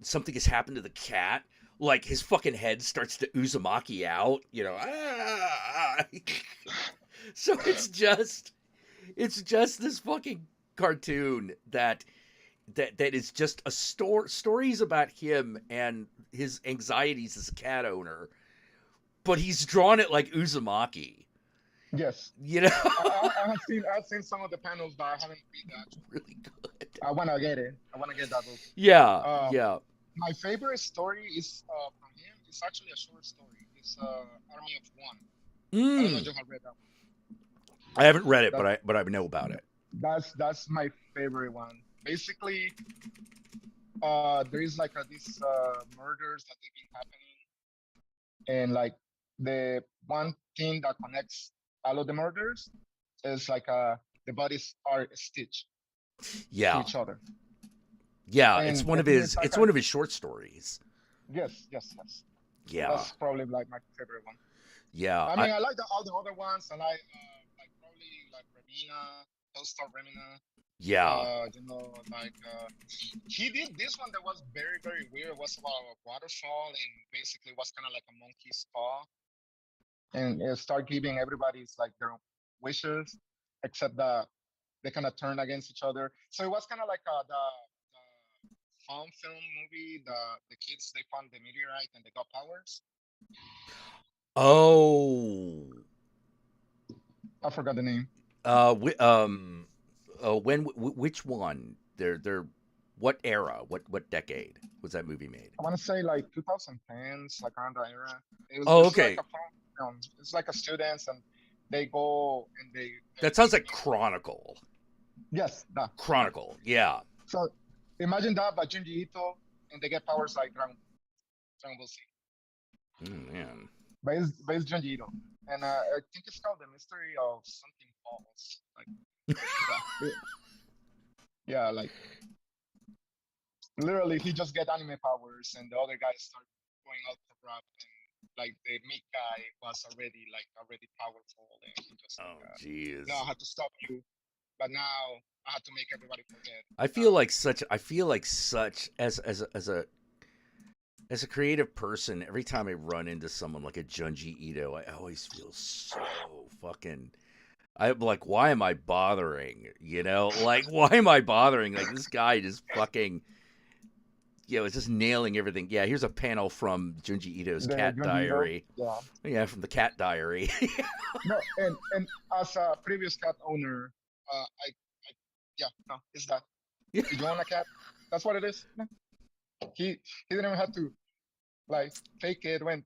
something has happened to the cat, like his fucking head starts to Uzumaki out, you know. So it's just this fucking cartoon that is just a stories about him and his anxieties as a cat owner, but he's drawn it like Uzumaki. Yes. You know, I've seen some of the panels, but I haven't read that. Really good. I want to get it. I want to get that book. Yeah, yeah. My favorite story is from him. It's actually a short story. It's Army of One. I don't know if you have read that one. I haven't read it, but I know about it. That's my favorite one. Basically, there is like these murders that they've been happening, and like the one thing that connects all of the murders is like the bodies are stitched to each other. Yeah, And it's one of the thing his is, like, it's one of his short stories. Yes. Yeah, That's probably like my favorite one. yeah. I mean, I like all the other ones. I like probably like Remina, Post of Remina. Yeah. You know, like he did this one that was very very weird. It was about a waterfall, and basically was kind of like a monkey's paw, and it start giving everybody's like their wishes, except that they kind of turn against each other. So it was kind of like the found film movie. The kids, they found the meteorite and they got powers. Oh. I forgot the name. Which one? They're what era? What decade was that movie made? I want to say like 2010s, like around that era. It was okay. Like a film. It's like a students, and they go and they. That sounds like Chronicle. Yes, that. Chronicle. Yeah. So imagine that, but Junji Ito, and they get powers like Dragon Ball Z. Man. But it's Junji Ito, and I think it's called The Mystery of Something Falls. Like, yeah, like literally, he just get anime powers, and the other guys start going out to rap, and like the meat guy was already powerful, and he just jeez. no, I had to stop you, but now I had to make everybody forget. I feel like such as a creative person, every time I run into someone like a Junji Ito, I always feel so fucking. I'm like, why am I bothering? You know, like, why am I bothering? Like, this guy just fucking, it's just nailing everything. Yeah, here's a panel from Junji Ito's Cat Diary. Yeah, from the Cat Diary. No, and as a previous cat owner, it's that. Yeah. You want a cat? That's what it is. No. He didn't even have to like take it, went,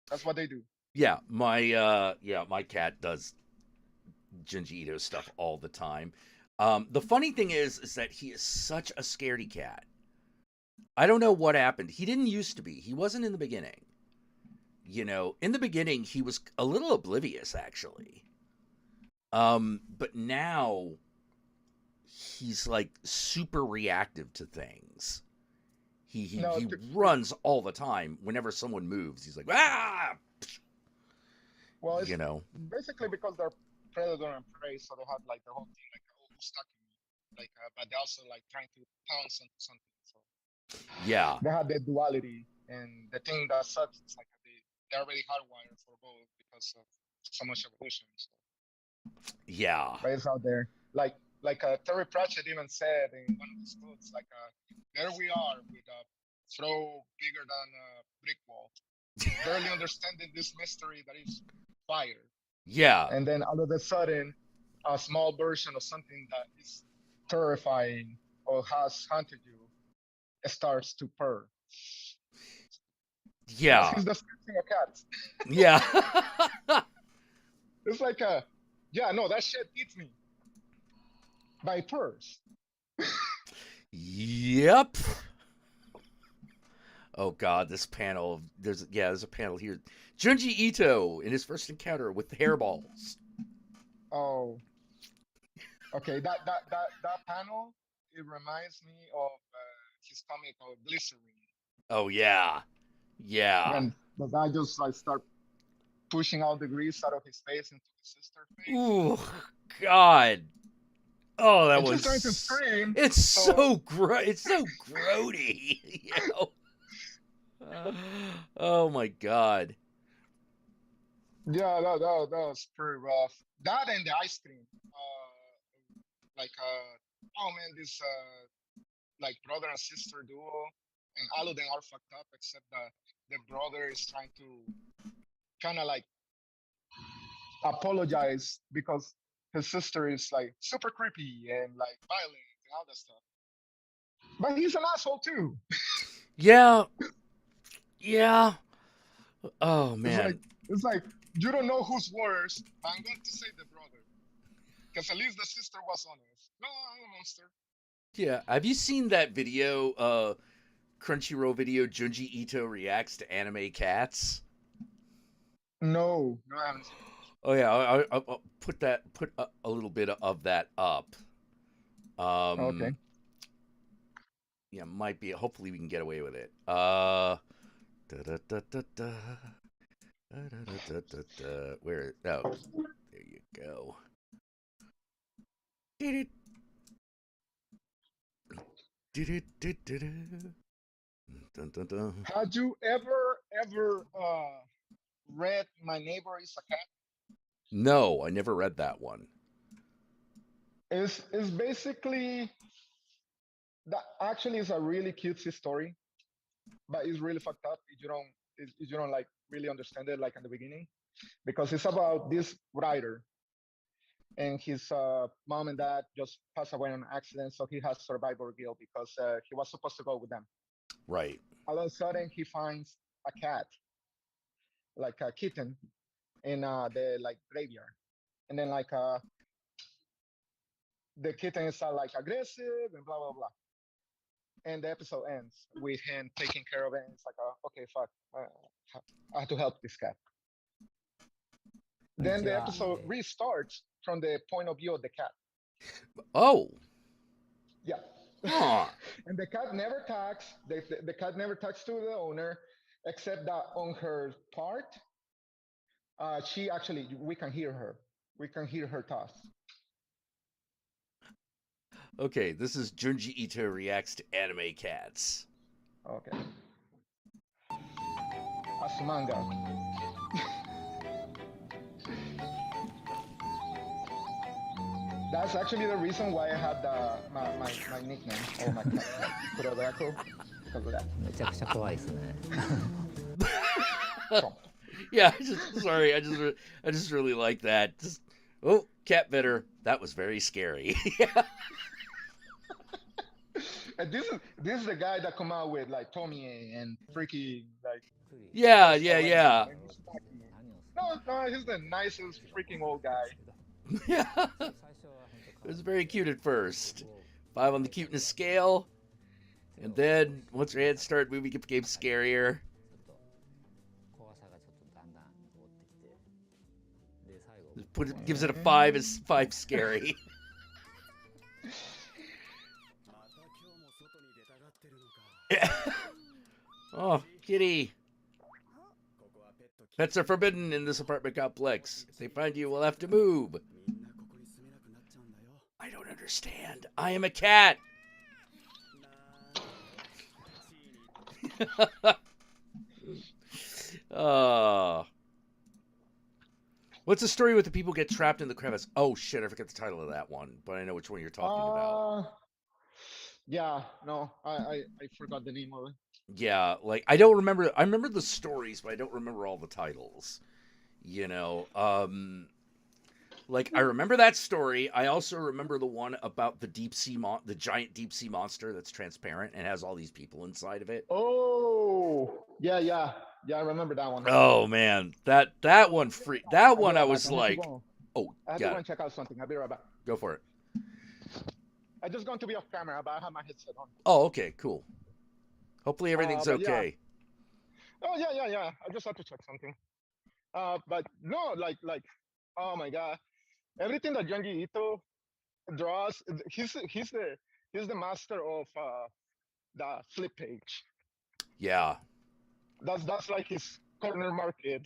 That's what they do. Yeah, my cat does Junji Ito stuff all the time. The funny thing is that he is such a scaredy cat. I don't know what happened. He didn't used to be. He wasn't in the beginning. In the beginning, he was a little oblivious, actually. But now he's like super reactive to things. He runs all the time. Whenever someone moves, he's like, ah! Well, it's basically because they're predator and prey, so they have like the whole thing like stuck in me. Like, but they also like trying to pounce onto something. So Yeah. they have that duality, and the thing that sucks is like they're already hardwired for both because of so much evolution. So. Yeah. But it's out there. Like Terry Pratchett even said in one of his books, like there we are with a throw bigger than a brick wall, barely understanding this mystery that is fire. Yeah. And then all of a sudden, a small version of something that is terrifying or has hunted you starts to purr. Yeah. He's describing a cat. Yeah. It's like yeah, no, that shit eats me. By purrs. Yep. Oh God, this panel. There's a panel here. Junji Ito in his first encounter with the hairballs. Oh. Okay, that panel, it reminds me of his comic of Glycerine. Oh yeah. Yeah. When the guy just like start pushing out the grease out of his face into his sister's face. Ooh, God. Oh, that and was. She's trying to scream. It's so gross. It's so grody. You know? Oh my God. Yeah, that was pretty rough. That and the ice cream. Oh man, this like brother and sister duo, and all of them are fucked up except that the brother is trying to kind of like apologize because his sister is like super creepy and like violent and all that stuff. But he's an asshole too. Yeah. Yeah. Oh man. It's like you don't know who's worse. I'm going to say the brother, because at least the sister was honest. No, I'm a monster. Yeah. Have you seen that video? Crunchyroll video. Junji Ito reacts to anime cats. No, I haven't seen it. Oh yeah, I'll put a little bit of that up. Okay. Yeah, might be. Hopefully, we can get away with it. Where? Oh, there you go. Had you ever read My Neighbor is a Cat? No, I never read that one. It's basically that actually is a really cutesy story, but it's really fucked up if you don't like really understand it like in the beginning, because it's about this writer and his mom and dad just passed away in an accident, so he has survivor guilt because he was supposed to go with them. Right. All of a sudden, he finds a cat, like a kitten, in the like graveyard, and then like the kitten is like aggressive and blah blah blah. And the episode ends with him taking care of it. And it's like, okay, fuck, I have to help this cat. Then the episode restarts from the point of view of the cat. Oh. Yeah. Huh. And the cat never talks. The cat never talks to the owner, except that on her part, she actually, we can hear her. We can hear her talk. Okay, this is Junji Ito reacts to anime cats. Okay. Asumanga. That's actually the reason why I had my nickname or my Kurodaku, because of that. めちゃくちゃ怖いですね。 Yeah, sorry, I just really like that. Oh, cat bitter. That was very scary. Yeah. And this is the guy that come out with like Tomie and freaky like. Yeah. No, he's the nicest freaking old guy. Yeah. It was very cute at first. 5 on the cuteness scale. And then once her head started moving, it became scarier. Gives it a 5 as 5 scary. Oh, kitty. Pets are forbidden in this apartment complex. If they find you, we'll have to move. I don't understand. understand. I am a cat. What's the story with the people get trapped in the crevice? Oh shit, I forget the title of that one, but I know which one you're talking about. Yeah, no, I forgot the name of it. Yeah, like I don't remember. I remember the stories, but I don't remember all the titles. You know, like I remember that story. I also remember the one about the the giant deep sea monster that's transparent and has all these people inside of it. Oh, yeah, I remember that one. Oh man, that one that one I was like, oh, I have to go and check out something. I'll be right back. Go for it. I'm just going to be off camera, but I have my headset on. Oh, okay, cool. Hopefully everything's okay. Yeah. Oh yeah. I just have to check something. But no, like, oh my god, everything that Junji Ito draws, he's the master of the flip page. Yeah. That's like his corner market.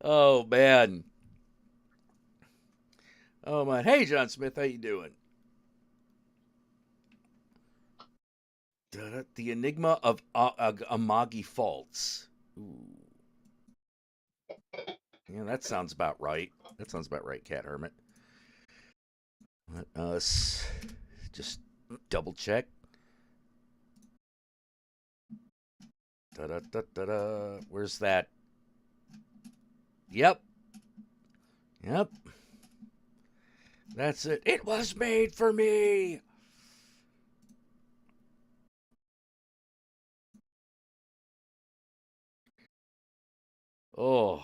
Oh man. Oh man. Hey John Smith, how you doing? The Enigma of Amagi Faults. Ooh. Yeah, that sounds about right. That sounds about right, Cat Hermit. Let us just double check. Da-da-da-da-da. Where's that? Yep. That's it. It was made for me. Oh.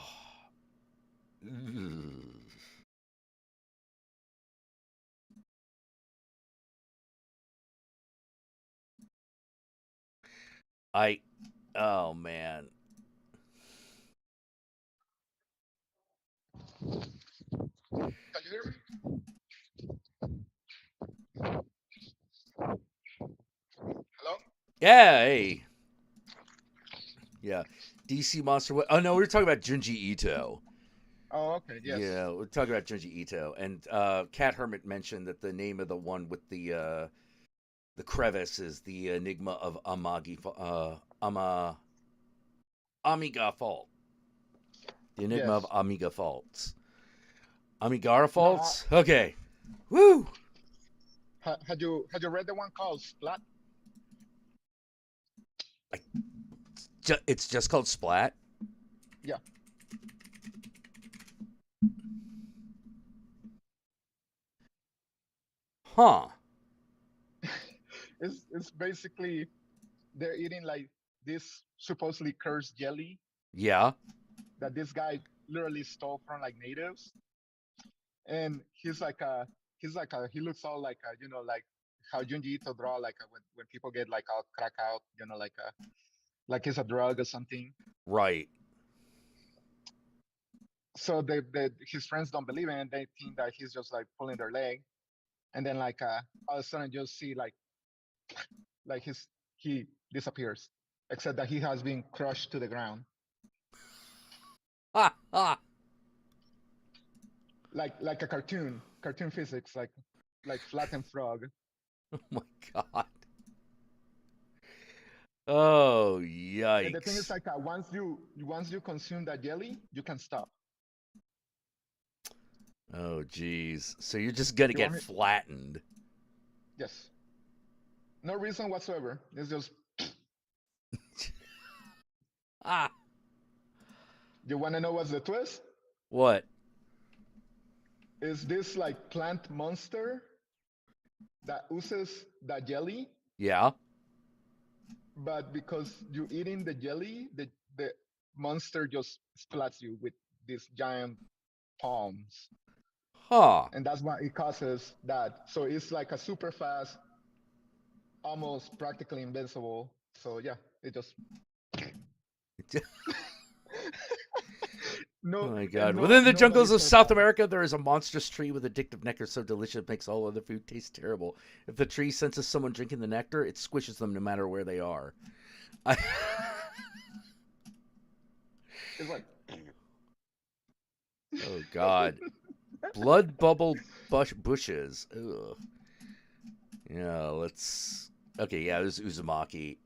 Oh man. Can you hear me? Hello? Yeah, hey. Yeah. DC Monster. Oh no, we were talking about Junji Ito. Oh, okay. Yes. Yeah, we're talking about Junji Ito, and Cat Hermit mentioned that the name of the one with the crevice is the Enigma of Amiga Fault. The Enigma of Amiga Faults. Amigara Faults? Okay. Woo! Had you read the one called Splat? It's just called Splat? Yeah. Huh. It's basically they're eating like this supposedly cursed jelly. Yeah. That this guy literally stole from like natives, and he looks all like like how Junji Ito draw like when people get like all crack out, like it's a drug or something. Right. So his friends don't believe it, and they think that he's just like pulling their leg, and then like all of a sudden you see like he disappears, except that he has been crushed to the ground. Like a cartoon physics, like flattened frog. Oh my god. Oh yikes. And the thing is like once you consume that jelly, you can stop. Oh geez. So you're just gonna get flattened. Yes. No reason whatsoever. It's just You wanna know what's the twist? What? Is this like plant monster that oozes that jelly? Yeah. But because you're eating the jelly, the monster just splats you with these giant palms. Huh. And that's why it causes that. So it's like a super fast, almost practically invincible. So yeah, it just Oh my god. Within the jungles of South America, there is a monstrous tree with addictive nectar so delicious it makes all other food taste terrible. If the tree senses someone drinking the nectar, it squishes them no matter where they are. It's like... Oh god. Blood bubble bushes. Ugh. Yeah, let's. Okay, yeah, this is Uzumaki.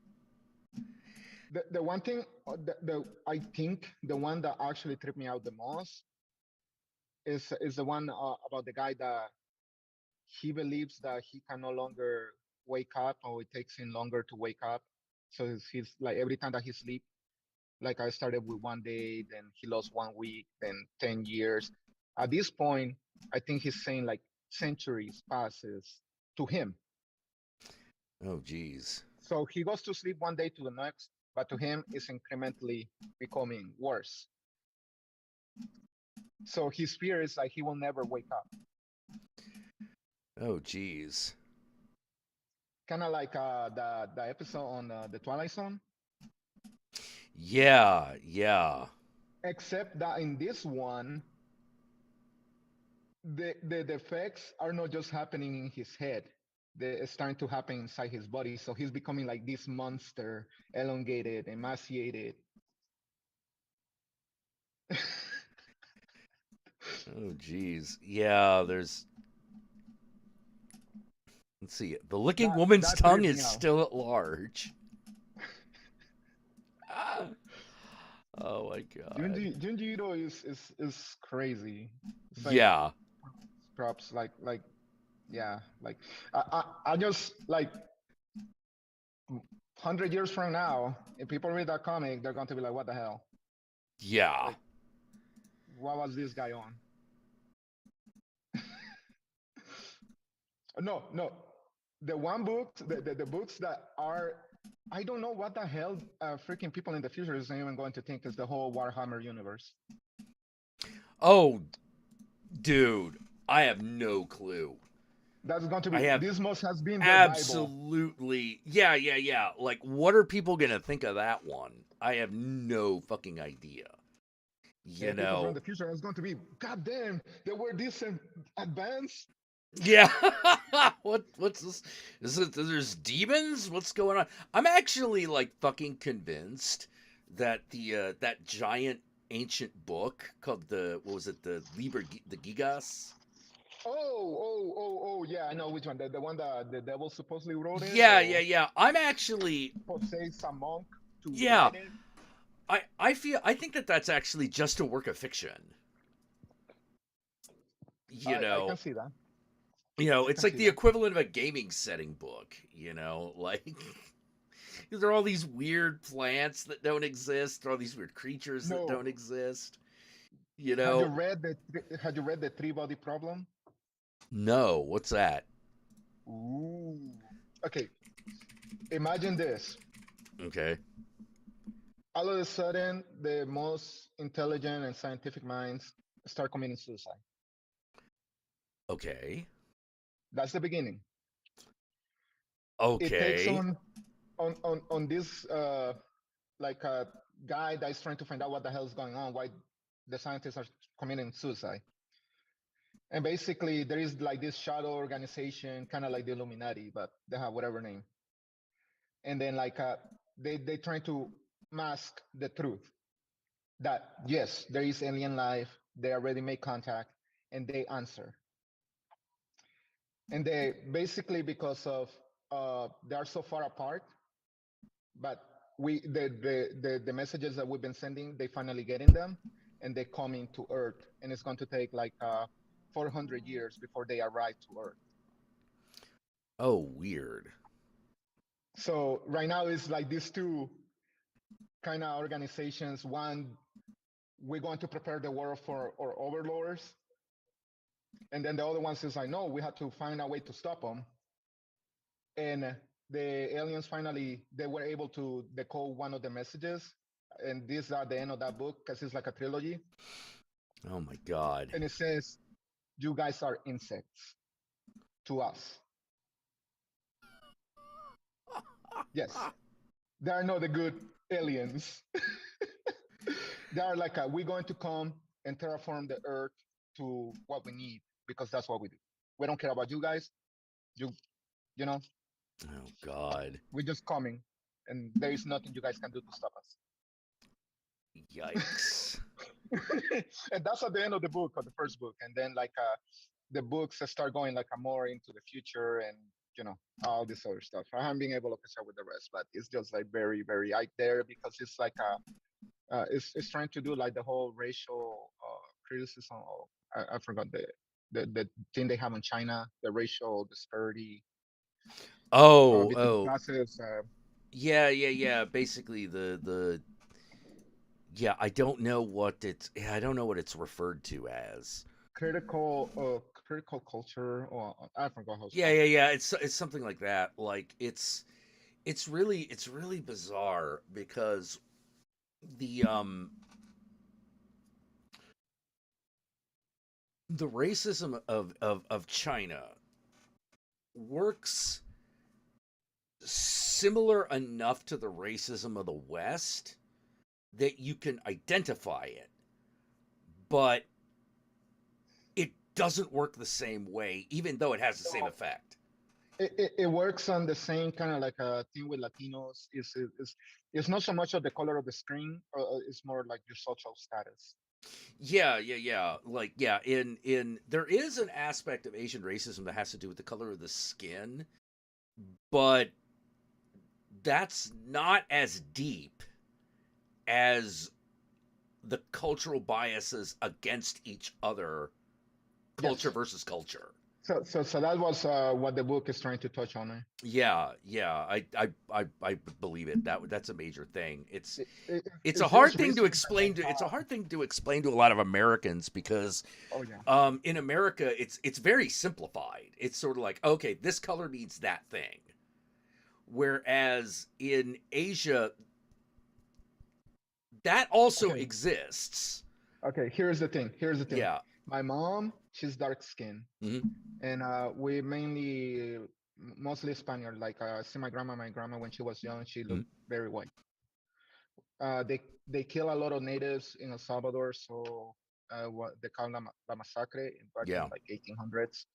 The one thing, I think the one that actually tripped me out the most is the one about the guy that he believes that he can no longer wake up, or it takes him longer to wake up. So he's like every time that he sleep, like I started with 1 day, then he lost 1 week, then 10 years. At this point, I think he's saying like centuries passes to him. Oh, geez. So he goes to sleep 1 day to the next, but to him it's incrementally becoming worse. So his fear is like he will never wake up. Oh, geez. Kind of like the episode on the Twilight Zone. Yeah, yeah. Except that in this one, the effects are not just happening in his head. It's starting to happen inside his body. So he's becoming like this monster, elongated, emaciated. Oh, geez. Yeah, there's. Let's see. The licking woman's tongue is still at large. Oh my god. Junji Ito is crazy. It's like, yeah. Props like yeah, like I just like 100 years from now, if people read that comic, they're going to be like, what the hell? Yeah. Like, what was this guy on? No. The one book, the books that are, I don't know what the hell freaking people in the future is even going to think is the whole Warhammer universe. Oh, dude, I have no clue. That's going to be, this must has been the absolutely Bible. Yeah. Like, what are people gonna think of that one? I have no fucking idea. You know, people from the future is going to be, god damn, they were this advanced. Yeah. What's this? There's demons? What's going on? I'm actually like fucking convinced that that giant ancient book called the the Gigas? Oh, yeah, I know which one. The one that the devil supposedly wrote it. Yeah. I'm actually possessed a monk to write it. I think that that's actually just a work of fiction. You know, I can see that. You know, it's like the equivalent of a gaming setting book, you know, like there are all these weird plants that don't exist, there are all these weird creatures that don't exist. You know. Had you read the 3-body problem? No, what's that? Ooh. Okay. Imagine this. Okay. All of a sudden, the most intelligent and scientific minds start committing suicide. Okay. That's the beginning. Okay. It takes on this like a guy that is trying to find out what the hell is going on, why the scientists are committing suicide. And basically there is like this shadow organization, kind of like the Illuminati, but they have whatever name. And then like they trying to mask the truth that yes, there is alien life, they already made contact, and they answer. And they basically, because of they are so far apart, but the messages that we've been sending, they finally getting them, and they're coming to Earth, and it's going to take like 400 years before they arrive to Earth. Oh, weird. So right now it's like these two kind of organizations. One, we're going to prepare the world for our overlords. And then the other one says, I know we have to find a way to stop them. And the aliens finally, they were able to decode one of the messages. And these are the end of that book, because it's like a trilogy. Oh my God. And it says, you guys are insects to us. Yes. They are not the good aliens. They are like, we're going to come and terraform the Earth to what we need, because that's what we do. We don't care about you guys. You know. Oh God. We're just coming, and there is nothing you guys can do to stop us. Yikes. And that's at the end of the book, of the first book, and then like the books start going like more into the future and you know all this other stuff. I haven't been able to catch up with the rest, but it's just like very very out there because it's like it's trying to do like the whole racial criticism. Of, I forgot the thing they have in China, the racial disparity between Oh, classes. yeah. Basically, yeah. I don't know what it's referred to as. Critical culture, or I forgot how it's Yeah, called. It's something like that. Like it's really bizarre because the the racism of China works similar enough to the racism of the West that you can identify it, but it doesn't work the same way, even though it has the same effect. It works on the same kind of like a thing with Latinos. It's not so much of the color of the screen. It's more like your social status. Yeah. Like, yeah, in there is an aspect of Asian racism that has to do with the color of the skin, but that's not as deep as the cultural biases against each other, culture Yes. versus culture. So that was what the book is trying to touch on. Yeah, I believe it. That's a major thing. It's It's a hard just thing to recently explain that to it's a hard thing to explain to a lot of Americans because oh yeah. in America it's very simplified. It's sort of like, okay, this color means that thing. Whereas in Asia that also Okay. exists. Okay. Here's the thing. Yeah. My mom, she's dark skinned, Hmm. and we mainly mostly Spaniard. Like I see my grandma. My grandma when she was young, she Hmm. looked very white. They kill a lot of natives in El Salvador, so what they call la masacre back in Yeah. like 1800s.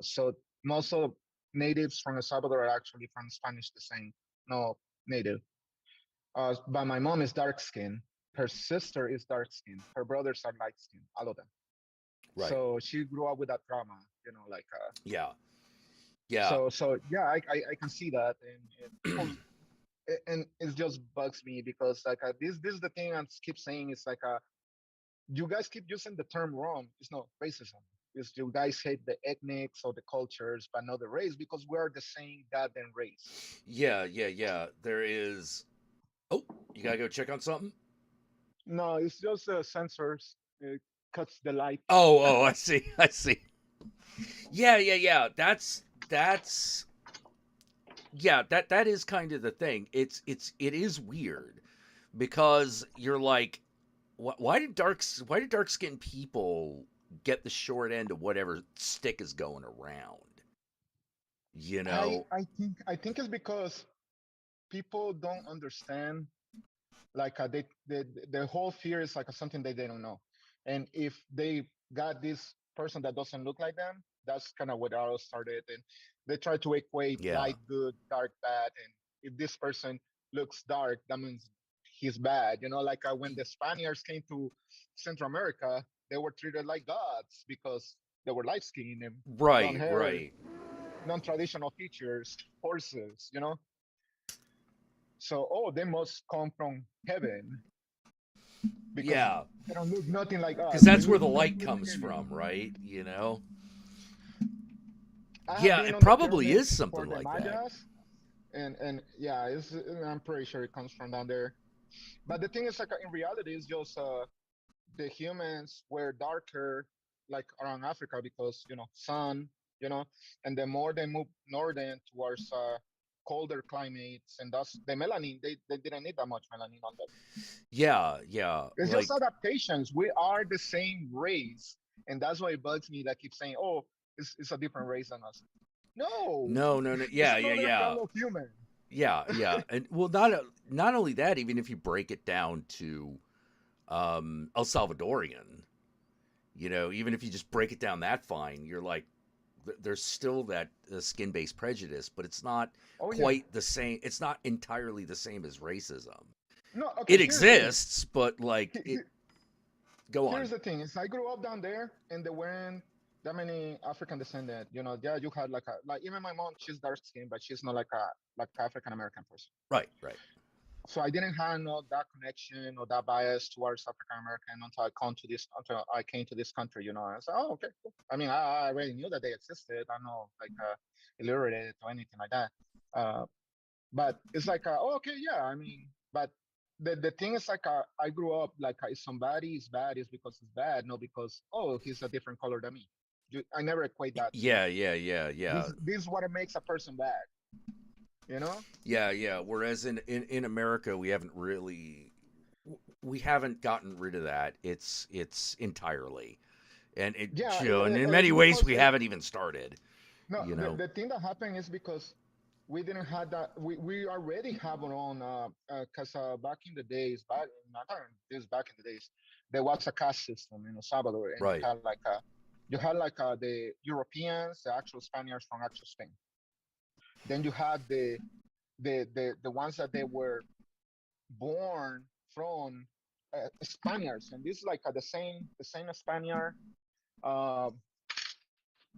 So most of natives from El Salvador are actually from Spanish descent, no native. But my mom is dark skinned. Her sister is dark skinned. Her brothers are light skinned, all of them. Right. So she grew up with that trauma, like Yeah. Yeah. so yeah, I can see that, and people and it just bugs me because like this is the thing I keep saying. It's like you guys keep using the term wrong. It's not racism. It's you guys hate the ethnics or the cultures, but not the race because we are the same goddamn race. Yeah. There is. Oh, you gotta go check on something. No, it's just sensors. It cuts the light. Oh, I see. I see. Yeah. That's yeah. That is kind of the thing. It is weird because you're like, why did dark skinned people get the short end of whatever stick is going around? You I know? I think I think it's because people don't understand. Like the whole fear is like something that they don't know, and if they got this person that doesn't look like them, that's kind of what it all started, and they try to equate Yeah. light good, dark bad, and if this person looks dark, that means he's bad. Like when the Spaniards came to Central America, they were treated like gods because they were light skinned and blonde Right. hair, Right. non-traditional features, horses. So, oh, they must come from heaven because Yeah. they don't look nothing like us. Because that's They where look the light nothing comes like from, anyone. right? I have Yeah, been it on the probably is pyramids for something the like that. Mayas, and yeah, I'm pretty sure it comes from down there. But the thing is, like in reality, it's just the humans were darker, like around Africa because sun, you know, and the more they move northern towards colder climates, and that's the melanin. They didn't need that much melanin on them. Yeah. It's just Like, adaptations. We are the same race, and that's why it bugs me that keeps saying, "Oh, it's a different race than us." No, no. it's Yeah. another fellow human. Yeah. And well, not only that, even if you break it down to El Salvadorian, even if you just break it down that fine, you're like, there's still that skin-based prejudice, but it's not Oh yeah. quite the same. It's not entirely the same as racism. No, okay. It Here's the thing. exists, but like He- it. he- Go on. Here's the thing: is I grew up down there, and there weren't that many African descendant. Yeah, you had like even my mom, she's dark skinned, but she's not like African American person. Right, right. So I didn't have no that connection or that bias towards African American until I came to this country. I said, oh, okay, cool. I mean, I already knew that they existed. I'm not like illiterate or anything like that. But it's like, oh, okay, yeah. I mean, but the thing is like, I grew up like if somebody is bad, it's because it's bad, not because he's a different color than me. I never equate that. Yeah, yeah. This is what it makes a person bad. Yeah. Whereas in America, we haven't gotten rid of that. It's entirely, and and in many ways we haven't even started. No, the thing that happened is because we didn't have that. We already have our own. Because back in the days, back in the days, there was a caste system in El Salvador, and right. you had the Europeans, the actual Spaniards from actual Spain. Then you had the ones that they were born from Spaniards, and this is like the same Spaniard. The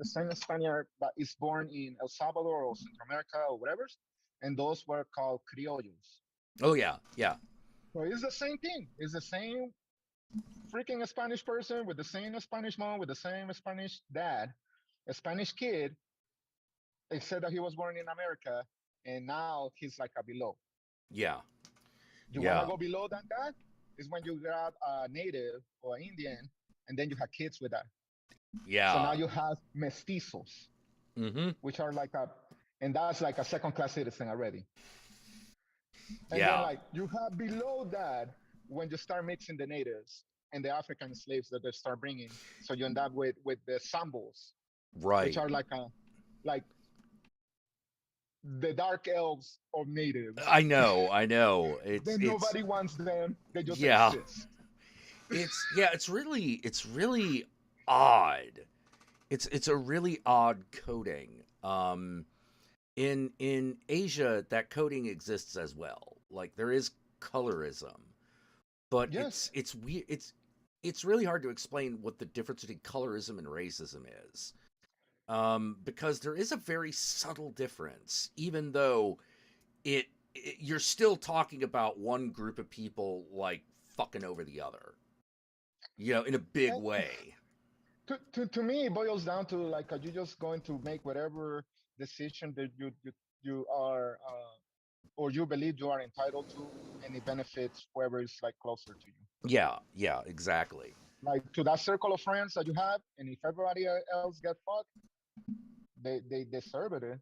same Spaniard that is born in El Salvador or Central America or whatever, and those were called criollos. Oh yeah. So it's the same thing. It's the same freaking Spanish person with the same Spanish mom with the same Spanish dad, a Spanish kid, except that he was born in America, and now he's like a below. Yeah. You want to go below than that? Is when you grab a native or Indian, and then you have kids with that. Yeah. So now you have mestizos, which are and that's like a second-class citizen already. And then you have below that when you start mixing the natives and the African slaves that they start bringing. So you end up with the sambos, right? Which are like the dark elves of natives. I know. Nobody wants them. They just exist. It's really odd. It's a really odd coding. In Asia, that coding exists as well. Like there is colorism, but it's weird. It's really hard to explain what the difference between colorism and racism is, because there is a very subtle difference, even though you're still talking about one group of people like fucking over the other, in a big way. To me, it boils down to you're just going to make whatever decision that you are or you believe you are entitled to, and it benefits whoever is closer to you. Yeah, exactly. Like to that circle of friends that you have, and if everybody else get fucked, they deserve it.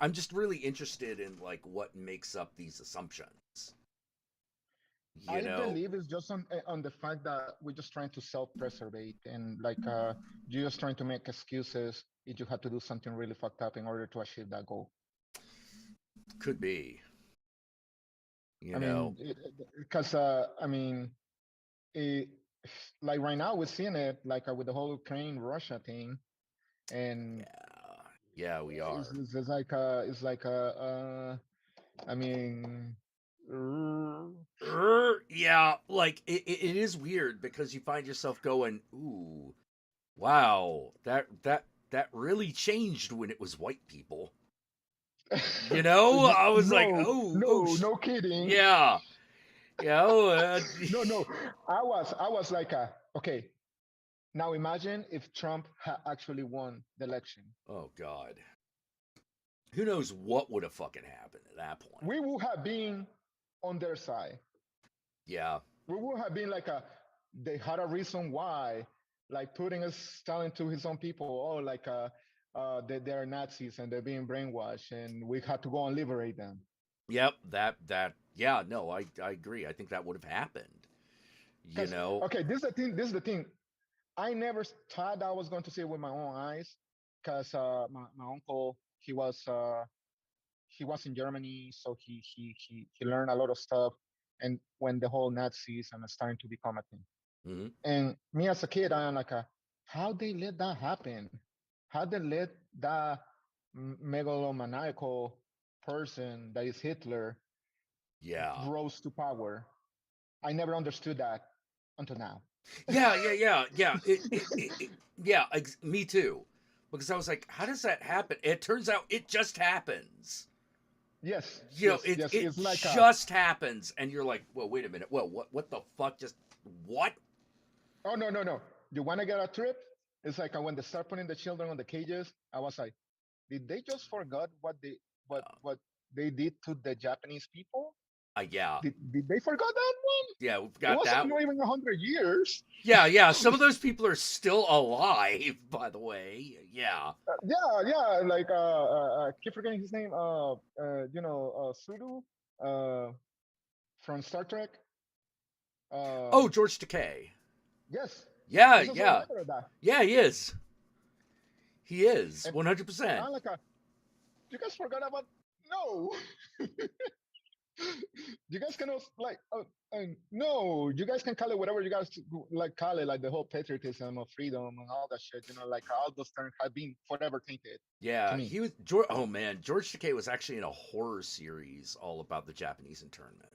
I'm just really interested in what makes up these assumptions. I believe it's just on the fact that we're just trying to self-preservate, and you're just trying to make excuses if you have to do something really fucked up in order to achieve that goal. Could be. Because right now we're seeing it with the whole Ukraine-Russia thing, and yeah, we are. It is weird because you find yourself going, ooh, wow, that really changed when it was white people. I was no kidding. Yeah. No. I was okay. Now imagine if Trump had actually won the election. Oh God. Who knows what would have fucking happened at that point? We would have been on their side. Yeah. We would have been they had a reason why, telling to his own people, they're Nazis and they're being brainwashed, and we had to go and liberate them. Yep, I agree. I think that would have happened. Okay, this is the thing. I never thought I was going to see it with my own eyes, because my uncle, he was in Germany, so he learned a lot of stuff, and when the whole Nazis and starting to become a thing. And me as a kid, I am how they let that happen? How they let that megalomaniacal person that is Hitler rose to power? I never understood that until now. Yeah. Yeah, me too. Because I was like, how does that happen? It turns out it just happens. Yes, You know, yes. it It's like just happens, and you're like, well, wait a minute. Well, what the fuck? Just what? oh no. You want to get a trip? It's like when they start putting the children on the cages. I was like, did they just forgot what they did to the Japanese people? Yeah, Did they forgot that one? yeah, we've It got wasn't that. not even 100 years. Yeah. Some of those people are still alive, by the way. Yeah. Yeah. Like keep forgetting his name. Sulu, uh, from Star Trek. Oh, George Takei. Yes, Yeah, he's also a yeah, writer of that. yeah. He is. He is And 100%. I'm like, you guys forgot about no. You guys cannot like no. You guys can call it whatever you guys like call it, like the whole patriotism of freedom and all that shit. Like all those terms have been forever tainted to Yeah, me. he was George. Oh man, George Takei was actually in a horror series all about the Japanese internment.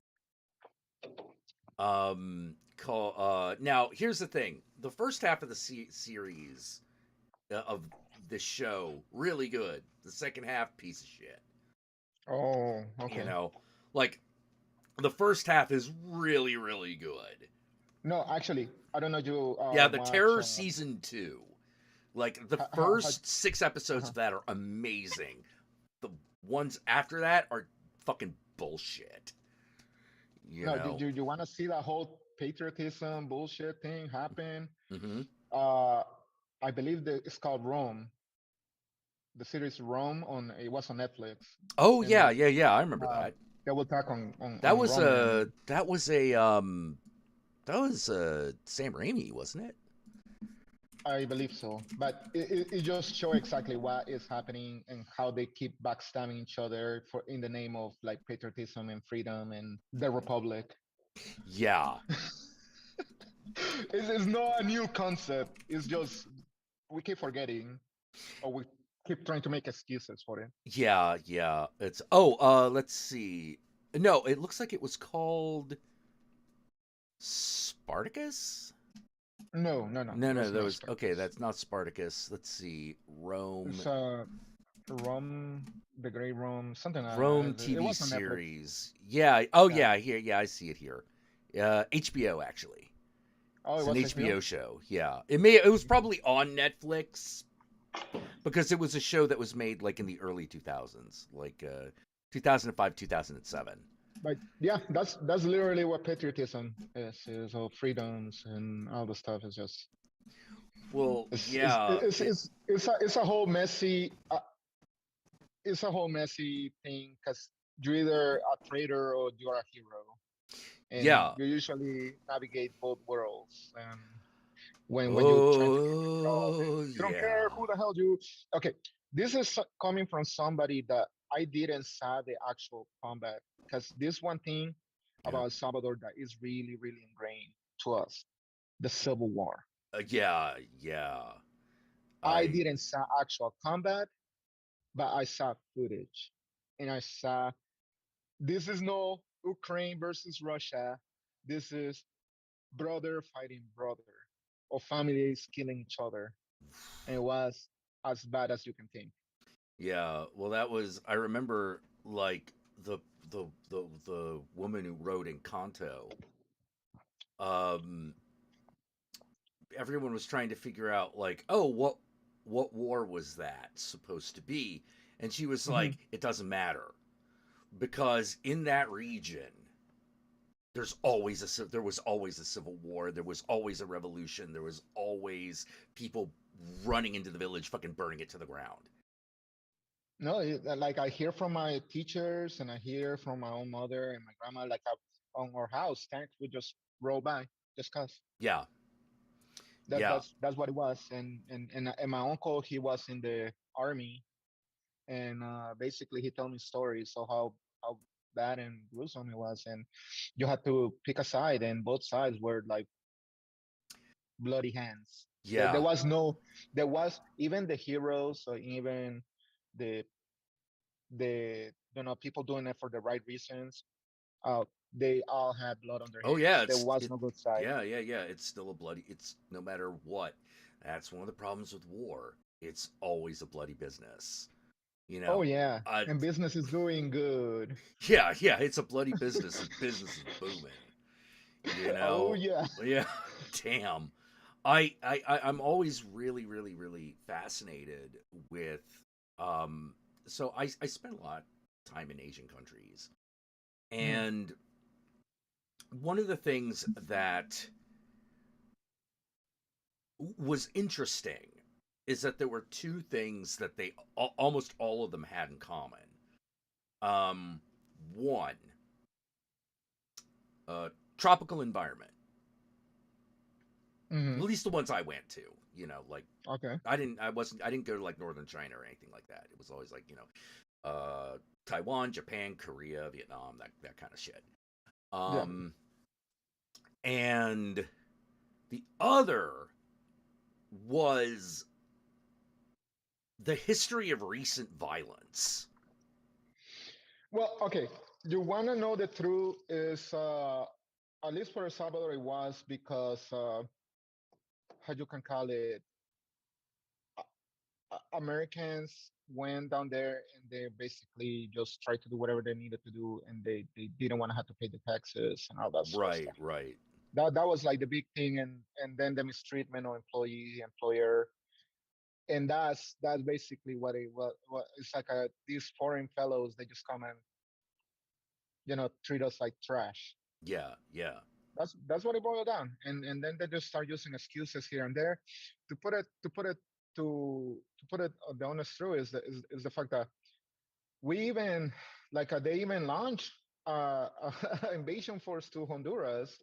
Call. Now here's the thing: the first half of the series of this show really good. The second half, piece of shit. Oh, okay. You know, like the first half is really really good. No, actually, I don't know you. Yeah, the Watch, Terror season 2. Like the how, first 6 episodes uh-huh. of that are amazing. The ones after that are fucking bullshit. You No, know. you want to see that whole patriotism bullshit thing happen? Mm-hmm. Uh, I believe that it's called Rome. The series Rome it was on Netflix. Oh And yeah. I remember that. they will talk on That was Rome. that was Sam Raimi, wasn't it? I believe so, but it just show exactly what is happening and how they keep backstabbing each other for in the name of like patriotism and freedom and the republic. Yeah. It's not a new concept. It's just we keep forgetting, or we keep trying to make excuses for it. Yeah. It's let's see. No, it looks like it was called Spartacus? No. No, It's that not was okay, Spartacus. that's not Spartacus. Let's see. Rome. It's Rome, the Great Rome, something like Rome that. It TV was on Netflix. series. Yeah. Oh Yeah. yeah, I see it here. HBO actually. Oh, It's it an was HBO. HBO show. Yeah. It was probably on Netflix because it was a show that was made like in the early 2000s, like 2005, 2007. But yeah, that's literally what patriotism is all freedoms and all the stuff is just Well, it's yeah. it's a whole messy thing because you're either a traitor or you're a hero, and Yeah. you usually navigate both worlds. And when you try to get the job, and Oh, you don't yeah. care who the hell you. Okay, this is coming from somebody that I didn't saw the actual combat because this one thing Yeah. about El Salvador that is really really ingrained to us, the Civil War. Yeah. I didn't saw actual combat, but I saw footage, and I saw this is no Ukraine versus Russia. This is brother fighting brother, or families killing each other, and it was as bad as you can think. Yeah. Well, that was I remember like the woman who wrote in Kanto. Um Everyone was trying to figure out like, "Oh, what war was that supposed to be?" And she was Mhm. like, "It doesn't matter because in that region there was always a civil war, there was always a revolution, there was always people running into the village fucking burning it to the ground." No, like I hear from my teachers and I hear from my own mother and my grandma, like on our house, tanks would just roll by, just cause. Yeah. That Yeah. that's what it was. And my uncle, he was in the army, and basically he told me stories of how bad and gruesome it was, and you had to pick a side, and both sides were like bloody hands. There Yeah. was no, there was even the heroes or even the people doing it for the right reasons. they all had blood on their Oh hands. yeah, There was no good side. yeah, yeah, yeah. It's still a bloody. It's no matter what. That's one of the problems with war. It's always a bloody business. You Oh know. yeah, and business is doing good. Yeah, yeah. It's a bloody business, and business is booming. You Oh know. yeah. Yeah. Damn. I'm always really, really, really fascinated with. So I spent a lot of time in Asian countries, and one of the things that was interesting is that there were two things that they almost all of them had in common. One, tropical environment. At least the ones I went to, you know, like Okay. I didn't go to like northern China or anything like that. It was always like, you know, Taiwan, Japan, Korea, Vietnam, that kind of shit. And the other was the history of recent violence. Well, okay. You want to know the truth is, at least for El Salvador, it was because, how you can call it, Americans went down there and they basically just tried to do whatever they needed to do, and they didn't want to have to pay the taxes and all that sort of stuff. Right. That was like the big thing, and then the mistreatment of employee, employer, and that's basically what it's like. These foreign fellows, they just come and treat us like trash. Yeah. That's what it boiled down, and then they just start using excuses here and there. To put it the honest truth is the fact that we even they even launched invasion force to Honduras,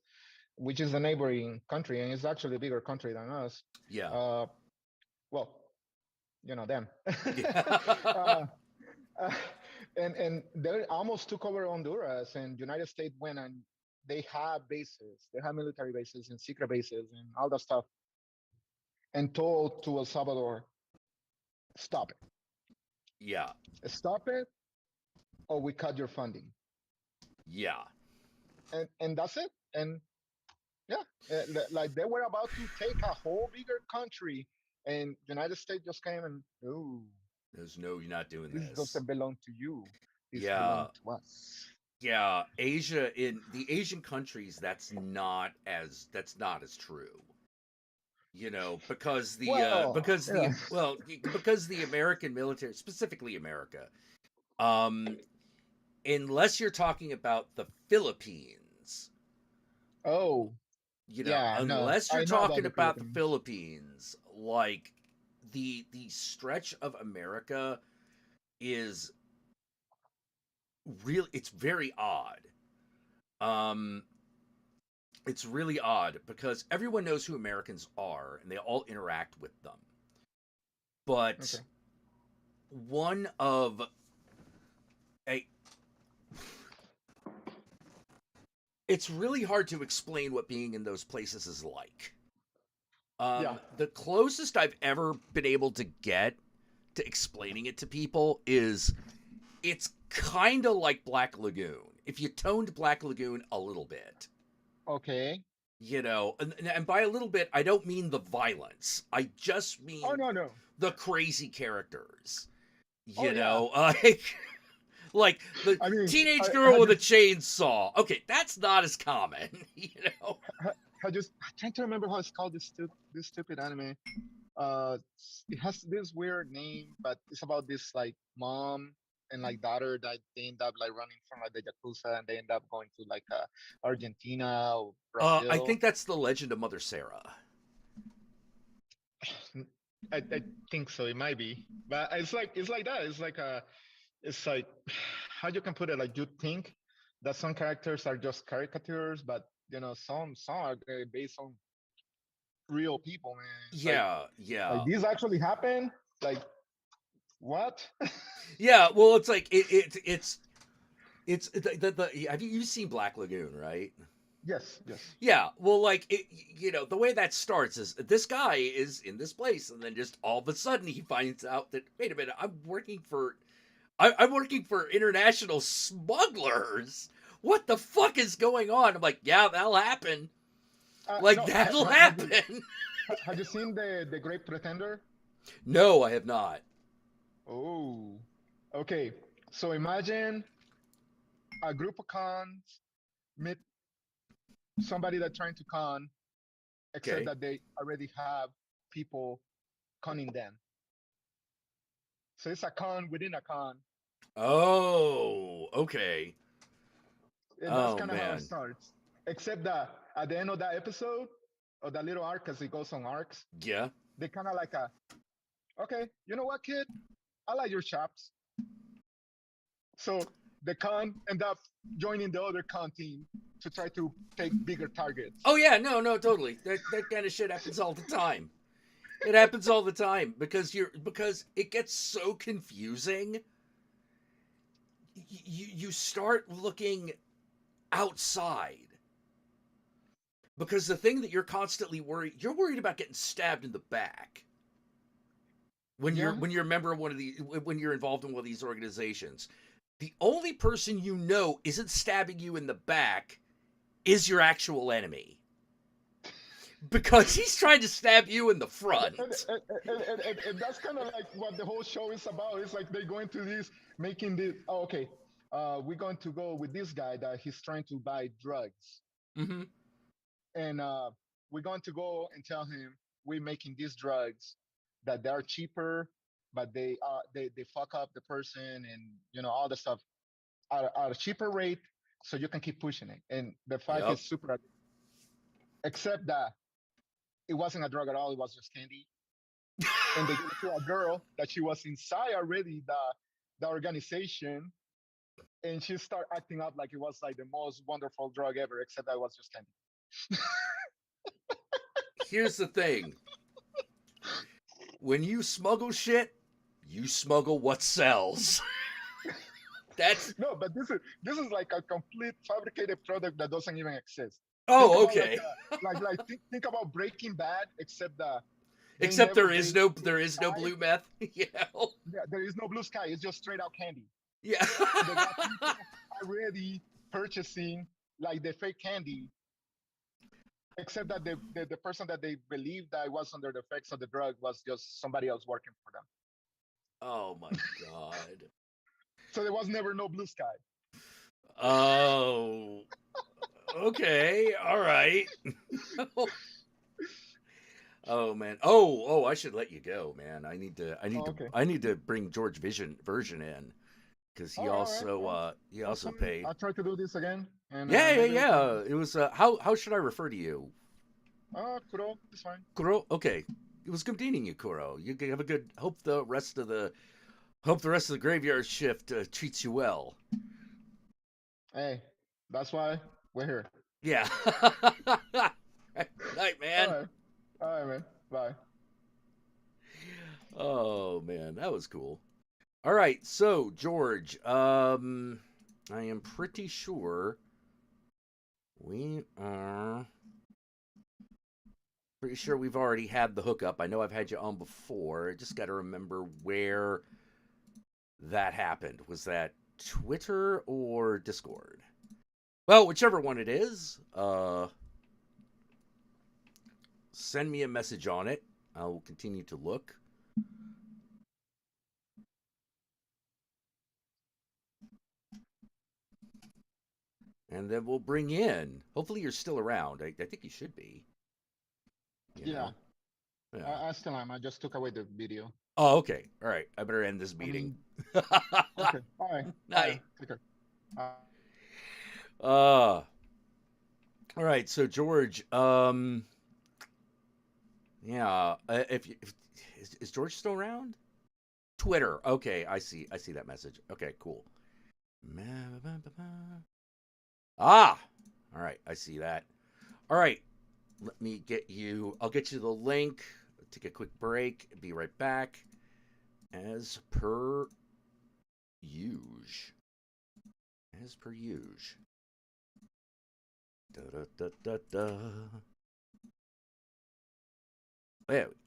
which is a neighboring country, and it's actually a bigger country than us. Yeah. Well, them. Yeah. And they almost took over Honduras, and United States went, and they have bases, they have military bases and secret bases and all that stuff, and told to El Salvador, stop it. Yeah. Stop it, or we cut your funding. Yeah. And that's it. And yeah, like they were about to take a whole bigger country, and United States just came and, no, you're not doing this. This doesn't belong to you. This belongs to us. Yeah, Asia, in the Asian countries, that's not as true. You know, because the American military, specifically America, unless you're talking about the Philippines. Oh. Unless you're talking about the Philippines, like the stretch of America is really, it's very odd. It's really odd because everyone knows who Americans are and they all interact with them. But one of it's really hard to explain what being in those places is like. The closest I've ever been able to get to explaining it to people is it's kind of like Black Lagoon. If you toned Black Lagoon a little bit. Okay. And by a little bit, I don't mean the violence. I just mean the crazy characters. Like the teenage girl with a chainsaw. Okay, that's not as common, I'm trying to remember how it's called, this stupid anime. It has this weird name, but it's about this like mom and like daughter that they end up like running from like the Yakuza, and they end up going to like Argentina or Brazil. I think that's The Legend of Mother Sarah. I think so. It might be, but it's like that. It's like how you can put it. Like, you think that some characters are just caricatures, but some are based on real people, man. Yeah. Like, these actually happen. Like, what? Yeah, well, it's like it's have you seen Black Lagoon, right? Yes. Yeah, well, like the way that starts is this guy is in this place, and then just all of a sudden he finds out that, wait a minute, I'm working for international smugglers. what the fuck is going on? I'm like, yeah, that'll happen. No, That'll happen. Have you seen the Great Pretender? No, I have not. Oh, okay. So imagine a group of cons meet somebody that's trying to con, except Okay. that they already have people conning them. So it's a con within a con. Oh, okay. And that's Oh kind of how it man. starts. Except that at the end of that episode, or that little arc, because it goes on arcs, Yeah. they kind of like okay, you know what, kid? I like your chops. So the con end up joining the other con team to try to take bigger targets. Oh yeah, no, totally. That kind of shit happens all the time. It happens all the time because it gets so confusing. You start looking outside because the thing that you're constantly you're worried about getting stabbed in the back when you're a member of when you're involved in one of these organizations. The only person you know isn't stabbing you in the back is your actual enemy. Because he's trying to stab you in the front. And that's kind of like what the whole show is about. It's like they go into this, making this, okay, we're going to go with this guy that he's trying to buy drugs. Mm-hmm. And we're going to go and tell him we're making these drugs that they're cheaper, but they fuck up the person and all the stuff at a cheaper rate, so you can keep pushing it. And the fact is super, except that it wasn't a drug at all, it was just candy. And they gave it to a girl that she was inside already the organization, and she started acting up like it was like the most wonderful drug ever, except that it was just candy. Here's the thing. When you smuggle shit, you smuggle what sells. That's no, but this is like a complete fabricated product that doesn't even exist. Oh, okay. Like think about Breaking Bad, except that. Except there is no blue meth. Yeah. Yeah, there is no blue sky. It's just straight out candy. Yeah. They got people already purchasing like the fake candy. Except that the person that they believed that was under the effects of the drug was just somebody else working for them. Oh my god. So there was never no blue sky. Oh. Okay. All right. Oh man. Oh, I should let you go, man. I need to bring George version in because he also paid. I'll try to do this again. And, yeah. It was how should I refer to you? Kuro, it's fine. Kuro, okay. It was good meeting you, Kuro. You have a good. Hope the rest of the graveyard shift treats you well. Hey, that's why we're here. Yeah. Night, man. All right, man. Bye. Oh man, that was cool. All right, so George, I am pretty sure we've already had the hookup. I know I've had you on before. I just got to remember where that happened. Was that Twitter or Discord? Well, whichever one it is, send me a message on it. I will continue to look. And then we'll bring in. Hopefully you're still around. I think you should be. Yeah. I still am. I just took away the video. Oh, okay. All right. I better end this meeting. Okay. All right. Night. Take care. All right. So George, yeah. Is George still around? Twitter. Okay, I see that message. Okay, cool. Ah, all right. I see that. All right. Let me get you. I'll get you the link. Take a quick break. Be right back. As per usual. As per usual. Da da da da da. There we go.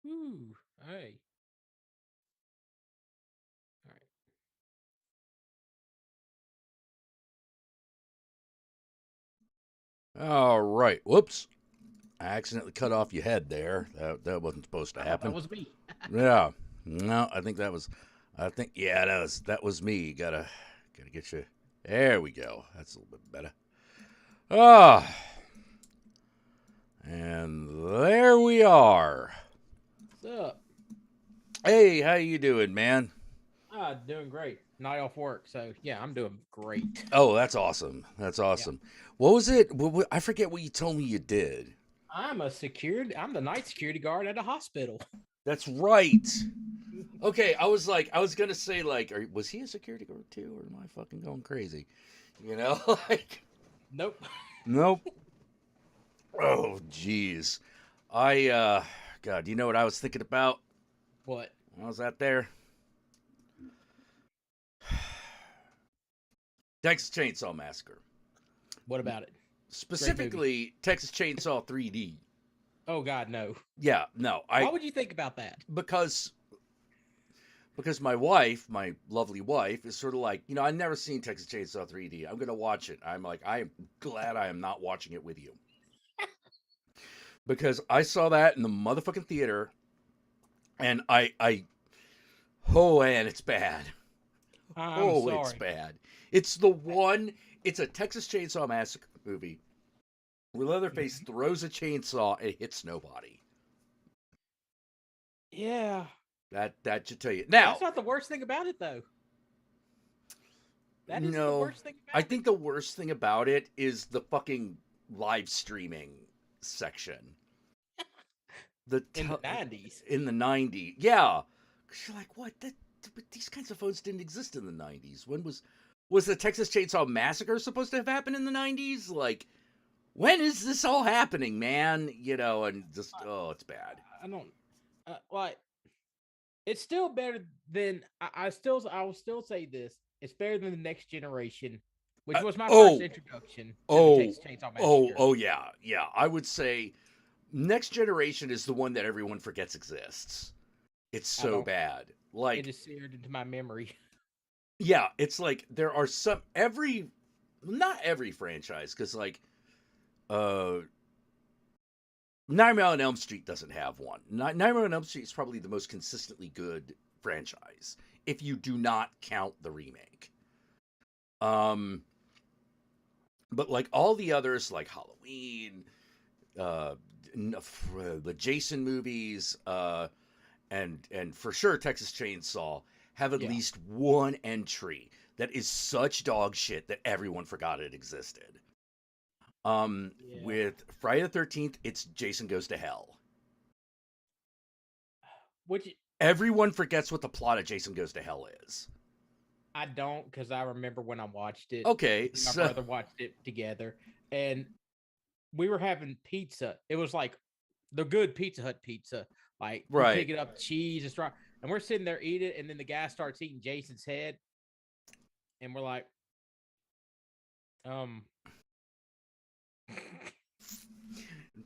Ooh, hey. All right. All right. Whoops. I accidentally cut off your head there. That wasn't supposed to I thought happen. that was me. Yeah. No, I think that was. Yeah, that was me. Gotta get you. There we go. That's a little bit better. Ah. And there we are. What's up? Hey, how you doing, man? Doing great. Night off work, so yeah, I'm doing great. Oh, that's awesome. That's awesome. Yeah. What was it? I forget what you told me you did. I'm the night security guard at a hospital. That's right. Okay, I was gonna say was he a security guard too, or am I fucking going crazy? You know, Nope. Nope. Oh, jeez. God, you know what I was thinking about? What? When I was out there? Texas Chainsaw Massacre. What about it? Specifically, Texas Chainsaw 3D. Oh God, no. Yeah, no. Why would you think about that? Because my wife, my lovely wife, is sort of like, I've never seen Texas Chainsaw 3D. I'm gonna watch it. I'm like, I am glad I am not watching it with you. Because I saw that in the motherfucking theater, and oh man, it's bad. I'm sorry. It's bad. It's a Texas Chainsaw Massacre movie where Leatherface throws a chainsaw and hits nobody. Yeah. That should tell you. Now, that's not the worst thing about it, though. That is the worst thing about I think the worst thing about it is the fucking live streaming section. In the 90s. In the 90s. Yeah. Because you're like, what? These kinds of phones didn't exist in the 90s. When was the Texas Chainsaw Massacre supposed to have happened in the 90s? Like, when is this all happening, man? And just, it's bad. I don't, it's still better than, I will still say this. It's better than the Next Generation, which was my first introduction to the Texas Chainsaw Massacre. Oh, yeah. Yeah. I would say Next Generation is the one that everyone forgets exists. It's so bad. Like, it is seared into my memory. Yeah, it's like there are not every franchise, because Nightmare on Elm Street doesn't have one. Nightmare on Elm Street is probably the most consistently good franchise, if you do not count the remake. But like all the others, like Halloween, the Jason movies, and for sure Texas Chainsaw have at least one entry that is such dog shit that everyone forgot it existed. With Friday the 13th, it's Jason Goes to Hell. Everyone forgets what the plot of Jason Goes to Hell is. I don't, because I remember when I watched it. Okay, my brother watched it together, and we were having pizza. It was like the good Pizza Hut pizza. Like, right. Picking up cheese and straw. And we're sitting there eating, and then the guy starts eating Jason's head. And we're like, Town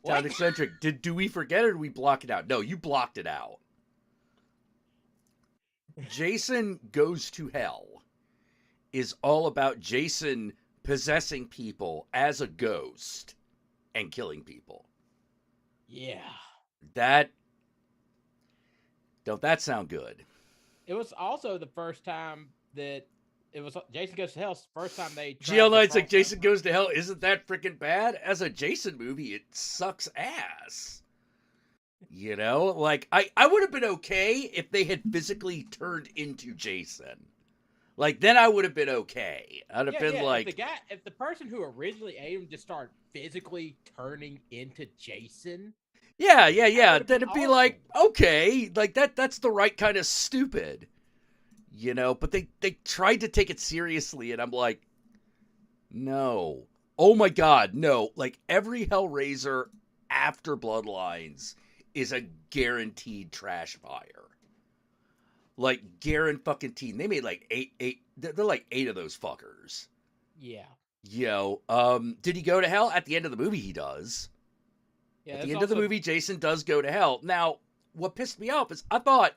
Eccentric, do we forget it or do we block it out? No, you blocked it out. Jason Goes to Hell is all about Jason possessing people as a ghost and killing people. Yeah. Don't that sound good? It was also the first time that it was Jason Goes to Hell. First time they GL Knight's like, Jason Goes to Hell isn't that freaking bad? As a Jason movie, it sucks ass. Like I would have been okay if they had physically turned into Jason. Like then I would have been okay. I'd have been like, if the person who originally ate him just started physically turning into Jason. Yeah. Then it'd be like, okay, like that's the right kind of stupid. But they tried to take it seriously, and I'm like, no. Oh my God, no. Like every Hellraiser after Bloodlines is a guaranteed trash fire. Like guaranteed. They made like eight. They're like 8 of those fuckers. Yeah. Did he go to hell? At the end of the movie, he does. Yeah, At the end of the movie, Jason does go to hell. Now, what pissed me off is I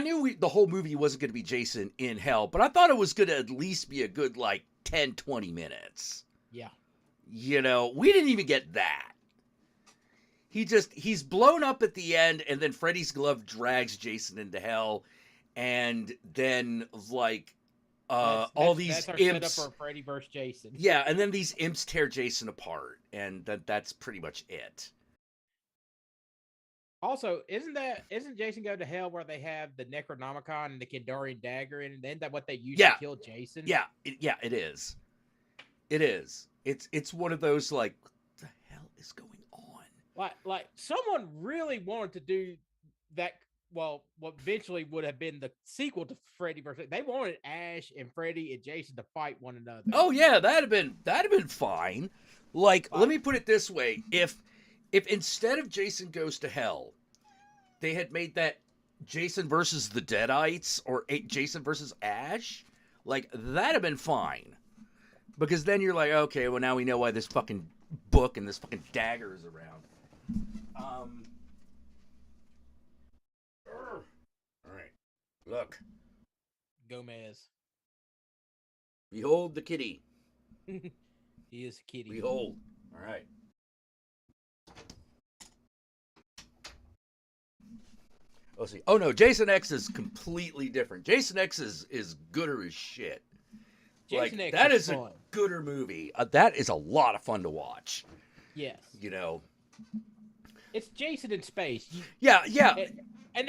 knew the whole movie wasn't going to be Jason in hell, but I thought it was going to at least be a good, like, 10, 20 minutes. Yeah. You know, we didn't even get that. He's blown up at the end, and then Freddy's glove drags Jason into hell, and then, like, all these that's our imps. setup for Freddy vs. Jason. Yeah, and then these imps tear Jason apart, and that's pretty much it. Also, isn't Jason Go to Hell where they have the Necronomicon and the Kandarian dagger, and isn't that what they use to kill Jason? Yeah, it is. It is. It's one of those, like, what the hell is going on? Like someone really wanted to do that. Well, what eventually would have been the sequel to Freddy vs. They wanted Ash and Freddy and Jason to fight one another. Oh yeah, that'd have been fine. Like, let me put it this way: if instead of Jason Goes to Hell, they had made that Jason versus the Deadites or Jason versus Ash, like, that'd have been fine. Because then you're like, okay, well, now we know why this fucking book and this fucking dagger is around. All right, look. Gomez. Behold the kitty. He is a kitty. Behold. All right. Let's see. Oh no, Jason X is completely different. Jason X is gooder as shit. Jason like, X that is is fun. a gooder movie. That is a lot of fun to watch. Yes. You know. It's Jason in space. Yeah. And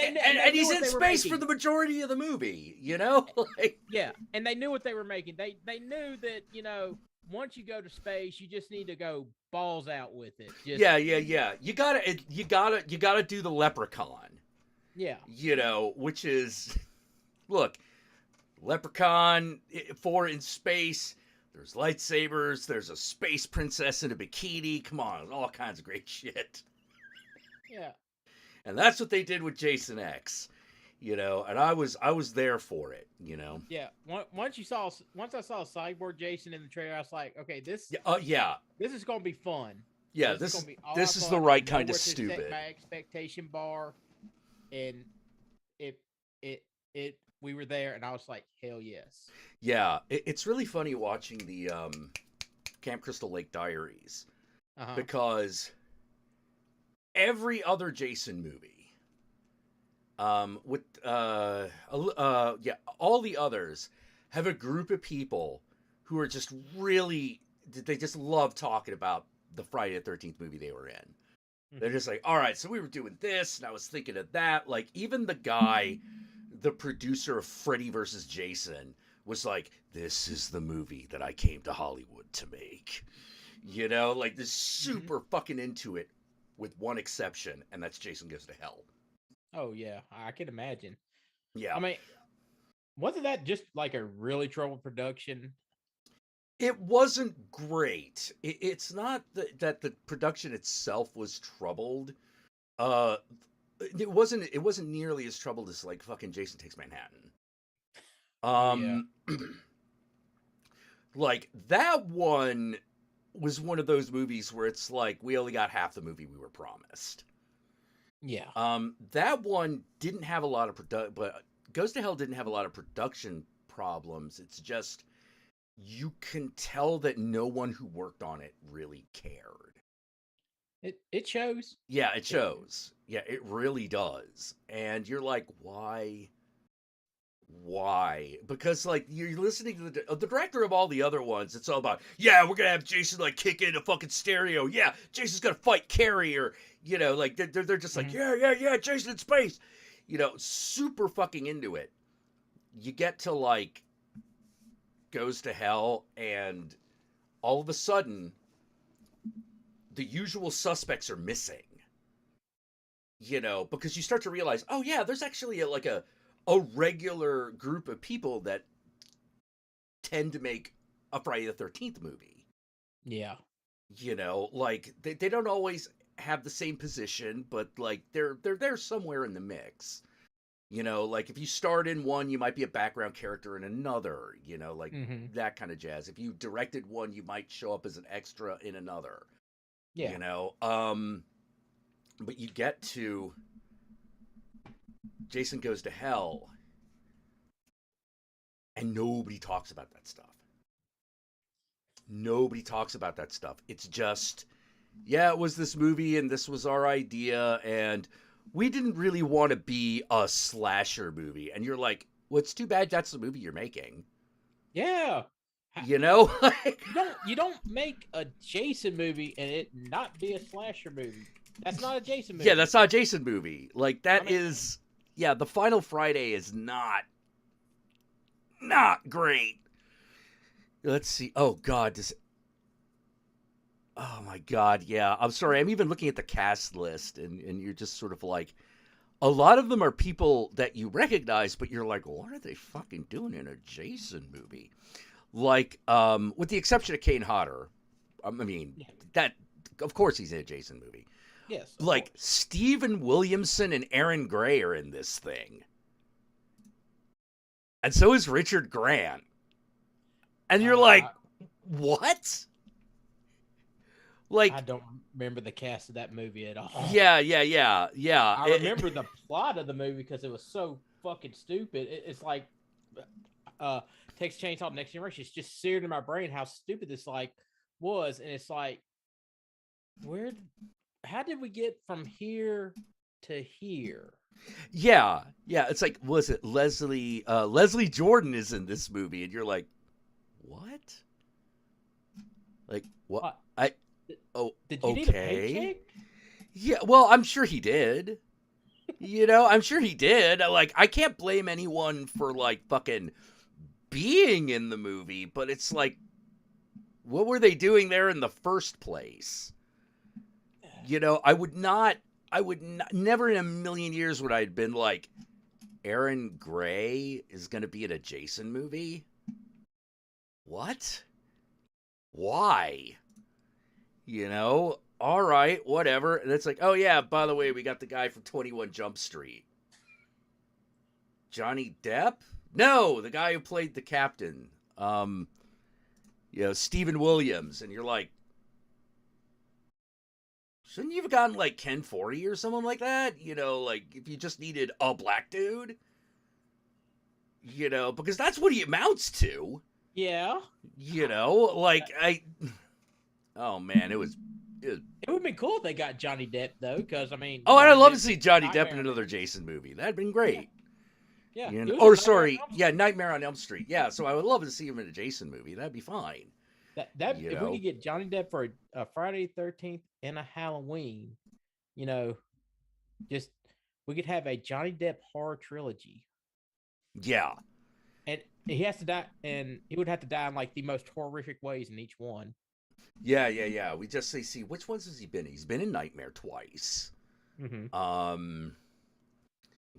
he's in space for the majority of the movie, you know? Like, yeah, and they knew what they were making. They knew that, you know, once you go to space, you just need to go balls out with it. Just, yeah. You gotta do the Leprechaun. Yeah. You know, which is, look, Leprechaun in space. There's lightsabers. There's a space princess in a bikini. Come on, all kinds of great shit. Yeah. And that's what they did with Jason X, you know. And I was there for it, you know. Yeah. Once I saw Cyborg Jason in the trailer, I was like, okay, this is gonna be fun. Yeah, this is the right kind of stupid. Set my expectation bar, and we were there, and I was like, hell yes. Yeah, it's really funny watching the Camp Crystal Lake Diaries, because every other Jason movie, all the others have a group of people who are just really, they just love talking about the Friday the 13th movie they were in. They're just like, all right, so we were doing this, and I was thinking of that. Like, even the guy, the producer of Freddy vs. Jason, was like, this is the movie that I came to Hollywood to make. You know, like, this super fucking into it, with one exception, and that's Jason Goes to Hell. Oh, yeah, I can imagine. Yeah. I mean, wasn't that just like a really troubled production? It wasn't great. It's not that the production itself was troubled. It wasn't nearly as troubled as, like, fucking Jason Takes Manhattan. Like, that one was one of those movies where it's like, we only got half the movie we were promised. Yeah. That one didn't have a lot of but Goes to Hell didn't have a lot of production problems. It's just, you can tell that no one who worked on it really cared. It shows. Yeah, it shows. Yeah, it really does. And you're like, why? Because, like, you're listening to the director of all the other ones. It's all about, yeah, we're gonna have Jason, like, kick in a fucking stereo. Yeah, Jason's gonna fight Carrie, or, you know, like, they're just like, yeah, Jason in space. You know, super fucking into it. You get to, like, Goes to Hell, and all of a sudden, the usual suspects are missing. You know, because you start to realize, oh yeah, there's actually a regular group of people that tend to make a Friday the 13th movie. Yeah. You know, like, they don't always have the same position, but, like, they're there somewhere in the mix. You know, like, if you start in one, you might be a background character in another, you know, like, that kind of jazz. If you directed one, you might show up as an extra in another. Yeah. You know, But you get to Jason Goes to Hell, and nobody talks about that stuff. Nobody talks about that stuff. It's just, yeah, it was this movie, and this was our idea, and we didn't really want to be a slasher movie. And you're like, well, it's too bad that's the movie you're making. Yeah. You know? You don't make a Jason movie and it not be a slasher movie. That's not a Jason movie. Yeah, that's not a Jason movie. Like, that is... Yeah, the Final Friday is not great. Let's see. Oh, God. Oh, my God, yeah. I'm sorry. I'm even looking at the cast list, and you're just sort of like... A lot of them are people that you recognize, but you're like, what are they fucking doing in a Jason movie? Like, with the exception of Kane Hodder. I mean, that... Of course he's in a Jason movie. Yes. Like, Stephen Williamson and Aaron Gray are in this thing. And so is Richard Grant. And you're like, what? Like, I don't remember the cast of that movie at all. Yeah. I remember the plot of the movie because it was so fucking stupid. It's like Texas Chainsaw Next Generation. It's just seared in my brain how stupid this was. And it's like, how did we get from here to here? Yeah. It's like, was it Leslie Jordan is in this movie, and you're like, what? Like, what? Did you need a paycheck? Yeah, well, I'm sure he did. I'm sure he did. Like, I can't blame anyone for like fucking being in the movie, but it's like, what were they doing there in the first place? I would never in a million years would I have been like, Aaron Gray is going to be in a Jason movie? What? Why? All right, whatever. And it's like, oh yeah, by the way, we got the guy from 21 Jump Street. Johnny Depp? No, the guy who played the captain. Stephen Williams. And you're like, shouldn't you have gotten like Ken Foree or someone like that? Like if you just needed a black dude? Because that's what he amounts to. Yeah. Oh man, it would have been cool if they got Johnny Depp though, because I mean. Oh, and I'd love to see Johnny Depp in another Jason movie. That'd been great. Yeah. Nightmare on Elm Street. Yeah, so I would love to see him in a Jason movie. That'd be fine. If we could get Johnny Depp for a Friday 13th and a Halloween, just we could have a Johnny Depp horror trilogy. Yeah. And he has to die, and he would have to die in like the most horrific ways in each one. Yeah. We just see which ones has he been? He's been in Nightmare twice. Mm-hmm.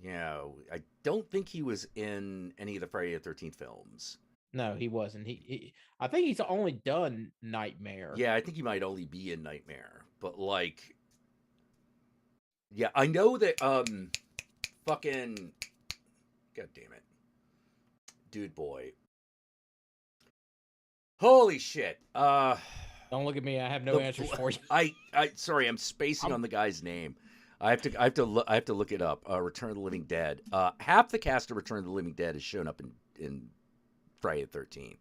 Yeah, I don't think he was in any of the Friday the 13th films. No, he wasn't. I think he's only done Nightmare. Yeah, I think he might only be in Nightmare. But like, yeah, I know that fucking, god damn it, Dude Boy. Holy shit. Don't look at me. I have no answers for you. Sorry, I'm spacing on the guy's name. I have to look it up. Return of the Living Dead. Half the cast of Return of the Living Dead has shown up in Friday the 13th.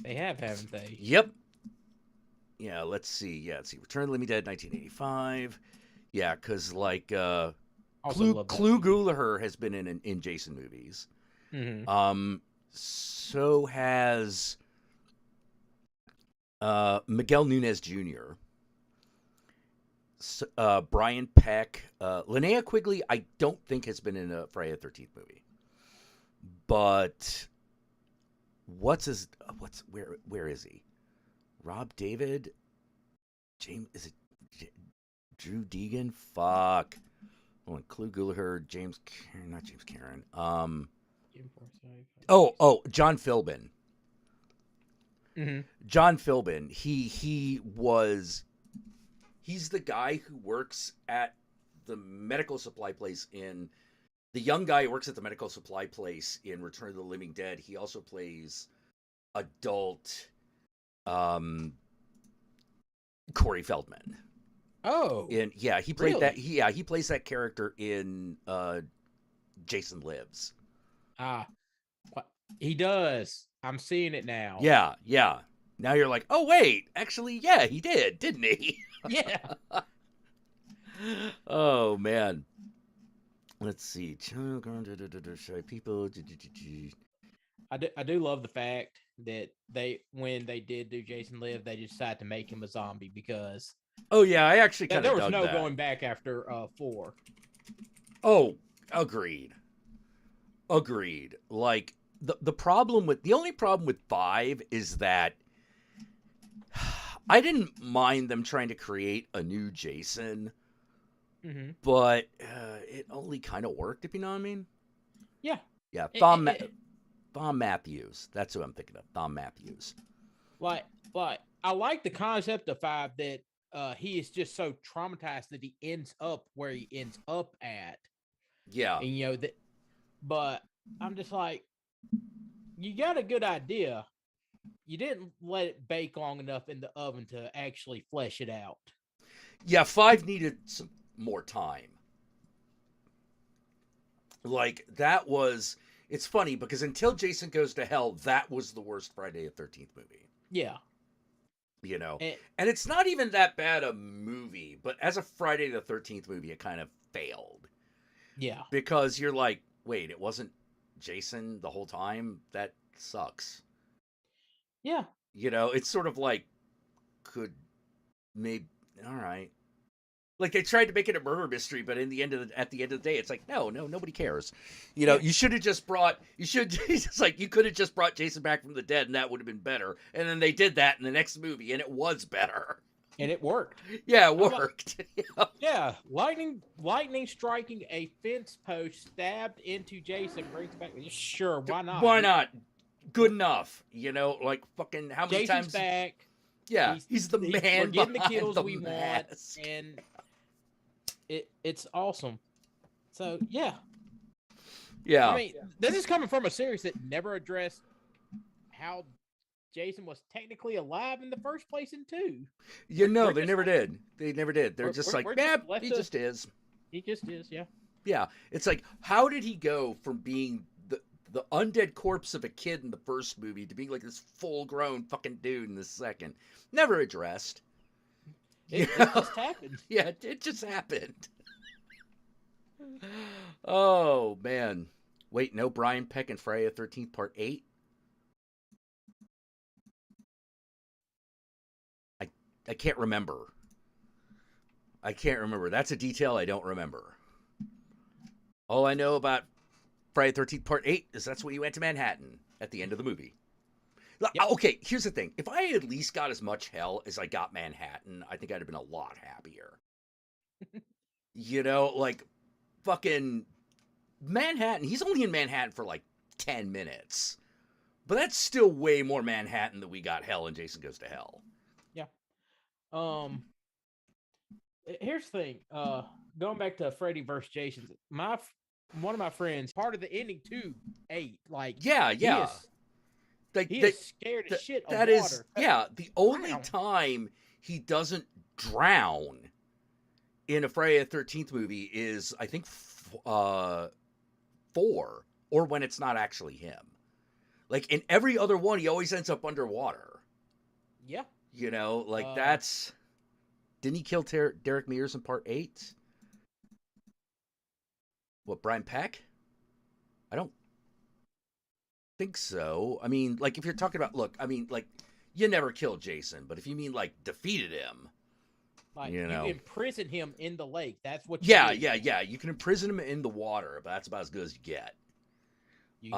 They have, haven't they? Yep. Yeah, let's see. Return of the Living Dead, 1985. Yeah, because like Clu Gulaher has been in Jason movies. Mm-hmm. So has Miguel Nunez Jr., Brian Peck, Linnea Quigley. I don't think has been in a Friday the 13th movie. But where is he? Rob David? James, is it Drew Deegan? Fuck. Hold on, Clu Gulaher, not James Karen. John Philbin. Mm-hmm. John Philbin. He's the guy who works at the medical supply place the young guy who works at the medical supply place in Return of the Living Dead. He also plays adult Corey Feldman. Oh, He played that. really? He plays that character in Jason Lives. What? He does. I'm seeing it now. Yeah. Now you're like, oh wait, actually, yeah, he did, didn't he? Yeah. Oh man. Let's see. People. I do love the fact that when they did do Jason Live, they just decided to make him a zombie because Oh yeah, I actually kind of there was dug no that. going back after 4. Oh, agreed. Like the only problem with 5 is that I didn't mind them trying to create a new Jason, but it only kind of worked, if you know what I mean. Yeah. Yeah, Thom Matthews. That's who I'm thinking of. Thom Matthews. Like I like the concept of 5 that he is just so traumatized that he ends up where he ends up at. Yeah. And that, but I'm just like, you got a good idea. You didn't let it bake long enough in the oven to actually flesh it out. Yeah, 5 needed some more time. Like, it's funny because until Jason Goes to Hell, that was the worst Friday the 13th movie. Yeah. And it's not even that bad a movie, but as a Friday the 13th movie, it kind of failed. Yeah. Because you're like, wait, it wasn't Jason the whole time? That sucks. Yeah. It's sort of like, all right. Like they tried to make it a murder mystery, but at the end of the day, it's like, no, nobody cares. You should have just you could have just brought Jason back from the dead and that would have been better. And then they did that in the next movie and it was better. And it worked. Yeah, it worked. Yeah. Lightning striking a fence post stabbed into Jason brings back. Sure, why not? Why not? Good enough. Like fucking how many Jason's times? Back. Yeah, he's the man. We're getting the kills the we mask. want, and it's awesome. So yeah. I mean, this is coming from a series that never addressed how Jason was technically alive in the first place in 2. They never did. They never did. They're just like, man, he just is. He just is, yeah. Yeah, it's like, how did he go from being the undead corpse of a kid in the first movie to being like this full-grown fucking dude in the second? Never addressed. It just happened. Yeah, it just happened. Oh, man. Wait, no Brian Peck and Friday the 13th Part 8? I can't remember. That's a detail I don't remember. All I know about Friday the 13th Part 8 is that's when he went to Manhattan at the end of the movie. Yep. Okay, here's the thing. If I had at least got as much hell as I got Manhattan, I think I'd have been a lot happier. Like fucking Manhattan. He's only in Manhattan for like 10 minutes. But that's still way more Manhattan than we got hell in Jason Goes to Hell. Yeah. Here's the thing. Going back to Freddy versus Jason, one of my friends, part of the ending to 8, like yeah. He is scared as shit of water. That is, the only time he doesn't drown in a Friday the 13th movie is, I think, 4, or when it's not actually him. Like, in every other one, he always ends up underwater. Yeah. That's... Didn't he kill Derek Mears in Part 8? What, Brian Peck? I don't think so. I mean, like, if you're talking about, look, I mean, like, you never killed Jason, but if you mean, like, defeated him, like, you imprison him in the lake. That's what you did. Yeah. You can imprison him in the water, but that's about as good as you get. You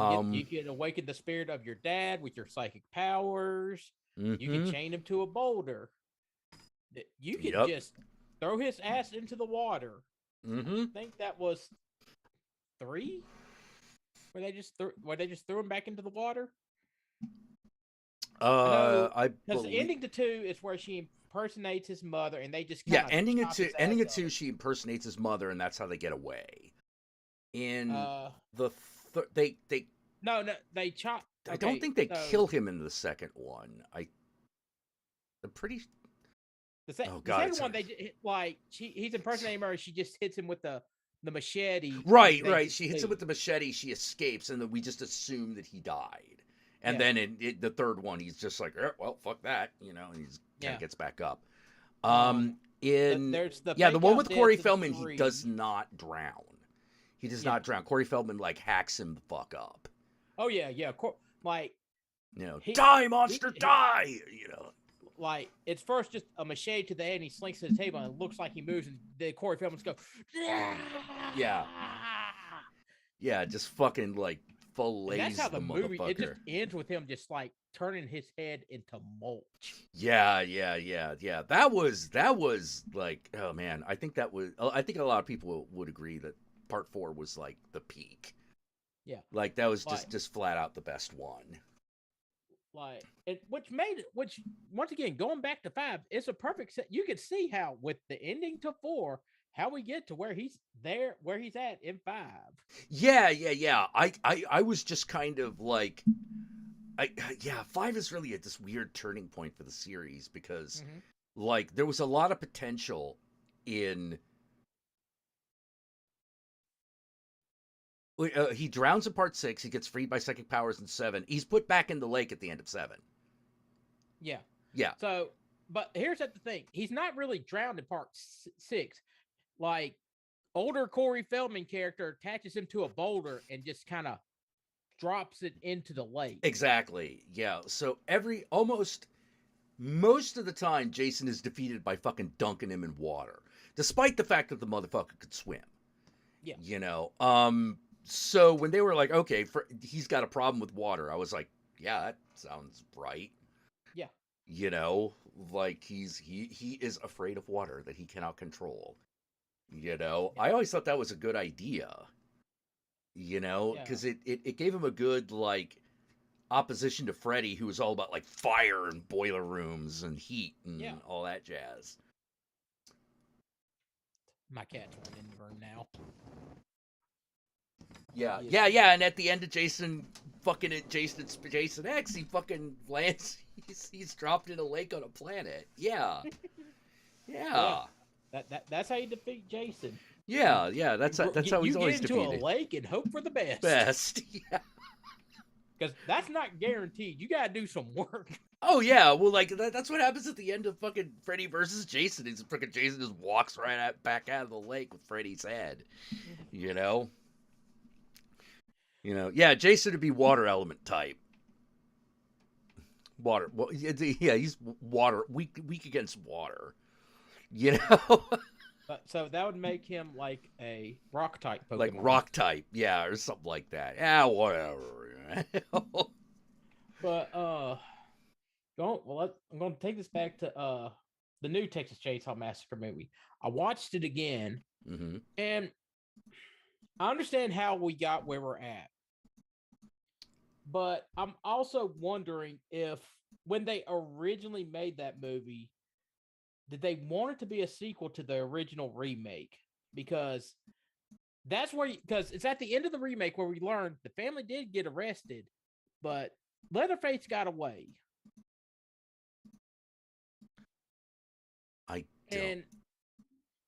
can awaken the spirit of your dad with your psychic powers. Mm-hmm. You can chain him to a boulder. You can just throw his ass into the water. Mm-hmm. I think that was 3, where they just threw him back into the water. I because the ending to 2 is where she impersonates his mother, and they just ending it 2, she impersonates his mother, and that's how they get away. In they chop. I don't think they kill him in the second one. I'm pretty. Oh, The God, second it's one, he's impersonating her. She just hits him with the machete. Right. She hits him with the machete. She escapes, and then we just assume that he died. And then in the third one, he's just like, well, fuck that, and he's kind of gets back up. There's the the one with Corey deaths in Feldman, 3. he does not drown. He does not drown. Corey Feldman hacks him the fuck up. Oh yeah. Die, monster, die! Like, it's first just a machete to the head, and he slinks to the table, and it looks like he moves, and the Corey Feldman's go, yeah, just fucking fillets. And that's how the movie motherfucker. It just ends with him just turning his head into mulch. Yeah. That was like, oh man, I think a lot of people would agree that part 4 was the peak. Yeah, that was just flat out the best one. Which once again, going back to 5, it's a perfect set. You could see how with the ending to 4, how we get to where he's at in 5. Yeah. I was just kind of 5 is really at this weird turning point for the series because there was a lot of potential in. He drowns in part 6. He gets freed by psychic powers in 7. He's put back in the lake at the end of 7. Yeah. Yeah. So, but here's the thing: he's not really drowned in part 6. Older Corey Feldman character attaches him to a boulder and just kind of drops it into the lake. Exactly. Yeah. So most of the time, Jason is defeated by fucking dunking him in water, despite the fact that the motherfucker could swim. Yeah. So when they were like, okay, he's got a problem with water, I was like, yeah, that sounds right. Yeah. He is afraid of water that he cannot control. I always thought that was a good idea. Because it gave him a good opposition to Freddy, who was all about fire and boiler rooms and heat and all that jazz. My cat's running in the room now. Yeah, and at the end of Jason X, he fucking lands. He's dropped in a lake on a planet. Yeah. That's how you defeat Jason. Yeah. That's how he's always defeated. You get into a lake and hope for the best. Yeah. Because that's not guaranteed. You gotta do some work. Oh yeah, well that's what happens at the end of fucking Freddy versus Jason. Is fucking Jason just walks back out of the lake with Freddy's head. Yeah, Jason would be water element type. Water. Well, yeah, he's water. Weak against water. So that would make him like a rock type Pokemon. Like rock type, yeah, or something like that. Yeah, whatever. But I'm going to take this back to the new Texas Chainsaw Massacre movie. I watched it again, and I understand how we got where we're at. But I'm also wondering if when they originally made that movie, did they want it to be a sequel to the original remake? Because because it's at the end of the remake where we learned the family did get arrested, but Leatherface got away.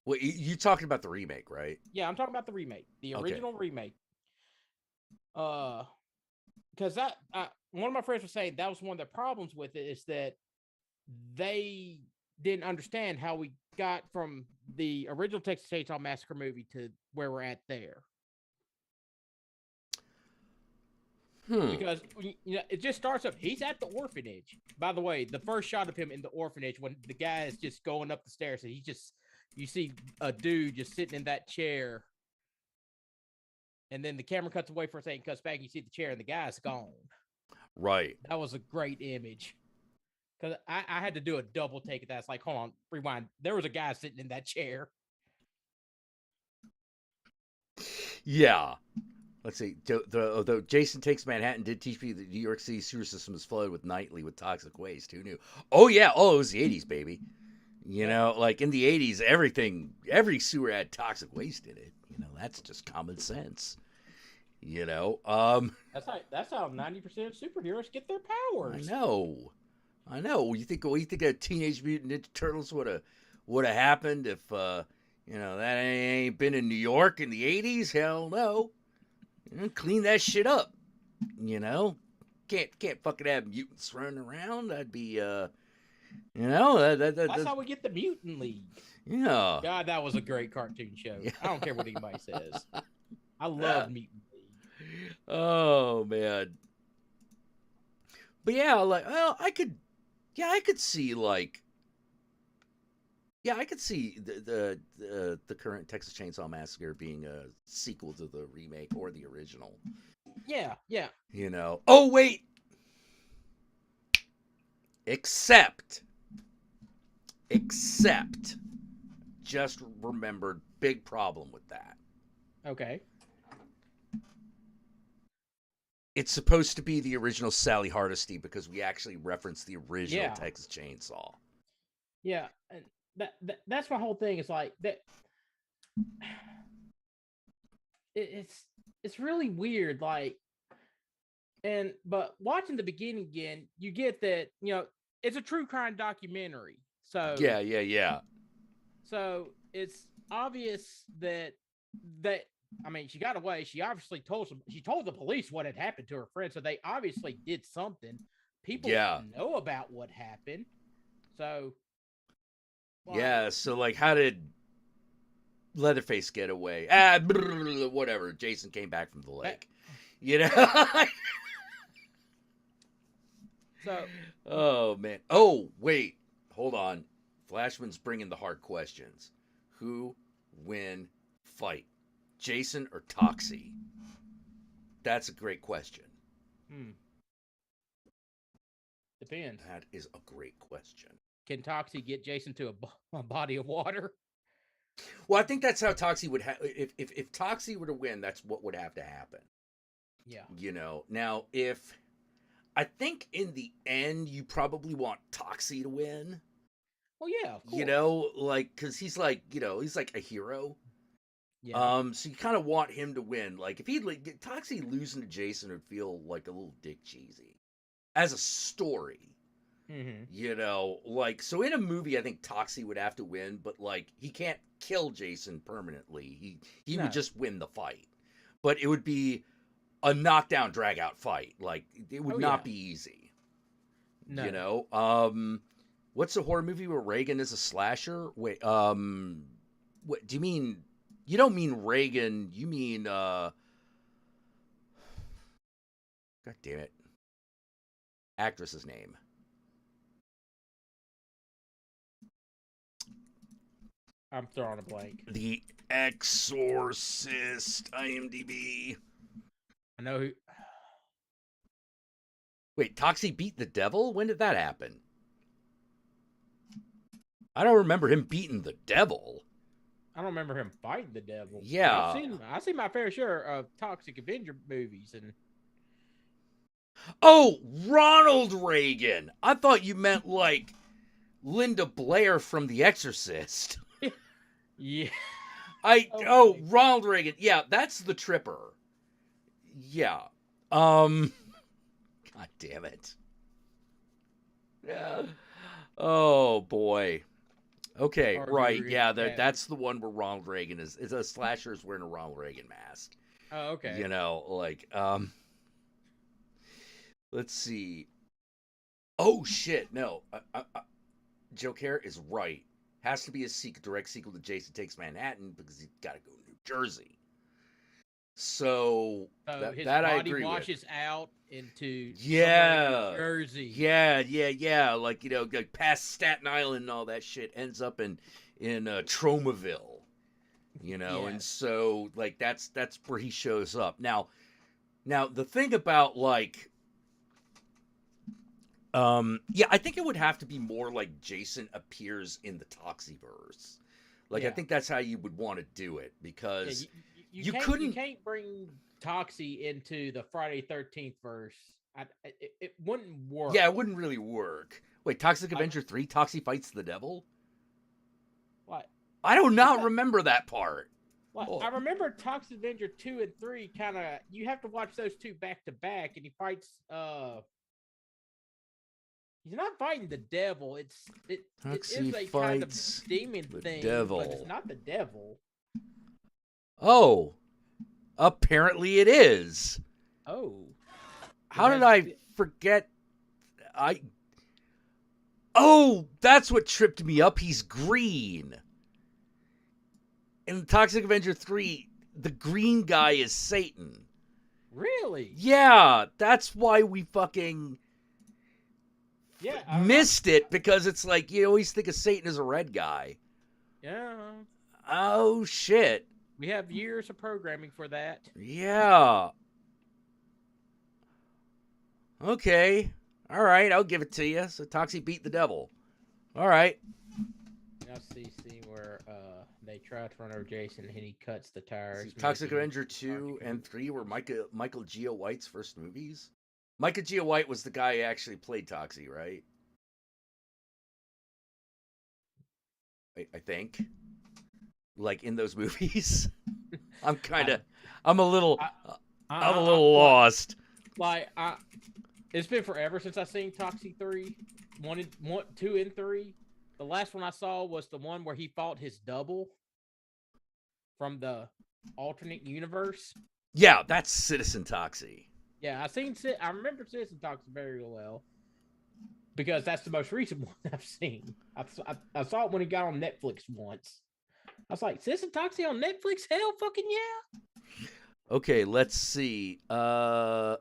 Well, you're talking about the remake, right? Yeah, I'm talking about the remake, the original remake. Because one of my friends was saying that was one of the problems with it, is that they didn't understand how we got from the original Texas Chainsaw Massacre movie to where we're at there. Because it just starts up. He's at the orphanage. By the way, the first shot of him in the orphanage when the guy is just going up the stairs, and you see a dude just sitting in that chair, and then the camera cuts away for a second, cuts back, and you see the chair, and the guy's gone. Right. That was a great image. Because I had to do a double take at that. It's like, hold on, rewind. There was a guy sitting in that chair. Yeah. Let's see. Though Jason Takes Manhattan did teach me that New York City sewer system is flooded with nightly with toxic waste. Who knew? Oh, yeah. Oh, it was the 80s, baby. Like in the 80s, every sewer had toxic waste in it. That's just common sense. That's how 90% of superheroes get their powers. I know. I know. You think that Teenage Mutant Ninja Turtles would have happened if that ain't been in New York in the 80s? Hell no. Clean that shit up. Can't fucking have mutants running around. That'd be That's how we get the Mutant League. Yeah. God, that was a great cartoon show. Yeah. I don't care what anybody says. I love Mutant League. Oh man. But yeah, I could see I could see the current Texas Chainsaw Massacre being a sequel to the remake or the original. Yeah. Oh wait. Except just remembered, big problem with that. Okay. It's supposed to be the original Sally Hardesty because we actually referenced the original Texas Chainsaw. Yeah, and that's my whole thing. It's like that. It's really weird. But watching the beginning again, you get that it's a true crime documentary. So yeah. So it's obvious that she got away. She obviously told the police what had happened to her friend. So they obviously did something. People know about what happened. So so how did Leatherface get away? Whatever. Jason came back from the lake. So oh man. Oh wait. Hold on. Flashman's bringing the hard questions. Who, when, fight? Jason or Toxie? That's a great question. Depends. That is a great question. Can Toxie get Jason to a body of water? Well, I think that's how Toxie would have. If Toxie were to win, that's what would have to happen. Yeah. Now if I think in the end you probably want Toxie to win. Well, yeah, of course. Because he's he's like a hero. Yeah. So you kind of want him to win. If he Toxie losing to Jason would feel like a little dick cheesy as a story. Mm-hmm. So in a movie, I think Toxie would have to win, but he can't kill Jason permanently. He would just win the fight, but it would be a knockdown, drag out fight. It would not be easy. No. What's the horror movie where Reagan is a slasher? Wait, what do you mean? You don't mean Reagan, you mean God damn it. Actress's name. I'm throwing a blank. The Exorcist, IMDb. I know who. Wait, Toxie beat the devil? When did that happen? I don't remember him beating the devil. I don't remember him fighting the devil. Yeah. I've seen my fair share of Toxic Avenger movies and. Oh, Ronald Reagan. I thought you meant Linda Blair from The Exorcist. Yeah. Ronald Reagan. Yeah, that's the Tripper. Yeah. God damn it. Yeah. Oh boy. Okay, right. Yeah, that's the one where Ronald Reagan is a slasher is wearing a Ronald Reagan mask. Oh, okay. Let's see. Oh shit, no. Joe Kerr is right. Has to be a direct sequel to Jason Takes Manhattan because he's got to go to New Jersey. So his that body I agree washes with. Out into New Jersey. Yeah. Past Staten Island and all that shit ends up in Tromaville. And so that's where he shows up. Now the thing about I think it would have to be more like Jason appears in the Toxieverse. I think that's how you would want to do it because you can't bring Toxie into the Friday 13th verse. It wouldn't work. Yeah, it wouldn't really work. Wait, Toxic Avenger 3, Toxie fights the devil? What? I do not remember that part. Well, I remember Toxic Avenger 2 and 3 kind of, you have to watch those two back to back, and he fights He's not fighting the devil. It is Toxie a kind of fights demon the thing, devil. but it's not the devil. Oh, apparently it is. Oh, How did I forget? Oh, that's what tripped me up. He's green. In Toxic Avenger 3, the green guy is Satan. Really? Yeah, that's why we fucking Yeah, missed it, because it's like you always think of Satan as a red guy. Yeah. Oh, shit. We have years of programming for that. Yeah. Okay. All right, I'll give it to you. So Toxie beat the devil. All right. Now see where they try to run over Jason and he cuts the tires. Toxic Avenger 2 and 3 were Michael Gia White's first movies. Michael Gia White was the guy who actually played Toxie, right? I think. Like in those movies. I'm a little lost. Like it's been forever since I've seen Toxie 3. 2 and 3. The last one I saw was the one where he fought his double from the alternate universe. Yeah, that's Citizen Toxie. Yeah, I remember Citizen Toxie very well because that's the most recent one I've seen. I saw it when he got on Netflix once. I was like, Citizen Toxie on Netflix? Hell fucking yeah. Okay, let's see. Yeah,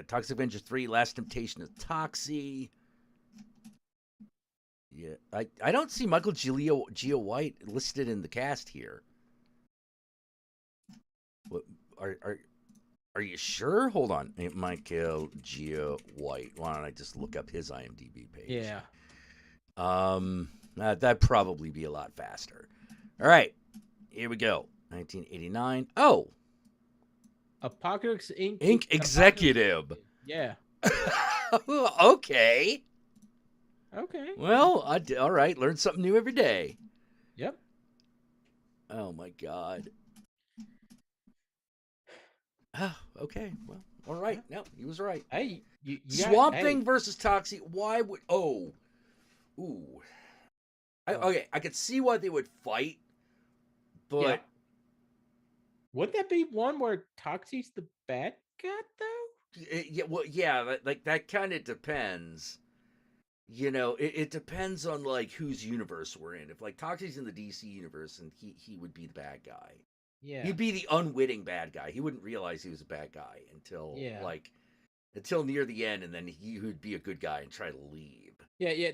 Toxic Avenger 3, Last Temptation of Toxie. Yeah, I don't see Michael Gia White listed in the cast here. What are you sure? Hold on, Michael Gia White. Why don't I just look up his IMDb page? Yeah. That'd probably be a lot faster. All right, here we go. 1989. Oh, Apocalypse Inc. Inc. executive. Yeah. Okay. Okay. Well, all right. Learn something new every day. Yep. Oh my God. Oh, okay. Well, all right. No, he was right. Hey, Swamp Thing versus Toxie. Why would? Ooh. Okay, I could see why they would fight, but yeah. Would that be one where Toxie's the bad guy though? Yeah. Well, yeah. Like that kind of depends. You know, it depends on like whose universe we're in. If like Toxie's in the DC universe, and he would be the bad guy. Yeah. He'd be the unwitting bad guy. He wouldn't realize he was a bad guy until near the end, and then he would be a good guy and try to leave. Yeah.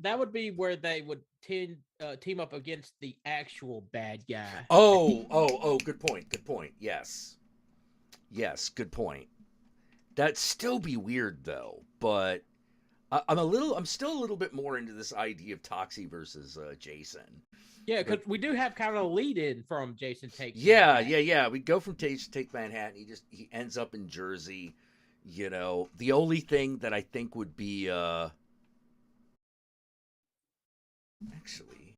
That would be where they would team up against the actual bad guy. Oh, good point. Yes, good point. That'd still be weird though, but I'm still a little bit more into this idea of Toxie versus Jason. Yeah, because we do have kind of a lead-in from Jason Takes. Yeah. We go from Jason Take Manhattan. He ends up in Jersey. You know, the only thing that I think would be actually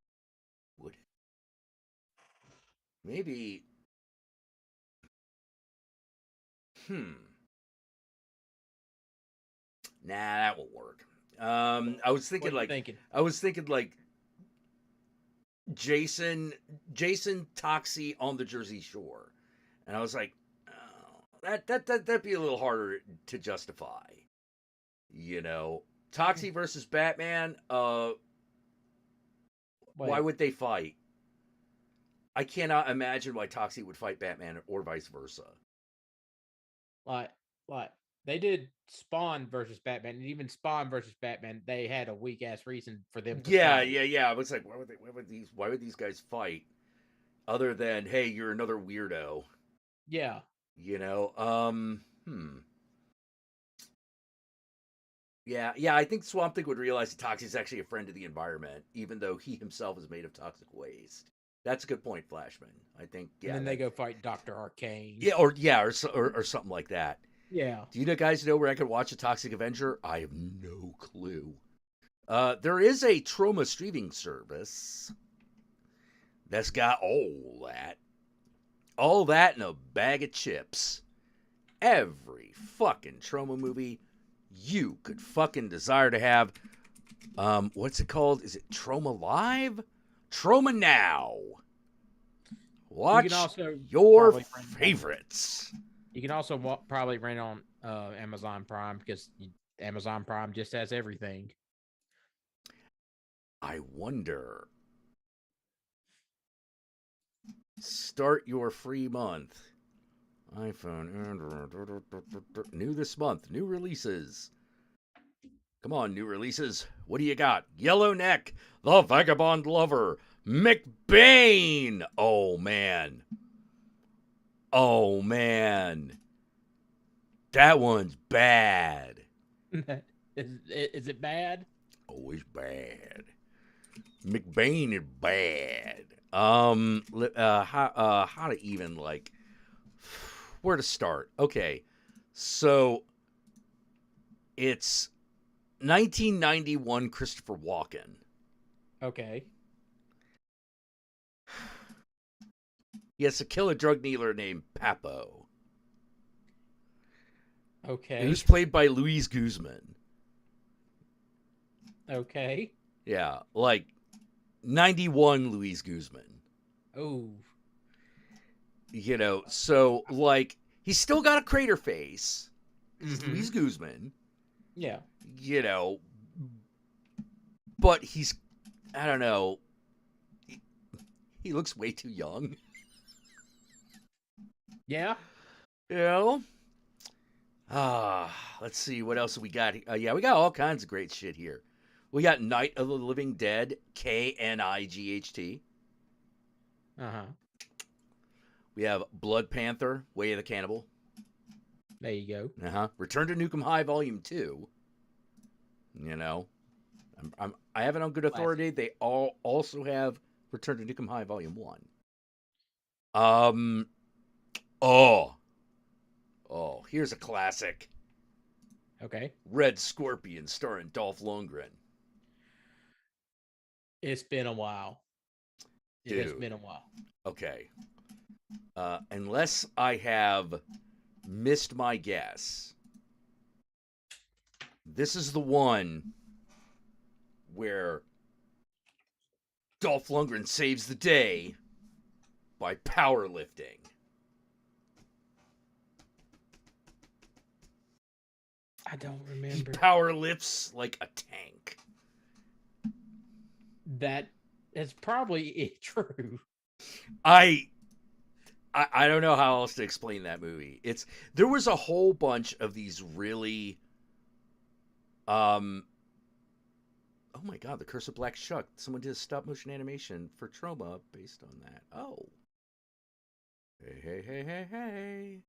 would maybe Nah, that won't work. I was thinking like Jason Toxie on the Jersey Shore, and I was like, oh, that'd be a little harder to justify. You know, Toxie versus Batman. Why would they fight? I cannot imagine why Toxie would fight Batman or vice versa. Like they did Spawn versus Batman, and even Spawn versus Batman, they had a weak ass reason for them to fight. Yeah. I was like, why would these guys fight? Other than, hey, you're another weirdo. Yeah. You know, Yeah, I think Swamp Thing would realize that Toxie's actually a friend of the environment, even though he himself is made of toxic waste. That's a good point, Flashman. I think, yeah. And then they go fight Dr. Arcane. Yeah, or something like that. Yeah. Do you guys know where I could watch a Toxic Avenger? I have no clue. There is a trauma streaming service that's got all that in a bag of chips. Every fucking trauma movie you could fucking desire to have. What's it called? Is it Trauma Live? Trauma Now. Watch your favorites. You can also probably rent on Amazon Prime because Amazon Prime just has everything. I wonder. Start your free month. iPhone. New this month. New releases. Come on, new releases. What do you got? Yellowneck, The Vagabond Lover, McBain. Oh, man. Oh, man. That one's bad. Is it bad? Oh, it's bad. McBain is bad. How to even, like, where to start? Okay, so it's 1991 Christopher Walken. Okay. He has to kill a drug dealer named Papo. Okay. Who's played by Luis Guzman. Okay. Yeah, like 91 Luis Guzman. Oh. You know, so like he's still got a crater face. He's Luis Guzman. Yeah. You know, but he's, I don't know, he looks way too young. Yeah. You know? Let's see, what else we got? Yeah, we got all kinds of great shit here. We got Night of the Living Dead, Knight. Uh-huh. We have Blood Panther, Way of the Cannibal. There you go. Uh-huh. Return to Nukem High Volume 2. You know, I have it on good authority. They all also have Return to Nukem High Volume 1. Oh, here's a classic. Okay. Red Scorpion starring Dolph Lundgren. It's been a while. Dude. It's been a while. Okay. Unless I have missed my guess, this is the one where Dolph Lundgren saves the day by powerlifting. I don't remember. He powerlifts like a tank. That is probably true. I don't know how else to explain that movie. There was a whole bunch of these really oh my god, The Curse of Black Shuck. Someone did a stop motion animation for Troma based on that. Oh. Hey.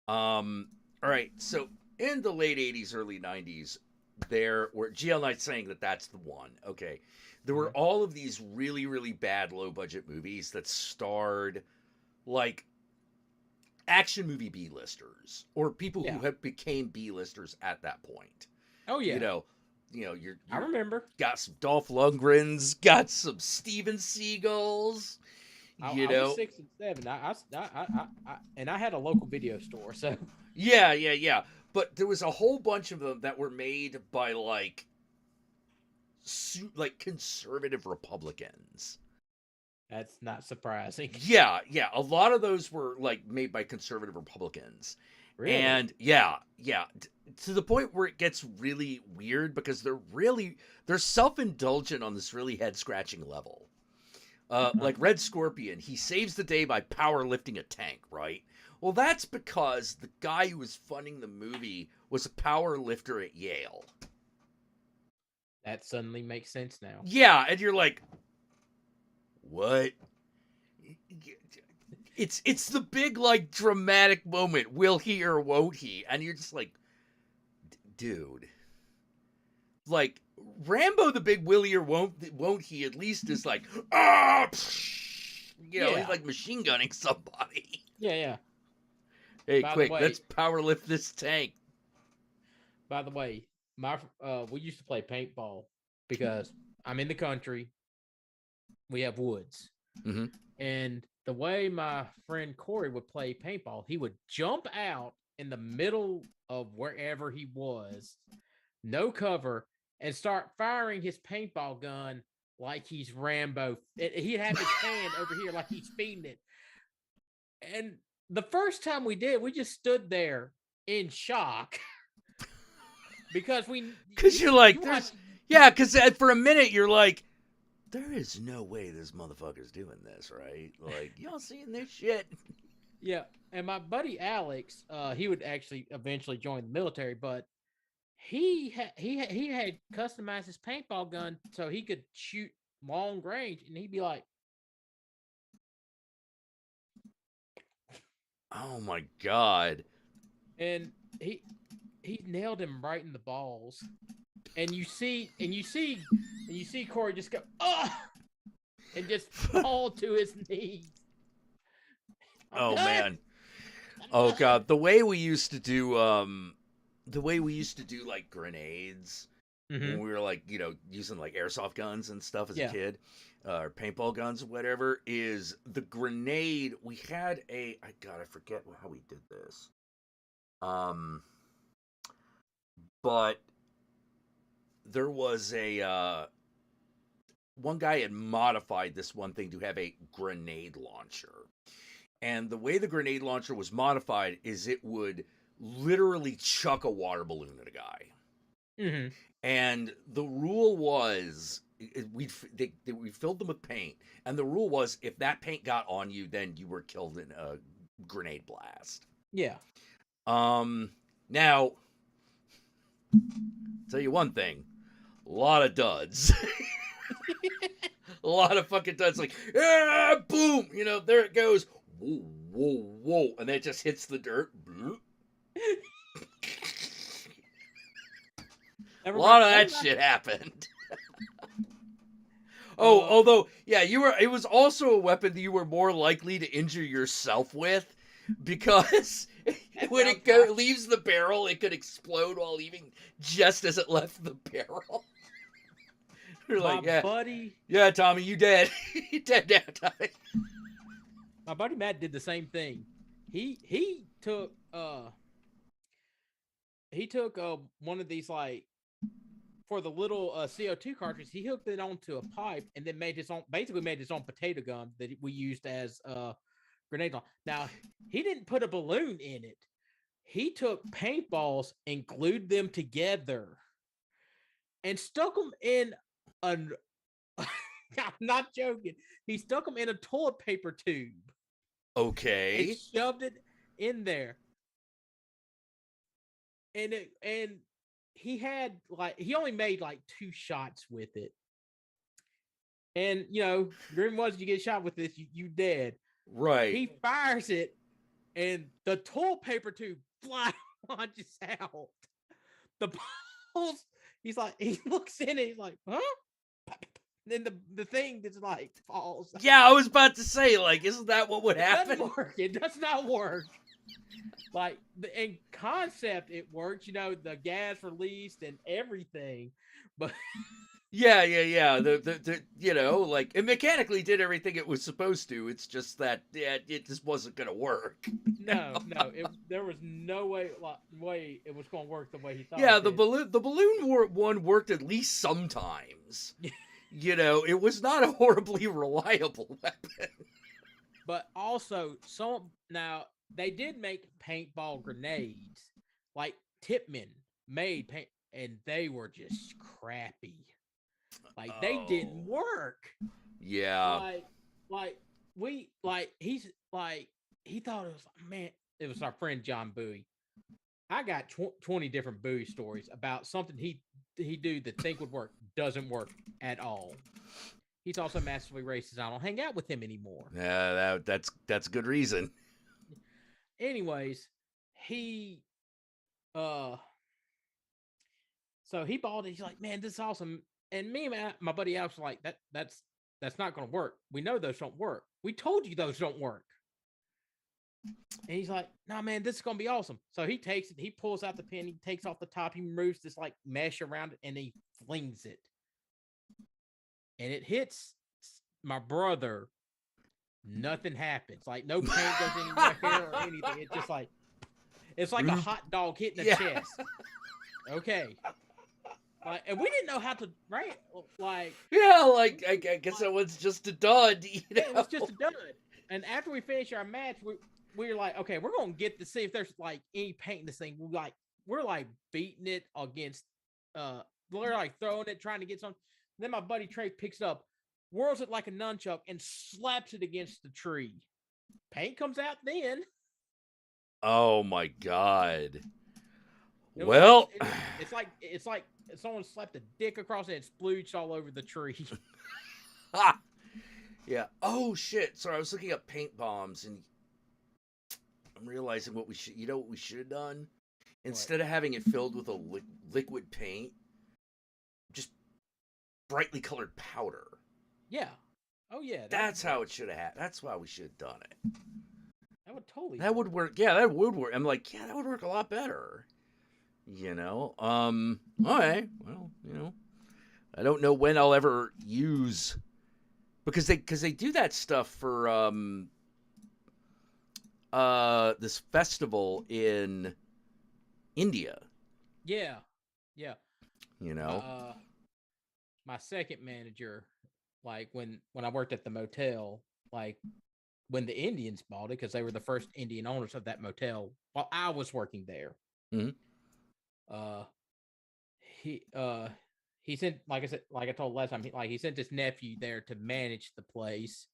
All right, so in the late 80s, early 90s, there were GL Knight saying that's the one. Okay. There were all of these really, really bad low-budget movies that starred, like, action movie B-listers or people who became B-listers at that point. Oh, yeah. You know, you're I remember. Got some Dolph Lundgrens, got some Steven Seagals. I was 6 and 7. And I had a local video store, so. Yeah. But there was a whole bunch of them that were made by, like conservative Republicans. That's not surprising. Yeah. A lot of those were like made by conservative Republicans. Really? And yeah. To the point where it gets really weird because they're self-indulgent on this really head-scratching level. Like Red Scorpion, he saves the day by powerlifting a tank, right? Well, that's because the guy who was funding the movie was a power lifter at Yale. That suddenly makes sense now. Yeah, and you're like, what? It's the big, like, dramatic moment. Will he or won't he? And you're just like, dude. Like, Rambo the Big Willie or won't he at least is like, he's like machine gunning somebody. Yeah. Hey, quick, let's power lift this tank. By the way, we used to play paintball because I'm in the country. We have woods. Mm-hmm. And the way my friend Corey would play paintball, he would jump out in the middle of wherever he was, no cover, and start firing his paintball gun like he's Rambo. He'd have his hand over here like he's feeding it. And the first time we did, we just stood there in shock because you're like, because for a minute you're like, there is no way this motherfucker's doing this, right? Like, y'all seeing this shit? Yeah, and my buddy Alex, he would actually eventually join the military, but he had customized his paintball gun so he could shoot long range, and he'd be like, "Oh my god!" And he nailed him right in the balls, and you see Corey just go, oh, and just fall to his knees. Oh man. Oh god, the way we used to do like grenades when we were like, using like airsoft guns and stuff as a kid, or paintball guns or whatever, is the grenade. We had I forget how we did this. But there was one guy had modified this one thing to have a grenade launcher. And the way the grenade launcher was modified is it would literally chuck a water balloon at a guy. Mm-hmm. And the rule was, we filled them with paint. And the rule was, if that paint got on you, then you were killed in a grenade blast. Yeah. Now, tell you one thing. A lot of duds. A lot of fucking duds. Like, boom! There it goes. Whoa, whoa, whoa. And then it just hits the dirt. A lot of that shit happened. Although, yeah, it was also a weapon that you were more likely to injure yourself with, because when it leaves the barrel, it could explode while leaving just as it left the barrel. You're like, buddy. Yeah, Tommy, you dead. You dead now, Tommy. My buddy Matt did the same thing. He took one of these, like, for the little CO2 cartridge. He hooked it onto a pipe and then made his own potato gun that we used as grenade launcher. Now, he didn't put a balloon in it. He took paintballs and glued them together and stuck them in I'm not joking. He stuck them in a toilet paper tube. Okay. And shoved it in there. And he had, like, he only made like 2 shots with it. And dream was, you get shot with this, you dead. Right. He fires it, and the toilet paper tube launches out. The balls. He looks in it. He's like, huh? Then the thing just like falls. Yeah, I was about to say, like, isn't that what would happen? It does not work. Like, in concept, it works. The gas released and everything, but yeah. Like, it mechanically did everything it was supposed to. It's just that, it just wasn't gonna work. No, there was no way it was gonna work the way he thought. Yeah, the balloon one worked at least sometimes. It was not a horribly reliable weapon. But also, now they did make paintball grenades, like Tipman made paint, and they were just crappy. Like, they didn't work. Yeah. He thought it was, man, it was our friend John Bowie. I got 20 different Bowie stories about something he do that think would work, doesn't work at all. He's also massively racist. I don't hang out with him anymore. Yeah, that's good reason. Anyways, so he bought it. He's like, man, this is awesome. And me and my buddy Alex were like, that's not going to work. We know those don't work. We told you those don't work. And he's like, nah, man, this is going to be awesome. So he takes it. He pulls out the pin. He takes off the top. He removes this, like, mesh around it, and he flings it. And it hits my brother. Nothing happens. Like, no paint goes anywhere or anything. It's just like, It's like a hot dog hitting the Yeah. chest. Okay. Like, and we didn't know how to, right? Like, Yeah, like I guess that was just a dud. You know? yeah, it was just a dud. And after we finished our match, we were like, okay, we're gonna get to see if there's like any paint in this thing. We're like beating it against, we're like throwing it, trying to get some. Then my buddy Trey picks it up, whirls it like a nunchuck, and slaps it against the tree. Paint comes out then. Oh my god. It was Well, like, it's like someone slapped a dick across it and splooged all over the tree. yeah. Oh shit. Sorry, I was looking up paint bombs and I'm realizing what we should. You know what we should have done? Instead of having it filled with a liquid paint, just brightly colored powder. Yeah. Oh yeah. That's how it should have happened. That's why we should have done it. That would totally. That would work. Yeah, that would work. I'm like, yeah, that would work a lot better. You know. All right. Well, you know, I don't know when I'll ever use because they do that stuff for this festival in India. Yeah. Yeah. You know. My second manager, like when I worked at the motel, like when the Indians bought it, because they were the first Indian owners of that motel while I was working there. Mm-hmm. He sent, like I said, like I told last time, he sent his nephew there to manage the place,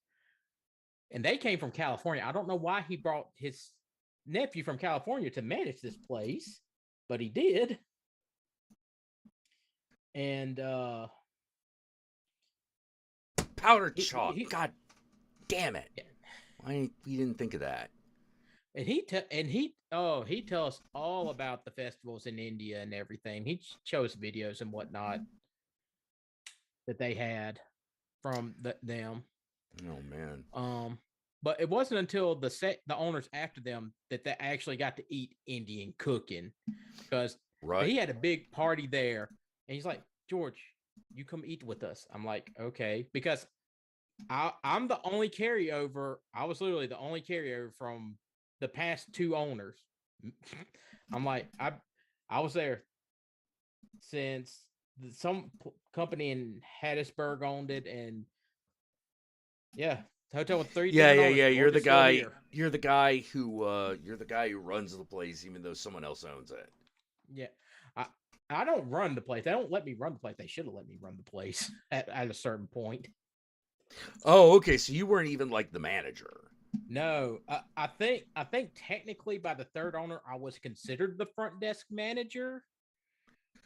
and they came from California. I don't know why he brought his nephew from California to manage this place, but he did. And powder chalk. God damn it! Why we didn't think of that? And he tells us all about the festivals in India and everything. He shows videos and whatnot that they had from them. Oh man. But it wasn't until the owners after them that they actually got to eat Indian cooking, because he had a big party there, and he's like, George, you come eat with us. I'm like, okay, because I'm the only carryover. I was literally the only carryover from the past two owners. I'm like, I was there since some company in Hattiesburg owned it, and yeah, hotel with three. Yeah. You're the guy. You're the guy who runs the place, even though someone else owns it. Yeah, I don't run the place. They don't let me run the place. They should have let me run the place at a certain point. Oh, okay. So you weren't even like the manager. No, I think technically by the third owner, I was considered the front desk manager,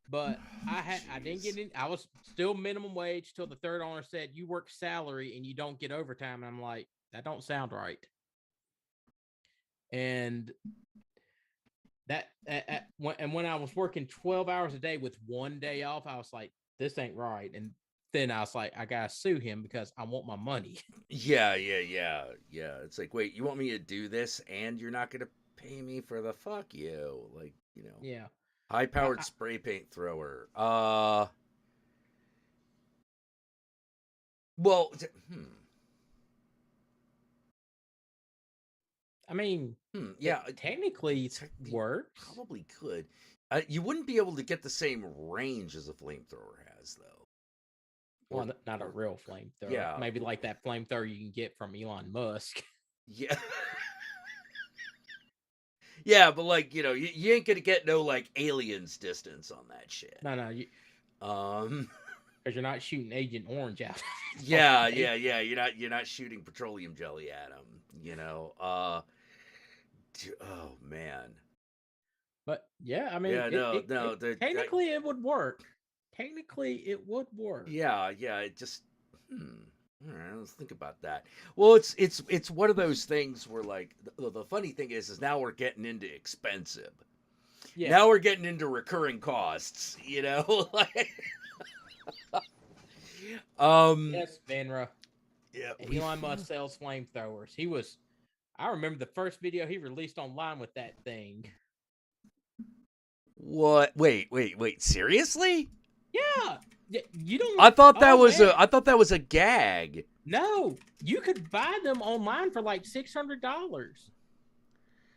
but I didn't get in. I was still minimum wage till the third owner said, you work salary and you don't get overtime. And I'm like, that don't sound right. And when I was working 12 hours a day with 1 day off, I was like, this ain't right. And then I was like, I gotta sue him because I want my money. Yeah. It's like, wait, you want me to do this and you're not gonna pay me for the fuck you? Like, you know. Yeah. High-powered spray paint thrower. Well, I mean, yeah, technically it works. Probably could. You wouldn't be able to get the same range as a flamethrower has, though. Well, not a real flamethrower. Yeah. Maybe like that flamethrower you can get from Elon Musk. Yeah. Yeah, but like, you know, you ain't gonna get no like aliens distance on that shit. No. Because you're not shooting Agent Orange out. Yeah. You're not shooting petroleum jelly at him. You know. Oh man. But yeah, I mean, technically it would work. Technically, it would work. Yeah. It just. All right, let's think about that. Well, it's one of those things where like the funny thing is now we're getting into expensive. Yeah. Now we're getting into recurring costs. You know. Yes, Venra. Yeah. Elon Musk sells flamethrowers. I remember the first video he released online with that thing. What? Wait. Seriously? Yeah. You don't. I thought that was a gag. No, you could buy them online for like $600.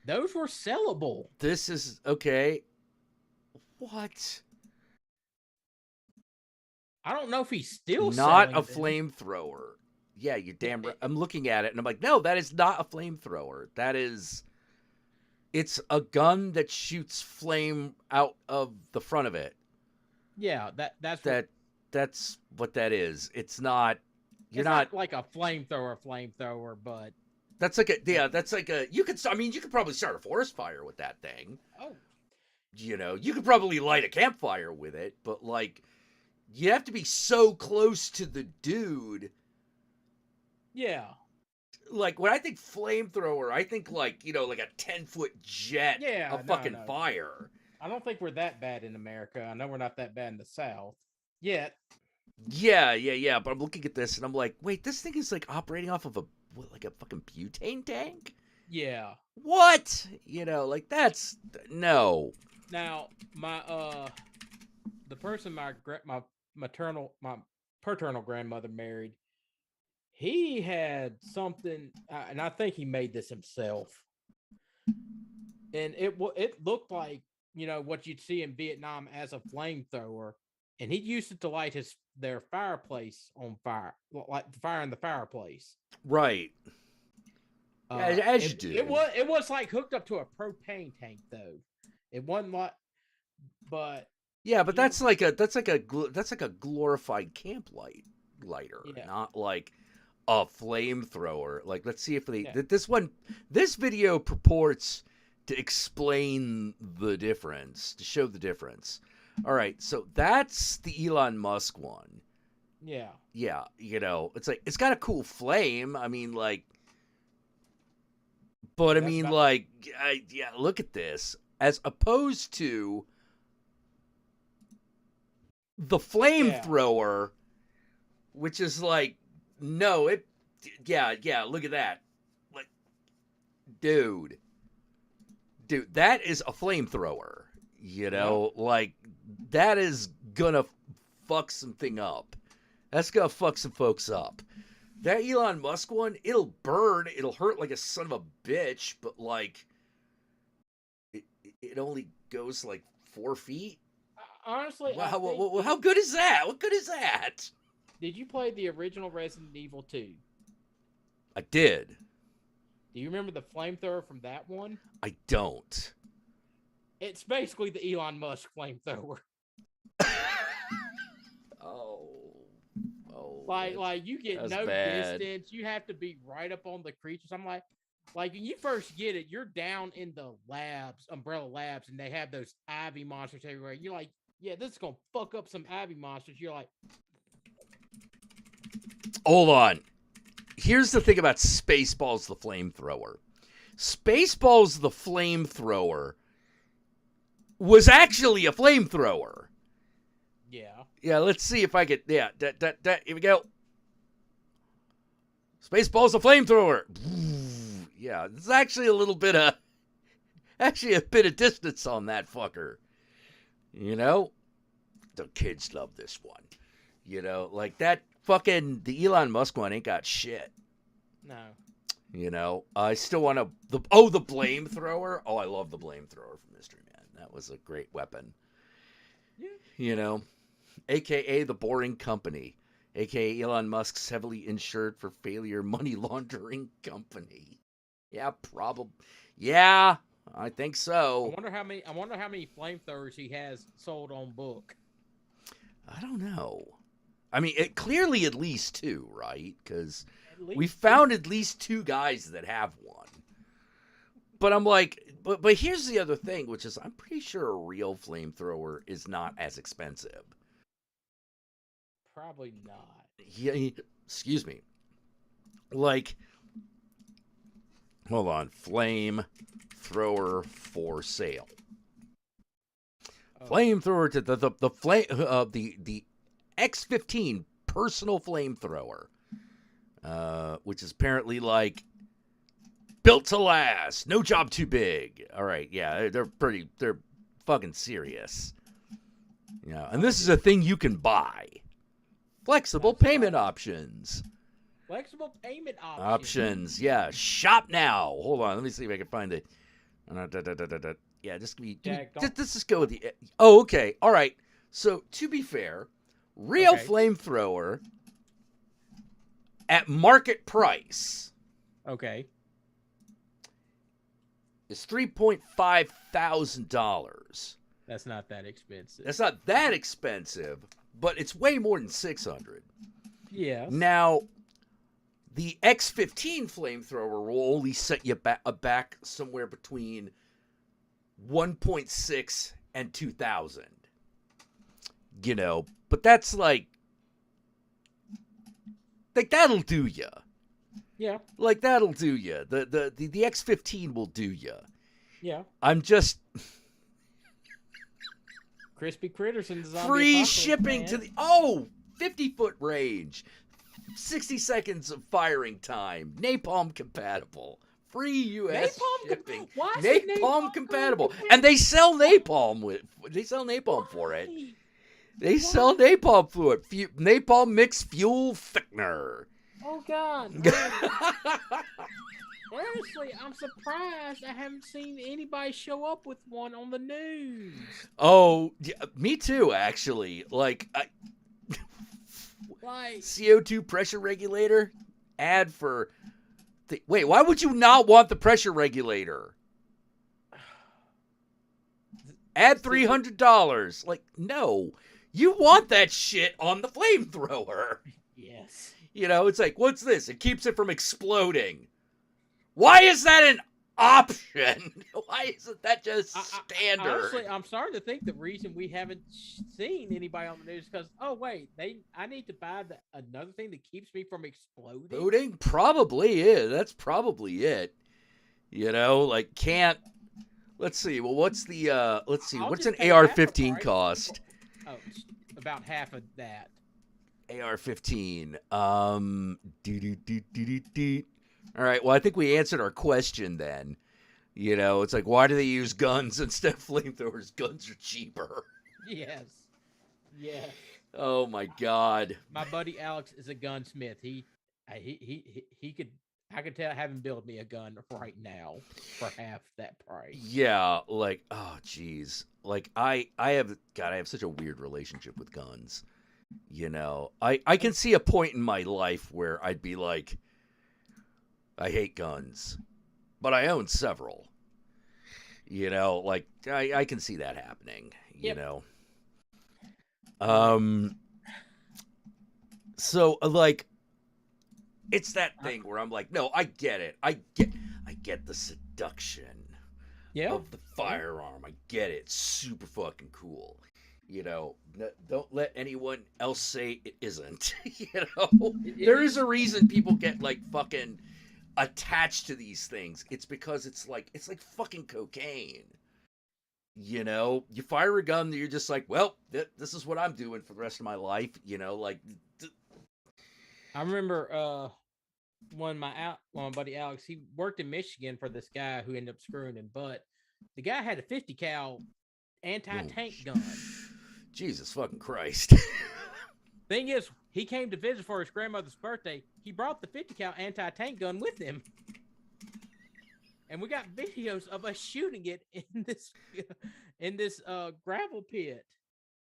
Those were sellable. This is okay. What? I don't know if he's still Not selling a them. flamethrower. Yeah, you damn right. I'm looking at it and I'm like, no, that is not a flamethrower. It's a gun that shoots flame out of the front of it. Yeah, that's what that is. It's not. You're it's not like a flamethrower, but that's like a. You could probably start a forest fire with that thing. Oh. You could probably light a campfire with it, but like, you have to be so close to the dude. Yeah. Like, when I think flamethrower, I think like, like a 10-foot jet of fucking fire. I don't think we're that bad in America. I know we're not that bad in the South yet. Yeah. But I'm looking at this and I'm like, wait, this thing is like operating off of a fucking butane tank? Yeah. What? Like that's no. Now, the person my paternal grandmother married, he had something, and I think he made this himself. And it looked like, what you'd see in Vietnam as a flamethrower, and he used it to light their fireplace on fire, like the fire in the fireplace. Right. As you do. It was like hooked up to a propane tank though. It wasn't like, but yeah, but that's like a glorified camp lighter, not like a flamethrower. Like, let's see if this video purports to explain the difference, to show the difference. All right, so that's the Elon Musk one. Yeah. Yeah, it's like, it's got a cool flame. I mean, like, but look at this. As opposed to the flamethrower, which is like, no, look at that. Like, dude, that is a flamethrower, like, that is gonna fuck something up. That's gonna fuck some folks up. That Elon Musk one, it'll burn, it'll hurt like a son of a bitch, but like, it only goes like 4 feet. Honestly, how good is that? What good is that? Did you play the original Resident Evil 2? I did. Do you remember the flamethrower from that one? I don't. It's basically the Elon Musk flamethrower. Like you get no distance. You have to be right up on the creatures. I'm like when you first get it, you're down in the labs, Umbrella Labs, and they have those ivy monsters everywhere. You're like, yeah, this is gonna fuck up some ivy monsters. You're like, hold on. Here's the thing about Spaceballs the Flamethrower. Spaceballs the Flamethrower was actually a flamethrower. Yeah. Yeah, let's see if I could. Yeah, here we go. Spaceballs the Flamethrower. Yeah, there's actually a bit of distance on that fucker. The kids love this one. Like that fucking, the Elon Musk one ain't got shit. No. I still want the Blamethrower. Oh, I love the Blamethrower from Mystery Man. That was a great weapon. Yeah. AKA the Boring Company. AKA Elon Musk's heavily insured for failure money laundering company. Yeah, probably. Yeah, I think so. I wonder how many flamethrowers he has sold on book. I don't know. I mean, clearly at least 2, right? Because we found at least 2 guys that have one. But I'm like, but here's the other thing, which is I'm pretty sure a real flamethrower is not as expensive. Probably not. Yeah, excuse me. Like, hold on, flamethrower for sale. Flamethrower to the X15 personal flamethrower, which is apparently like built to last, no job too big. All right, yeah, they're fucking serious. Yeah, and this is a thing you can buy. Flexible payment options. Flexible payment Options, yeah. Shop now. Hold on, let me see if I can find it. Yeah, just Jack, let's just go with the. Oh, okay, all right. So to be fair, real flamethrower at market price. Okay. Is $3,500. That's not that expensive. That's not that expensive, but it's way more than 600. Yeah. Now, the X15 flamethrower will only set you back somewhere between 1.6 and 2,000. You know, but that's like that'll do ya. Yeah. Like that'll do ya. The X15 will do ya. Yeah. I'm just Crispy critters and zombie free apocalypse, shipping man. to the 50-foot range, 60 seconds of firing time, napalm compatible, free U.S. shipping, Why is napalm, it napalm compatible, and they sell napalm for it. They sell napalm fluid, napalm mixed fuel thickener. Oh God. Honestly, I'm surprised I haven't seen anybody show up with one on the news. Oh, yeah, me too, actually. Like CO2 pressure regulator ad for. Wait, why would you not want the pressure regulator? Add $300. Like, no, you want that shit on the flamethrower. Yes. You know, it's like, what's this? It keeps it from exploding. Why is that an option? Why isn't that just standard? Honestly, I'm starting to think the reason we haven't seen anybody on the news is because, oh wait, I need to buy another thing that keeps me from exploding. Exploding? Probably is. That's probably it. You know, like can't. Let's see. Well, what's the? Let's see. What's an AR-15 cost? Oh, about half of that. AR-15. All right. Well, I think we answered our question then. You know, it's like, why do they use guns instead of flamethrowers? Guns are cheaper. Yes. Yes. Oh my God. My buddy Alex is a gunsmith. He could. I could have him build me a gun right now for half that price. Yeah, like, oh geez. Like I have such a weird relationship with guns. You know, I can see a point in my life where I'd be like, I hate guns, but I own several. You know, like I can see that happening, you know. So like it's that thing where I'm like, no, I get it. I get the seduction of the firearm. I get it. It's super fucking cool. You know, don't let anyone else say it isn't. You know, there is a reason people get like fucking attached to these things. It's because it's like fucking cocaine. You know, you fire a gun, you're just like, well, this is what I'm doing for the rest of my life. You know, like. I remember when my buddy Alex, he worked in Michigan for this guy who ended up screwing him, but the guy had a 50 cal anti-tank gun. Jesus fucking Christ. Thing is, he came to visit for his grandmother's birthday. He brought the 50 cal anti-tank gun with him. And we got videos of us shooting it in this gravel pit.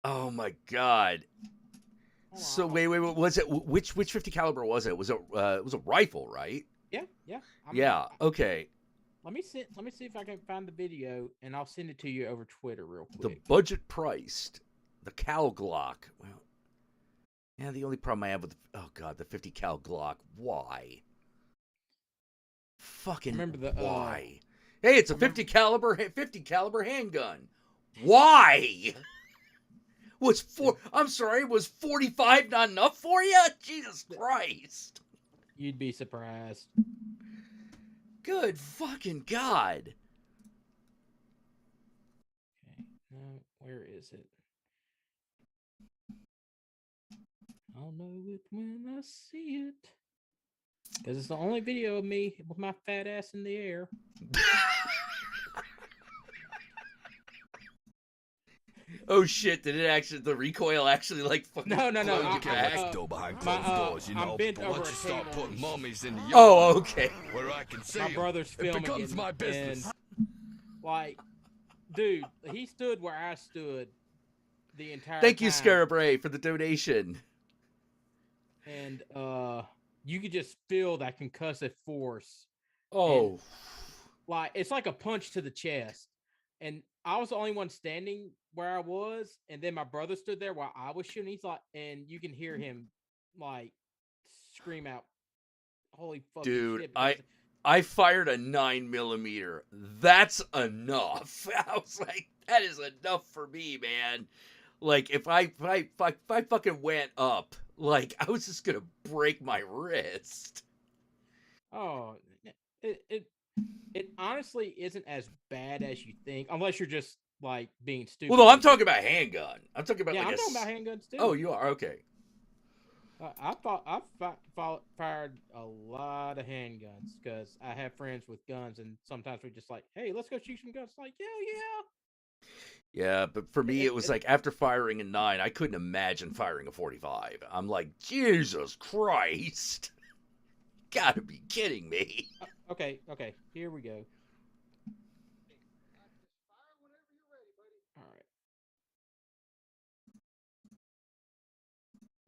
Oh my God. So wait, was it which 50 caliber was it? Was it a rifle, right? Yeah. Okay. Let me see if I can find the video, and I'll send it to you over Twitter real quick. The budget priced, the Cal Glock. Well, yeah. The only problem I have with the 50 cal Glock. Why? Fucking remember why? Hey, it's a 50 caliber handgun. Why? Was 45 not enough for you? Jesus Christ. You'd be surprised. Good fucking God. Okay, now where is it? I'll know it when I see it. Because it's the only video of me with my fat ass in the air. Oh shit! Did it actually? The recoil actually like fucking? No. Behind closed doors, you know. I'm bent but over once a you start table. putting mummies in the yard, Oh, okay. where I can see My 'em, brother's it filming becomes it, my business. and Like, dude, he stood where I stood the entire Thank you, time. Scarab Ray, for the donation. And you could just feel that concussive force. Oh. And, like, it's like a punch to the chest. And I was the only one standing where I was, and then my brother stood there while I was shooting. He's like, and you can hear him like scream out, "Holy fucking dude, shit!" I fired a 9mm. That's enough. I was like, that is enough for me, man. Like, if I fucking went up, like, I was just gonna break my wrist. Oh, it honestly isn't as bad as you think, unless you're just like being stupid. Well, no, I'm talking about handgun. I'm talking about I'm talking about handguns too. Oh, you are? Okay. I fired a lot of handguns because I have friends with guns, and sometimes we're just like, "Hey, let's go shoot some guns." Like, yeah. Yeah, but for me, it was like after firing a 9, I couldn't imagine firing a 45. I'm like, Jesus Christ. Gotta be kidding me. Okay, here we go. All right.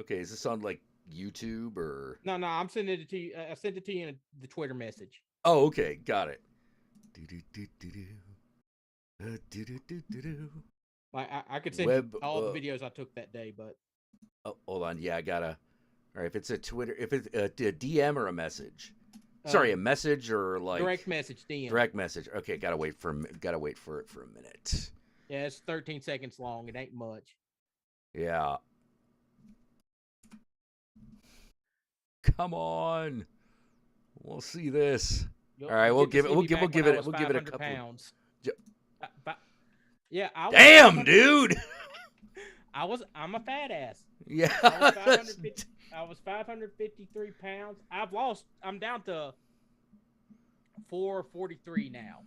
Okay, is this on like YouTube or? No, I'm sending it to you. I sent it to you in the Twitter message. Oh, okay, got it. Like I could send you all the videos I took that day, but oh, hold on. Yeah, I gotta. All right, if it's a Twitter, if it's a DM or a message. Sorry, a message or like direct message DM. Direct message. Okay, gotta wait for it for a minute. Yeah, it's 13 seconds long. It ain't much. Yeah. Come on. We'll see this. All right, we'll give it a couple. Pounds. Yeah, damn, dude. I'm a fat ass. Yeah. I was 553 pounds. I'm down to 443 now.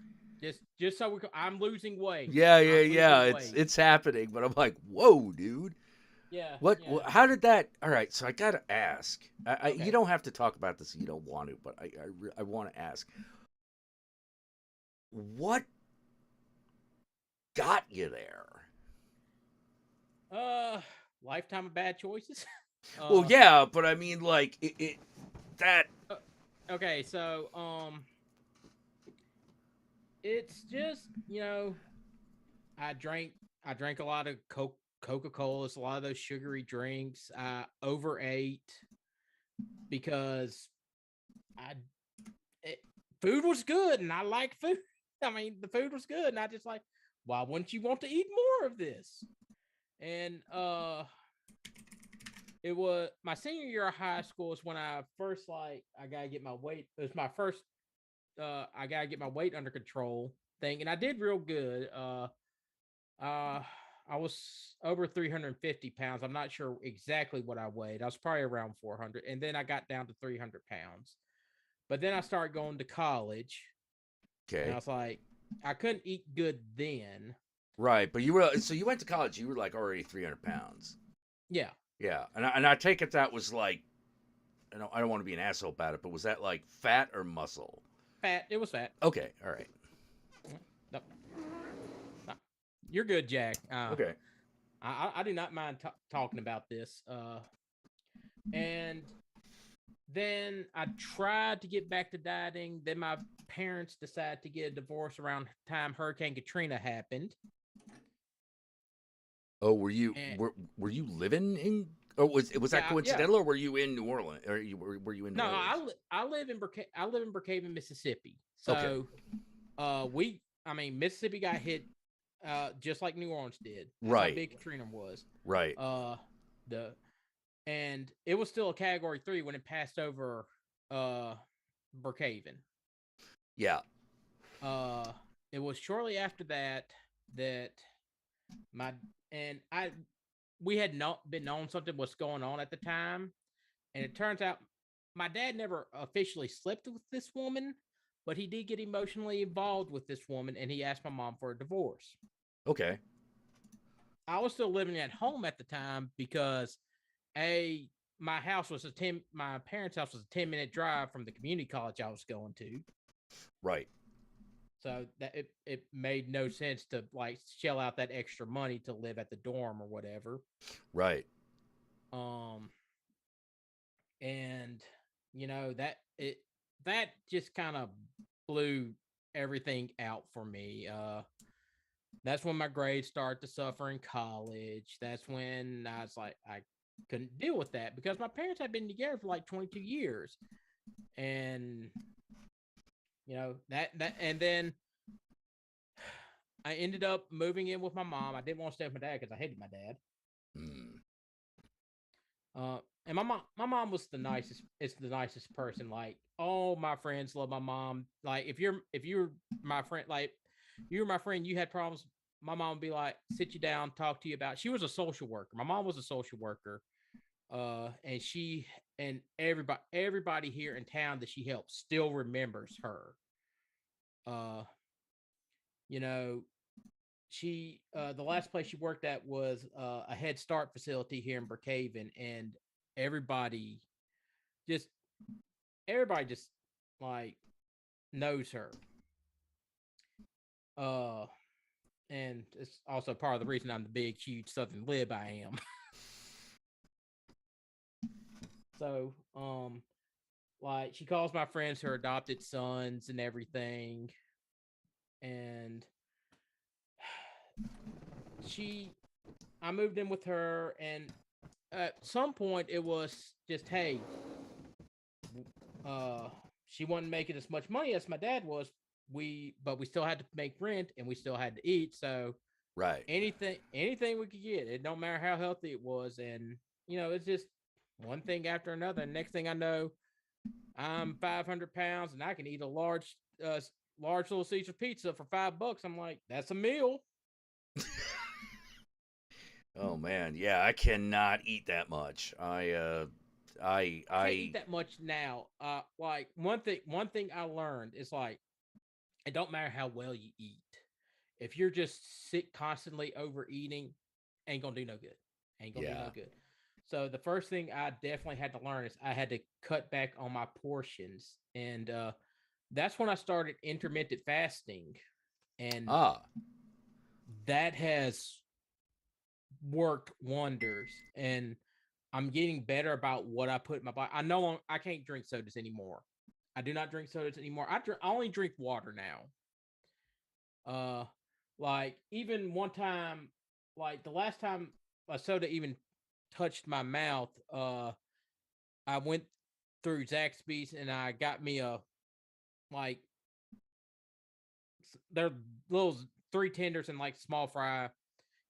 Just so I'm losing weight. Yeah. It's happening, but I'm like, whoa, dude. Yeah. What? Yeah. How did that? All right, so I gotta ask. Okay. You don't have to talk about this if you don't want to, but I want to ask. What got you there? Lifetime of bad choices. Well, yeah, but I mean, like that. Okay, so it's just I drank a lot of Coca-Colas, a lot of those sugary drinks. I overate because food was good and I like food. I mean, the food was good, and I just like, why wouldn't you want to eat more of this? And it was my senior year of high school is when I first I gotta get my weight. It was my first I gotta get my weight under control thing, and I did real good. I was over 350 pounds. I'm not sure exactly what I weighed. I was probably around 400, and then I got down to 300 pounds. But then I started going to college. Okay. And I was like, I couldn't eat good then. Right, but you went to college. You were like already 300 pounds. Yeah. Yeah, and I take it that was like, I don't want to be an asshole about it, but was that like fat or muscle? Fat. It was fat. Okay, all right. No. You're good, Jack. Okay. I do not mind talking about this. And then I tried to get back to dieting. Then my parents decided to get a divorce around the time Hurricane Katrina happened. Oh, were you living in? Oh, was that coincidental, or were you in New Orleans? Or were you in? No, I live in Brookhaven, Mississippi. So, okay. Mississippi got hit, just like New Orleans did. That's right. How big Katrina was. Right. And it was still a Category 3 when it passed over Brookhaven. Yeah. It was shortly after that we had not been known something was going on at the time, and it turns out my dad never officially slept with this woman, but he did get emotionally involved with this woman, and he asked my mom for a divorce. Okay. I was still living at home at the time because my parents' house was a 10-minute drive from the community college I was going to. Right. So that it made no sense to like shell out that extra money to live at the dorm or whatever. Right. And you know that just kind of blew everything out for me. That's when my grades started to suffer in college. That's when I was like, I couldn't deal with that because my parents had been together for like 22 years. And, you know, and then I ended up moving in with my mom. I didn't want to stay with my dad because I hated my dad. And my mom was the nicest. It's the nicest person. Like all my friends love my mom. Like if you're my friend, like you're my friend, you had problems. My mom would be like, sit you down, talk to you about. She was a social worker. My mom was a social worker, and she and everybody here in town that she helped still remembers her. You know, she the last place she worked at was a Head Start facility here in Brookhaven, and everybody just like knows her. And it's also part of the reason I'm the big, huge Southern lib I am. So, like she calls my friends her adopted sons and everything. And I moved in with her, and at some point it was just, hey, she wasn't making as much money as my dad was. But we still had to make rent and we still had to eat. So right, anything we could get, it don't matter how healthy it was. And you know, it's just one thing after another. And next thing I know, I'm 500 pounds and I can eat a large Little Caesar pizza for $5. I'm like, that's a meal. Oh man, yeah, I cannot eat that much. I can't eat that much now. Like one thing I learned is like, it don't matter how well you eat. If you're just sick constantly overeating, ain't gonna do no good. Ain't gonna do no good. So the first thing I definitely had to learn is I had to cut back on my portions, and that's when I started intermittent fasting, and that has worked wonders. And I'm getting better about what I put in my body. I know I can't drink sodas anymore. I do not drink sodas anymore. I only drink water now. Like even one time, like the last time a soda even touched my mouth, I went through Zaxby's and I got me like they're little 3 tenders and like small fry.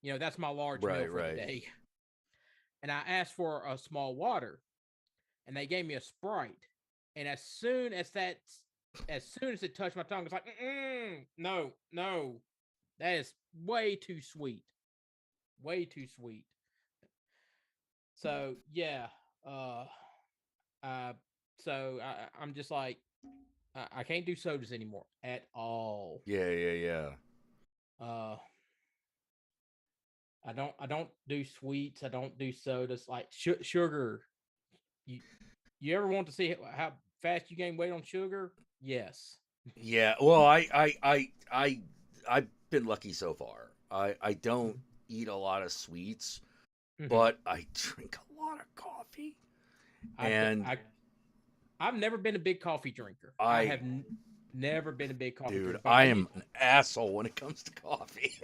You know, that's my large meal for the day. And I asked for a small water, and they gave me a Sprite. And as soon as it touched my tongue, it's like, no, that is way too sweet. So yeah, I'm just like, I can't do sodas anymore at all. Yeah. I don't do sweets. I don't do sodas. Like sugar. You ever want to see how fast you gain weight on sugar? Yes. Yeah. Well, I've been lucky so far. I don't eat a lot of sweets, but I drink a lot of coffee. I've never been a big coffee drinker. I have never been a big coffee drinker. Dude, I am an asshole when it comes to coffee.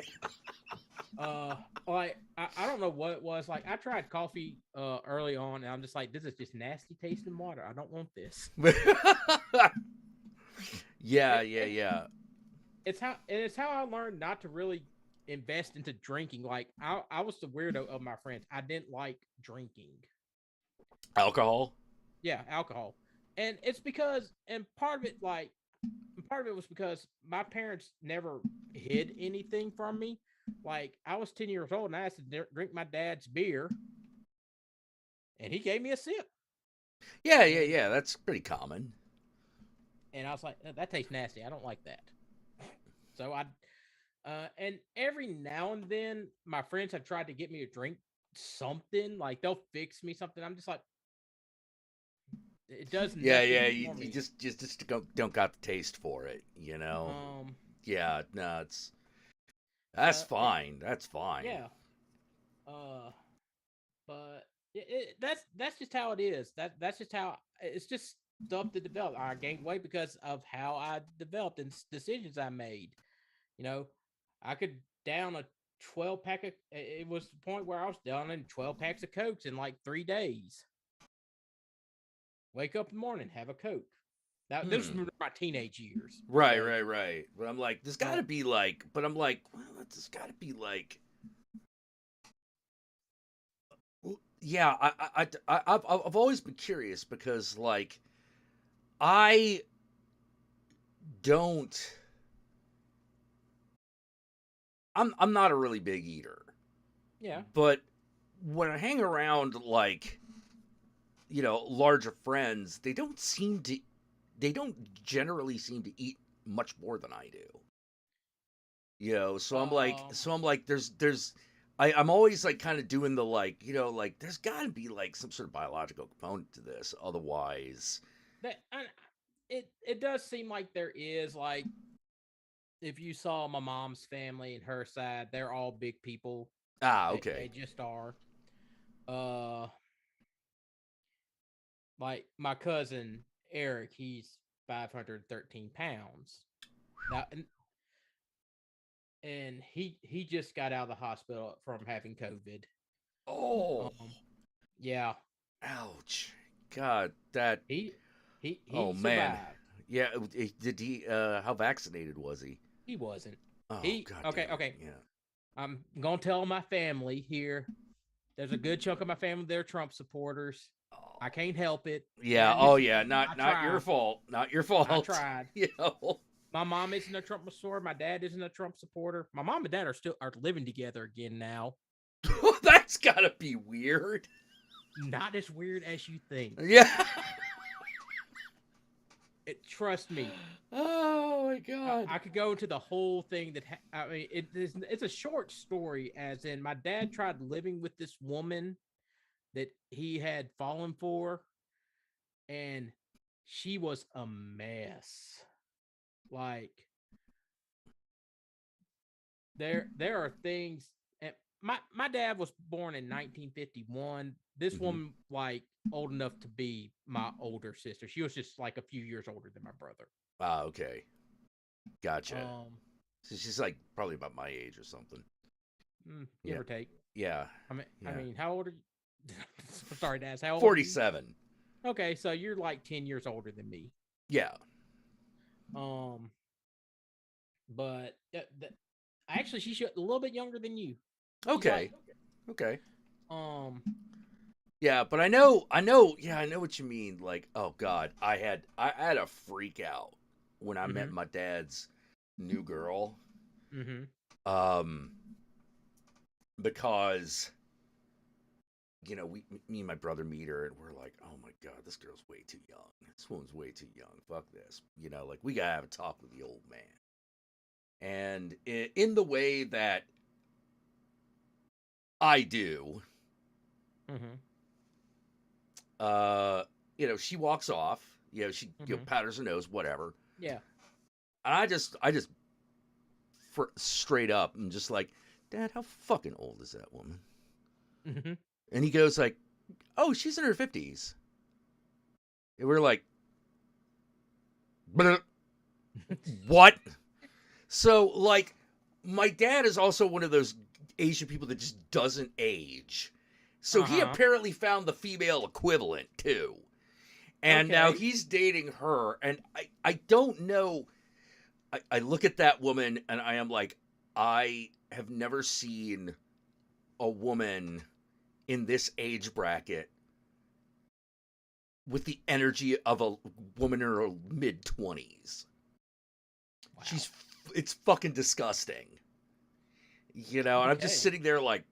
Like I don't know what it was. Like I tried coffee early on, and I'm just like, this is just nasty tasting water. I don't want this. Yeah. It's how I learned not to really invest into drinking. Like I was the weirdo of my friends. I didn't like drinking alcohol. Yeah, alcohol, and it's because, and part of it was because my parents never hid anything from me. Like I was 10 years old and I asked to drink my dad's beer, and he gave me a sip. Yeah. That's pretty common. And I was like, that tastes nasty. I don't like that. So and every now and then my friends have tried to get me to drink something. Like they'll fix me something. I'm just like, it does. Yeah. You just don't got the taste for it, you know. Yeah, no, that's Uh, it- fine. That's fine. Yeah. But that's just how it is. That's just how it's just stuff to develop. I gained weight because of how I developed and decisions I made. You know, I could down a 12 pack of. It was the point where I was downing 12 packs of Cokes in like 3 days. Wake up in the morning, have a Coke. That Those were my teenage years. Right, Okay? right. But I'm like, there's got to be like, but I'm like, well, there's got to be like, yeah. I've always been curious because like, I don't. I'm not a really big eater. Yeah. But when I hang around like, larger friends, they don't generally seem to eat much more than I do. So I'm like, I'm always like kind of doing the like, like there's got to be like some sort of biological component to this, otherwise. It does seem like there is, like, if you saw my mom's family and her side, they're all big people. Okay. They just are. Like my cousin Eric, he's 513 pounds. Now, and he just got out of the hospital from having COVID. Oh. Yeah. Ouch. God, that he oh survived. Man. Yeah, did he how vaccinated was he? He wasn't. Oh, God. Okay. Yeah. I'm gonna tell my family here. There's a good chunk of my family they're Trump supporters. I can't help it. Yeah. Oh, yeah. Not your fault. Not your fault. I tried. You My mom isn't a Trump supporter. My dad isn't a Trump supporter. My mom and dad are living together again now. That's gotta be weird. Not as weird as you think. Yeah. Trust me. Oh my God. I could go into the whole thing it's a short story, as in my dad tried living with this woman that he had fallen for, and she was a mess. Like, there are things, and my dad was born in 1951. This woman, like, old enough to be my older sister. She was just like a few years older than my brother. Okay. Gotcha. So she's like probably about my age or something. Give or take. Yeah. I mean, how old are you? Sorry to ask. How old? 47. Okay, so you're like 10 years older than me. Yeah. But actually, she's a little bit younger than you. Okay. Okay. Yeah, but I know what you mean. Like, oh God, I had a freak out when I met my dad's new girl. Because me and my brother meet her and we're like, oh my God, this girl's way too young. This woman's way too young. Fuck this. Like, we gotta have a talk with the old man. And in the way that I do, she walks off. She powders her nose, whatever. Yeah. And I just straight up, I'm just like, Dad, how fucking old is that woman? And he goes like, oh, she's in her 50s. And we're like, what? So, like, my dad is also one of those Asian people that just doesn't age. So he apparently found the female equivalent, too. And now he's dating her. And I don't know. I look at that woman and I am like, I have never seen a woman in this age bracket with the energy of a woman in her mid-20s. Wow. It's fucking disgusting. And I'm just sitting there like,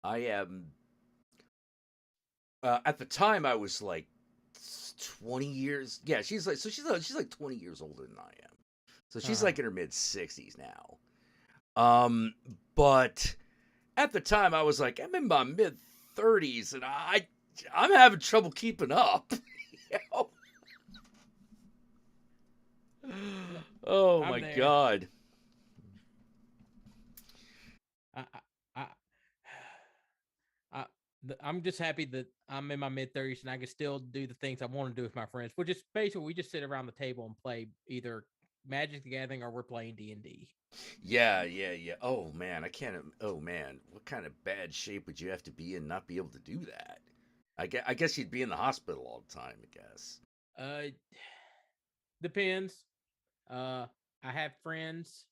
I am, at the time I was like 20 years. Yeah, she's like 20 years older than I am. So she's like in her mid-60s now. But at the time I was like, I'm in my mid-30s and I'm having trouble keeping up. Oh I'm my there. God. I, I, I'm just happy that I'm in my mid-30s and I can still do the things I want to do with my friends. Which is basically we just sit around the table and play either Magic the Gathering or we're playing D&D. Yeah. Oh man, I can't. Oh man, what kind of bad shape would you have to be in not be able to do that? I guess you'd be in the hospital all the time. I guess. Depends. I have friends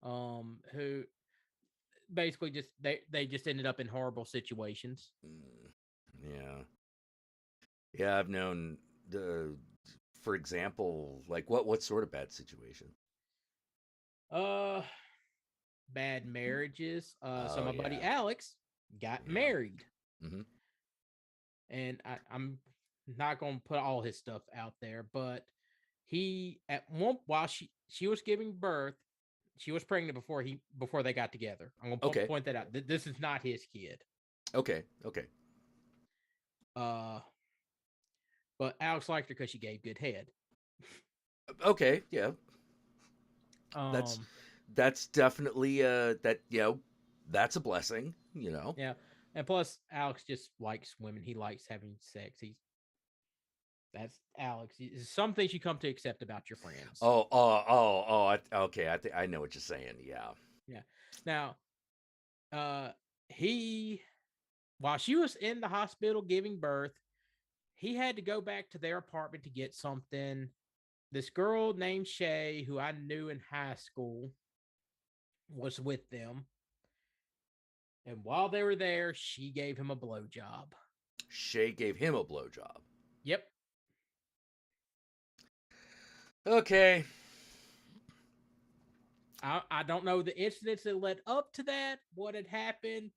who basically just they just ended up in horrible situations. Yeah. Yeah, I've known the, for example, like what sort of bad situation? Bad marriages. So Oh my buddy yeah. Alex got Yeah. married. Mm-hmm. And I'm not gonna put all his stuff out there, but he at one while she was giving birth, she was pregnant before they got together. I'm gonna Okay. point that out. This is not his kid. Okay. But Alex liked her because she gave good head. Okay. Yeah. That's Um, that's definitely that that's a blessing. yeah, and plus Alex just likes women. He likes having sex. That's Alex. Some things you come to accept about your friends. Okay. I know what you're saying. Yeah. Yeah. Now, he while she was in the hospital giving birth, he had to go back to their apartment to get something. This girl named Shay, who I knew in high school, was with them. And while they were there, she gave him a blowjob. Shay gave him a blowjob. Yep. Okay. I don't know the incidents that led up to that, what had happened,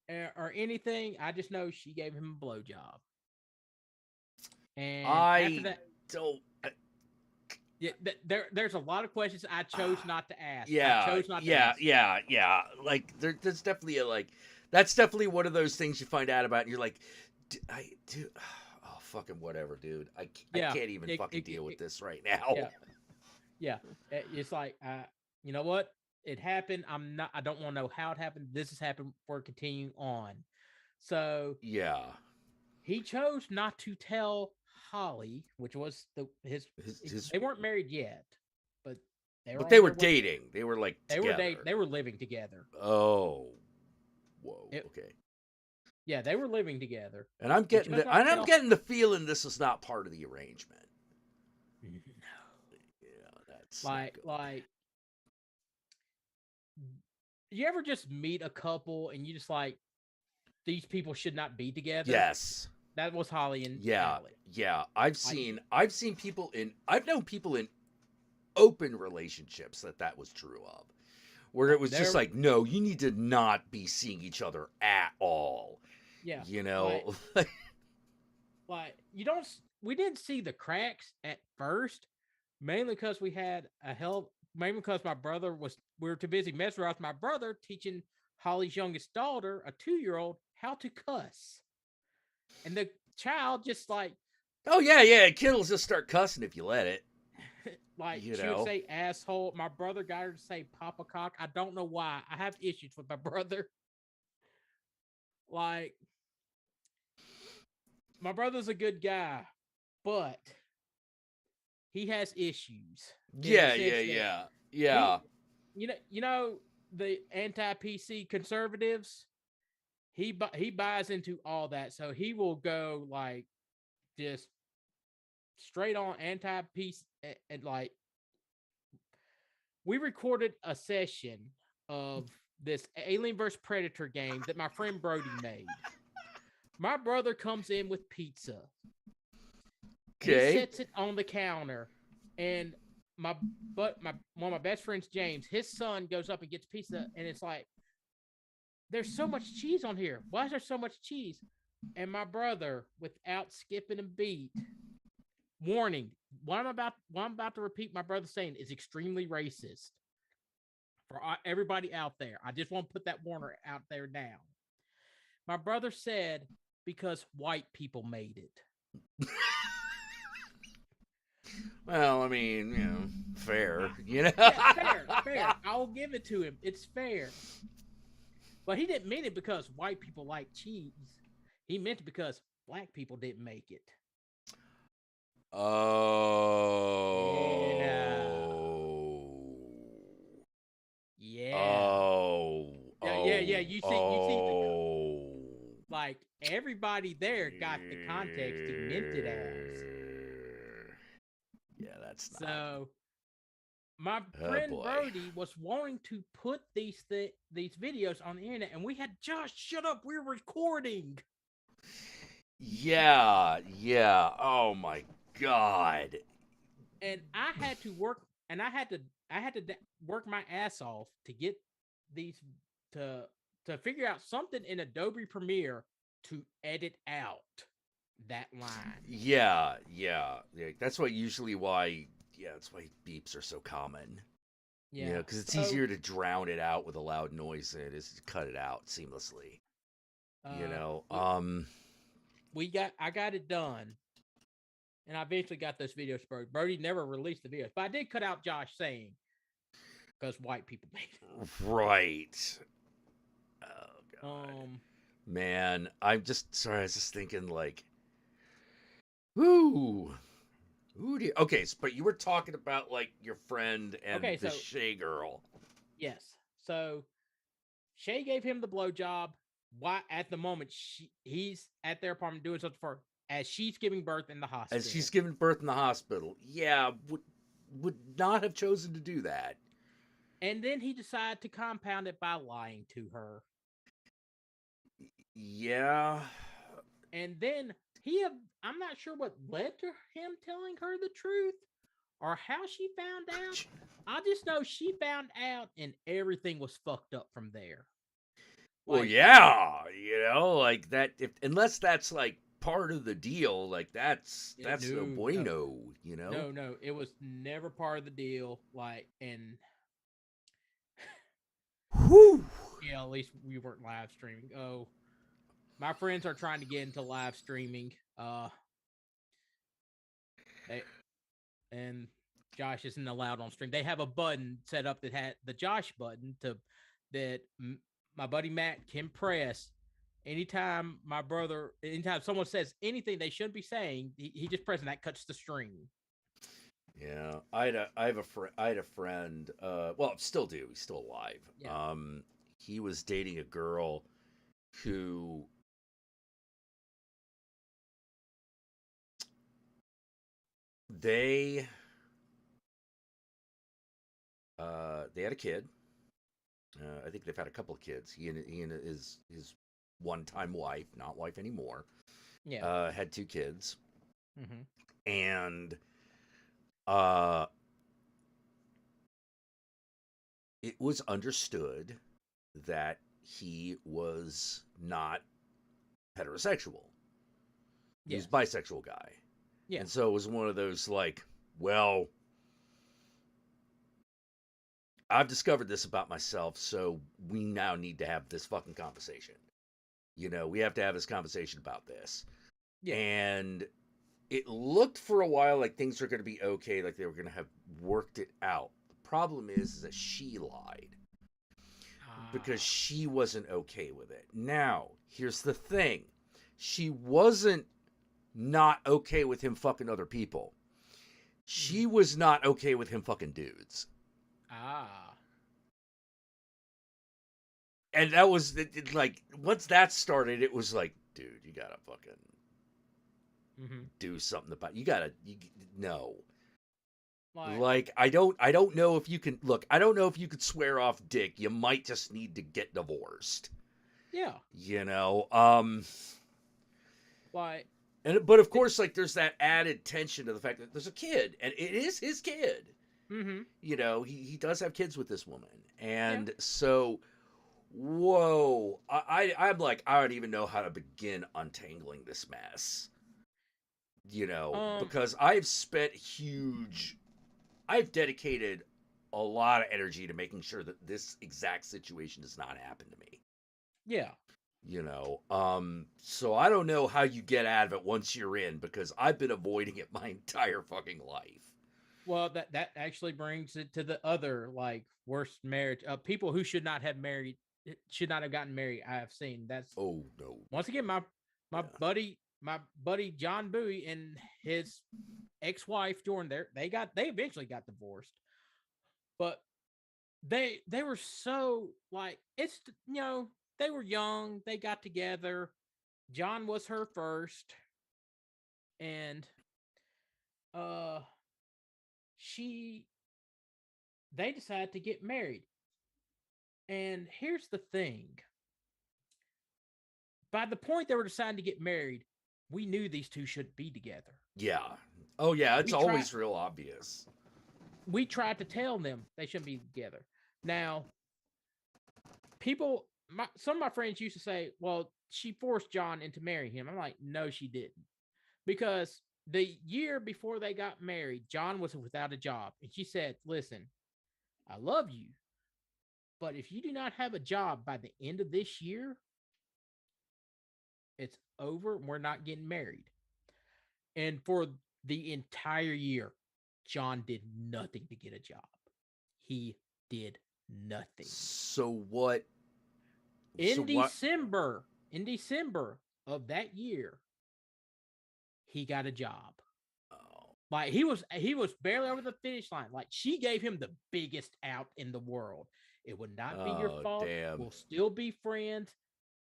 or anything. I just know she gave him a blowjob. And after that, don't. Yeah, there's a lot of questions I chose not to ask. Yeah, I chose not to ask. yeah. Like there's definitely that's definitely one of those things you find out about, and you're like, oh fucking whatever, dude. I can't even fucking deal with this right now. Yeah. It's like, you know what? It happened. I don't want to know how it happened. This has happened. We're continuing on. So yeah, he chose not to tell Holly, which was his. They weren't married yet, but they were dating. They were like together. They were living together. Oh, whoa. Okay. Yeah, they were living together. And I'm getting the feeling this is not part of the arrangement. No. Yeah, that's like you ever just meet a couple and you just like, these people should not be together? Yes. That was Holly and Alex. Yeah. I've known people in open relationships that was true of. Where it was just like, no, you need to not be seeing each other at all. Yeah. Like we didn't see the cracks at first, mainly because because my brother we were too busy messing around with my brother teaching Holly's youngest daughter, a 2-year-old, how to cuss. And the child just like, oh yeah, kid will just start cussing if you let it. Like she would say asshole. My brother got her to say papa cock. I don't know why. I have issues with my brother. Like, my brother's a good guy, but he has issues. Yeah. You know the anti-PC conservatives. He buys into all that, so he will go like just straight on anti-PC. And like, we recorded a session of this Alien vs. Predator game that my friend Brody made. My brother comes in with pizza. Okay. He sets it on the counter, and one of my best friends, James, his son goes up and gets pizza, and it's like, there's so much cheese on here. Why is there so much cheese? And my brother, without skipping a beat, warning, what I'm about to repeat my brother saying is extremely racist. For everybody out there, I just want to put that warner out there now. My brother said, because white people made it. Well, I mean, fair, Yeah, fair. I'll give it to him. It's fair. But he didn't mean it because white people like cheese. He meant it because black people didn't make it. Oh. Yeah. Oh. Yeah. You see, like everybody there got the context he meant it as. Yeah, that's not. So my friend Brody was wanting to put these videos on the internet, and we had Josh, shut up, we're recording. Yeah. Oh my God. And I had to work, and I had to work my ass off to get these to figure out something in Adobe Premiere to edit out that line. Yeah. That's why that's why beeps are so common. Yeah, because it's easier to drown it out with a loud noise than it is to cut it out seamlessly. I got it done, and I eventually got those videos. Brody never released the videos, but I did cut out Josh saying because white people made it. Right. Oh God. Man, I'm just sorry. I was just thinking like, okay, but you were talking about like your friend and the Shay girl. Yes. So Shay gave him the blowjob. Why at the moment he's at their apartment doing something for her as she's giving birth in the hospital. As she's giving birth in the hospital. Yeah, would not have chosen to do that. And then he decided to compound it by lying to her. Yeah. And then I'm not sure what led to him telling her the truth or how she found out. I just know she found out and everything was fucked up from there. Well, yeah, like that. Unless that's like part of the deal, like that's no bueno, No, it was never part of the deal. Like, and yeah, at least we weren't live streaming. Oh, my friends are trying to get into live streaming. And Josh isn't allowed on stream. They have a button set up that had the Josh button that my buddy Matt can press anytime someone says anything they shouldn't be saying. He just presses that, cuts the stream. Yeah, I had a friend. Well, still do. He's still alive. Yeah. He was dating a girl who they had a kid. I think they've had a couple of kids. He and his one-time wife, not wife anymore. Yeah. Had 2 kids. Mm-hmm. And it was understood that he was not heterosexual. He was a bisexual guy. Yeah. And so it was one of those like, well, I've discovered this about myself, so we now need to have this fucking conversation. We have to have this conversation about this. Yeah. And it looked for a while like things were going to be okay, like they were going to have worked it out. The problem is that she lied because she wasn't okay with it. Now, here's the thing. She wasn't not okay with him fucking other people. She was not okay with him fucking dudes. And that was like, once that started, it was like, dude, you gotta fucking do something about it. You gotta, no. Like, I don't know if you can, look, I don't know if you could swear off dick. You might just need to get divorced. Yeah. But of course, like, there's that added tension to the fact that there's a kid, and it is his kid. Mm-hmm. He does have kids with this woman. And so, whoa, I'm like, I don't even know how to begin untangling this mess. Because I've dedicated a lot of energy to making sure that this exact situation does not happen to me. Yeah. You know, so I don't know how you get out of it once you're in, because I've been avoiding it my entire fucking life. Well, that actually brings it to the other like worst marriage. People who should not have married, should not have gotten married. I have seen. That's Oh no. Once again my buddy John Bowie and his ex-wife Jordan. They eventually got divorced, but they were so like they were young. They got together. John was her first, and they decided to get married. And here's the thing. By the point they were deciding to get married, we knew these two shouldn't be together. Yeah. Oh yeah, it's always real obvious. We tried to tell them they shouldn't be together. Now, some of my friends used to say, well, she forced John into marrying him. I'm like, no, she didn't. Because the year before they got married, John was without a job. And she said, listen, I love you, but if you do not have a job by the end of this year, it's over. We're not getting married. And for the entire year, John did nothing to get a job. He did nothing. So what? In December of that year, he got a job. Oh. Like he was barely over the finish line. Like she gave him the biggest out in the world. It would not be your fault. Damn. We'll still be friends.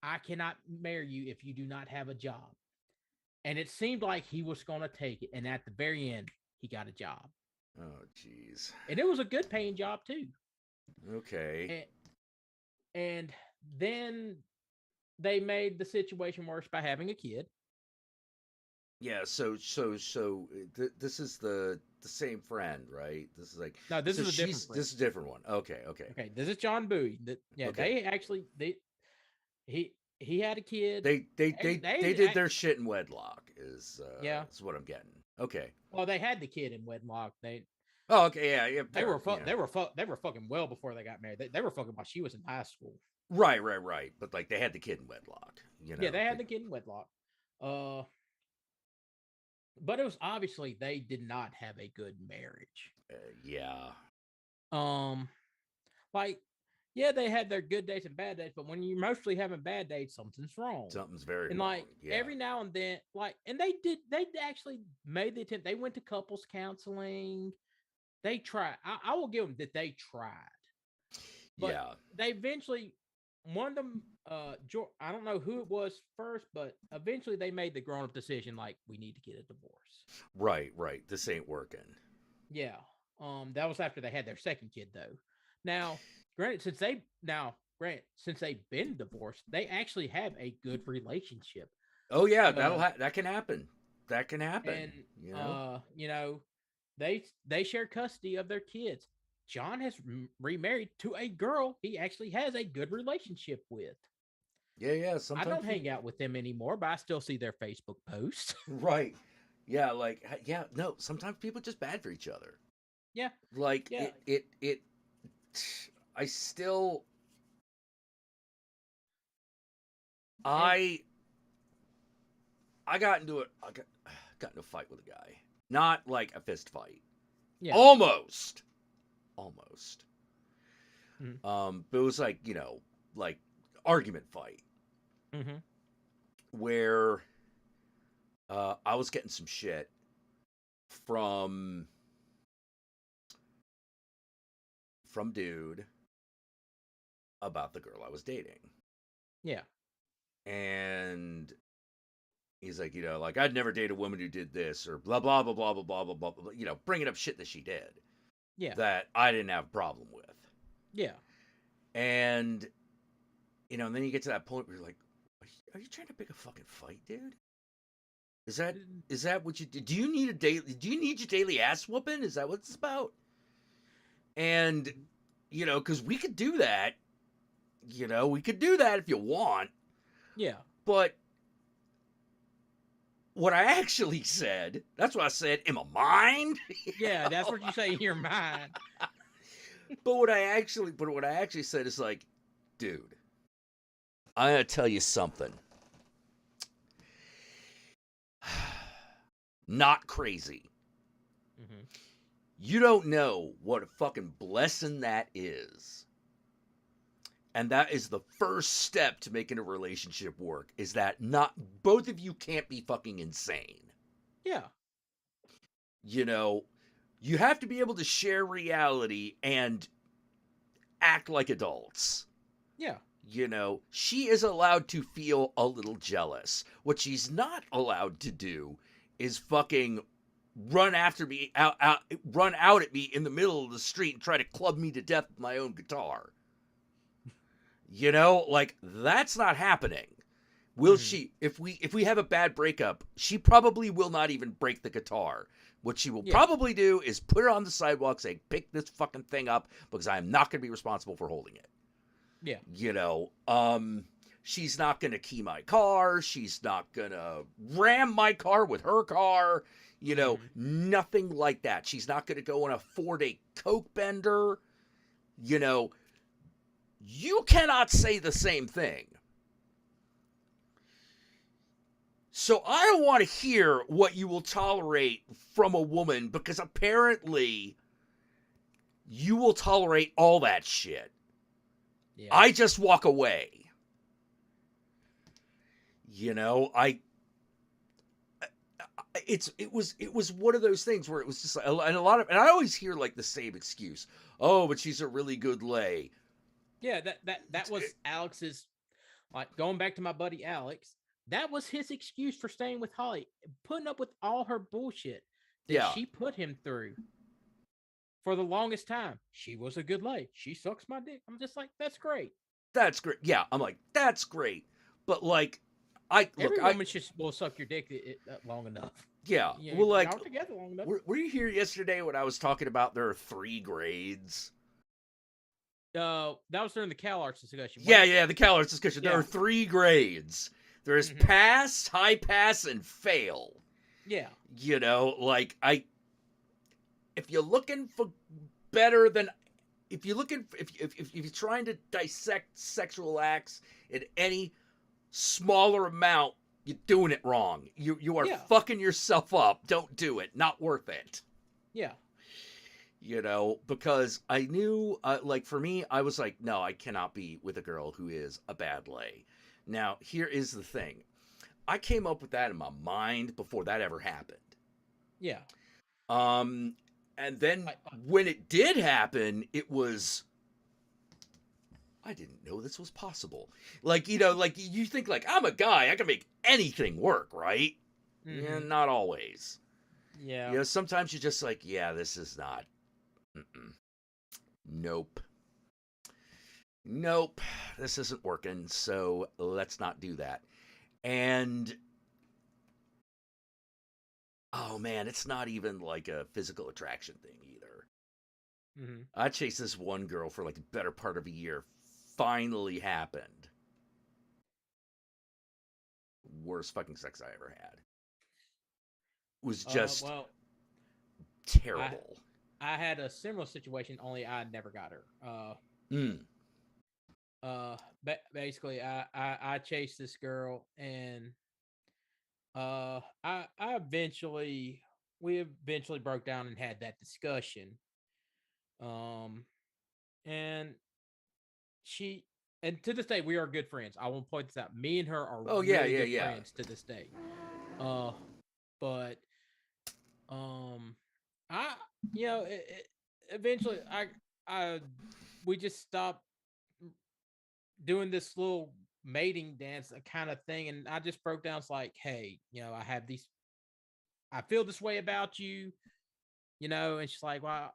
I cannot marry you if you do not have a job. And it seemed like he was going to take it. And at the very end, he got a job. Oh, jeez. And it was a good paying job too. Okay. And then they made the situation worse by having a kid. Yeah, so this is the same friend, right? This is like no, this is a different friend. This is a different one. Okay. Okay, this is John Bowie. He had a kid. They did their shit in wedlock is what I'm getting. Okay. Well, they had the kid in wedlock. Oh, okay, yeah. They were fucking well before they got married. They were fucking while she was in high school. Right. But like they had the kid in wedlock. You know. Yeah, they had the kid in wedlock. But it was obviously they did not have a good marriage. Yeah. They had their good days and bad days, but when you're mostly having bad days, something's wrong. Something's very and wrong. Yeah. Every now and then, and they actually made the attempt. They went to couples counseling. They tried. I will give them that they tried. But they eventually, one of them, I don't know who it was first, but eventually they made the grown-up decision, like, we need to get a divorce. Right. This ain't working. Yeah. That was after they had their second kid, though. Now, granted, since they've been divorced, they actually have a good relationship. Oh yeah, that can happen. That can happen. And they share custody of their kids. John has remarried to a girl he actually has a good relationship with. Yeah. Sometimes I don't hang out with them anymore, but I still see their Facebook posts. Right. Yeah. No. Sometimes people are just bad for each other. Yeah. I still. I got into a fight with a guy. Not like a fist fight. Yeah. Almost. Mm-hmm. But it was like argument fight. Mm-hmm. Where I was getting some shit from dude about the girl I was dating. Yeah. And he's like, I'd never date a woman who did this or blah, blah, blah, blah, blah, blah, blah, blah, bringing up shit that she did. Yeah. That I didn't have a problem with. Yeah. And, and then you get to that point where you're like, are you trying to pick a fucking fight, dude? Is that what you do? Do you need your daily ass whooping? Is that what it's about? And, because we could do that. We could do that if you want. Yeah. But what I actually said, that's what I said in my mind. Yeah, that's what you say in your mind. But what I actually said is like, dude, I gotta tell you something. Not crazy. Mm-hmm. You don't know what a fucking blessing that is. And that is the first step to making a relationship work, is that not both of you can't be fucking insane. Yeah. You know, you have to be able to share reality and act like adults. Yeah. You know, she is allowed to feel a little jealous. What she's not allowed to do is fucking run after me, run out at me in the middle of the street and try to club me to death with my own guitar. You know, like, that's not happening. Will she? If we have a bad breakup, she probably will not even break the guitar. What she will probably do is put it on the sidewalk, say, "Pick this fucking thing up, because I am not going to be responsible for holding it." Yeah. You know, she's not going to key my car. She's not going to ram my car with her car. You know, nothing like that. She's not going to go on a 4-day coke bender. You know, you cannot say the same thing. So I don't want to hear what you will tolerate from a woman, because apparently you will tolerate all that shit. Yeah. I just walk away. You know, it was one of those things where it was just, and I always hear like the same excuse. Oh, but she's a really good lay. Yeah, that was Alex's, like, going back to my buddy Alex, that was his excuse for staying with Holly, putting up with all her bullshit that she put him through for the longest time. She was a good lay. She sucks my dick. I'm just like, that's great. That's great. Yeah, I'm like, that's great. But like, every woman will suck your dick long enough. Yeah, you well, like, together long enough. Were you here yesterday when I was talking about there are 3 grades? That was during the CalArts discussion. Yeah, the CalArts discussion. There are 3 grades. There's pass, high pass, and fail. Yeah. You know, like, if you're looking for better than, if you're trying to dissect sexual acts in any smaller amount, you're doing it wrong. You are fucking yourself up. Don't do it. Not worth it. Yeah. You know, because I knew, like, for me, I was like, no, I cannot be with a girl who is a bad lay. Now, here is the thing. I came up with that in my mind before that ever happened. Yeah. And then when it did happen, it was, I didn't know this was possible. Like, you know, like, you think, like, I'm a guy, I can make anything work, right? Yeah, not always. Yeah. You know, sometimes you're just like, yeah, this is not. Nope. This isn't working, so let's not do that. And, oh man, it's not even like a physical attraction thing either. I chased this one girl for like the better part of a year. Finally happened. Worst fucking sex I ever had. It was just terrible. I had a similar situation, only I never got her. Basically, I chased this girl, and we eventually broke down and had that discussion. And to this day, we are good friends. I won't point this out. Me and her are good friends to this day. But eventually we just stopped doing this little mating dance kind of thing, and I just broke down. It's like, hey, I feel this way about you, and she's like, well,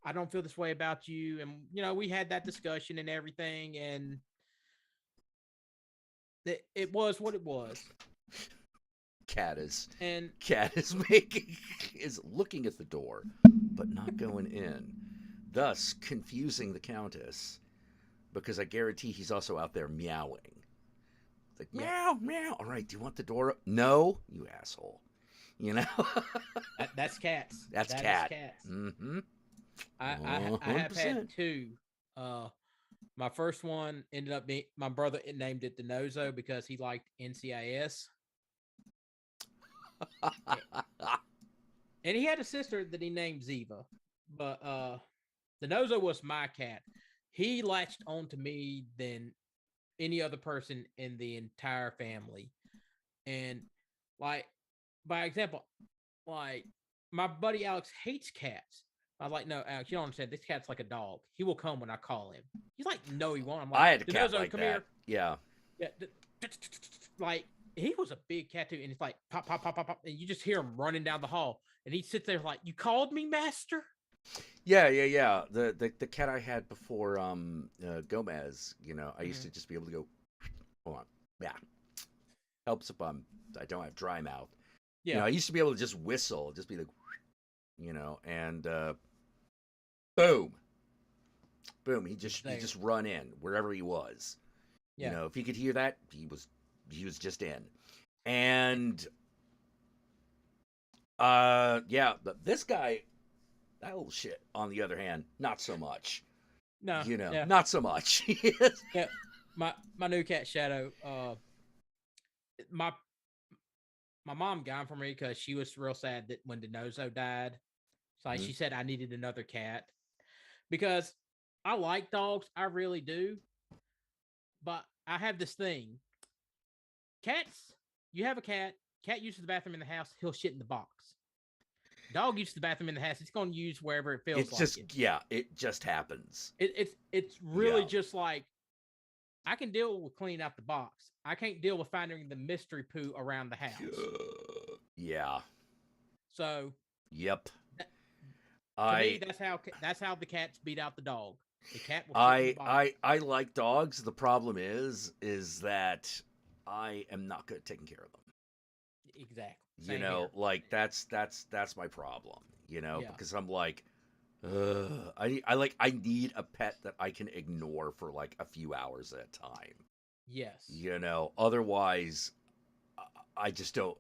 I don't feel this way about you. And, we had that discussion and everything, and it was what it was. Cat is looking at the door, but not going in, thus confusing the Countess, because I guarantee he's also out there meowing. It's like, meow, meow. All right, do you want the door up? No, you asshole. You know? That's cats. That's cat. Cats. I have had 2. My first one ended up being my brother named it Denozo because he liked NCIS. And he had a sister that he named Ziva. But Denozo was my cat. He latched on to me than any other person in the entire family. And like, by example, like my buddy Alex hates cats. I was like, no, Alex, you don't understand. This cat's like a dog. He will come when I call him. He's like, no, he won't. I'm like, I had a cat Denozo, like come that. here. Yeah. Yeah. Like, he was a big cat too. And it's like, pop, pop, pop, pop, pop. And you just hear him running down the hall. And he sits there like, you called me, master? Yeah. The cat I had before Gomez, you know, I used to just be able to go, hold on. Yeah. Helps if I don't have dry mouth. Yeah. You know, I used to be able to just whistle, just be like, you know, and boom. He'd just run in wherever he was. Yeah. You know, if he could hear that, he was just in. And this guy, that little shit, on the other hand, not so much. No. You know, yeah. not so much. Yeah. My new cat Shadow, my mom got him for me because she was real sad that when Denozo died. So she said I needed another cat because I like dogs, I really do. But I have this thing. Cats, you have a cat uses the bathroom in the house, he'll shit in the box. Dog uses the bathroom in the house, it's going to use wherever it feels like it. Yeah, it just happens. It's really just like, I can deal with cleaning out the box. I can't deal with finding the mystery poo around the house. Yeah. So. Yep. To me, that's how the cats beat out the dog. The cat will shit in the box. I like dogs. The problem is that I am not good at taking care of them. Exactly. You know, like that's my problem. You know, because I'm like, I need a pet that I can ignore for like a few hours at a time. Yes. You know, otherwise, I just don't.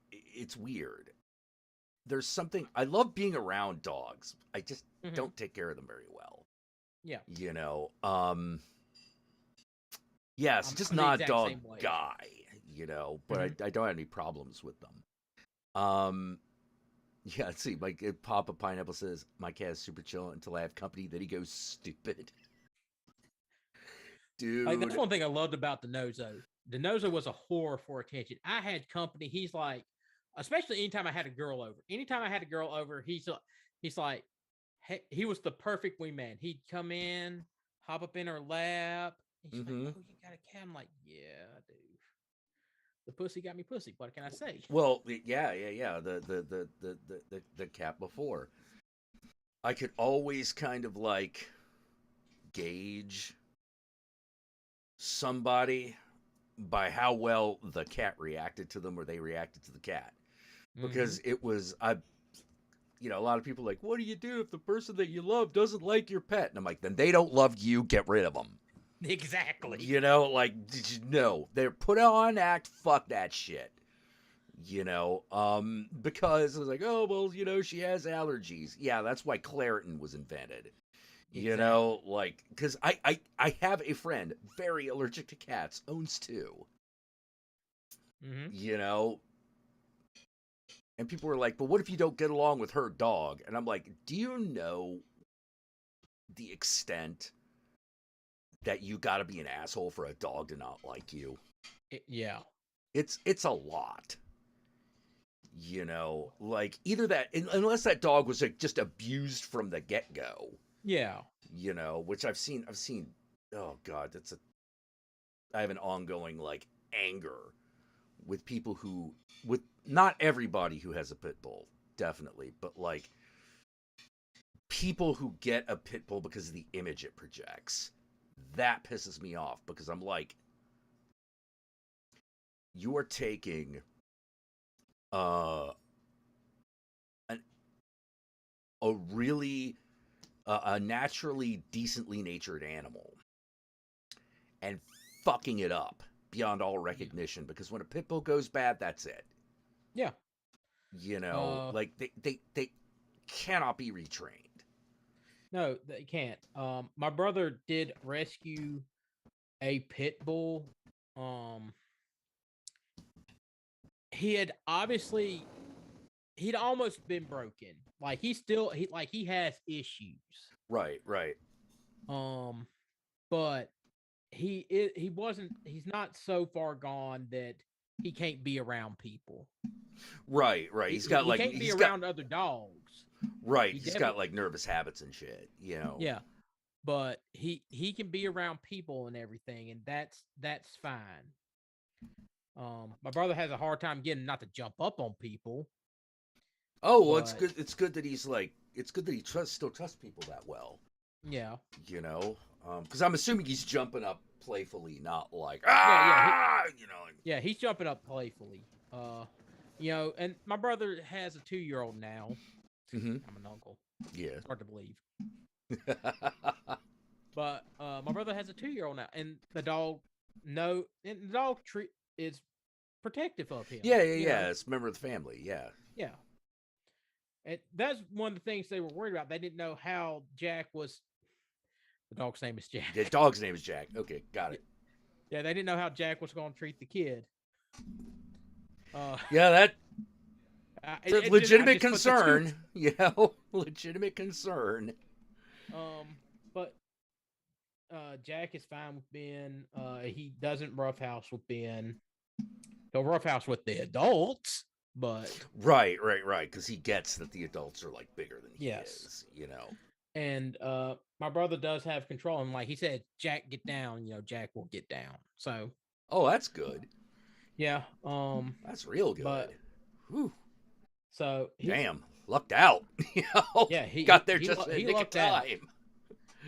It's weird. There's something, I love being around dogs. I just don't take care of them very well. Yeah. You know, yes, I'm just not a dog guy, you know, but I don't have any problems with them. Yeah, let's see, like Papa Pineapple says, my cat is super chill until I have company, then he goes stupid. Dude. Like, that's one thing I loved about Denozo. Denozo was a whore for attention. I had company. He's like, especially anytime I had a girl over. Anytime I had a girl over, he's like, hey, he was the perfect wingman. He'd come in, hop up in her lap. And she's like, oh, you got a cat? I'm like, yeah, I do. The pussy got me pussy. What can I say? Well, yeah. The cat before. I could always kind of like gauge somebody by how well the cat reacted to them or they reacted to the cat. Because it was, a lot of people are like, what do you do if the person that you love doesn't like your pet? And I'm like, then they don't love you, get rid of them. Exactly. You know, like, no, they're put on act, fuck that shit. You know, because I was like, oh, well, you know, she has allergies. Yeah, that's why Claritin was invented. Exactly. You know, like, because I have a friend, very allergic to cats, owns 2. You know, and people were like, but what if you don't get along with her dog? And I'm like, do you know the extent that you got to be an asshole for a dog to not like you? Yeah. It's a lot. You know, like either that, unless that dog was like just abused from the get-go. Yeah. You know, which I've seen, oh God, I have an ongoing like anger with people with not everybody who has a pit bull, definitely, but like people who get a pit bull because of the image it projects. That pisses me off because I'm like, you are taking a really a naturally decently natured animal and fucking it up beyond all recognition, because when a pit bull goes bad, that's it. Yeah. You know, like they cannot be retrained. No, they can't. My brother did rescue a pit bull. He had obviously he'd almost been broken. Like he has issues. Right, right. But he's not so far gone that he can't be around people. Right, right. He's got he like can't be he's around other dogs. Right, he's got like nervous habits and shit, you know. Yeah. But he can be around people and everything, and that's fine. My brother has a hard time getting not to jump up on people. Oh, well, it's good. It's good that he's like. It's good that he still trusts people that well. Yeah. You know, because I'm assuming he's jumping up playfully, not like you know. Yeah, he's jumping up playfully. You know, and my brother has a 2-year-old now. Mm-hmm. I'm an uncle. Yeah. It's hard to believe. But my brother has a 2-year-old now, and the dog is protective of him. Yeah. It's a member of the family. Yeah. Yeah. And that's one of the things they were worried about. They didn't know how Jack was. The dog's name is Jack. The dog's name is Jack. Okay, got it. Yeah, they didn't know how Jack was going to treat the kid. Yeah, it's a legitimate concern. Yeah, legitimate concern. But Jack is fine with Ben. He doesn't roughhouse with Ben. He'll roughhouse with the adults, but right, because he gets that the adults are like bigger than he is, you know. And my brother does have control, and like he said, Jack, get down. You know, Jack will get down. So, oh, that's good. Yeah, that's real good. But, whew. So damn, lucked out. You know? Yeah, he got there just in nick of time. Out.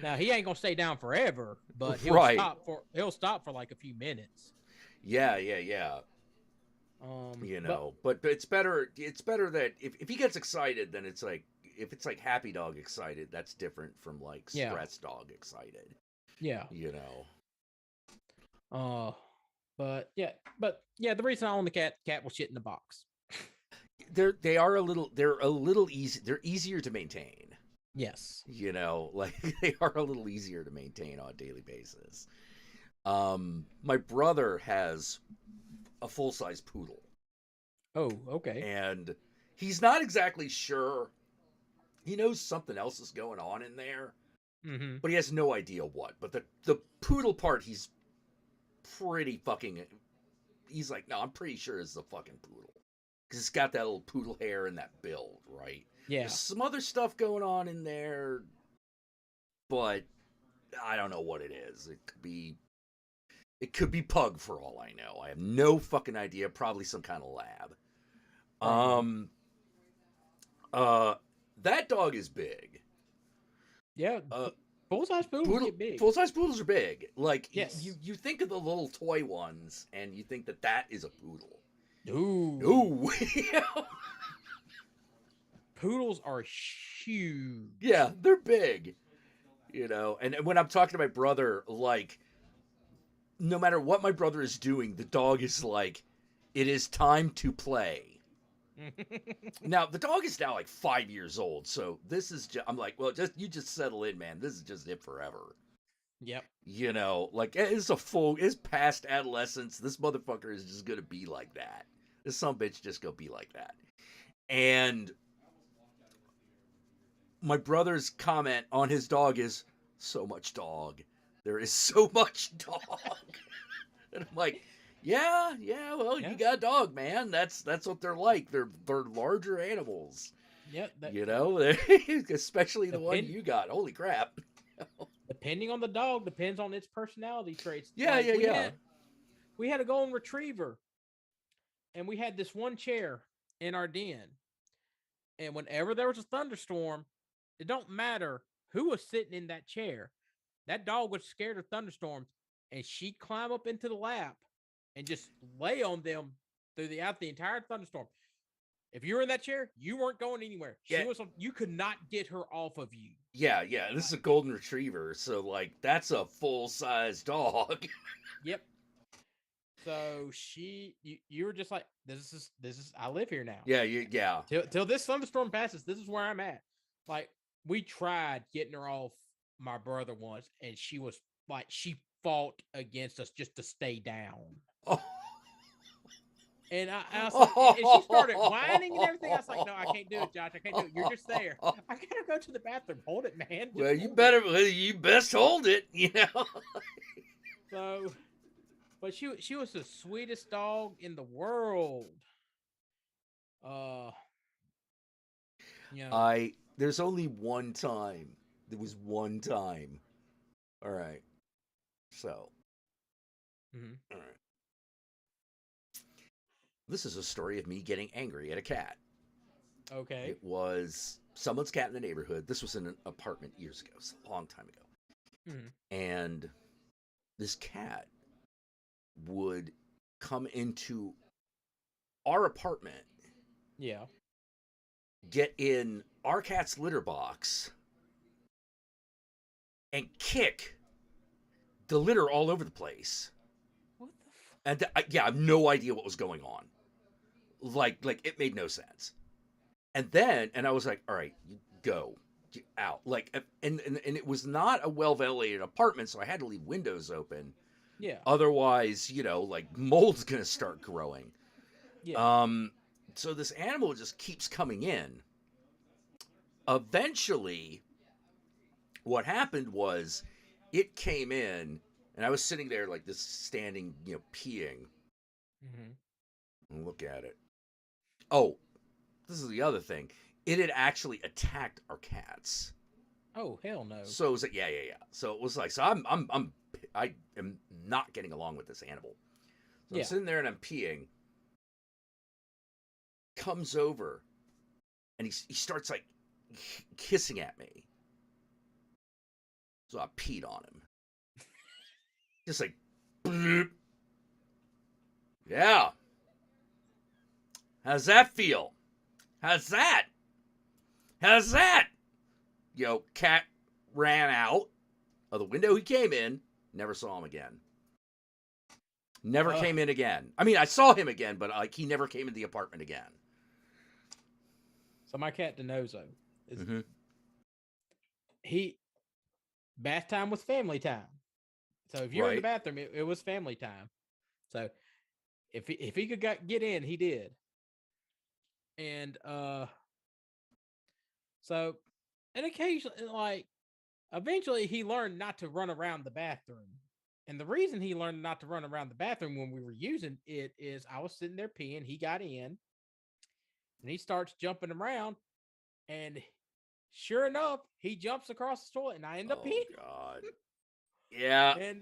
Now he ain't gonna stay down forever, but he'll stop for like a few minutes. Yeah. You know, but it's better that if he gets excited, then it's like if it's like happy dog excited, that's different from like stress dog excited. Yeah. You know. But the reason I own the cat will shit in the box. They're a little easy. They're easier to maintain. Yes. You know, like they are a little easier to maintain on a daily basis. My brother has a full-size poodle. Oh, okay. And he's not exactly sure. He knows something else is going on in there, but he has no idea what. But the poodle part, he's pretty fucking. He's like, no, I'm pretty sure it's the fucking poodle because it's got that little poodle hair and that build, right? Yeah. There's some other stuff going on in there, but I don't know what it is. It could be pug for all I know. I have no fucking idea. Probably some kind of lab. That dog is big. Yeah. Full-size poodles get big. Full-size poodles are big. Like, yes. You think of the little toy ones, and you think that is a poodle. Ooh. Poodles are huge. Yeah, they're big. You know, and when I'm talking to my brother, like, no matter what my brother is doing, the dog is like, it is time to play. Now, the dog is now like 5 years old, so this is I'm like, well, you just settle in, man. This is just it forever. Yep. You know, like it's past adolescence. This motherfucker is just gonna be like that. This sumbitch just gonna be like that. And my brother's comment on his dog is so much dog. There is so much dog. And I'm like, yeah, well, you got a dog, man. That's what they're like. They're larger animals. Yep. You know, especially the one you got. Holy crap. Depending on the dog, depends on its personality traits. Yeah, like we had a golden retriever, and we had this one chair in our den. And whenever there was a thunderstorm, it don't matter who was sitting in that chair. That dog was scared of thunderstorms, and she'd climb up into the lap and just lay on them throughout the entire thunderstorm. If you were in that chair, you weren't going anywhere. You could not get her off of you. Yeah. This is a golden retriever, so like that's a full-size dog. Yep. So you were just like, this is I live here now. Yeah. Till this thunderstorm passes, this is where I'm at. Like we tried getting her off my brother once, and she was like, she fought against us just to stay down. Oh. And I was like, and she started whining and everything. I was like, no, I can't do it, Josh. I can't do it. You're just there. I gotta go to the bathroom. Hold it, man. Just Well, you best hold it, you know. So, but she was the sweetest dog in the world. You know, There's only one time. There was one time. All right. So. All right. This is a story of me getting angry at a cat. Okay. It was someone's cat in the neighborhood. This was in an apartment years ago. It's a long time ago. And this cat would come into our apartment. Yeah. Get in our cat's litter box and kick the litter all over the place. What the And I have no idea what was going on. Like it made no sense. And I was like, all right, you go. Get out. Like, and it was not a well-ventilated apartment, so I had to leave windows open. Yeah. Otherwise, like mold's gonna start growing. Yeah. So this animal just keeps coming in. Eventually, what happened was it came in, and I was sitting there like this, standing, peeing. And look at it. Oh, this is the other thing. It had actually attacked our cats. Oh, hell no. So it was like, yeah. So it was like, so I am not getting along with this animal. So I'm sitting there and I'm peeing. Comes over, and he starts like kissing at me. So I peed on him. Just like, bloop. Yeah. How's that feel? How's that? Cat ran out of the window he came in. Never saw him again. Never came in again. I mean, I saw him again, but he never came in the apartment again. So my cat Denozo is bath time was family time. So if you're in the bathroom, it was family time. So if he could get in, he did. And so and occasionally, eventually he learned not to run around the bathroom. And the reason he learned not to run around the bathroom when we were using it is I was sitting there peeing, he got in, and he starts jumping around, and sure enough, he jumps across the toilet, and I end up peeing. Oh God. Yeah. And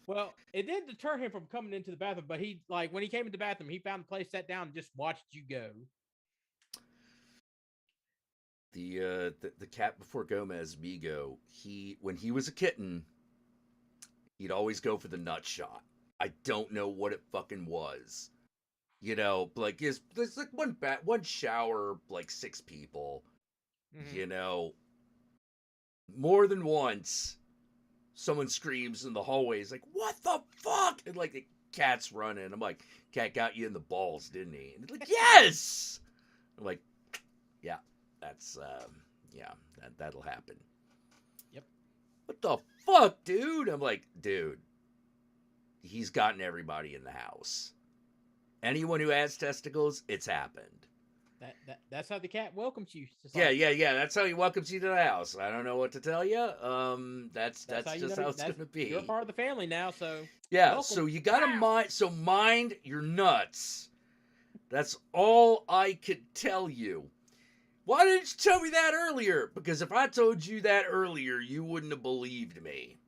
well, it didn't deter him from coming into the bathroom, but when he came into the bathroom, he found a place, sat down, and just watched you go. The cat before Gomez, Migo, when he was a kitten, he'd always go for the nut shot. I don't know what it fucking was. Like there's like one shower, like 6 people. More than once, someone screams in the hallways like, "What the fuck?" And like the cat's running. I'm like, "Cat got you in the balls, didn't he?" And they're like, "Yes." I'm like, "Yeah, that's that'll happen." Yep. What the fuck, dude? I'm like, dude, he's gotten everybody in the house. Anyone who has testicles, it's happened. That's how the cat welcomes you. Yeah. That's how he welcomes you to the house. I don't know what to tell you. That's just how it's gonna be. You're part of the family now, so yeah. welcome. So you gotta mind your nuts. That's all I could tell you. Why didn't you tell me that earlier? Because if I told you that earlier, you wouldn't have believed me,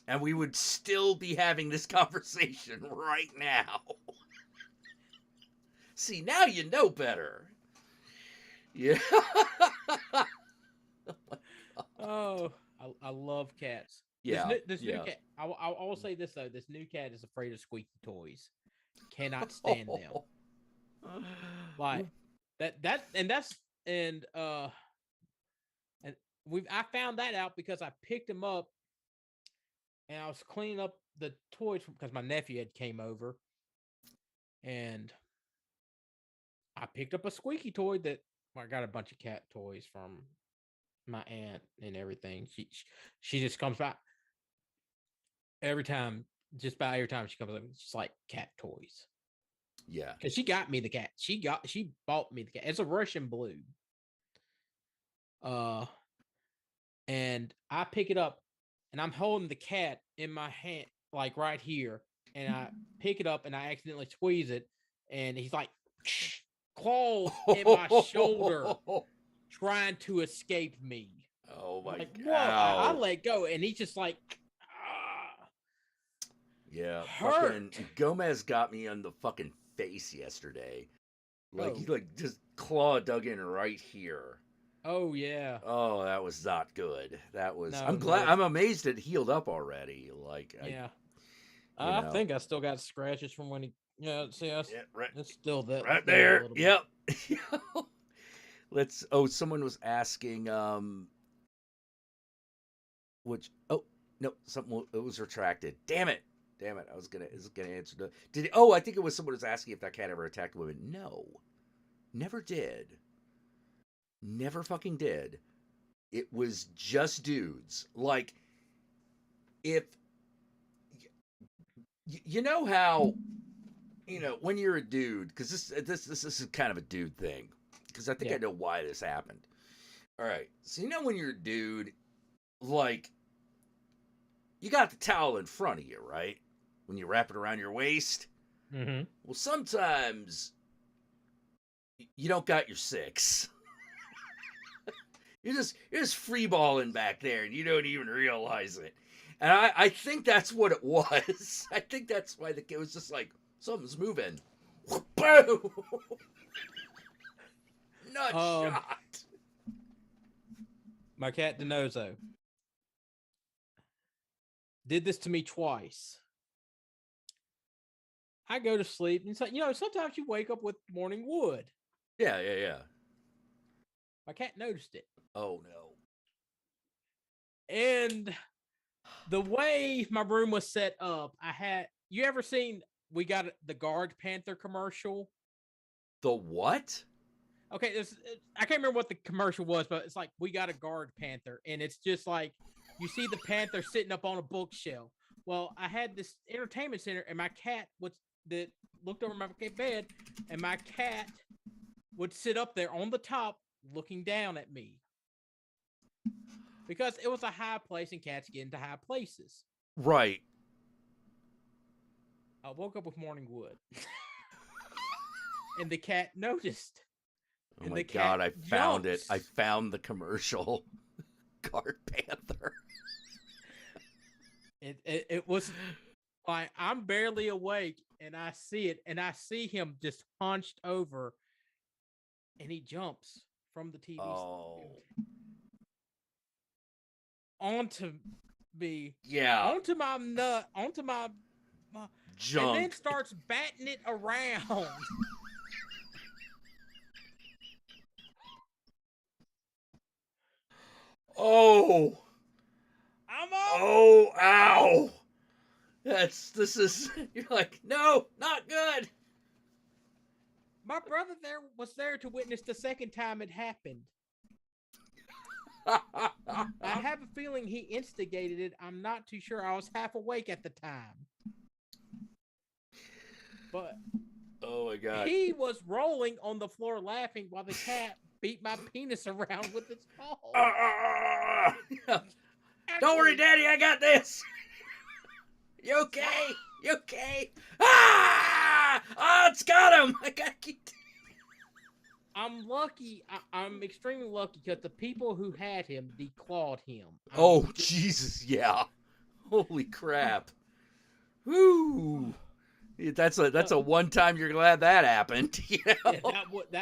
and we would still be having this conversation right now. See, now you know better. Yeah. Oh, I love cats. Yeah. This new cat. I will say this though. This new cat is afraid of squeaky toys. Cannot stand them. Like I found that out because I picked him up and I was cleaning up the toys because my nephew had came over, and I picked up a squeaky toy that I got a bunch of cat toys from my aunt and everything. She just comes by every time. Just about every time she comes up, it's just like cat toys. Yeah, because she got me the cat. She bought me the cat. It's a Russian blue. And I pick it up, and I'm holding the cat in my hand, like right here, and I pick it up, and I accidentally squeeze it, and he's like claws in my shoulder, trying to escape me. Oh my like, god! Whoa! I let go, and he's just like, yeah, hurt. Fucking Gomez got me on the fucking face yesterday. Like he like just claw dug in right here. Oh yeah. Oh, that was not good. That was. No, I'm glad. no. I'm amazed it healed up already. Like Yeah. I think I still got scratches from when he. Yeah. See, it's still that right there. Yep. Let's. Oh, someone was asking. Which? Oh no, something. It was retracted. Damn it. I was gonna answer the. Did it, oh, I think it was someone was asking if that cat ever attacked women. No, never did. Never fucking did. It was just dudes. Like, if you know how, when you're a dude, because this is kind of a dude thing, because I think I know why this happened. All right, so when you're a dude, like, you got the towel in front of you, right? When you wrap it around your waist. Mm-hmm. Well, sometimes you don't got your six. You're just freeballing back there, and you don't even realize it. And I think that's what it was. I think that's why it was just like, something's moving. Boom! Nut shot. My cat Denozo did this to me twice. I go to sleep, and sometimes you wake up with morning wood. Yeah. My cat noticed it. Oh no. And the way my room was set up, you ever seen, we got the Guard Panther commercial? The what? Okay, I can't remember what the commercial was, but it's like, we got a Guard Panther, and it's just like, you see the panther sitting up on a bookshelf. Well, I had this entertainment center, and my cat looked over my bed, and my cat would sit up there on the top looking down at me. Because it was a high place, and cats get into high places. Right. I woke up with morning wood. And the cat noticed. Oh my god, I found it. I found the commercial. Guard Panther. It was like, I'm barely awake, and I see it, and I see him just hunched over, and he jumps from the TV onto me, onto my nut, onto my junk, and then starts batting it around. Oh, I'm up. Oh, ow! You're like, no, not good. My brother was there to witness the second time it happened. I have a feeling he instigated it. I'm not too sure. I was half awake at the time. But oh my god. He was rolling on the floor laughing while the cat beat my penis around with its paw. Don't worry, Daddy, I got this. You okay? You okay? Ah! Oh, it's got him. I gotta keep. I'm lucky. I'm extremely lucky because the people who had him declawed him. Oh, Jesus, yeah. Holy crap. Woo. That's a one time you're glad that happened. Yeah,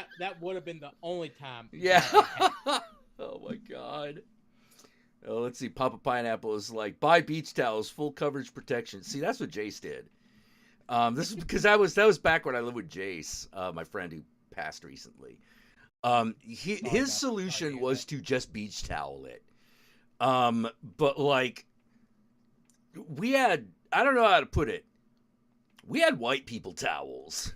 that would have been the only time. Yeah. Oh my god. Oh, let's see. Papa Pineapple is like, buy beach towels, full coverage protection. See, that's what Jace did. This is because that was back when I lived with Jace, my friend who passed recently. His solution was to just beach towel it. But like, we had, I don't know how to put it. We had white people towels.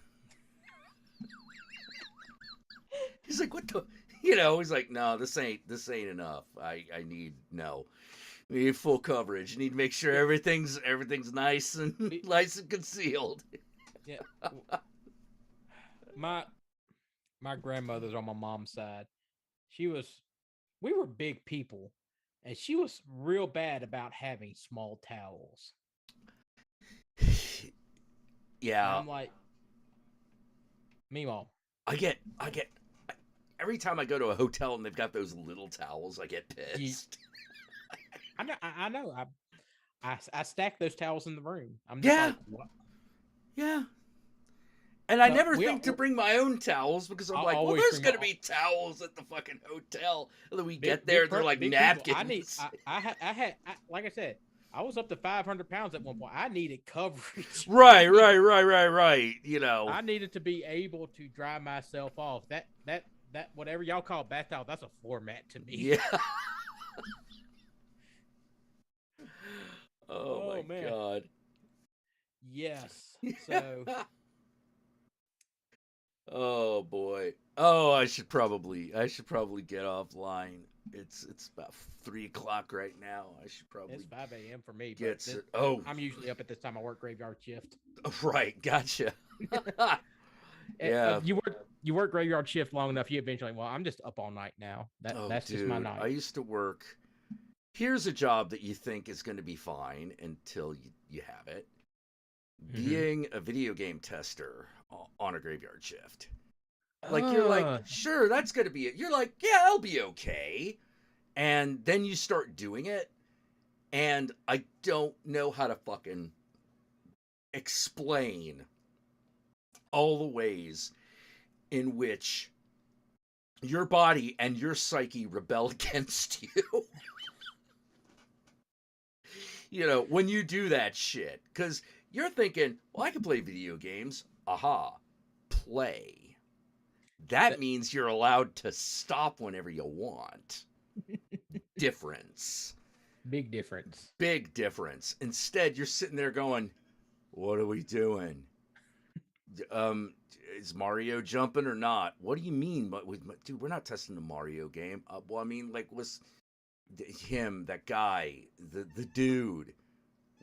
He's like, what the? You know, he's like, no, this ain't enough. I need we need full coverage. You need to make sure everything's nice and nice and concealed. Yeah. My grandmother's on my mom's side. We were big people, and she was real bad about having small towels. Yeah. And I'm like, meanwhile, I get every time I go to a hotel and they've got those little towels, I get pissed. I know. I stack those towels in the room. I'm just like, what? Yeah. And I never think to bring my own towels because I'm like, well, there's going to be towels at the fucking hotel. And then we get there, they're like napkins. I had, like I said, I was up to 500 pounds at one point. I needed coverage. Right. You know, I needed to be able to dry myself off. That whatever y'all call bath towel, that's a floor mat to me. Yeah. Oh my God. Yes. So. Oh boy. Oh, I should probably get offline. It's about 3:00 right now. I should probably. It's 5 a.m. for me. I'm usually up at this time. I work graveyard shift. Right, gotcha. Yeah, you work graveyard shift long enough, you eventually. Well, I'm just up all night now. That's just my night. I used to work. Here's a job that you think is going to be fine until you have it. Being a video game tester on a graveyard shift. Like, you're like, sure, that's going to be it. You're like, yeah, I'll be okay. And then you start doing it, and I don't know how to fucking explain all the ways in which your body and your psyche rebel against you. You know, when you do that shit. Because you're thinking, well, I can play video games. Aha. Play. That means you're allowed to stop whenever you want. Difference. Big difference. Big difference. Instead, you're sitting there going, what are we doing? Is Mario jumping or not? What do you mean? Dude, we're not testing the Mario game. Well, I mean, like, was him, that guy, the dude.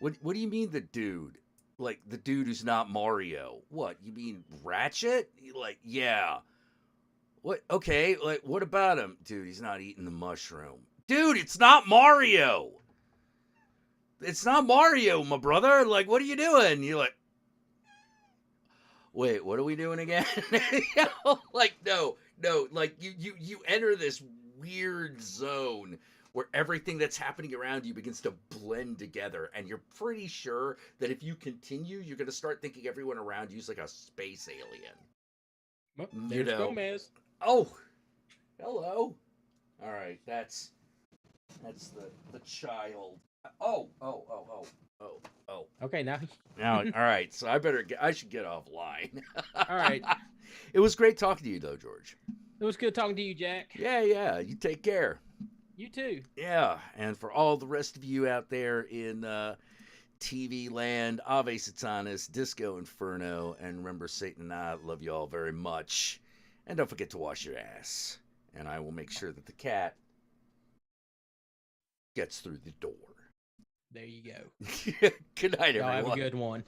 What do you mean the dude? Like, the dude who's not Mario. What, you mean Ratchet? Like, yeah. What? Okay, like, what about him? Dude, he's not eating the mushroom. Dude, it's not Mario. It's not Mario, my brother. Like, what are you doing? You're like, wait, what are we doing again? You know, like, no, like, you enter this weird zone where everything that's happening around you begins to blend together, and you're pretty sure that if you continue, you're going to start thinking everyone around you is like a space alien. Well, there's Gomez. Oh, hello. All right, that's the child. Oh. Okay, now. All right. So I should get offline. All right. It was great talking to you, though, George. It was good talking to you, Jack. Yeah. You take care. You too. Yeah, and for all the rest of you out there in TV land, Ave Satanas, Disco Inferno, and remember, Satan and I love you all very much. And don't forget to wash your ass. And I will make sure that the cat gets through the door. There you go. Good night, everyone. Y'all have a good one.